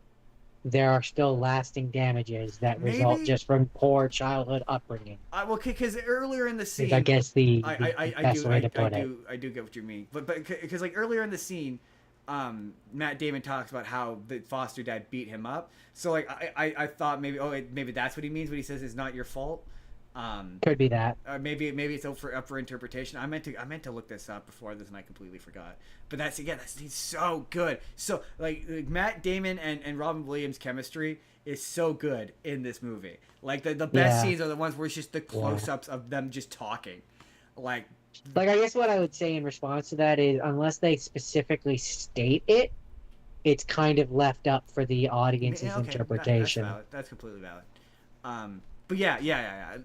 there are still lasting damages that result Maybe- just from poor childhood upbringing. Well, because earlier in the scene, I guess the I best way to put it. I do get what you mean, but because like earlier in the scene, Matt Damon talks about how the foster dad beat him up. So like I thought maybe that's what he means when he says it's not your fault. Could be that. Maybe it's up for interpretation. I meant to look this up before this and I completely forgot. But he's so good. So like Matt Damon and Robin Williams' chemistry is so good in this movie. Like the best Yeah. scenes are the ones where it's just the close-ups of them just talking. Like Like, I guess what I would say in response to that is, unless they specifically state it, it's kind of left up for the audience's okay, interpretation. That's valid. That's completely valid. But yeah.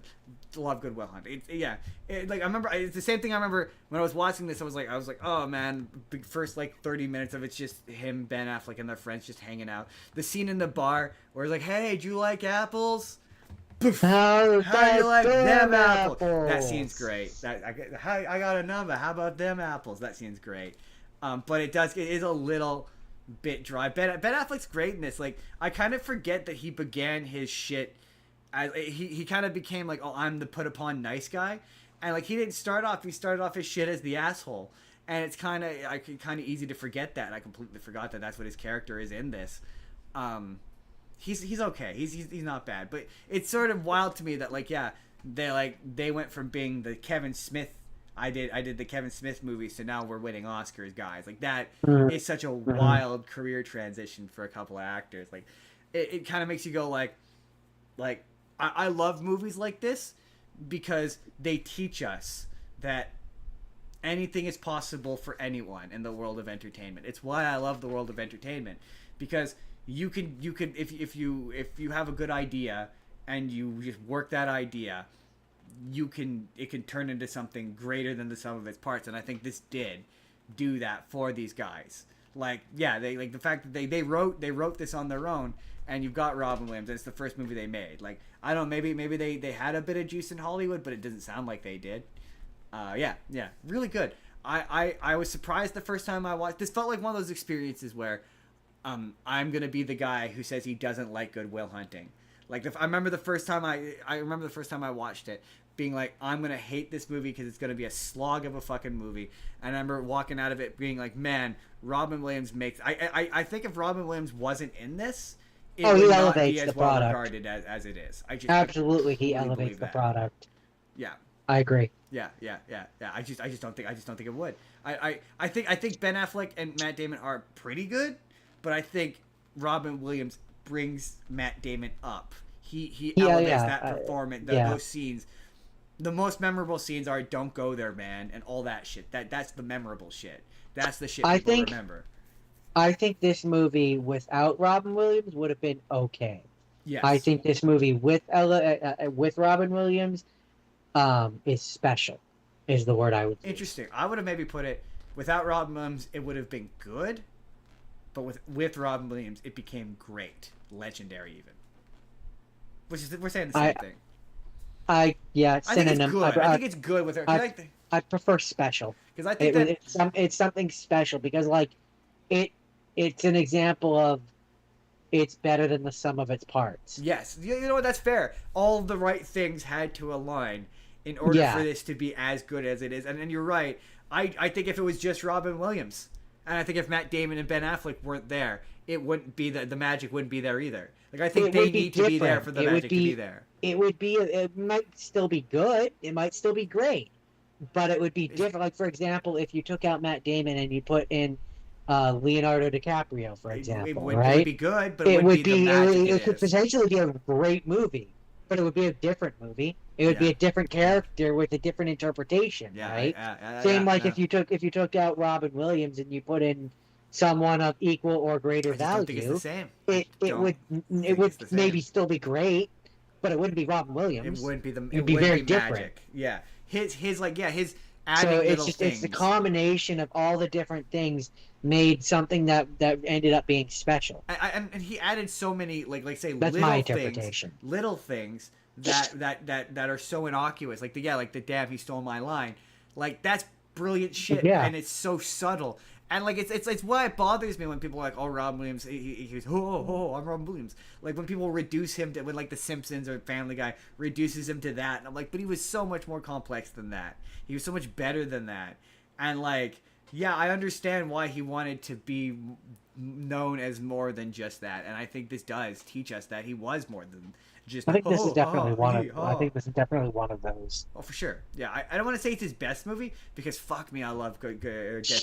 A lot of Good Will Hunting. Like I remember, it's the same thing. I remember when I was watching this. I was like, oh man, the first like 30 minutes of it's just him, Ben Affleck, and their friends just hanging out. The scene in the bar where it's like, hey, do you like apples? Poof. How do you like them apples? That scene's great. I got a number. How about them apples? That scene's great. But it is a little bit dry. Ben Affleck's great in this. Like I kind of forget that he began his shit. He kind of became like, oh, I'm the put upon nice guy, and like he didn't start off. He started off his shit as the asshole, and it's kind of easy to forget that. I completely forgot that that's what his character is in this. He's okay. He's not bad, but it's sort of wild to me that like they went from being the Kevin Smith. I did the Kevin Smith movies, so now we're winning Oscars, guys. Like that is such a wild career transition for a couple of actors. Like it kind of makes you go like I love movies like this because they teach us that anything is possible for anyone in the world of entertainment. It's why I love the world of entertainment, because you can if you have a good idea and you just work that idea, it can turn into something greater than the sum of its parts. And I think this did do that for these guys. Like, yeah, they like the fact that they wrote this on their own, and you've got Robin Williams, and it's the first movie they made. Like, I don't know, maybe they had a bit of juice in Hollywood, but it doesn't sound like they did. Yeah, really good. I was surprised the first time I watched this. Felt like one of those experiences where I'm gonna be the guy who says he doesn't like Good Will Hunting. Like, I remember the first time I watched it, being like, I'm gonna hate this movie because it's gonna be a slog of a fucking movie. And I remember walking out of it being like, man, Robin Williams makes. I think if Robin Williams wasn't in this, it would he not elevates be as the well product. regarded as it is. Absolutely, he completely elevates believe the that. product. Yeah. I agree. Yeah. I just don't think it would. I think Ben Affleck and Matt Damon are pretty good, but I think Robin Williams brings Matt Damon up. He elevates that performance, those scenes. The most memorable scenes are "Don't go there, man" and all that shit. That's the memorable shit. That's the shit people remember. I think this movie without Robin Williams would have been okay. Yes. I think this movie with with Robin Williams is special, is the word I would use. Interesting. I would have maybe put it without Robin Williams, it would have been good, but with Robin Williams, it became great, legendary even. Which is we're saying the same thing. I think it's good. I think it's good with her. I prefer special because I think it's something special because like it's an example of it's better than the sum of its parts. Yes, you know what? That's fair. All the right things had to align in order for this to be as good as it is. And you're right. I think if it was just Robin Williams, and I think if Matt Damon and Ben Affleck weren't there, it wouldn't be the magic wouldn't be there either. Like I think they need to be there for the magic to be there. It might still be good. It might still be great, but it would be different. Like for example, if you took out Matt Damon and you put in Leonardo DiCaprio, for example, it would be good, but it wouldn't be the magic it could potentially be a great movie, but it would be a different movie. It would be a different character with a different interpretation, right? Same like if you took out Robin Williams and you put in someone of equal or greater value. I don't think it's the same. It would maybe still be great, but it wouldn't be Robin Williams. It wouldn't be It would be very different. Magic. Yeah, his his. So it's the combination of all the different things made something that ended up being special. And he added so many that's my interpretation. Little things that are so innocuous, like the damn he stole my line, like that's brilliant shit, and it's so subtle. And like it's why it bothers me when people are like, oh, Robin Williams, he's I'm Robin Williams. Like when people reduce him to when like The Simpsons or Family Guy reduces him to that, and I'm like, but he was so much more complex than that. He was so much better than that. And like, yeah, I understand why he wanted to be known as more than just that. And I think this does teach us that he was more than just. I think this is definitely one of. I think this is definitely one of those. Oh, for sure. Yeah, I don't want to say it's his best movie because fuck me, I love Dead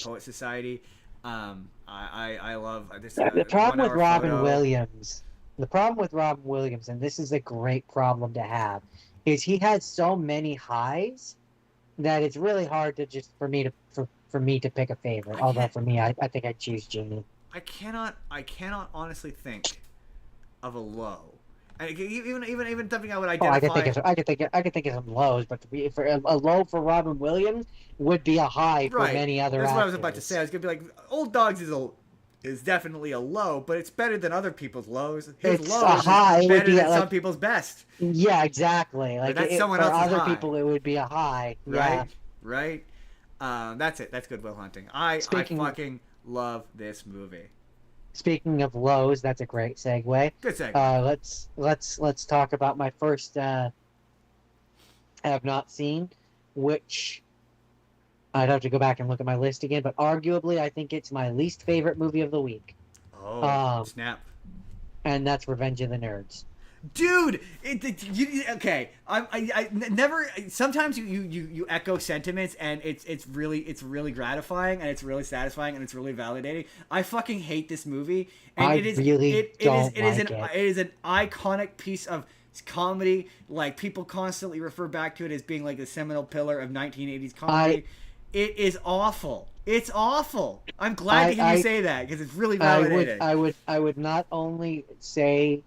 Poet Society. I love this. The problem with Robin Williams. The problem with Robin Williams, and this is a great problem to have, is he had so many highs that it's really hard to just for me to pick a favorite. Although for me, I think I'd choose Genie. I cannot honestly think of a low. Even something I would identify. I could think of some lows, but for a low for Robin Williams would be a high for many other. That's actors. what I was about to say. I was gonna be like, Old Dogs is definitely a low, but it's better than other people's lows. His low is better than some people's best. Yeah, exactly. Like that's someone else's other high. People, it would be a high. Right. That's it. That's Good Will Hunting. I fucking love this movie. Speaking of lows, that's a great segue. Good segue. Let's talk about my first I have not seen, which I'd have to go back and look at my list again, but arguably I think it's my least favorite movie of the week. Oh, snap. And that's Revenge of the Nerds. Dude, okay. I never. Sometimes you echo sentiments, and it's really gratifying, and it's really satisfying, and it's really validating. I fucking hate this movie, and it is an iconic piece of comedy. Like people constantly refer back to it as being like the seminal pillar of 1980s comedy. It is awful. It's awful. I'm glad to hear you say that because it's really validated. I would not only say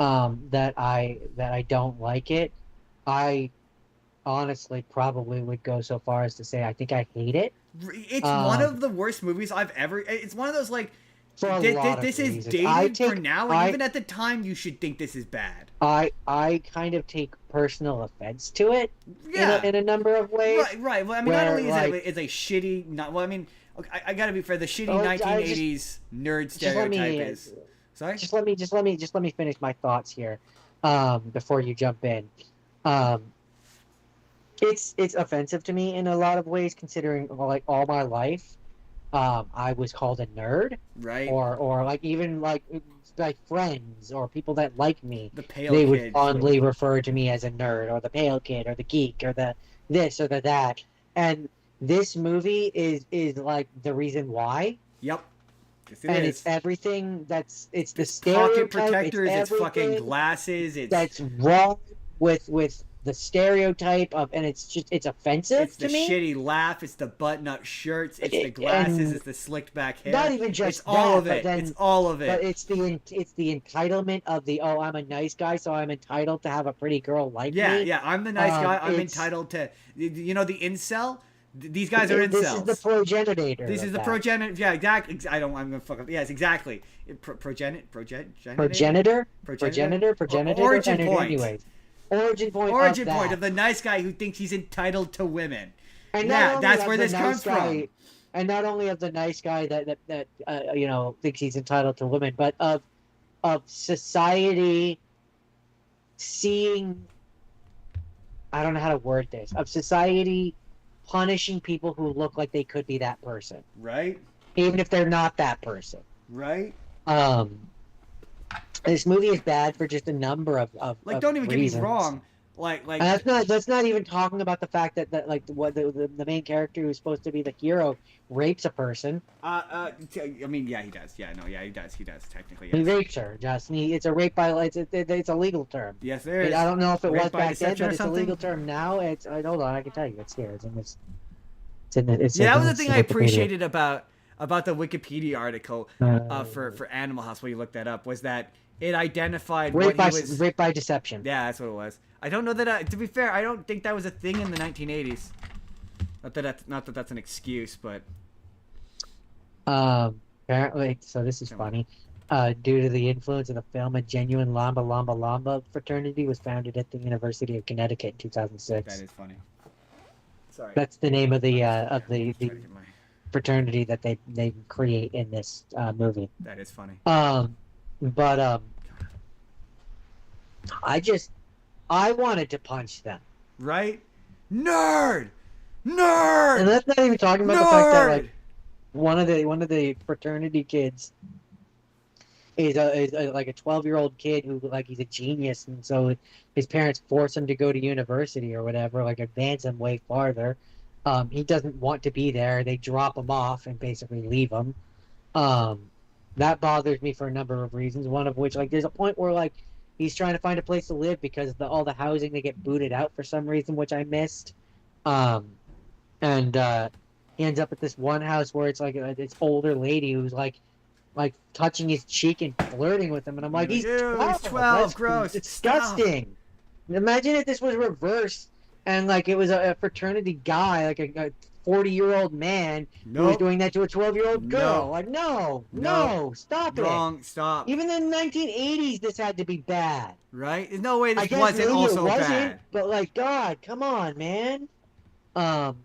that I don't like it. I honestly probably would go so far as to say I think I hate it. It's one of the worst movies I've ever. It's one of those like. This is dated for now, and even at the time, you should think this is bad. I kind of take personal offense to it. In a number of ways. Right. Well, I mean, not only is it a shitty. I mean, okay, I gotta be fair. The shitty 1980s nerd stereotype is. Sorry? Just let me finish my thoughts here, before you jump in. It's offensive to me in a lot of ways, considering like all my life, I was called a nerd, right? Or like even like friends or people that like me, they would fondly refer to me as a nerd or the pale kid or the geek or the this or the that. And this movie is like the reason why. Yep. It's everything it's the pocket stereotype, protectors, it's fucking glasses, that's wrong with the stereotype of, and it's offensive It's the to me. shitty laugh. It's the button-up shirts. It's the glasses. And It's the slicked back hair. not even just it's all that, of but it. It's all of but it. it's the entitlement of the, oh, I'm a nice guy, so I'm entitled to have a pretty girl like Yeah, me. yeah. I'm the nice guy. I'm It's- entitled to. You know the incel. These guys are incels. This is the progenitor. This is the that. progenitor. Yeah, exactly. I'm gonna fuck up. Yes, exactly. Progenitor. Progenitor. Origin point. Anyways, origin point. Origin of point that. of the nice guy who thinks he's entitled to women. And not Yeah, only that's of where the this nice comes guy, from. And not only of the nice guy that thinks he's entitled to women, but of society seeing. I don't know how to word this. Of society punishing people who look like they could be that person, Right. even if they're not that person. Right. This movie is bad for just a number of Like, of don't even get me reasons. wrong. Like. And that's not even talking about the fact that like what the main character who's supposed to be the hero rapes a person. I mean, yeah, he does. Yeah, no, yeah, he does. He does technically. He Yes. rapes her, Justin. It's a rape by it's a legal term. Yes, there is. I don't know if it Rape was by back then, deception or but it's a something? legal term now. Hold on, I can tell you. It's here. It's in this. Yeah, that was the thing I appreciated about the Wikipedia article for Animal House when you looked that up, was that it identified rape what he was. rape by deception. Yeah, that's what it was. I don't know that. To be fair, I don't think that was a thing in the 1980s. Not that that's an excuse, but Apparently, so this is funny. Due to the influence of the film, a genuine Lamba fraternity was founded at the University of Connecticut in 2006. that is funny. Sorry. That's the name of the Try to get my- fraternity that they create in this movie. That is funny. But I wanted to punch them, Right? Nerd. and that's not even talking about the fact that like one of the fraternity kids is like a 12-year-old kid who like he's a genius, and so his parents force him to go to university or whatever, like advance him way farther. He doesn't want to be there. They drop him off and basically leave him. That bothers me for a number of reasons. One of which, like, there's a point where like he's trying to find a place to live because all the housing they get booted out for some reason, which I missed. And he ends up at this one house where it's like this older lady who's like touching his cheek and flirting with him, and I'm like, he's Ew, 12. he's 12, That's gross. disgusting. Imagine if this was reversed and like it was a fraternity guy, like a 40-year-old man who was Nope. doing that to a 12-year-old girl. No. Like, no, stop Wrong. it. Stop. Even in the 1980s, this had to be bad. Right? There's no way I this guess wasn't maybe also it wasn't, bad. but like, God, come on, man. And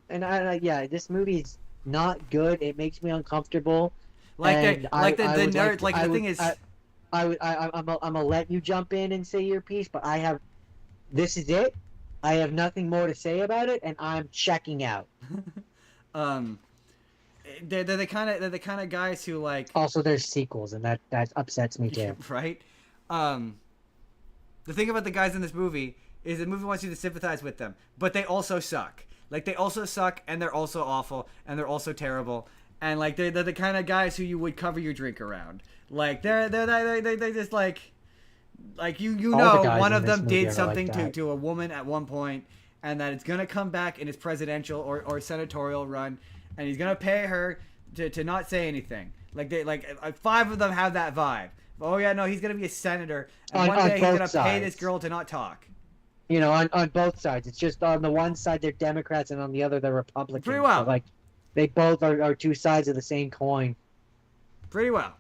this movie is not good. It makes me uncomfortable. Like And the I would nerd. Like I the would- thing is. I'm gonna let you jump in and say your piece, but this is it. I have nothing more to say about it, and I'm checking out. They're the kind of guys who like. Also, there's sequels, and that upsets me too. Right. The thing about the guys in this movie is the movie wants you to sympathize with them, but they also suck. Like they also suck, and they're also awful, and they're also terrible, and like they're the kind of guys who you would cover your drink around. Like they're just like you All know the guys one in of this them movie did are something like that. to a woman at one point, and that it's gonna come back in his presidential or senatorial run, and he's gonna pay her to not say anything. Like 5 of them have that vibe. Oh yeah, no, he's gonna be a senator, and one On day he's both gonna pay this sides. girl to not talk. You know, on both sides. It's just on the one side they're Democrats, and on the other they're Republicans. Pretty well. But, like, they both are two sides of the same coin. Pretty well.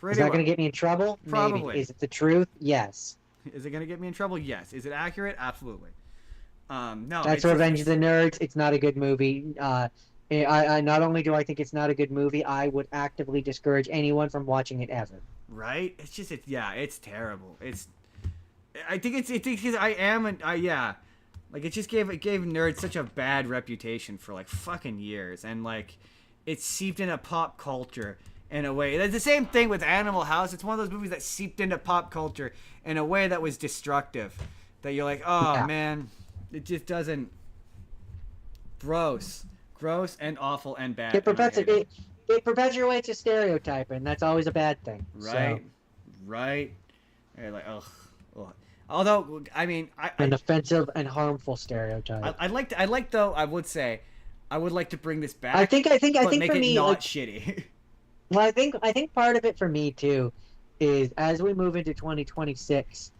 Is that going to get me in trouble? Probably. Maybe. Is it the truth? Yes. Is it gonna get me in trouble? Yes. Is it accurate? Absolutely. No. That's it's Revenge of just- the Nerds. It's not a good movie. I not only do I think it's not a good movie, I would actively discourage anyone from watching it ever. Right? It's terrible. I think it's because like it gave nerds such a bad reputation for like fucking years, and like it seeped into pop culture in a way. It's the same thing with Animal House. It's one of those movies that seeped into pop culture in a way that was destructive. That you're like, oh Yeah. man, it just doesn't. Gross and awful and bad. It and I hate it. perpetuates a stereotype, and that's always a bad thing. Right. And like, ugh. Although, I mean, An offensive and harmful stereotype. I'd like though, I would say, I would like to bring this back. I think but make for it me, not like, shitty. well, I think part of it for me too is as we move into 2026,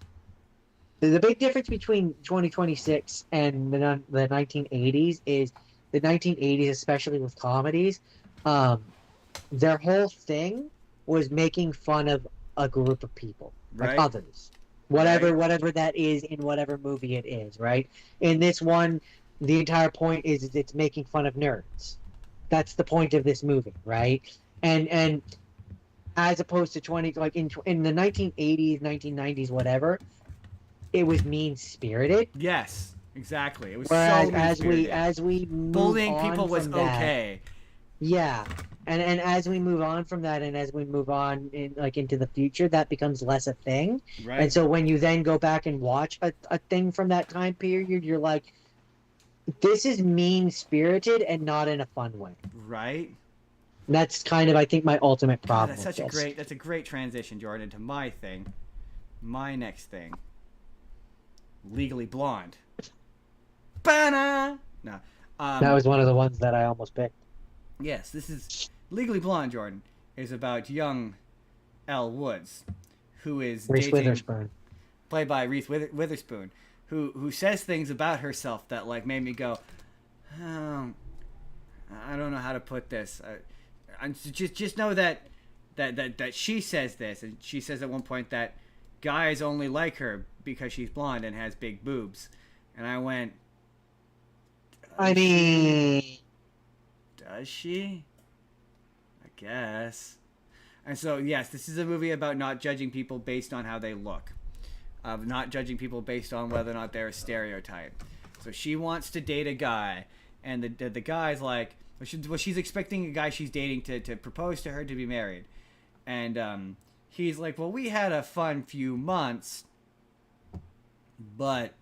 the big difference between 2026 and the 1980s is the 1980s, especially with comedies, their whole thing was making fun of a group of people, like Right. others, whatever Right. whatever that is in whatever movie it is, right? In this one, the entire point is it's making fun of nerds. That's the point of this movie, right? And as opposed to 20, like in the 1980s, 1990s, whatever, it was mean spirited. Yes, exactly. It was Whereas so as we move bullying on people was from that, okay. yeah, and as we move on from that, and as we move on into the future, that becomes less a thing. Right. And so when you then go back and watch a thing from that time period, you're like, this is mean spirited and not in a fun way. Right. That's kind of, I think, my ultimate God, problem. that's a great transition, Jordan, to my thing. My next thing. Legally Blonde. Bana! No. That was one of the ones that I almost picked. Yes, this is Legally Blonde, Jordan, is about young Elle Woods, who is Reese dating, Witherspoon. played by Reese Witherspoon, who says things about herself that like made me go, oh, I don't know how to put this. I just know that she says this, and she says at one point that guys only like her because she's blonde and has big boobs, and I went, I mean, does she? I guess. And so, yes, this is a movie about not judging people based on how they look. Of not judging people based on whether or not they're a stereotype. So she wants to date a guy, and the guy's like, she's expecting a guy she's dating to propose to her to be married. And he's like, well, we had a fun few months, but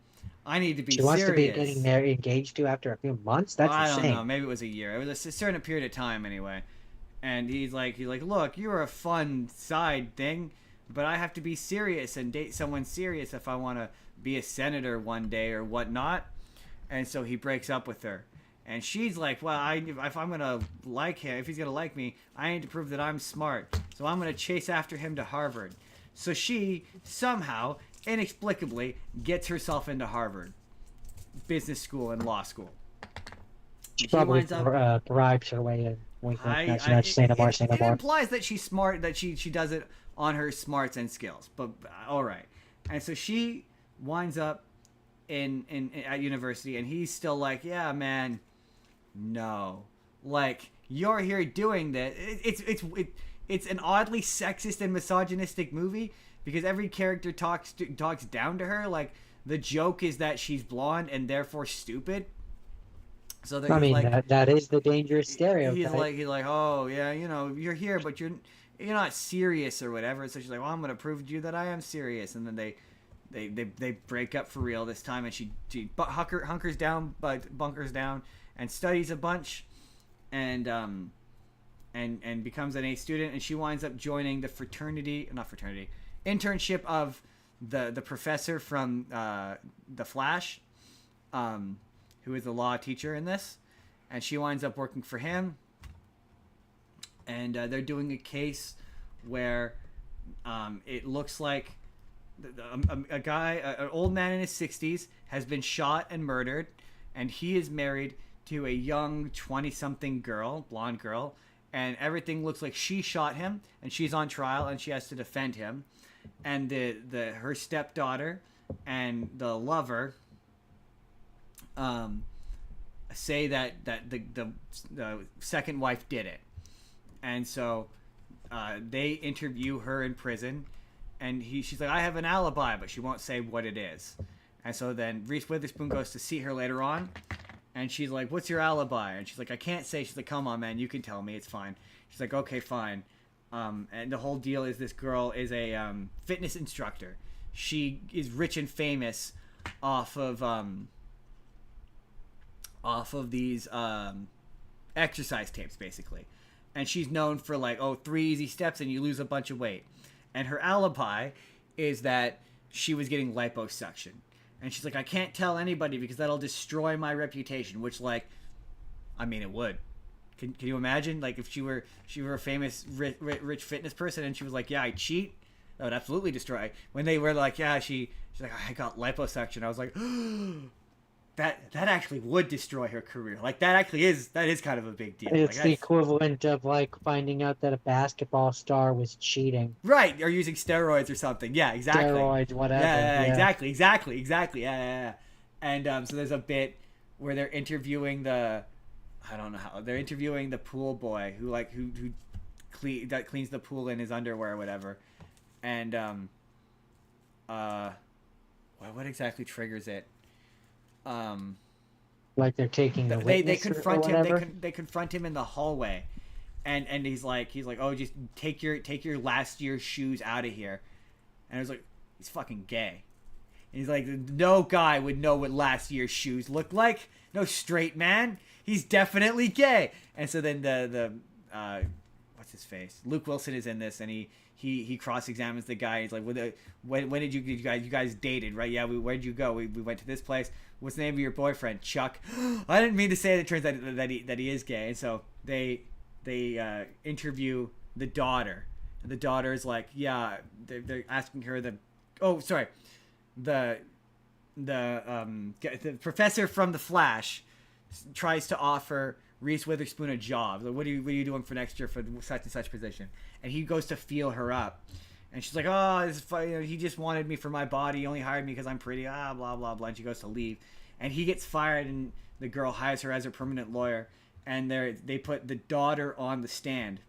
I need to be she serious. wants to be getting married, engaged to after a few months. That's I insane. don't know. Maybe it was a year. It was a certain period of time anyway. And he's like, look, you're a fun side thing, but I have to be serious and date someone serious if I want to be a senator one day or whatnot. And so he breaks up with her. And she's like, well, if I'm going to like him, if he's going to like me, I need to prove that I'm smart. So I'm going to chase after him to Harvard. So she somehow, inexplicably, gets herself into Harvard business school and law school. She probably bribes her way in. It implies that she's smart, that she does it on her smarts and skills. But all right, and so she winds up in at university, and he's still like, yeah, man, no, like you're here doing this. It's an oddly sexist and misogynistic movie because every character talks down to her. Like the joke is that she's blonde and therefore stupid. So I mean, like, that is the dangerous stereotype. He's like, oh yeah, you're here, but you're not serious or whatever. So she's like, well, I'm gonna prove to you that I am serious. And then they break up for real this time, and she bunkers down and studies a bunch, and becomes an A student, and she winds up joining the internship of the professor from The Flash. Who is a law teacher in this, and she winds up working for him, and they're doing a case where it looks like a guy, an old man in his 60s, has been shot and murdered, and he is married to a young 20-something girl, blonde girl, and everything looks like she shot him, and she's on trial, and she has to defend him, and her stepdaughter and the lover say that the second wife did it, and so they interview her in prison, and she's like, I have an alibi, but she won't say what it is. And so then Reese Witherspoon goes to see her later on, and she's like, what's your alibi? And she's like, I can't say. She's like, come on, man, you can tell me, it's fine. She's like, okay, fine. And the whole deal is this girl is a fitness instructor. She is rich and famous off of these exercise tapes, basically. And she's known for like, 3 easy steps and you lose a bunch of weight. And her alibi is that she was getting liposuction. And she's like, I can't tell anybody because that'll destroy my reputation, which, like, I mean, it would. Can you imagine, like, if she were a famous rich fitness person and she was like, yeah, I cheat? That would absolutely destroy. When they were like, yeah, she's like, I got liposuction. I was like, that actually would destroy her career. Like, that is kind of a big deal. It's like, the equivalent of, like, finding out that a basketball star was cheating. Right, or using steroids or something. Yeah, exactly. Steroids, whatever. Yeah, exactly. Yeah. And so there's a bit where they're interviewing they're interviewing the pool boy who cleans the pool in his underwear or whatever. And what exactly triggers it? Like they're taking the witness they confront or him. whatever? They confront him in the hallway, and he's like, oh, just take your last year's shoes out of here. And I was like, he's fucking gay. And he's like, no guy would know what last year's shoes look like. No straight man. He's definitely gay. And so then the what's his face? Luke Wilson is in this, and he cross-examines the guy. He's like, when did you guys dated, right? Yeah, where'd you go? We went to this place. What's the name of your boyfriend? Chuck. I didn't mean to say it. It turns out that he is gay. And so they interview the daughter. And the daughter is like, yeah, they're asking her the professor from The Flash tries to offer Reese Witherspoon a job. Like, what are you doing for next year for such and such position? And he goes to feel her up, and she's like, oh, this is funny. He just wanted me for my body. He only hired me because I'm pretty. Blah blah blah. And she goes to leave, and he gets fired, and the girl hires her as her permanent lawyer. And they put the daughter on the stand,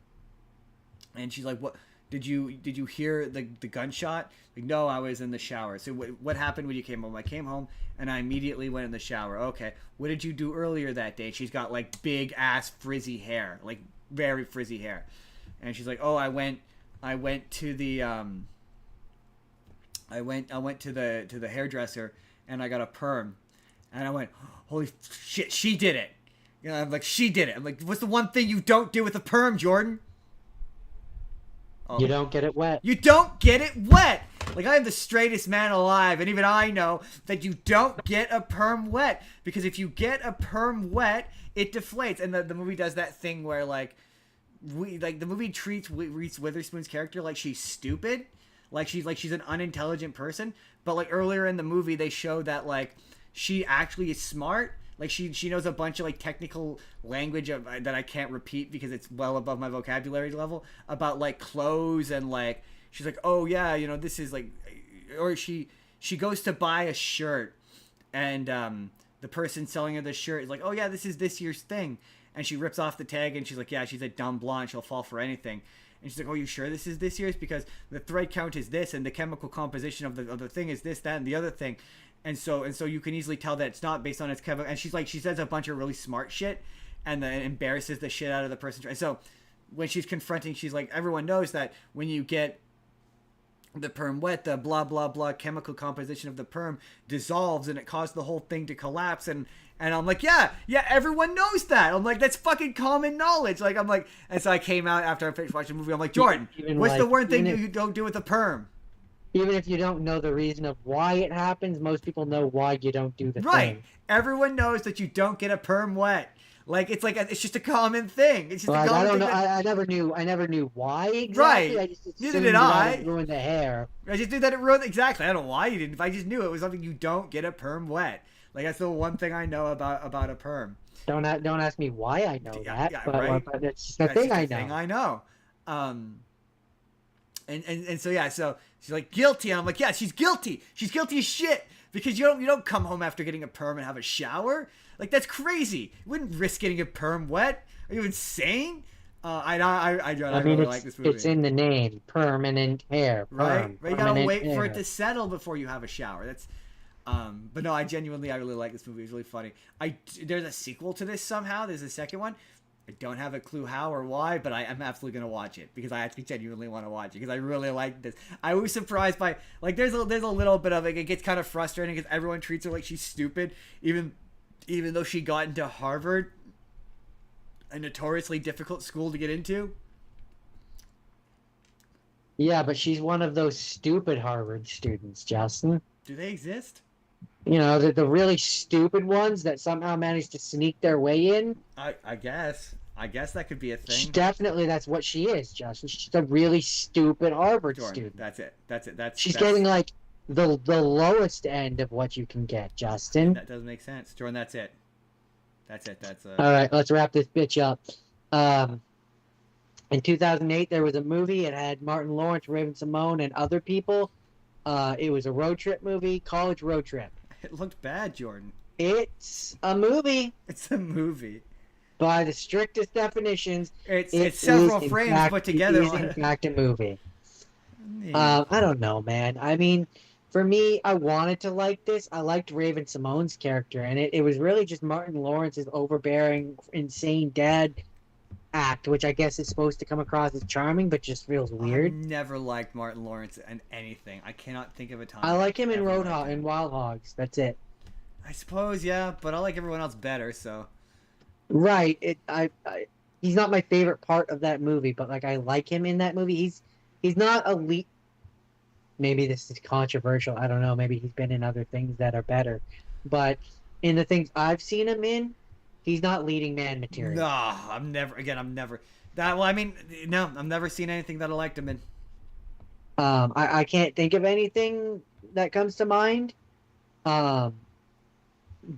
and she's like, what? Did you hear the gunshot? Like, no, I was in the shower. So what happened when you came home? I came home and I immediately went in the shower. Okay. What did you do earlier that day? She's got like big ass frizzy hair, like very frizzy hair. And she's like, oh, I went to the I went to the hairdresser and I got a perm. And I went, holy shit, she did it. You know, I'm like, she did it. I'm like, what's the one thing you don't do with a perm, Jordan? You don't get it wet. You don't get it wet. Like, I am the straightest man alive, and even I know that you don't get a perm wet. Because if you get a perm wet, it deflates. And the movie does that thing where, like, the movie treats Reese Witherspoon's character like she's stupid. Like she's an unintelligent person. But, like, earlier in the movie, they show that, like, she actually is smart. Like, she knows a bunch of, like, technical language that I can't repeat because it's well above my vocabulary level about, like, clothes and, like, she's like, oh, yeah, you know, this is, like, or she goes to buy a shirt and the person selling her the shirt is like, oh, yeah, this is this year's thing. And she rips off the tag and she's like, yeah, she's a dumb blonde. She'll fall for anything. And she's like, oh, you sure this is this year's? Because the thread count is this and the chemical composition of the thing is this, that, and the other thing. And so you can easily tell that it's not based on its chemical. And she's like, she says a bunch of really smart shit and then embarrasses the shit out of the person. And so when she's confronting, she's like, everyone knows that when you get the perm wet, the blah, blah, blah chemical composition of the perm dissolves and it caused the whole thing to collapse. And I'm like, yeah, everyone knows that. I'm like, that's fucking common knowledge. Like, I'm like, and so I came out after I finished watching the movie. I'm like, Jordan, what's the one thing you don't do with the perm? Even if you don't know the reason of why it happens, most people know why you don't do the thing. Everyone knows that you don't get a perm wet. Like, it's it's just a common thing. It's just like, a common I don't thing. know. I never knew why exactly. Right. I just assumed Neither did I. It ruined the hair. I just knew that it ruined exactly. I don't know why you didn't. If I just knew it was something you don't get a perm wet. Like, that's the one thing I know about a perm. Don't ask me why I know that. Yeah, but, right. But it's just the thing I know. Thing I know. And so yeah, so she's like guilty, and I'm like, yeah, she's guilty. She's guilty as shit because you don't come home after getting a perm and have a shower. Like, that's crazy. You wouldn't risk getting a perm wet. Are you insane? I really like this movie. It's in the name, permanent hair. Right. You gotta wait hair. for it to settle before you have a shower. That's. But no, I really like this movie. It's really funny. There's a sequel to this somehow. There's a second one. I don't have a clue how or why, but I'm absolutely going to watch it because I actually genuinely want to watch it because I really like this. I was surprised by, like, there's a little bit of it. It gets kind of frustrating because everyone treats her like she's stupid, even though she got into Harvard, a notoriously difficult school to get into. Yeah, but she's one of those stupid Harvard students, Justin. Do they exist? You know, the really stupid ones that somehow managed to sneak their way in. I guess. I guess that could be a thing. Definitely, that's what she is, Justin. She's a really stupid Harvard Jordan, student. that's it. That's She's getting like the lowest end of what you can get, Justin. That doesn't make sense, Jordan. That's it. That's All right, let's wrap this bitch up. In 2008, there was a movie. It had Martin Lawrence, Raven-Symoné, and other people. It was a road trip movie, college road trip. It looked bad, Jordan. It's a movie. It's a movie. By the strictest definitions, It's several frames fact, put together. It is in fact a movie. I don't know, man. I mean, for me, I wanted to like this. I liked Raven-Symoné's character, and it was really just Martin Lawrence's overbearing, insane dad act, which I guess is supposed to come across as charming, but just feels weird. I never liked Martin Lawrence and anything. I cannot think of a time. I like him in Roadhog and Wild Hogs. That's it. I suppose, yeah, but I like everyone else better. So. Right. He's not my favorite part of that movie, but like I like him in that movie. He's not elite. Maybe this is controversial. I don't know. Maybe he's been in other things that are better, but in the things I've seen him in, he's not leading man material. No, I'm never. Well, I mean, no, I've never seen anything that I liked him in. I can't think of anything that comes to mind. But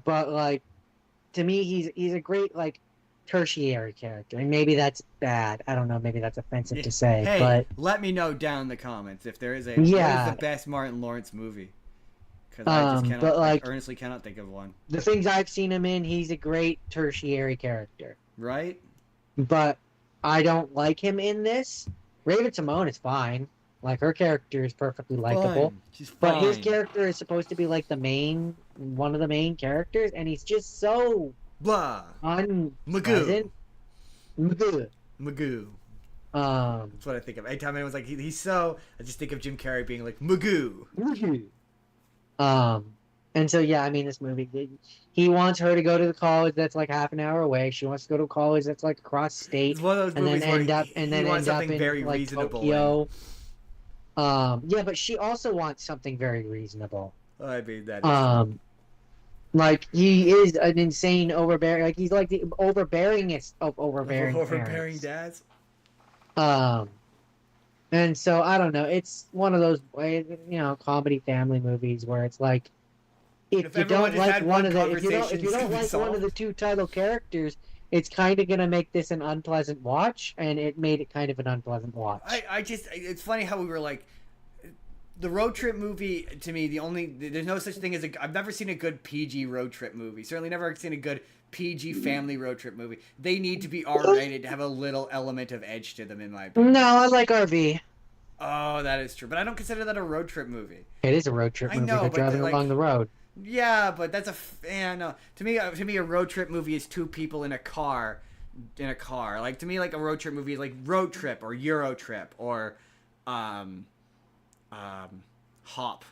like, to me, he's a great like tertiary character, and maybe that's bad. I don't know. Maybe that's offensive to say. Hey, but let me know down in the comments if there is Yeah. what is the best Martin Lawrence movie. Because I just cannot. but, like, I earnestly cannot think of one. the things I've seen him in, he's a great tertiary character. Right? But I don't like him in this. Raven-Symoné is fine. Like, her character is perfectly likable. Fine. She's fine. But his character is supposed to be like one of the main characters, and he's just so Blah. unpleasant. Magoo. Magoo. Um. That's what I think of. Anytime anyone's like, he's so, I just think of Jim Carrey being like, Magoo. And so yeah, I mean, this movie, he wants her to go to the college that's like half an hour away. She wants to go to a college that's like across state, It's one of those and movies then where end up something in very like reasonable. Tokyo. Yeah, but she also wants something very reasonable. I mean, that is Like he is an insane overbearing. Like he's like the overbearingest of overbearing. overbearing parents. dads. And so I don't know. It's one of those, comedy family movies where it's like, if you don't like one of the, if you don't like one of the two title characters, it's kind of gonna make this an unpleasant watch, and it made it kind of an unpleasant watch. It's funny how we were like, the road trip movie to me, there's no such thing as I've never seen a good PG road trip movie. Certainly never seen a good PG family road trip movie. They need to be R-rated to have a little element of edge to them, in my opinion. No, I like RV. Oh, that is true, but I don't consider that a road trip movie. It is a road trip movie. They're driving along the road. Yeah, but that's no. To me, a road trip movie is two people in a car. Like, to me, like, a road trip movie is like Road Trip or Euro Trip or Hop,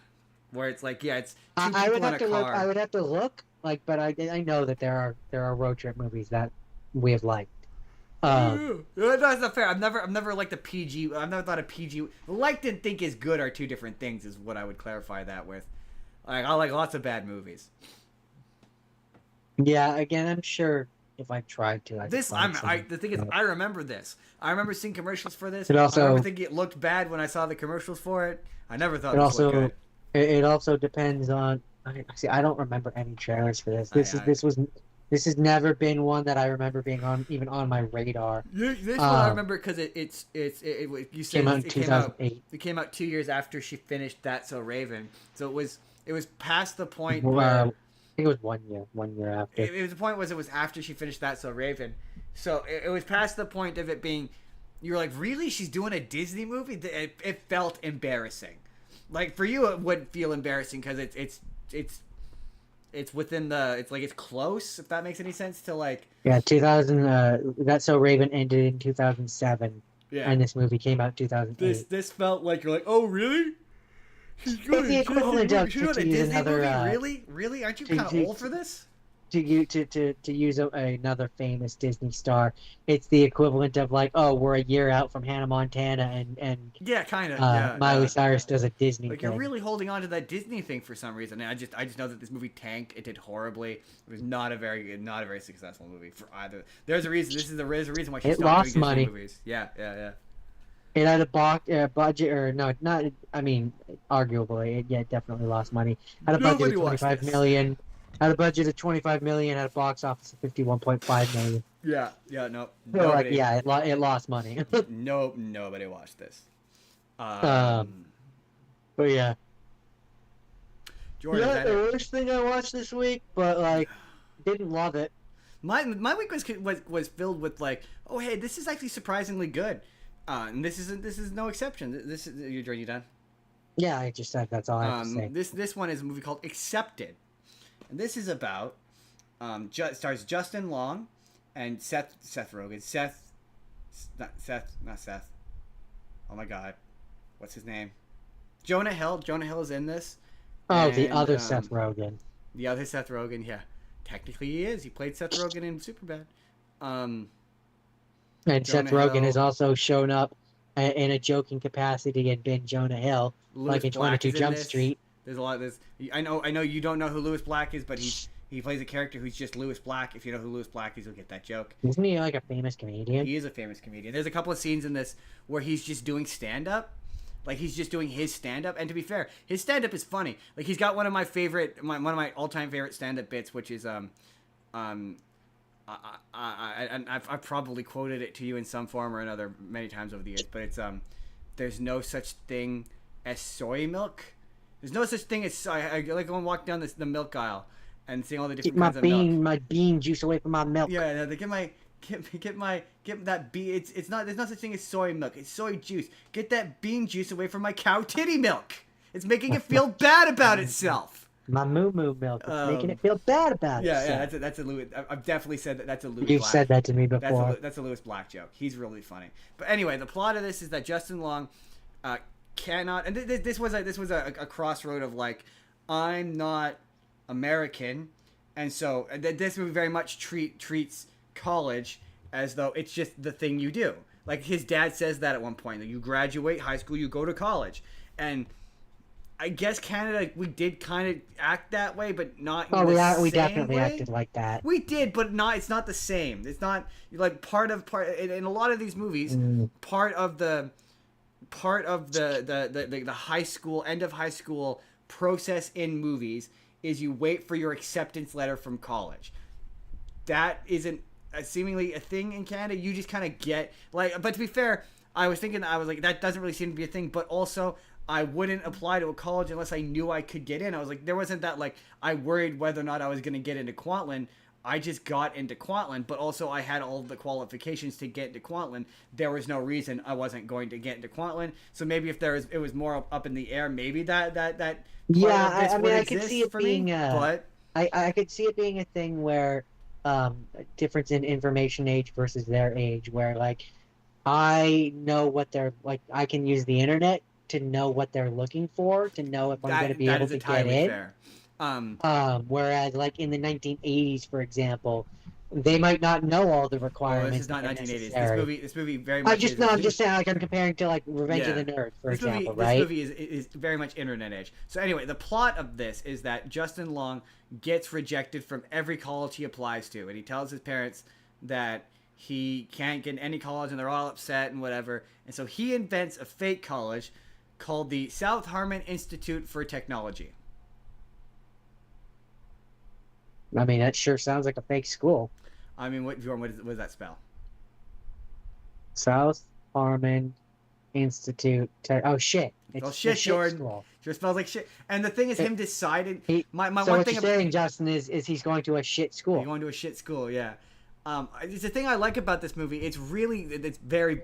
where it's like, yeah, it's two people in a car. I would have to look, like, but I know that there are road trip movies that we have liked. No, that's not fair. I've never liked a PG. I've never thought a PG. Liked and think is good are two different things. Is what I would clarify that with. Like, I like lots of bad movies. Yeah, again, I'm sure if I tried to, the thing is, I remember this. I remember seeing commercials for this. I remember thinking it looked bad when I saw the commercials for it. I never thought it looked good. It also depends on. I don't remember any trailers for this. This has never been one that I remember being even on my radar. This one I remember because you said came out in 2008. It came out 2 years after she finished That's So Raven. So it was past the point I where think it was 1 year after. It was the point was it was after she finished That's So Raven. So it was past the point of it being, you were like, really? She's doing a Disney movie? It felt embarrassing. Like, for you, it wouldn't feel embarrassing because it's within it's close, if that makes any sense to, like... Yeah, 2000, That's So Raven ended in 2007. Yeah. And this movie came out in 2008. This felt like, you're like, oh, really? She's doing the equivalent of Disney movie? Really? Really? Aren't you kind of old for this? to use another famous Disney star, it's the equivalent of like, oh, we're a year out from Hannah Montana, and Yeah, kind of. Yeah, Miley yeah. Cyrus does a Disney Like thing. you're really holding on to that Disney thing for some reason. And I just know that this movie tanked. It did horribly. It was not a very good, not a very successful movie for either. There's a reason. There's a reason why she It stopped lost doing Disney money. movies. Yeah, yeah, yeah. It had a budget, or no, not. I mean, arguably, it definitely lost money. Had a budget Nobody of watched 25 this. million. Had a budget of 25 million. Had a box office of 51.5 million. Yeah, yeah. No, So, like, nobody. yeah, it lost money. No, nobody watched this. But yeah. Jordan, is Not that the it? worst thing I watched this week, but like, didn't love it. My week was filled with like, oh hey, this is actually surprisingly good, and this is no exception. This is you done? Yeah, I just said that's all I have to say. This one is a movie called Accepted, and this is about stars Justin Long and Seth Rogen. Not Seth. Oh my God, what's his name? Jonah Hill. Jonah Hill is in this. Oh, the And, other Seth Rogen. The other Seth Rogen, yeah. Technically he is. He played Seth Rogen in Superbad. And Jonah Seth Rogen Hill. has also shown up in a joking capacity and been Jonah Hill, like in Black 22 is in Jump this. Street. There's a lot of this. I know you don't know who Lewis Black is, but he plays a character who's just Lewis Black. If you know who Lewis Black is, you'll get that joke. Isn't he like a famous comedian? He is a famous comedian. There's a couple of scenes in this where he's just doing stand-up. Like, he's just doing his stand-up. And to be fair, his stand-up is funny. Like, he's got one of my all-time favorite stand-up bits, which is, I've probably quoted it to you in some form or another many times over the years, but it's, there's no such thing as soy milk. There's no such thing as, I like going walk down the milk aisle and seeing all the different Keep kinds of milk. my bean juice away from my milk. Yeah, no, they get that bean. It's not. There's no such thing as soy milk. It's soy juice. Get that bean juice away from my cow titty milk. It's making it feel bad about itself. My moo moo milk. It's making it feel bad about Yeah, itself. yeah. That's a Lewis. I've definitely said that. That's a Lewis. You've Black. said that to me before. That's a Lewis Black joke. He's really funny. But anyway, the plot of this is that Justin Long cannot. And this was a crossroad of like, I'm not American, and so this movie very much treats college as though it's just the thing you do. Like his dad says that at one point, that you graduate high school, you go to college. And I guess Canada, we did kind of act that way, but not in the we same definitely way. acted like that. We did, but it's not the same. It's not like part in a lot of these movies, part of the high school, end of high school process in movies is you wait for your acceptance letter from college. That isn't seemingly a thing in Canada. You just kind of get like, but to be fair, I was like, that doesn't really seem to be a thing, but also I wouldn't apply to a college unless I knew I could get in. I was like, there wasn't that like, I worried whether or not I was going to get into Kwantlen. I just got into Kwantlen, but also I had all of the qualifications to get into Kwantlen. There was no reason I wasn't going to get into Kwantlen. So maybe if it was more up in the air, maybe that Yeah, I mean, would I could exist see it for being me, but I could see it being a thing where difference in information age versus their age, where like I know what they're like, I can use the internet to know what they're looking for, to know if I'm going to be able to get in. Fair. Whereas like in the 1980s, for example, they might not know all the Well, requirements. this is not that are 1980s. necessary. This movie very much. I'm just saying, like I'm comparing to like Revenge of the Nerds, for example, right? This movie is very much internet age. So anyway, the plot of this is that Justin Long gets rejected from every college he applies to, and he tells his parents that he can't get in any college, and they're all upset and whatever. And so he invents a fake college called the South Harmon Institute for Technology. I mean, that sure sounds like a fake school. I mean, what does that spell? South Harmon Institute. Oh shit! Oh shit, Jordan. School. Sure smells like shit. And the thing is, him decided. So one what thing you're saying, Justin, is he's going to a shit school. You're going to a shit school, yeah. It's the thing I like about this movie. It's very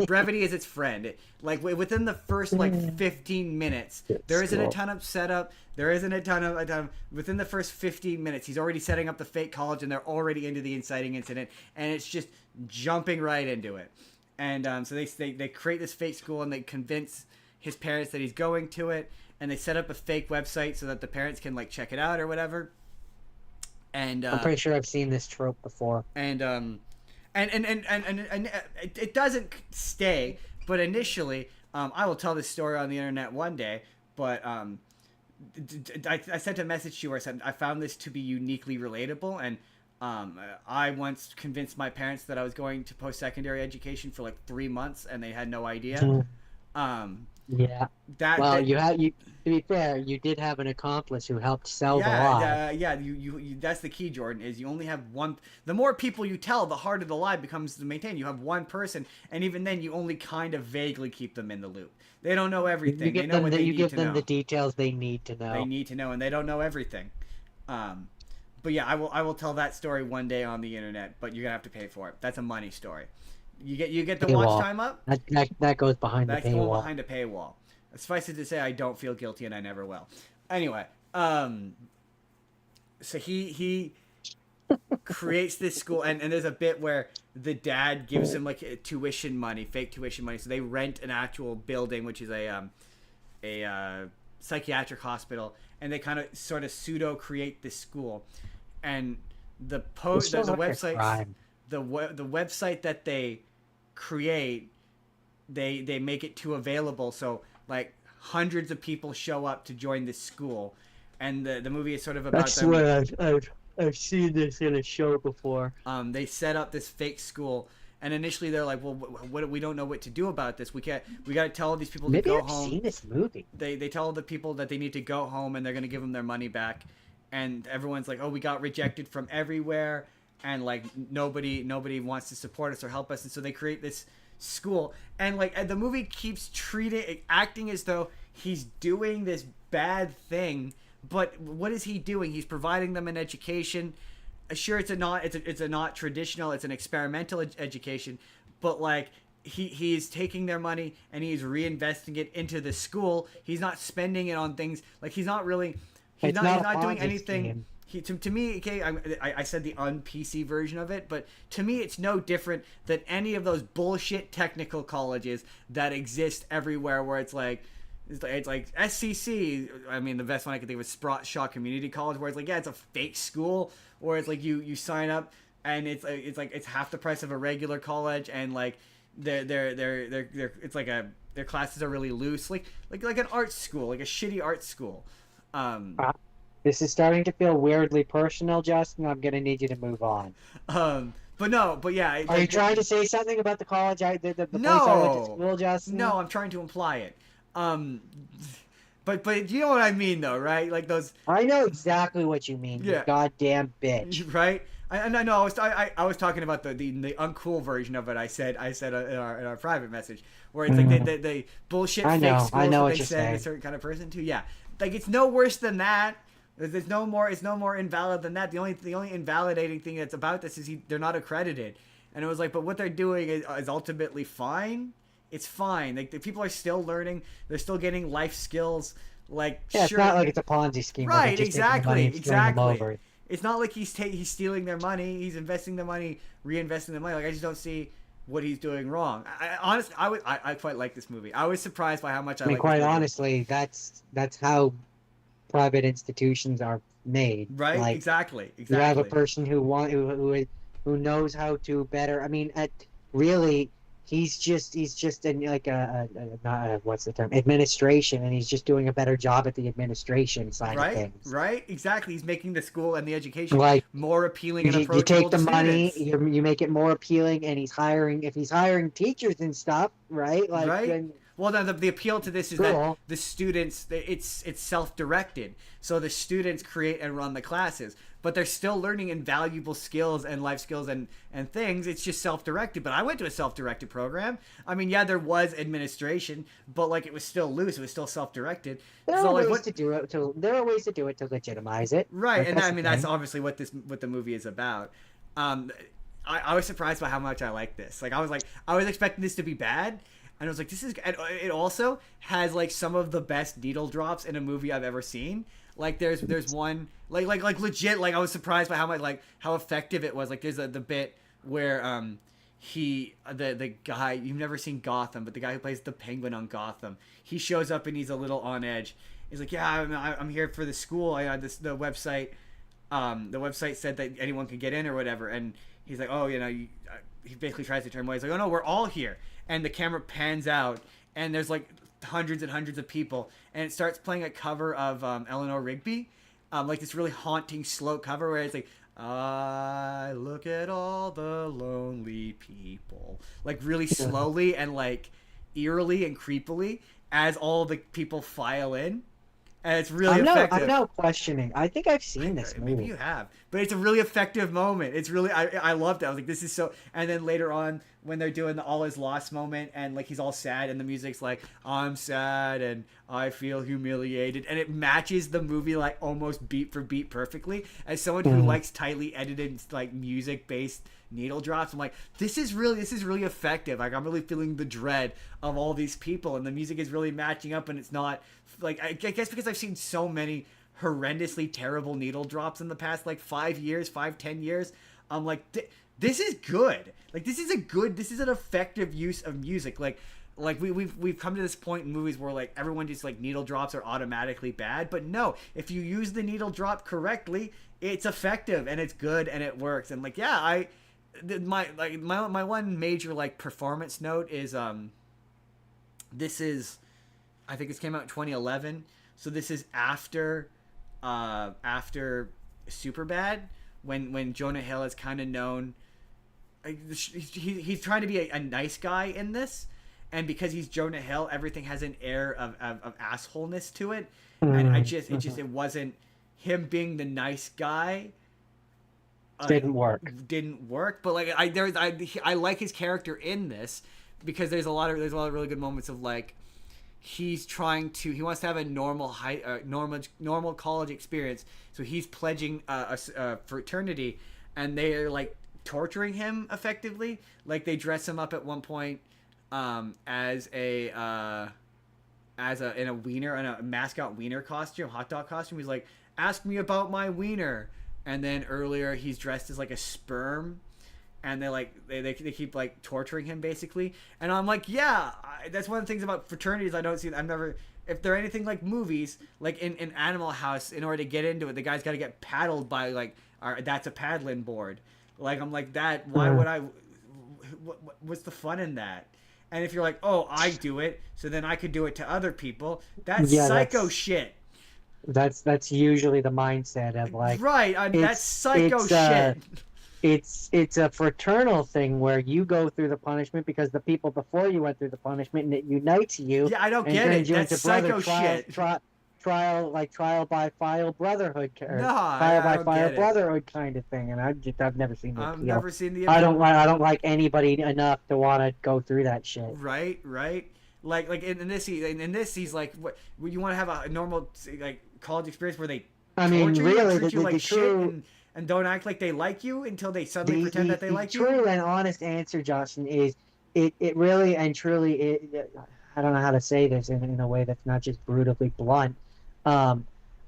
brevity is its friend. Like within the first like 15 minutes, there isn't a ton of setup. There isn't a ton of within the first 15 minutes, he's already setting up the fake college, and they're already into the inciting incident, and it's just jumping right into it. And so they create this fake school, and they convince his parents that he's going to it, and they set up a fake website so that the parents can like check it out or whatever. And I'm pretty sure I've seen this trope before. And it doesn't stay. But initially, I will tell this story on the internet one day. But I sent a message to you where I said I found this to be uniquely relatable, and I once convinced my parents that I was going to post-secondary education for like 3 months, and they had no idea. Yeah. To be fair, you did have an accomplice who helped sell the lie. You that's the key, Jordan, is you only have one. The more people you tell, the harder the lie becomes to maintain. You have one person, and even then, you only kind of vaguely keep them in the loop. They don't know everything. They know what they need to know. You give them the details they need to know. They need to know, and they don't know everything. But yeah, I will tell that story one day on the internet, but you're gonna have to pay for it. That's a money story. You get the watch time up. That goes behind the paywall. That's going behind a paywall. Suffice it to say, I don't feel guilty, and I never will. Anyway, so he creates this school, and there's a bit where the dad gives him like fake tuition money. So they rent an actual building, which is a psychiatric hospital, and they kind of sort of pseudo create this school, and the website. The website that they create, they make it too available, so like hundreds of people show up to join this school, and the movie is sort of about them. That's where I've seen this in a show before. They set up this fake school, and initially they're like, well, we don't know what to do about this. We got to tell all these people to go home. Maybe I've seen this movie. They tell the people that they need to go home, and they're going to give them their money back, and everyone's like, oh, we got rejected from everywhere. And like nobody wants to support us or help us, and so they create this school, and like the movie keeps acting as though he's doing this bad thing, but what is he doing? He's providing them an education. Sure, it's a not traditional, it's an experimental education, but like he's taking their money and he's reinvesting it into the school. He's not spending it on things like he's not doing anything. Scheme. To me, okay, I said the un-PC version of it, but to me it's no different than any of those bullshit technical colleges that exist everywhere where it's like SCC. I mean, the best one I could think of is Sprott Shaw Community College, where it's like, yeah, it's a fake school, or it's like you sign up and it's half the price of a regular college, and like they're it's like their classes are really loose, like an art school, like a shitty art school. This is starting to feel weirdly personal, Justin. I'm gonna need you to move on. But yeah. Are you trying to say something about the college? The place I went to school, Justin? No, I'm trying to imply it. But you know what I mean, though, right? Like those. I know exactly what you mean. Yeah. You goddamn bitch. Right. I know. I was talking about the uncool version of it. I said in our private message where it's like they bullshit fake schools that they send a certain kind of person to. Yeah. Like it's no worse than that. It's no more invalid than that. The only invalidating thing that's about this is they're not accredited, and it was like, but what they're doing is ultimately fine. It's fine. Like the people are still learning. They're still getting life skills. Like yeah, it's not like it's a Ponzi scheme. Right? Exactly. It's not like he's stealing their money. He's investing the money, reinvesting the money. Like I just don't see what he's doing wrong. Honestly, I quite like this movie. I was surprised by how much I mean, quite honestly, that's how private institutions are made, right? Like, exactly. You have a person who knows how to better. I mean, he's just in like what's the term, administration, and he's just doing a better job at the administration side of things. Right, exactly. He's making the school and the education more appealing and approachable. You take the money, you make it more appealing, and if he's hiring teachers and stuff, right? Like, right. Then, well, no, the appeal to this is that the students, it's self-directed. So the students create and run the classes, but they're still learning invaluable skills and life skills and things. It's just self-directed. But I went to a self-directed program. I mean, yeah, there was administration, but like it was still loose. It was still self-directed. There are ways to do it to legitimize it. Right, and I mean that's obviously what the movie is about. I was surprised by how much I liked this. Like I was expecting this to be bad. And I was like, this is. And it also has like some of the best needle drops in a movie I've ever seen. Like there's one like legit. Like I was surprised by how effective it was. Like there's the bit where the guy, you've never seen Gotham, but the guy who plays the Penguin on Gotham, he shows up and he's a little on edge. He's like, yeah, I'm here for the school. I had the website. the website said that anyone could get in or whatever, and he's like, oh, he basically tries to turn away. He's like, oh no, we're all here, and the camera pans out, and there's like hundreds and hundreds of people, and it starts playing a cover of Eleanor Rigby, like this really haunting slow cover where it's like, I look at all the lonely people, like really slowly and like eerily and creepily as all the people file in. And it's really effective. I'm now questioning. I think I've seen this movie. Maybe you have. But it's a really effective moment. It's really, I loved it. I was like, this is so... And then later on, when they're doing the all is lost moment, and like he's all sad, and the music's like, I'm sad, and I feel humiliated. And it matches the movie like almost beat for beat perfectly. As someone who likes tightly edited, like music-based needle drops, I'm like, this is really effective. Like, I'm really feeling the dread of all these people, and the music is really matching up, and it's not... Like, I guess because I've seen so many horrendously terrible needle drops in the past, like 10 years, I'm like, this is good. Like, this is an effective use of music. Like we've come to this point in movies where like everyone just like needle drops are automatically bad, but no, if you use the needle drop correctly, it's effective and it's good and it works. And like, yeah, my one major like performance note is this is, I think this came out in 2011, so this is after Superbad, when Jonah Hill is kind of known. He's trying to be a nice guy in this, and because he's Jonah Hill, everything has an air of assholeness to it, and it wasn't him being the nice guy. Didn't work. But like I like his character in this because there's a lot of really good moments of like. He wants to have a normal college experience, so he's pledging a fraternity, and they're like torturing him effectively. Like they dress him up at one point as in a mascot wiener costume, hot dog costume. He's like, ask me about my wiener, and then earlier he's dressed as like a sperm. And they keep like torturing him basically, and I'm like, yeah, that's one of the things about fraternities I don't see. If they're anything like movies, like in Animal House, in order to get into it, the guy's got to get paddled by like, that's a paddling board. Like I'm like that. Why would I? What's the fun in that? And if you're like, oh, I do it, so then I could do it to other people. That's psycho shit. That's usually the mindset of like, right. That's psycho shit. It's a fraternal thing where you go through the punishment because the people before you went through the punishment, and it unites you. Yeah, I don't get it. That's psycho shit. Trial by file brotherhood, trial by fire brotherhood kind of thing. And I've never seen that. I've never seen the. I don't like anybody enough to want to go through that shit. Right. Like in this he's like, what you want to have a normal like college experience where they. I mean, really, treat you like shit and don't act like they like you until they suddenly pretend that they like you. The true and honest answer, Justin, is it really and truly. I don't know how to say this in a way that's not just brutally blunt.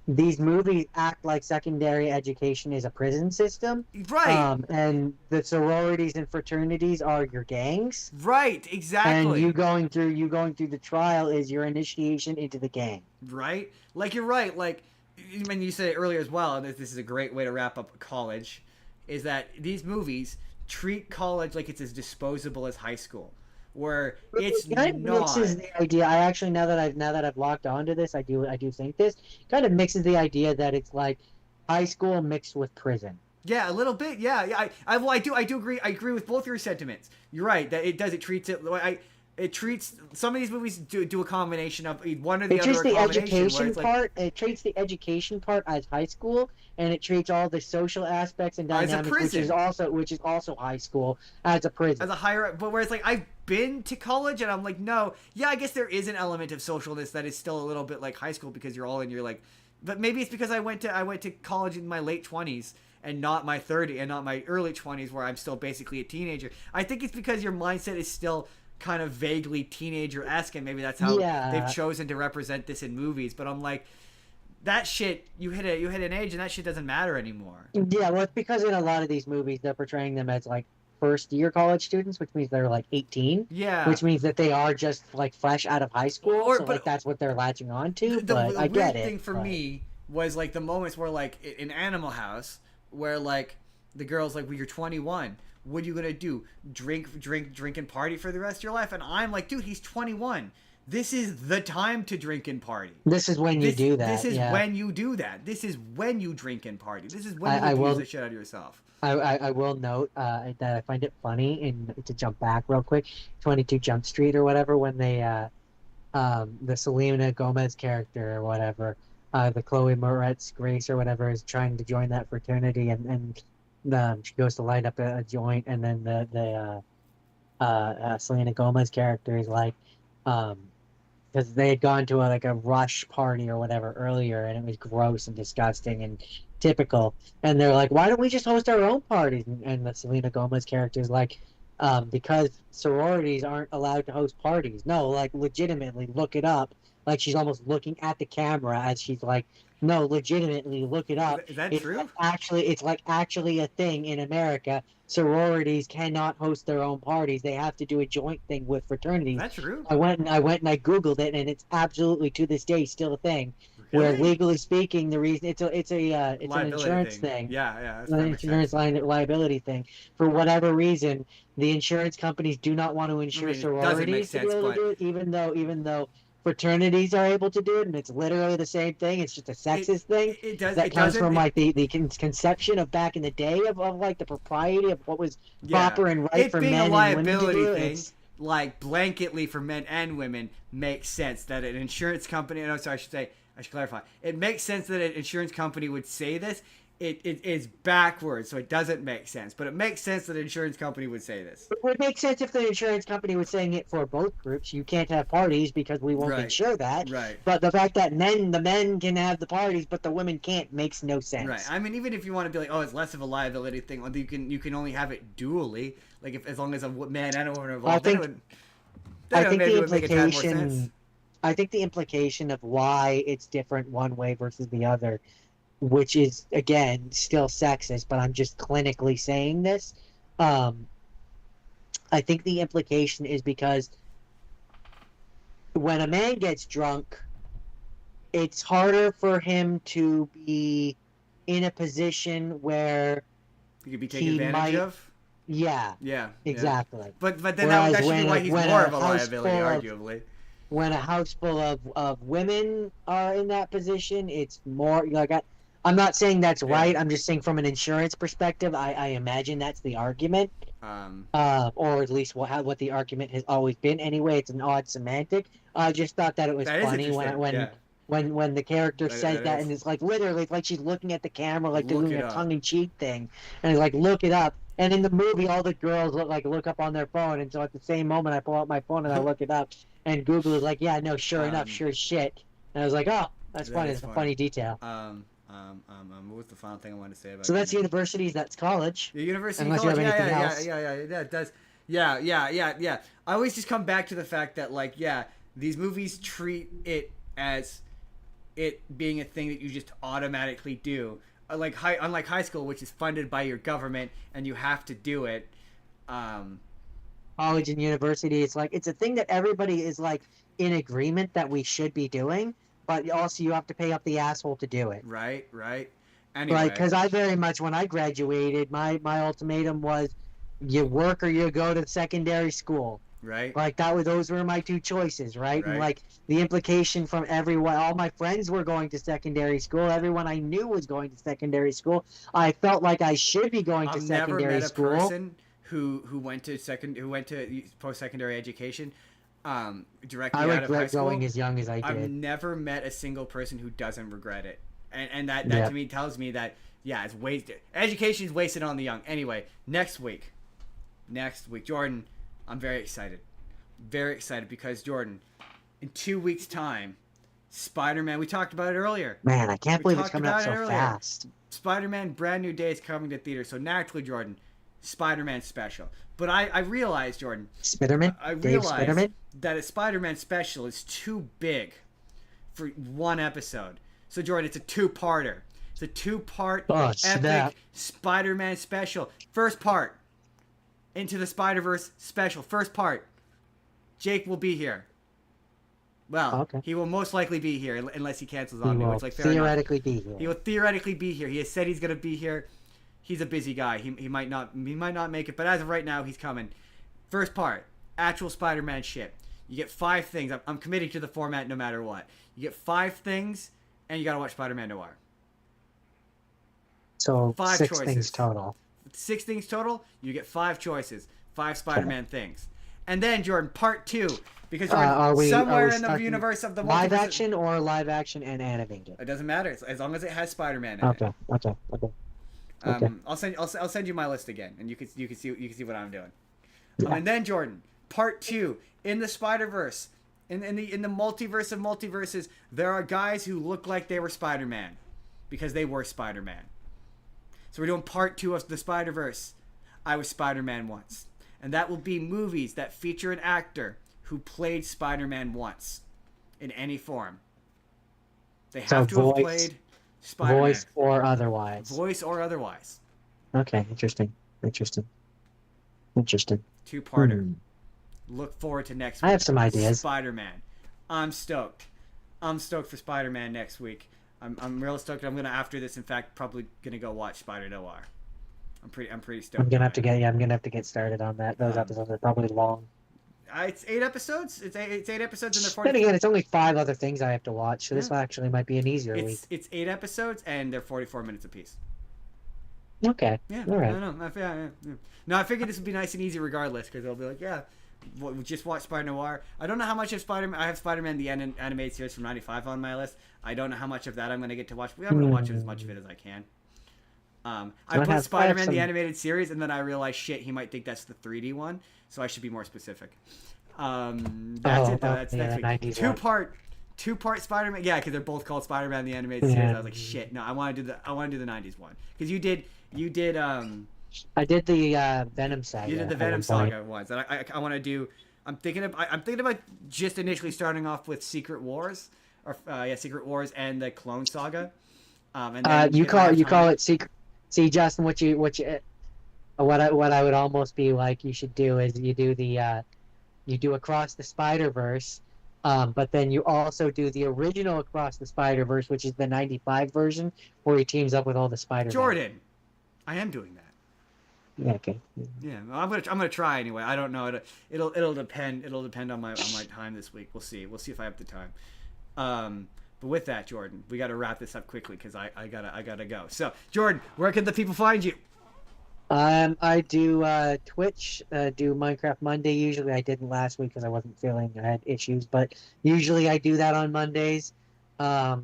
These movies act like secondary education is a prison system, right? And the sororities and fraternities are your gangs, right? Exactly. And you going through the trial is your initiation into the gang, right? Like you're right, like. When you said it earlier as well, and this is a great way to wrap up college, is that these movies treat college like it's as disposable as high school, where it's not. Mixes the idea. I actually now that I've locked onto this, I do think this kind of mixes the idea that it's like high school mixed with prison. Yeah, a little bit. Yeah. I do agree. I agree with both your sentiments. You're right that it does. It treats it. It treats some of these movies do a combination of one or the other. It treats the education part as high school, and it treats all the social aspects and dynamics, which is also high school, as a prison. As a higher, but whereas like I've been to college and I'm like, no, yeah, I guess there is an element of socialness that is still a little bit like high school because you're all in your like, but maybe it's because I went to college in my late 20s. And not my 30s and not my early 20s where I'm still basically a teenager. I think it's because your mindset is still kind of vaguely teenager-esque, and maybe that's how they've chosen to represent this in movies. But I'm like, that shit, you hit an age, and that shit doesn't matter anymore. Yeah, well, it's because in a lot of these movies, they're portraying them as like first-year college students, which means they're like 18. Yeah. Which means that they are just like fresh out of high school, so like that's what they're latching on to. But I get it. The weird thing for me was like the moments where like in Animal House where like the girl's like, well, you're 21. What are you gonna do? Drink and party for the rest of your life? And I'm like, dude, he's 21. This is the time to drink and party. This is when you do that. This is yeah. when you do that. This is when you drink and party. This is when you abuse the shit out of yourself. I will note that I find it funny, and to jump back real quick, 22 Jump Street or whatever, when they the Selena Gomez character or whatever, the Chloe Moretz Grace or whatever is trying to join that fraternity, and she goes to light up a joint, and then the Selena Gomez character is like, because they had gone to a Rush party or whatever earlier, and it was gross and disgusting and typical, and they're like, why don't we just host our own parties? And the Selena Gomez character is like, because sororities aren't allowed to host parties. No, like, legitimately, look it up. Like, she's almost looking at the camera as she's like, no, legitimately, look it up. Is that it's true? It's actually a thing in America. Sororities cannot host their own parties. They have to do a joint thing with fraternities. That's true. I went and I Googled it, and it's absolutely, to this day, still a thing. Really? Where legally speaking, the reason it's an insurance thing. Yeah, It's an insurance liability thing. For whatever reason, the insurance companies do not want to insure sororities to be able to do it, even though fraternities are able to do it, and it's literally the same thing. It's just a sexist thing. That comes from like the conception of back in the day of like the propriety of what was proper and right for men and women to do. Thing, like blanketly for men and women, makes sense that an insurance company. No, sorry, I should clarify. It makes sense that an insurance company would say this. It is backwards, so it doesn't make sense. But it makes sense that an insurance company would say this. It would make sense if the insurance company was saying it for both groups. You can't have parties because we won't insure that. Right. But the fact that the men can have the parties, but the women can't, makes no sense. Right. I mean, even if you want to be like, oh, it's less of a liability thing, or you can only have it dually, like as long as a man and a woman are involved. I think the implication of why it's different one way versus the other, which is, again, still sexist, but I'm just clinically saying this. I think the implication is because when a man gets drunk, it's harder for him to be in a position where he could be taken advantage of. Yeah. Yeah. Exactly. Yeah. But then that should be why he's more of a liability, arguably. When a house full of women are in that position, it's more like I'm not saying that's right. I'm just saying from an insurance perspective, I imagine that's the argument, or at least what the argument has always been. Anyway, it's an odd semantic. I just thought that it was funny when the character says that, and it's like literally, it's like she's looking at the camera, like doing a tongue-in-cheek thing, and it's like, look it up. And in the movie, all the girls look up on their phone, and so at the same moment, I pull out my phone and I look it up, and Google is like, yeah, no, sure enough, sure as shit. And I was like, oh, that's funny. It's a funny detail. What was the final thing I wanted to say about? So that's universities. That's college. The university. Unless college. You have anything else. Yeah. It does. Yeah. I always just come back to the fact that these movies treat it as it being a thing that you just automatically do. Unlike high school, which is funded by your government and you have to do it. College and university, it's a thing that everybody is in agreement that we should be doing, but also you have to pay up the asshole to do it. Right. Anyway. Because I very much, when I graduated, my ultimatum was, you work or you go to secondary school. Right. Those were my two choices, right? And the implication from everyone, all my friends were going to secondary school. Everyone I knew was going to secondary school. I felt like I should be going to secondary school. I've never met a person who went to post-secondary education directly out of high school. I regret going as young as I did. I've never met a single person who doesn't regret it, and that to me tells me that it's wasted. Education is wasted on the young. Anyway, next week, Jordan. I'm very excited because, Jordan, in 2 weeks' time, Spider-Man, we talked about it earlier. Man, I can't believe it's coming out so fast. Spider-Man Brand New Day is coming to theater, so naturally, Jordan, Spider-Man special. But I realized, Jordan, I realized that a Spider-Man special is too big for one episode. So, Jordan, it's a two-parter. It's a two-part epic Spider-Man special. First part. Into the Spider-Verse special. First part. Jake will be here. Well, Okay. he will most likely be here unless he cancels He on me, will which like fair enough. theoretically be He here. will theoretically be here. He has said he's gonna be here. He's a busy guy. He might not make it, but as of right now, he's coming. First part, actual Spider-Man shit. You get 5 things. I'm committing to the format no matter what. You get 5 things, and you gotta watch Spider-Man Noir. So 5 6 choices. things total. 6 things total. You get 5 choices. 5 Spider-Man things. And then Jordan, part 2, because Jordan, somewhere in the universe of the live multiverse, action or live action and animated. it doesn't matter as long as it has Spider-Man in it. Okay. I'll send you my list again, and you can see what I'm doing. And then Jordan, part 2, in the Spider-Verse, in the multiverse of multiverses, there are guys who look like they were Spider-Man because they were Spider-Man. So we're doing part 2 of the Spider-Verse. I was Spider-Man once, and that will be movies that feature an actor who played Spider-Man once in any form. They have to have played Spider-Man. Voice or otherwise. Voice or otherwise. Okay, interesting. 2-parter. Look forward to next week. I have some ideas. Spider-Man. I'm stoked. I'm stoked for Spider-Man next week. I'm real stoked. I'm gonna, after this, in fact, probably gonna go watch Spider Noir. I'm pretty stoked. I'm gonna have to get started on that. Those episodes are probably long. It's 8 episodes. It's 8 episodes, and they're 40. Then again, it's only 5 other things I have to watch, so this actually might be an easier week. It's 8 episodes, and they're 44 minutes apiece. Okay. Yeah. All right. I don't know. Yeah. No, I figured this would be nice and easy regardless, because they'll be like, yeah, we just watch Spider Noir. I don't know how much of Spider-Man. I have Spider-Man the animated series from '95 on my list. I don't know how much of that I'm going to get to watch. But I'm going to watch as much of it as I can. I put Spider-Man the animated series, and then I realized, shit, he might think that's the 3D one, so I should be more specific. That's it, though. That's next week. Two-part Spider-Man. Yeah, because they're both called Spider-Man the animated series. I was like, shit, no, I want to do the '90s one, because you did. I did the Venom Saga. You did the Venom Saga ones, and I want to do. I'm thinking about just initially starting off with Secret Wars, Secret Wars and the Clone Saga. And then you call it Secret. See, Justin, what I would almost be like you should do is you do Across the Spider-Verse, but then you also do the original Across the Spider-Verse, which is the '95 version, where he teams up with all the Spider-Man. Jordan, I am doing that. Yeah, okay. Yeah, I'm gonna try anyway. I don't know. It'll depend. It'll depend on my time this week. We'll see. We'll see if I have the time. But with that, Jordan, we got to wrap this up quickly because I gotta go. So, Jordan, where can the people find you? I do Twitch, do Minecraft Monday. Usually, I didn't last week because I wasn't feeling. I had issues, but usually I do that on Mondays. You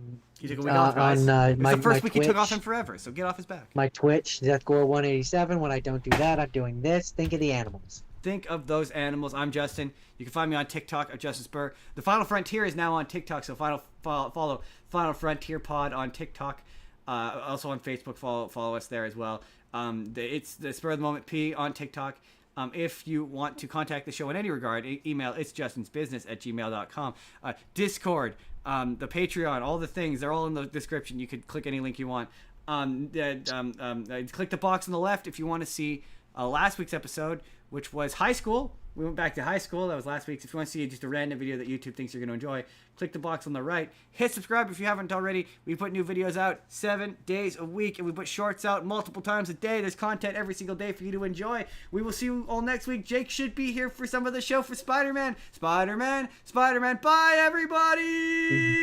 took a week off, guys. It's the first week Twitch, he took off in forever, so get off his back. My Twitch, DeathGore187. When I don't do that, I'm doing this. Think of the animals. Think of those animals. I'm Justin. You can find me on TikTok at Justin Spurr. The Final Frontier is now on TikTok, so follow Final Frontier Pod on TikTok. Also on Facebook, follow us there as well. It's the Spur of the Moment P on TikTok. If you want to contact the show in any regard, email it's justinsbusiness@gmail.com. Discord, the Patreon, all the things, they're all in the description. You could click any link you want. Click the box on the left if you want to see last week's episode, which was high school. We went back to high school. That was last week's. If you want to see just a random video that YouTube thinks you're going to enjoy, click the box on the right. Hit subscribe if you haven't already. We put new videos out 7 days a week, and we put shorts out multiple times a day. There's content every single day for you to enjoy. We will see you all next week. Jake should be here for some of the show for Spider-Man. Bye, everybody!